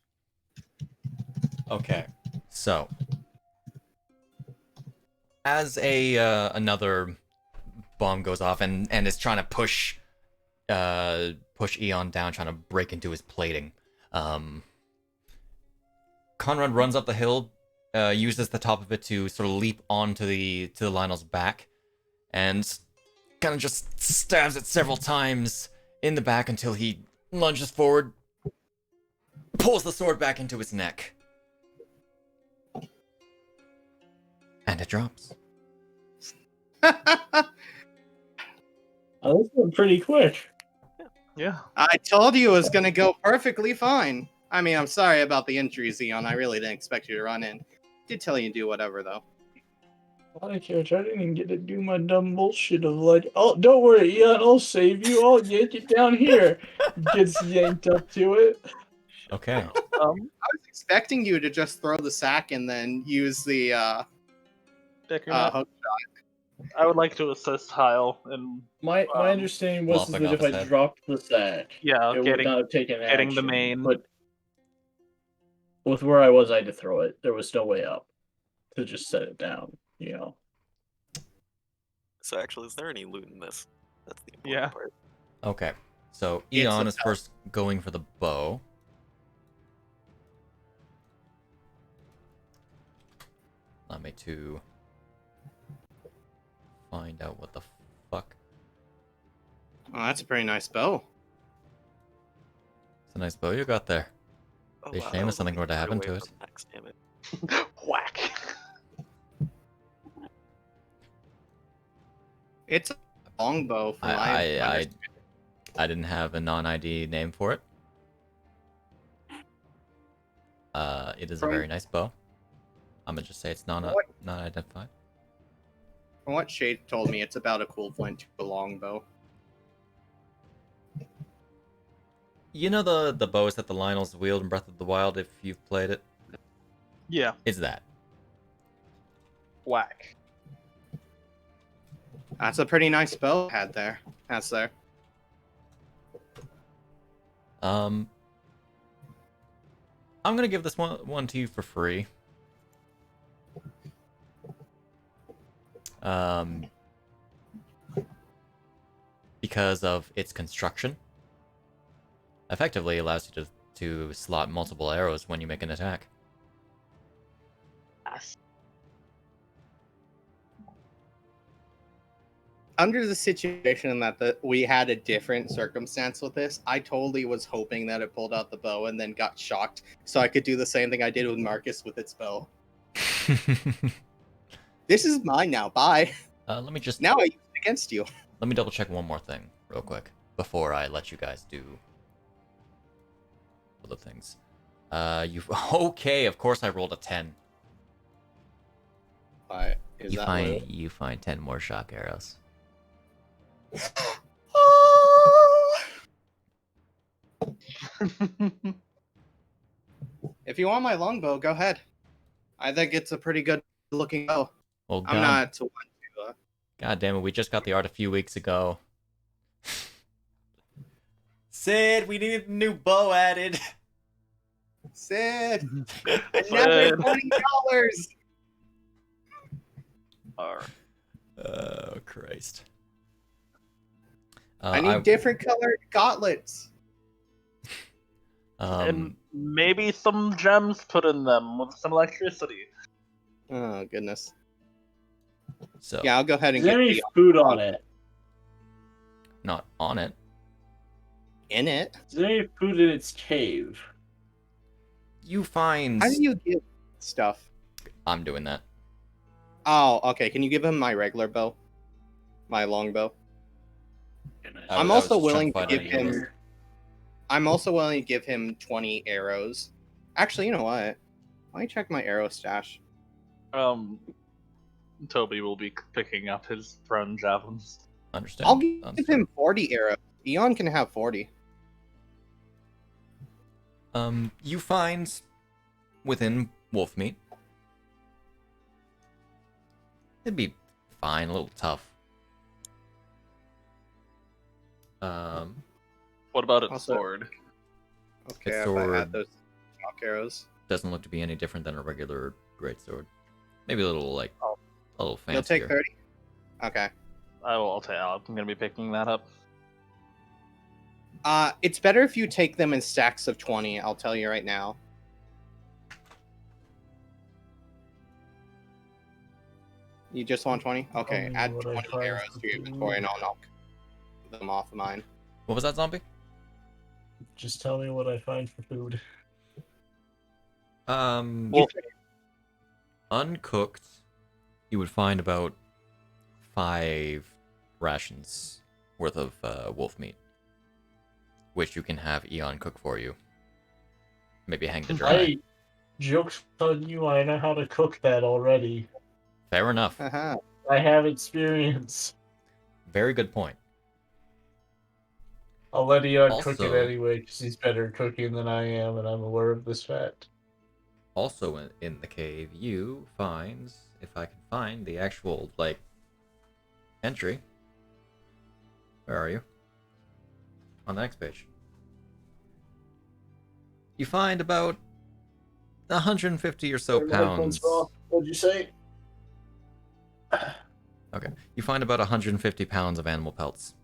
okay. So, as another bomb goes off and is trying to push Eon down, trying to break into his plating, Conrad runs up the hill, uses the top of it to sort of leap onto the Lionel's back, and kind of just stabs it several times in the back until he lunges forward, pulls the sword back into his neck, and it drops. Oh, this went pretty quick. Yeah. I told you it was gonna go perfectly fine. I mean, I'm sorry about the injuries, Eon. I really didn't expect you to run in. Did tell you to do whatever though. I didn't even get to do my dumb bullshit of like, oh, don't worry, Ian, I'll save you. I'll yank it down here. Gets yanked up to it. Okay. I was expecting you to just throw the sack and then use the hook. I would like to assist Hyle in My understanding was Lopping that off if I his head. dropped the sack, it would getting not have taken getting the action, main. But with where I was, I had to throw it. There was no way up to just set it down, you know. So actually, is there any loot in this? That's the important Yeah. part. Okay. So It's Eon a is first going for the bow. Allow me to find out what the fuck. Oh, that's a pretty nice bow. It's a nice bow you got there. Oh, Be a wow, shame that if was something only were to right happen away to it. from Max, damn it. Whack. It's a longbow from I didn't have a non-ID name for it. It is a very nice bow. I'm gonna just say it's non-identified. From what Shade told me, it's about equivalent to a longbow. You know the bows that the Lionels wield in Breath of the Wild, if you've played it? Yeah. It's that. Whack. That's a pretty nice bow has there. I'm gonna give this one to you for free. Because of its construction. Effectively allows you to slot multiple arrows when you make an attack. Yes. Under the situation that we had a different circumstance with this, I totally was hoping that it pulled out the bow and then got shocked, so I could do the same thing I did with Marcus with its bow. This is mine now. Bye. Let me just... Now I use it against you. Let me double check one more thing real quick before I let you guys do other things. Okay, of course I rolled a 10. You find 10 more shock arrows. If you want my longbow, go ahead. I think it's a pretty good looking bow. Well, I'm not to one to. God damn it, we just got the art a few weeks ago. Sid, we need a new bow added. Sid, another $20. Alright. Oh, Christ. I need different colored gauntlets. And maybe some gems put in them with some electricity. Oh, goodness. So yeah, I'll go ahead and Is get there any food on it? Not on it. In it? Is there any food in its cave? You find... How do you give stuff? I'm doing that. Oh, okay. Can you give him my regular bow? My longbow? I'm also willing to give him... I'm also willing to give him 20 arrows. Actually, you know what? Let me check my arrow stash. Toby will be picking up his thrown javelins. Understand. I'll give him 40 arrows. Eon can have 40. You find within wolf meat. It'd be fine, a little tough. What about its sword? Okay, its if sword I had those shock arrows. doesn't look to be any different than a regular greatsword. Maybe a little like a little fancier. You'll take 30? Okay. I'm gonna be picking that up. It's better if you take them in stacks of 20, I'll tell you right now. You just want 20? Okay, add 20 arrows to your inventory and I'll knock them off of mine. What was that, zombie? Just tell me what I find for food. Well, uncooked, you would find about 5 rations worth of wolf meat, which you can have Eon cook for you. Maybe hang to dry. Joke's on you, I know how to cook that already. Fair enough. Uh-huh. I have experience. Very good point. I'll let Eon cook Also- it anyway, because he's better cooking than I am, and I'm aware of this fact. Also in the cave, you find, if I can find the actual, like, entry. Where are you? On the next page. You find about 150 or so pounds. What'd you say? Okay. You find about 150 pounds of animal pelts.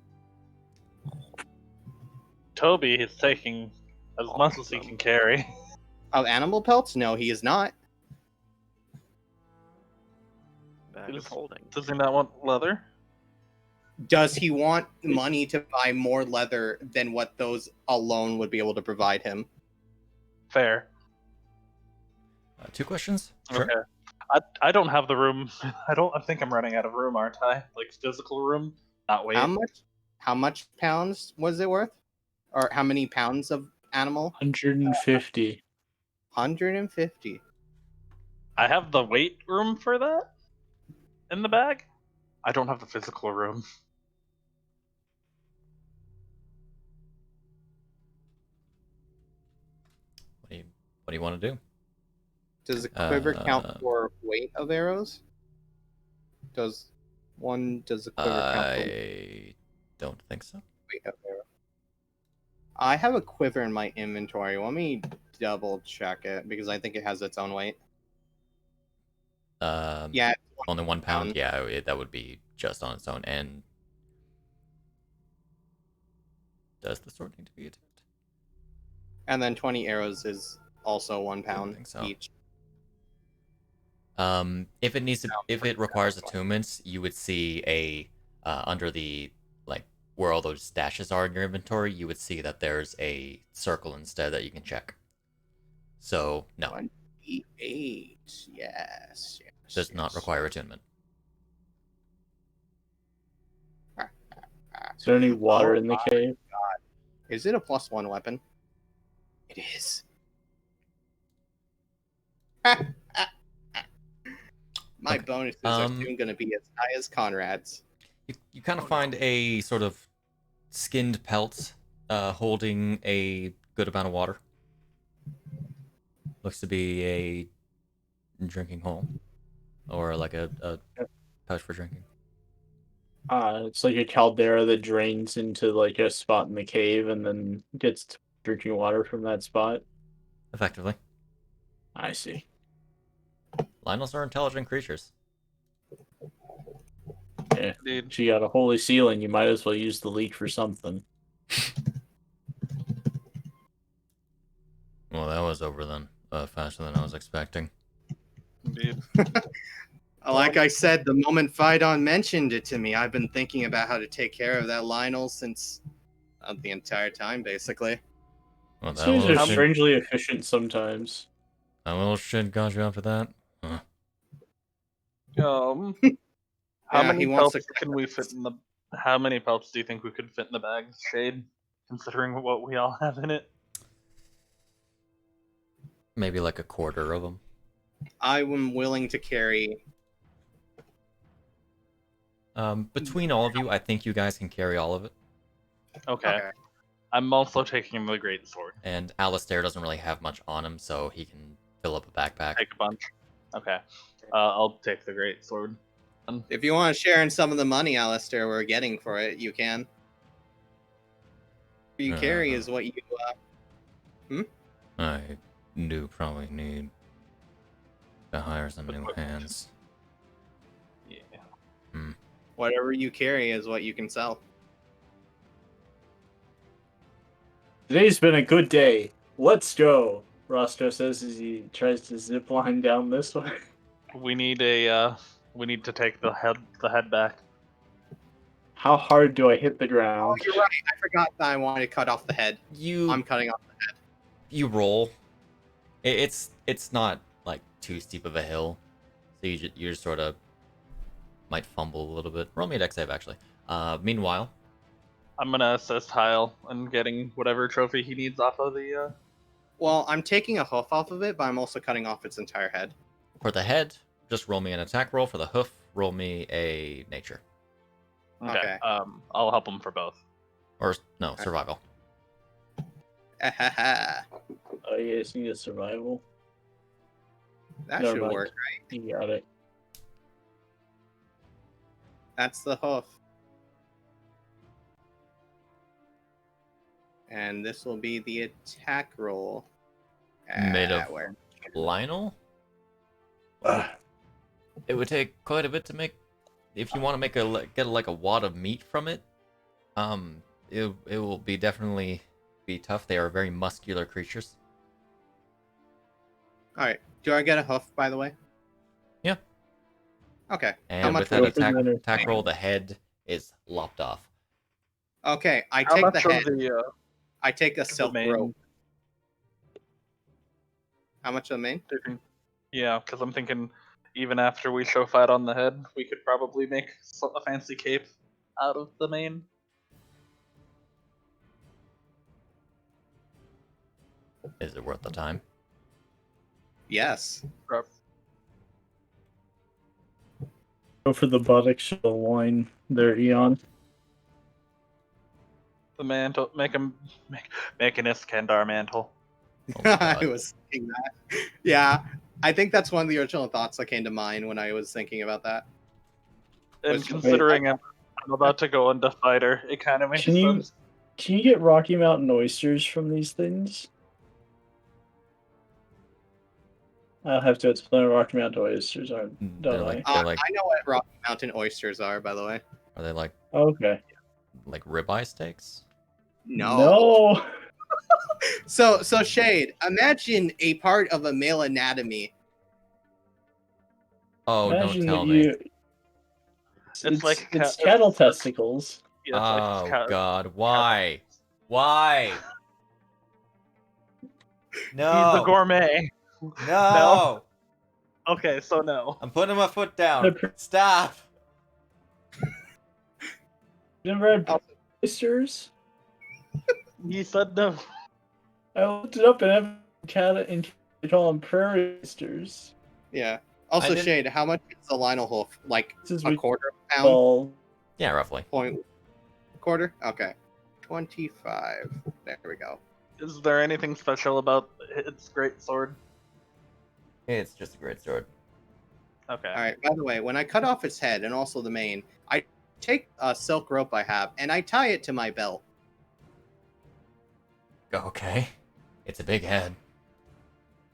Toby is taking as much as he can carry. Oh, animal pelts? No, he is not. Does he not want leather? Does he want money to buy more leather than what those alone would be able to provide him? Fair. 2 questions? Okay. I don't have the room. I think I'm running out of room, aren't I? Like physical room, not weight. How much pounds was it worth? Or how many pounds of animal? 150. 150. I have the weight room for that in the bag. I don't have the physical room. do you want to do? Does the quiver count for weight of arrows? Does the quiver count for I don't think so. weight of arrows? I have a quiver in my inventory. Let me double check it because I think it has its own weight. Yeah, only 1 pound. Yeah, that would be just on its own. And does the sword need to be attacked? And then 20 arrows is also 1 I pound think so. each. If it needs to, if it requires attunements, you would see a under the where all those stashes are in your inventory, you would see that there's a circle instead that you can check. So no, 28. Yes. does not require attunement. Is there any water in the cave? God. Is it a +1 weapon? It is. My bonuses are soon going to be as high as Conrad's. You kind of find a sort of skinned pelt holding a good amount of water. Looks to be a drinking hole. Or like a pouch for drinking. It's like a caldera that drains into like a spot in the cave and then gets drinking water from that spot. Effectively. I see. Lynels are intelligent creatures. Yeah, she got a holy ceiling. You might as well use the leak for something. Well, that was over then. Faster than I was expecting. Indeed. Like I said, the moment Phaidon mentioned it to me, I've been thinking about how to take care of that Lionel since the entire time, basically. Well, that These are little strangely efficient sometimes. That little shit got you after that? Huh. How many pelts can we fit in the? How many pelts do you think we could fit in the bag, Shade? Considering what we all have in it. Maybe like a quarter of them. I am willing to carry. Between all of you, I think you guys can carry all of it. Okay. I'm also taking the great sword. And Alistair doesn't really have much on him, so he can fill up a backpack. Take a bunch. Okay. I'll take the great sword. If you want to share in some of the money, Alistair, we're getting for it, you can. What you carry is what you. I do probably need to hire some new hands. Yeah. Whatever you carry is what you can sell. Today's been a good day. Let's go, Roscoe says as he tries to zip line down this way. We need to take the head back. How hard do I hit the ground? Oh, you're right. I forgot that I wanted to cut off the head. I'm cutting off the head. You roll. It's not like too steep of a hill, so you just sort of might fumble a little bit. Roll me a dex save, actually. Meanwhile, I'm gonna assist Hyle in getting whatever trophy he needs off of the. Well, I'm taking a hoof off of it, but I'm also cutting off its entire head. For the head, just roll me an attack roll. For the hoof, roll me a nature. Okay. I'll help him for both. Or no, survival. Oh, you guys need a survival. That should work, right? You got it. That's the hoof. And this will be the attack roll. Made of Lionel? It would take quite a bit to make. If you want to get like a wad of meat from it, it will definitely be tough. They are very muscular creatures. All right. Do I get a hoof, by the way? Yeah. Okay. And How much with that attack roll, the head is lopped off. Okay, I take the head. I take a silk rope. How much of the main? Yeah, because I'm thinking even after we show fight on the head, we could probably make a fancy cape out of the mane. Is it worth the time? Yes. Go for the buttocks of the loin there, Eon. The mantle, make an Iskandar mantle. Oh my I God. was thinking that. Yeah, I think that's one of the original thoughts that came to mind when I was thinking about that. And Was- considering I'm about to go into fighter, it kind of makes sense. Can you get Rocky Mountain oysters from these things? I'll have to explain what Rocky Mountain oysters are, don't They're I? like I know what Rocky Mountain oysters are, by the way. are they like Okay. ribeye steaks? No. So Shade, imagine a part of a male anatomy. Oh, Imagine don't tell that me. it's cattle testicles. Yeah, it's like Oh cat- God, why? Why? No. He's a gourmet. No. Okay, so no. I'm putting my foot down. Stop. Never had oysters? You said no. I looked it up and they call them prairie oysters. Yeah. Also, Shade, how much is the Lionel hoof? Like a quarter of a pound? Well, Yeah, roughly. Quarter? Okay. 25. There we go. Is there anything special about its great sword? It's just a great sword. Okay. Alright, by the way, when I cut off its head and also the mane, I take a silk rope I have and I tie it to my belt. Okay. It's a big head.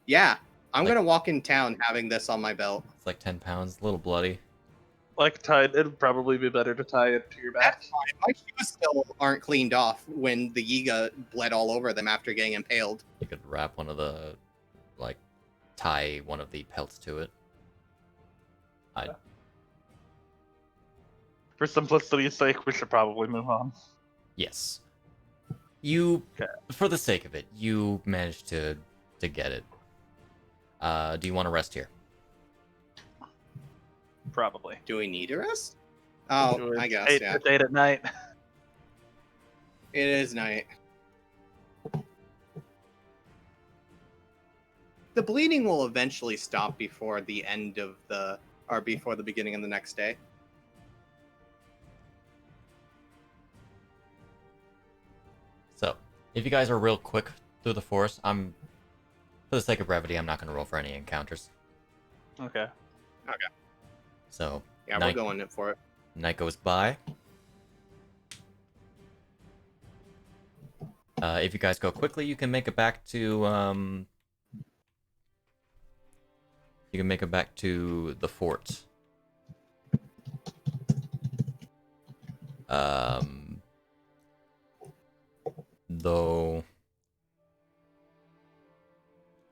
Yeah. I'm gonna walk in town having this on my belt. It's like 10 pounds, a little bloody. Like tied, it'd probably be better to tie it to your back. That's fine. My shoes still aren't cleaned off when the Yiga bled all over them after getting impaled. You could wrap one of the, tie one of the pelts to it. For simplicity's sake, we should probably move on. Yes. For the sake of it, you managed to get it. Do you want to rest here? Probably. Do we need a rest? Oh, I guess, yeah. Date at night. It is night. The bleeding will eventually stop before the end of before the beginning of the next day. So, if you guys are real quick through the forest, for the sake of brevity, I'm not going to roll for any encounters. Okay. Okay. So, yeah, we're going in for it. Night goes by. If you guys go quickly, you can make it back to the fort. Though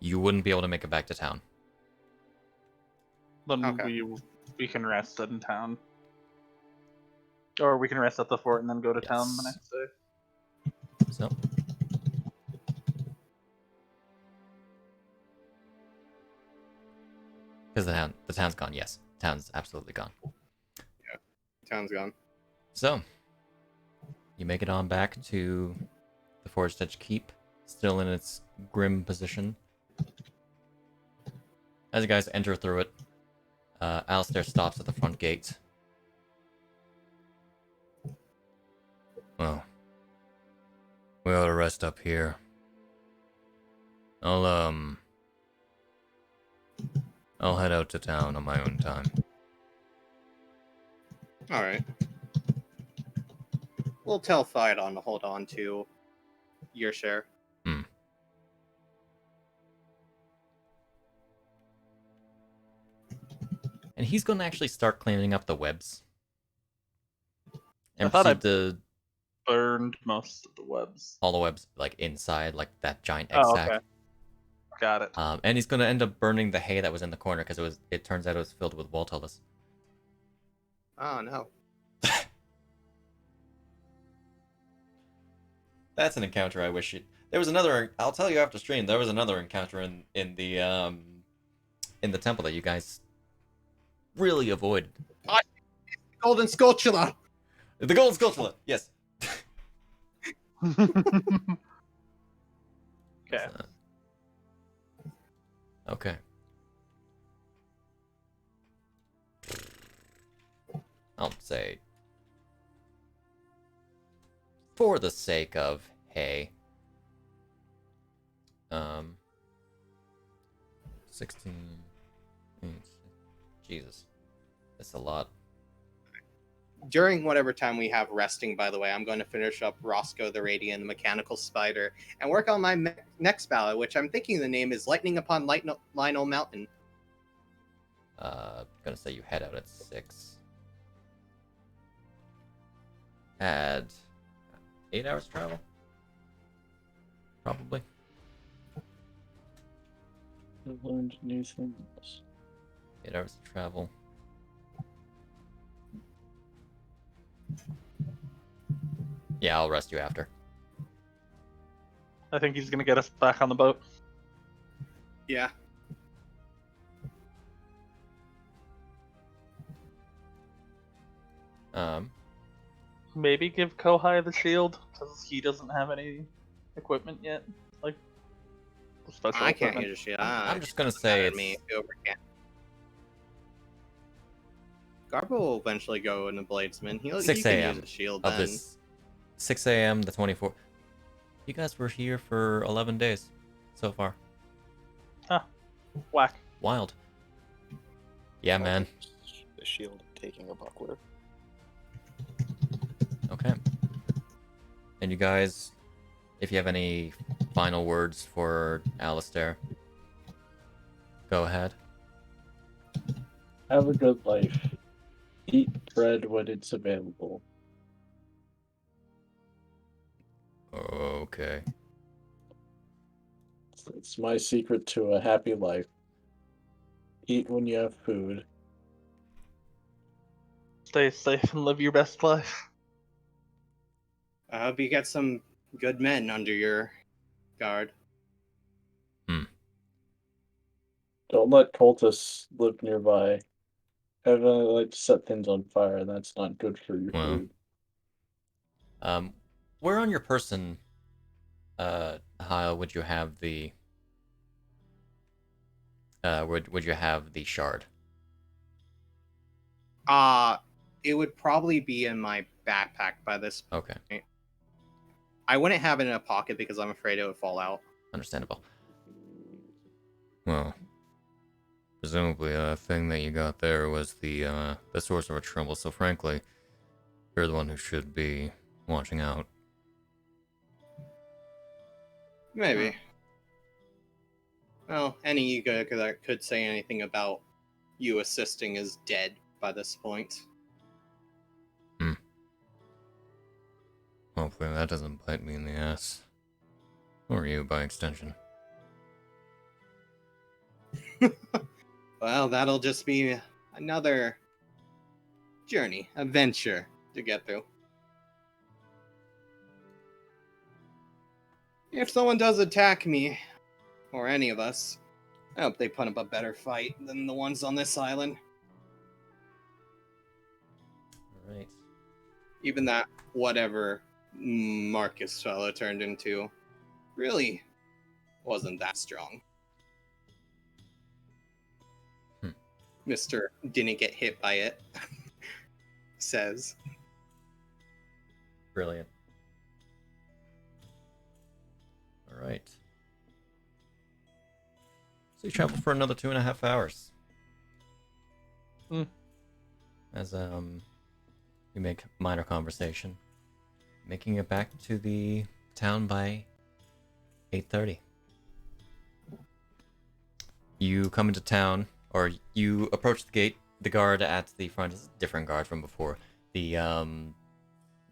you wouldn't be able to make it back to town. Then we can rest in town. Or we can rest at the fort and then go to town the next day. So. Because the town's gone, yes. Town's absolutely gone. Yeah, town's gone. So, you make it on back to the Forest Edge Keep, still in its grim position. As you guys enter through it, Alistair stops at the front gate. Well, we ought to rest up here. I'll head out to town on my own time. Alright. We'll tell Phaidon to hold on to your share. And he's going to actually start cleaning up the webs. And I thought proceed to burned most of the webs. all the webs, inside, that giant egg Oh, sack. okay. Got it. And he's going to end up burning the hay that was in the corner because it turns out it was filled with Waltullus. Oh, no. That's an encounter I wish there was another. I'll tell you after stream. There was another encounter in the temple that you guys really avoided. Golden Skulltula! The golden Skulltula, yes. Okay. Okay. I'll say, for the sake of hay, 16. Jesus. That's a lot. During whatever time we have resting, by the way, I'm going to finish up Roscoe the Radiant, the Mechanical Spider, and work on my next ballad, which I'm thinking the name is Lightning Upon Lionel Mountain. Gonna say you head out at 6. Add 8 hours travel? Probably. I've learned new things. 8 hours of travel. Yeah, I'll rest you after. I think he's gonna get us back on the boat. Yeah. Maybe give Kouhai the shield, because he doesn't have any equipment yet. Like, special I can't equipment. use a shield. I'm just gonna say it's... me. Garbo will eventually go into Bladesman. He 6 can a.m. use a shield of then. this 6 a.m. the 24th. You guys were here for 11 days so far. Huh. Whack. Wild. Yeah, man. The shield taking a buckler. Okay. And you guys, if you have any final words for Alistair, go ahead. Have a good life. Eat bread when it's available. Okay. It's my secret to a happy life. Eat when you have food. Stay safe and live your best life. I hope you get some good men under your guard. Don't let cultists live nearby. Everyone like to set things on fire, and that's not good for your food. Where on your person, Hyle, would you have the would you have the shard? It would probably be in my backpack by this point. Okay. I wouldn't have it in a pocket because I'm afraid it would fall out. Understandable. Well, presumably the thing that you got there was the source of our trouble, so frankly, you're the one who should be watching out. Maybe. Well, any ego that could say anything about you assisting is dead by this point. Hopefully that doesn't bite me in the ass. Or you, by extension. Well, that'll just be another journey, adventure to get through. If someone does attack me, or any of us, I hope they put up a better fight than the ones on this island. Alright. Even that whatever Marcus fellow turned into really wasn't that strong. Mr. didn't get hit by it says. Brilliant. Alright. So you travel for another 2.5 hours. As you make minor conversation. Making it back to the town by 8:30. You come into town, or you approach the gate. The guard at the front is a different guard from before. The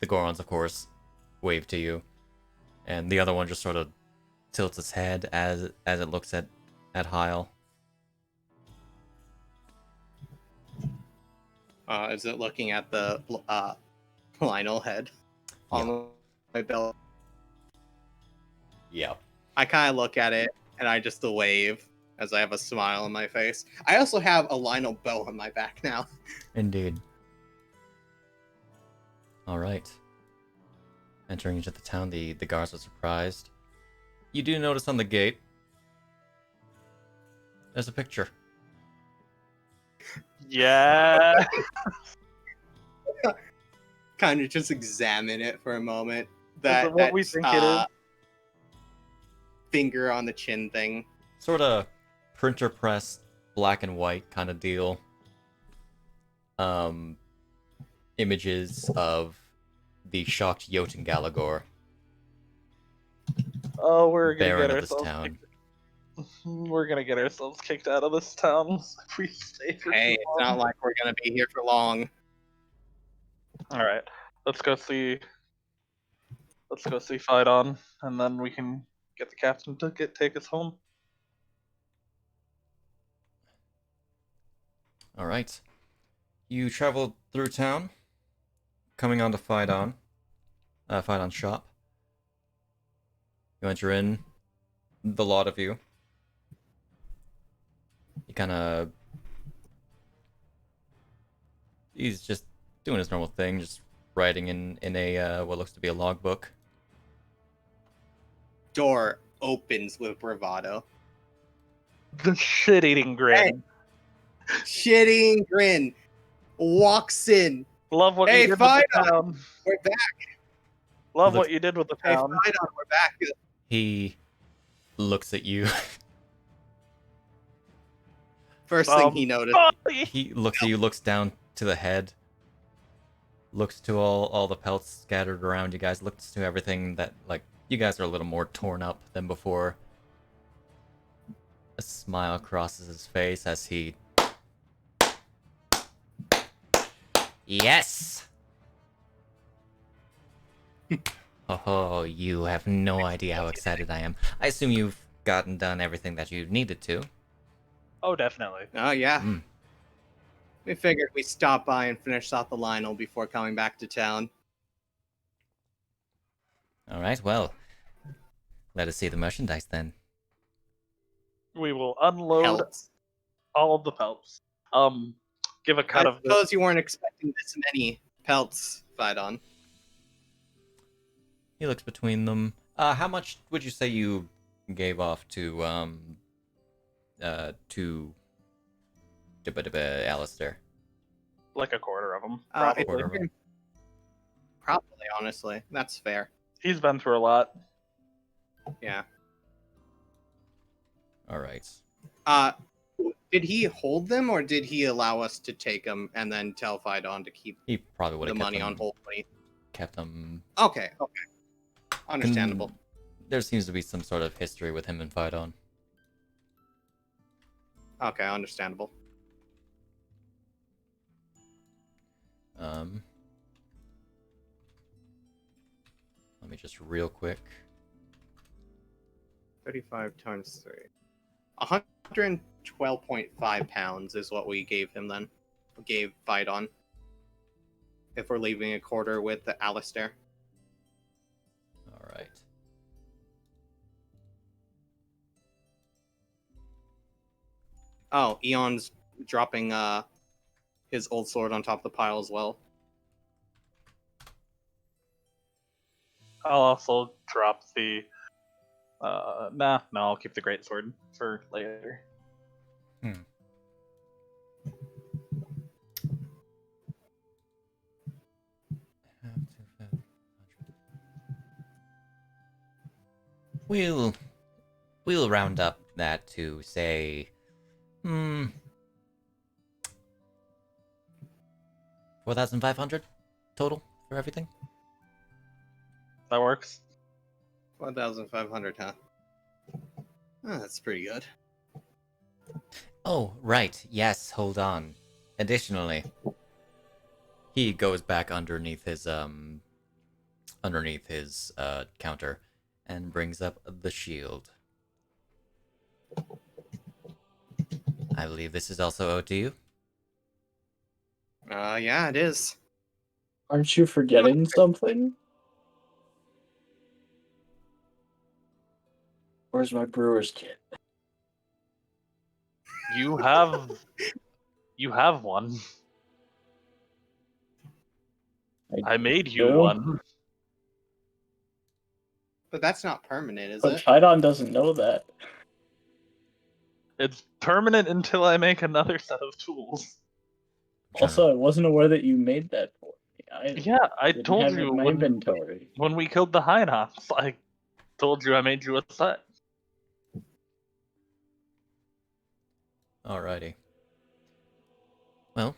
Gorons, of course, wave to you, and the other one just sort of tilts its head as it looks at Hyle. Is it looking at the Lionel head on my belt? Yeah. I kind of look at it and I just wave as I have a smile on my face. I also have a Lionel bow on my back now. Indeed. Alright. Entering into the town, the guards are surprised. You do notice on the gate, there's a picture. Yeah. Kind of just examine it for a moment. Is it what we think it is? Finger on the chin thing. Sort of printer press, black and white kind of deal. Images of the shocked Jotun Galagor, Oh, we're gonna Baron get of this ourselves. town. We're gonna get ourselves kicked out of this town if we stay for Hey, too it's long. not like we're gonna be here for long. All right, let's go see. Let's go see Fight On, and then we can get the captain to take us home. All right. You travel through town, coming on to Fight On shop. You enter in, the lot of you. You kind of... He's just doing his normal thing, just writing in a what looks to be a logbook. Door opens with bravado. The shit-eating grin. Hey. Shitting grin. Walks in. Love what Hey, you did with Fight the On. town. We're back. Love what you did with the Hey, town. Fight On, we're back. He looks at you. First thing he noticed. He looks at you, looks down to the head, looks to all the pelts scattered around you guys, looks to everything that, like, you guys are a little more torn up than before. A smile crosses his face as he... Yes! Oh, you have no idea how excited I am. I assume you've done everything that you needed to. Oh, definitely. Oh, yeah. Mm. We figured we'd stop by and finish off the Lionel before coming back to town. Alright, well, let us see the merchandise then. We will unload Pelts. all of the pelts. Give a cut I of suppose you weren't expecting this many pelts, Fight On. He looks between them. How much would you say you gave off to Alistair? like a quarter of them. Probably. Quarter of them. Probably, honestly. That's fair. He's been through a lot. Yeah. Alright. Did he hold them, or did he allow us to take them and then tell Fight On to keep He probably would the have money on hold? kept them. Okay. Understandable. There seems to be some sort of history with him and Fight On. Okay, understandable. Let me just real quick. 35 times 3. 112.5 pounds is what we gave him then. We gave Fight On. If we're leaving a quarter with the Alistair. Alright. Oh, Eon's dropping his old sword on top of the pile as well. I'll also drop the. No, I'll keep the greatsword for later. We'll round up that to say 4,500 total for everything. That works. 1,500, huh? Oh, that's pretty good. Oh, right. Yes, hold on. Additionally, he goes back underneath his counter and brings up the shield. I believe this is also owed to you. Yeah, it is. Aren't you forgetting something? Where's my brewer's kit? You have. You have one. I made you do? one. But that's not permanent, is But it? Phaidon doesn't know that. It's permanent until I make another set of tools. Also, I wasn't aware that you made that for me. I didn't told have it you in my inventory. when we killed the Hinox. I told you I made you a set. Alrighty. Well,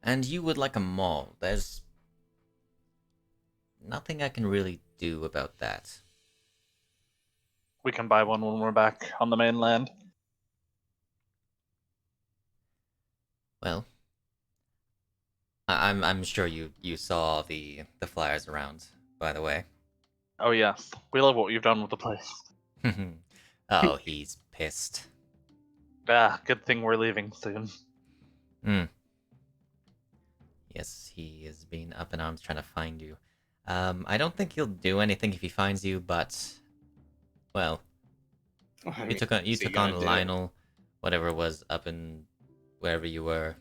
and you would like a mall. There's nothing I can really do about that. We can buy one when we're back on the mainland. Well, I'm sure you saw the flyers around, by the way. Oh yes, we love what you've done with the place. Oh, he's pissed. Ah, good thing we're leaving soon. Yes, he has been up in arms trying to find you. I don't think he'll do anything if he finds you, but well, you took on Lionel, whatever was up in wherever you were.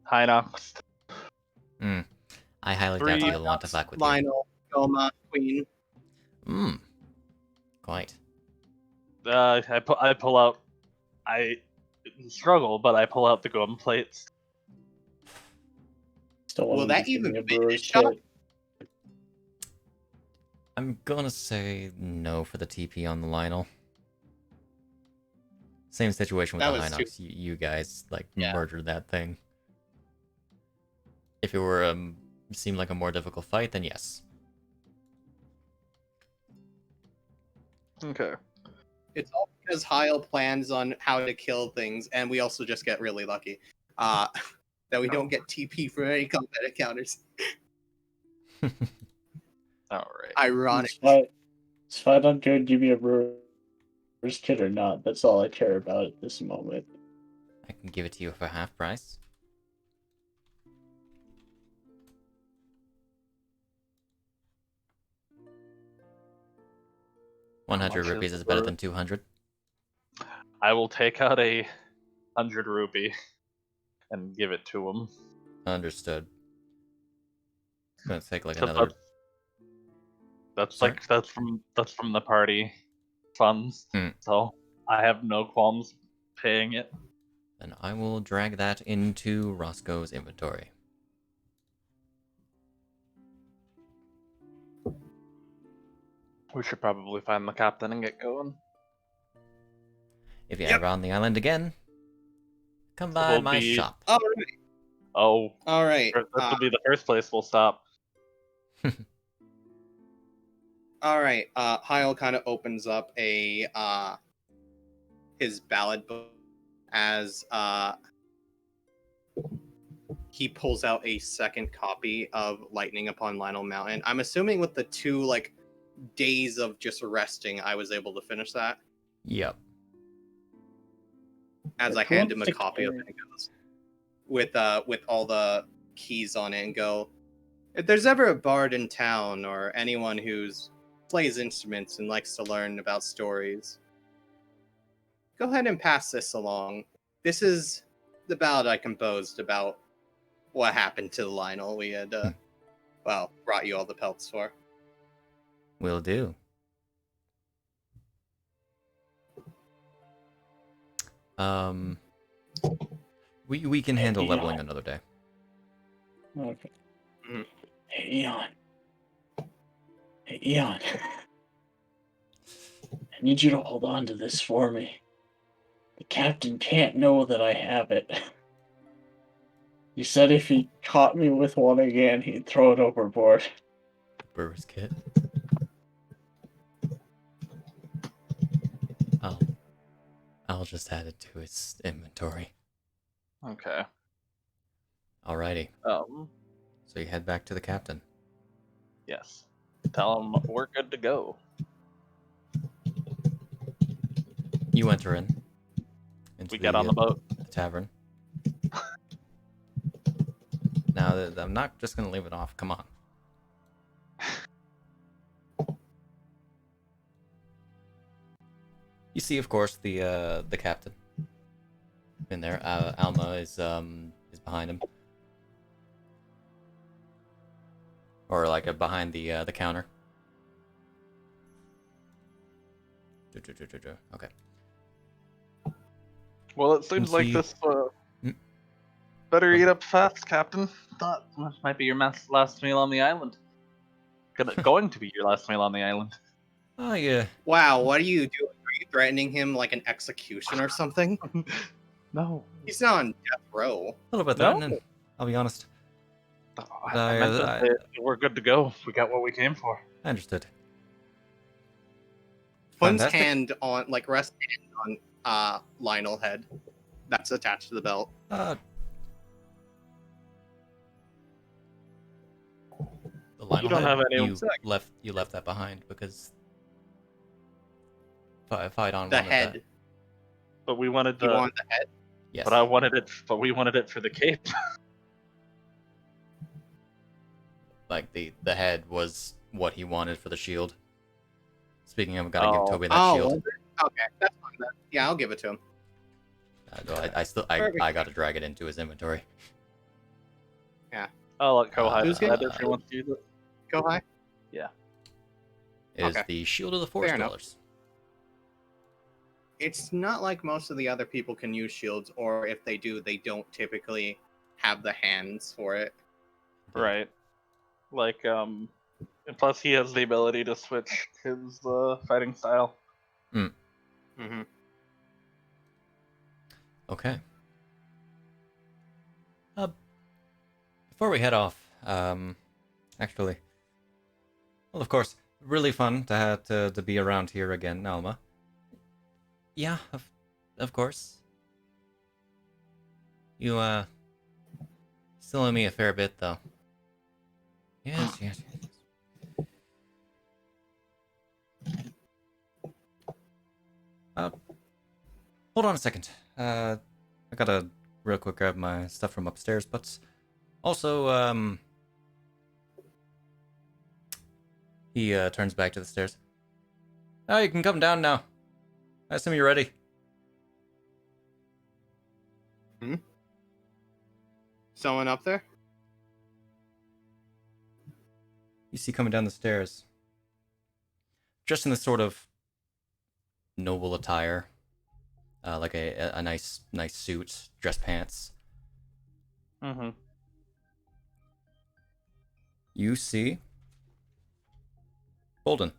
Hinox. I highly doubt he'll want to fuck with Lionel, Goma, Queen. you. Quite. I pull out. I struggle, but I pull out the gum plates. Will that even be a shot? I'm gonna say no for the TP on the Lionel. Same situation with the Hinox. You guys murdered that thing. If it were seemed like a more difficult fight, then yes. Okay. It's all because Hyle plans on how to kill things, and we also just get really lucky. That we don't get TP for any combat encounters. Alright. Ironic. It's fine, I'm going to give you a brewer's kit or not. That's all I care about at this moment. I can give it to you for half price. ₹100 is better than 200. I will take out a 100 rupee and give it to him. Understood. It's gonna take like another. That's from the party funds, so I have no qualms paying it. And I will drag that into Roscoe's inventory. We should probably find the captain and get going. If you're ever on the island again, come by my shop. All right. Oh. All right. This will be the first place we'll stop. All right. Hyle kind of opens up his ballad book as he pulls out a second copy of Lightning Upon Lionel Mountain. I'm assuming with the 2 days of just resting, I was able to finish that. Yep. As I hand him a copy of it, and goes with all the keys on it, and go, if there's ever a bard in town or anyone who's plays instruments and likes to learn about stories, go ahead and pass this along. This is the ballad I composed about what happened to Lionel. We had brought you all the pelts for. Will do. We can handle leveling another day. Okay. Hey, Eon. I need you to hold on to this for me. The captain can't know that I have it. He said if he caught me with one again, he'd throw it overboard. Brewer's kit. I'll just add it to his inventory. Okay. Alrighty. So you head back to the captain. Yes. Tell him we're good to go. You enter in. We get on the boat. The tavern. Now, I'm not just going to leave it off. Come on. You see, of course, the captain in there. Alma is behind him, or behind the counter. Okay. Well, it seems like this better eat up fast, Captain. Thought this might be your last meal on the island. Going to be your last meal on the island. Oh yeah. Wow, what are you doing? Are you threatening him like an execution or something? No. He's not on death row. A little bit No. threatening, I'll be honest. I meant that we're good to go. We got what we came for. I understood. Fun's Fantastic. hand on, like, rest hand on Lionel head. That's attached to the belt. The Lionel don't head, have any- you left that behind because Fight on The wanted head. that. But we wanted You the. want the head? Yes. But I wanted it. But we wanted it for the cape. Like the head was what he wanted for the shield. Speaking of, gotta Oh. give Toby that shield. was it? Okay, that's fine then. Yeah, I'll give it to him. Though I Perfect. gotta drag it into his inventory. I'll let Kouhai Who's decide getting- if he wants to use it. Go high. It is Okay. the shield of the Forest Fair enough. Dwellers. It's not like most of the other people can use shields, or if they do, they don't typically have the hands for it. Right. Like and plus he has the ability to switch his fighting style. Mm-hmm. Okay. Before we head off, actually, well, of course, really fun to have to be around here again, Alma. Yeah, of course. You still owe me a fair bit, though. Yes. Hold on a second. I gotta real quick grab my stuff from upstairs, but also, he turns back to the stairs. Oh, you can come down now. I assume you're ready. Someone up there? You see coming down the stairs, dressed in this sort of noble attire, like a nice suit, dress pants. Mm-hmm. You see Bolden.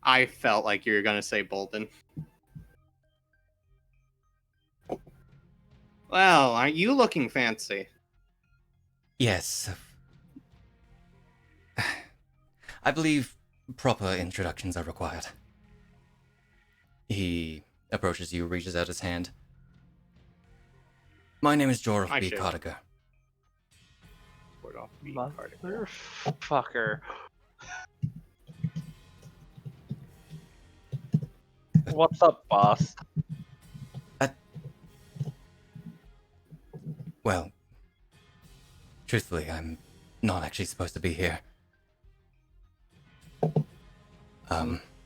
I felt like you were gonna say Bolden. Well, aren't you looking fancy? Yes. I believe proper introductions are required. He approaches you, reaches out his hand. My name is Jorah I B. should. Cottager. Motherfucker. What's up, boss? Well, truthfully, I'm not actually supposed to be here.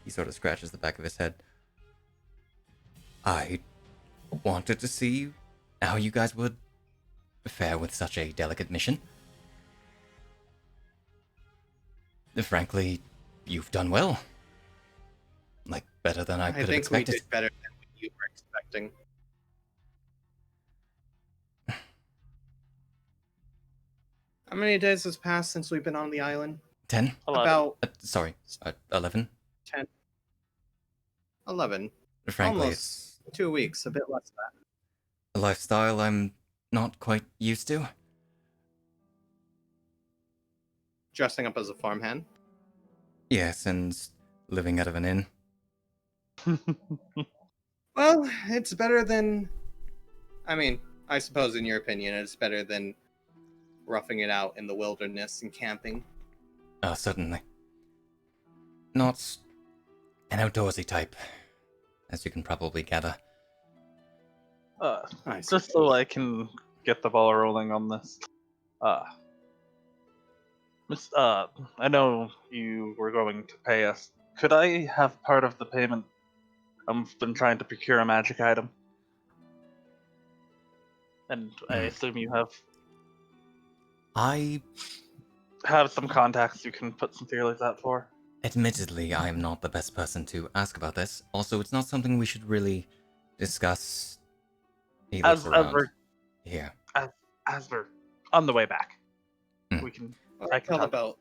He sort of scratches the back of his head. I wanted to see how you guys would fare with such a delicate mission. Frankly, you've done well. Like, better than I could have think we expected. did better than what you were expecting. How many days has passed since we've been on the island? 10? About Sorry, 11? 10. 11. Frankly, Almost 2 weeks, a bit less than that. it's a lifestyle I'm not quite used to. Dressing up as a farmhand. Yes, and living out of an inn. Well, it's better than... I mean, I suppose in your opinion, it's better than roughing it out in the wilderness and camping. Certainly. Not an outdoorsy type, as you can probably gather. I Just so I can get the ball rolling on this. I know you were going to pay us. Could I have part of the payment? I've been trying to procure a magic item. And I assume you I have some contacts you can put some feelers out for. Admittedly, I am not the best person to ask about this. Also, it's not something we should really discuss. He looks around. Here. As we're on the way back. Hmm. We can... I can talk about...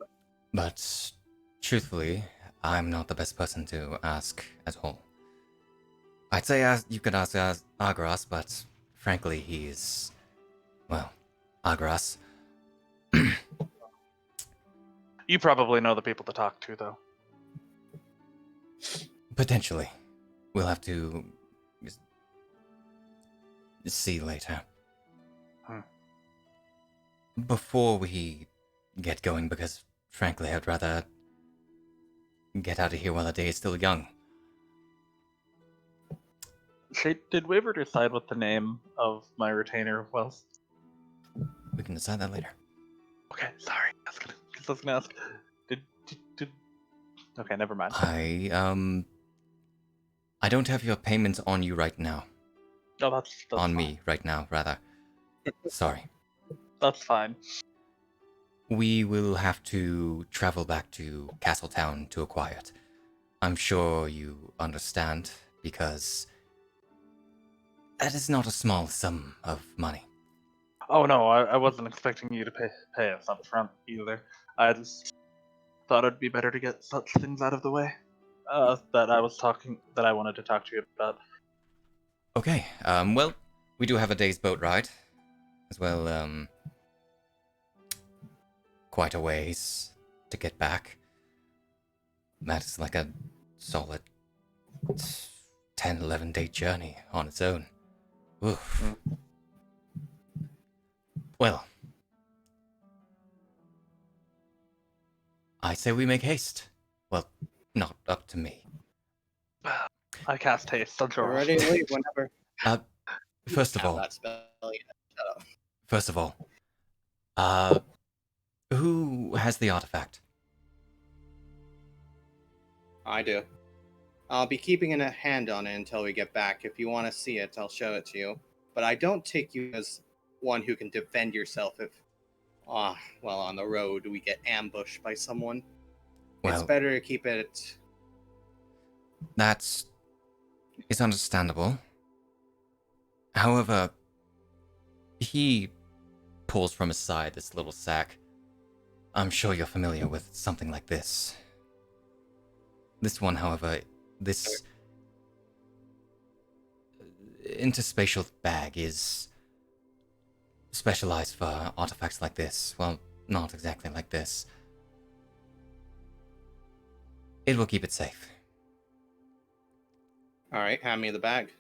But, truthfully, I'm not the best person to ask at all. I'd say you could ask Agras, but frankly, he's... well, Agras. You probably know the people to talk to, though. Potentially. We'll have to see later. Before we get going, because frankly, I'd rather get out of here while the day is still young. Did we ever decide what the name of my retainer was? We can decide that later. Okay, sorry. I was gonna ask. Did... Okay, never mind. I don't have your payments on you right now. Oh, that's on fine. me right now, rather. Sorry. That's fine. We will have to travel back to Castletown to acquire it. I'm sure you understand, because that is not a small sum of money. Oh no, I wasn't expecting you to pay us up front either. I just thought it'd be better to get such things out of the way. That I wanted to talk to you about. Okay, well, we do have a day's boat ride, as well, quite a ways to get back. That is like a solid 10, 11-day journey on its own. Oof. Well, I say we make haste. Well, not up to me. I cast haste on We're ready to leave whenever. First of all, That spell, yeah, shut up. First of all, who has the artifact? I do. I'll be keeping a hand on it until we get back. If you want to see it, I'll show it to you. But I don't take you as one who can defend yourself if, well, on the road we get ambushed by someone. Well, it's better to keep it... That's... is understandable. However, he pulls from his side this little sack. I'm sure you're familiar with something like this. This one, however, this interspatial bag is specialized for artifacts like this. Well, not exactly like this. It will keep it safe. Alright, hand me the bag.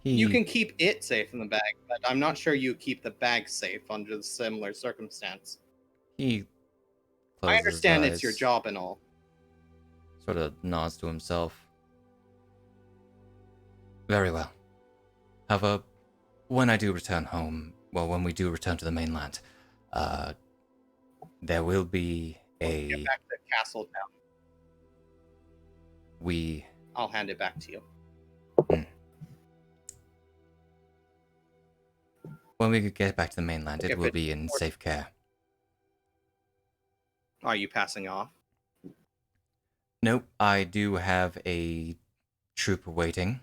You can keep it safe in the bag, but I'm not sure you keep the bag safe under the similar circumstance. He I understand his it's your eyes, job and all. sort of nods to himself. Very well. However, when I do return home, well, when we do return to the mainland, there will be a... Get back to Castletown. I'll hand it back to you. When we get back to the mainland, it will be in safe care. Are you passing off? Nope, I do have a trooper waiting.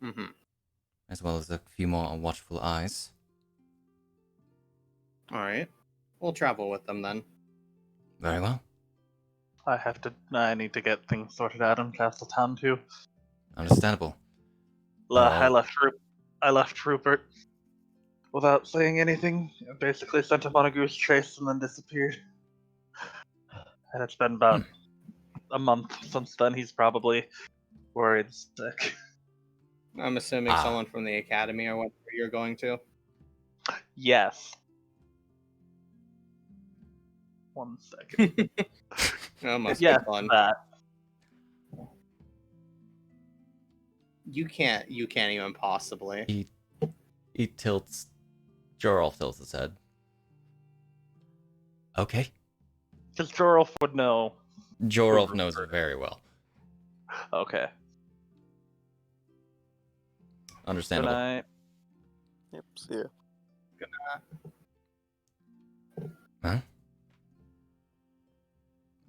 Mm-hmm. As well as a few more watchful eyes. Alright. We'll travel with them then. Very well. I need to get things sorted out in Castletown too. Understandable. I left Rupert without saying anything. I basically sent him on a goose chase and then disappeared. And it's been about a month since then. He's probably worried sick. I'm assuming someone from the academy or whatever you're going to. Yes. One second. That must be fun. That. You can't even possibly. He tilts. Jorl tilts his head. Okay. Because Jorl would know. Jorl knows it very well. Okay. Understandable. Good night. Yep, see ya. Good night. Huh?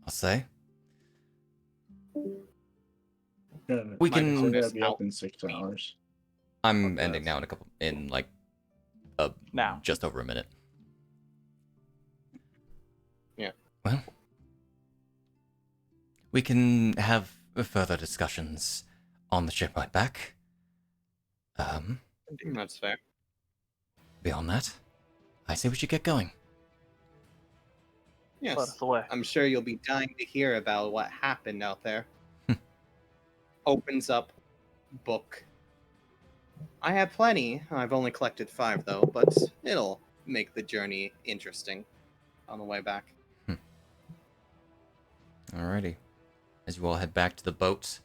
I'll say. We can be up in 6 hours. I'm ending now in now, just over a minute. we can have further discussions on the ship right back. That's fair. Beyond that, I say we should get going. Yes. Let us away. I'm sure you'll be dying to hear about what happened out there. Opens up book. I have plenty. I've only collected 5 though, but it'll make the journey interesting on the way back. Alrighty. As you all head back to the boat,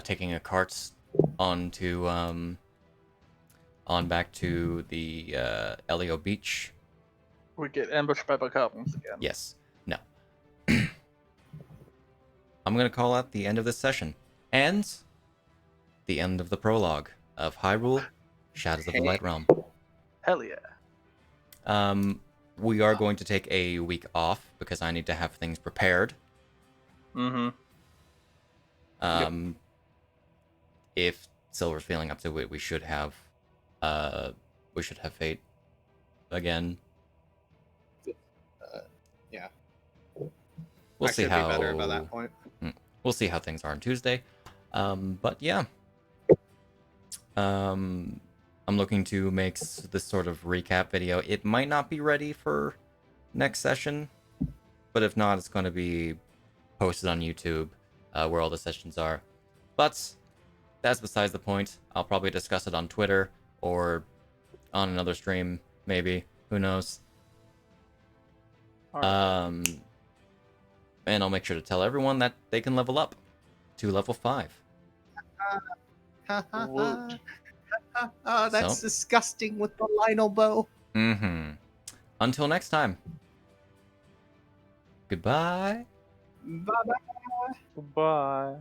taking a cart on back to the Elio Beach. We get ambushed by goblins again. Yes. No. I'm going to call out the end of this session. And the end of the prologue of Hyrule, Shadows of the Light Realm. Hell yeah. We are going to take a week off because I need to have things prepared. Mm-hmm. If Silver's feeling up to it, we should have Fate again. Yeah. We'll I see should how be better by that point. We'll see how things are on Tuesday. But yeah. I'm looking to make this sort of recap video. It might not be ready for next session, but if not, it's going to be posted on YouTube, where all the sessions are. But that's besides the point. I'll probably discuss it on Twitter or on another stream, maybe. Who knows? And I'll make sure to tell everyone that they can level up to level 5. That's disgusting with the Lionel bow. Until next time. Goodbye. Bye-bye. Goodbye.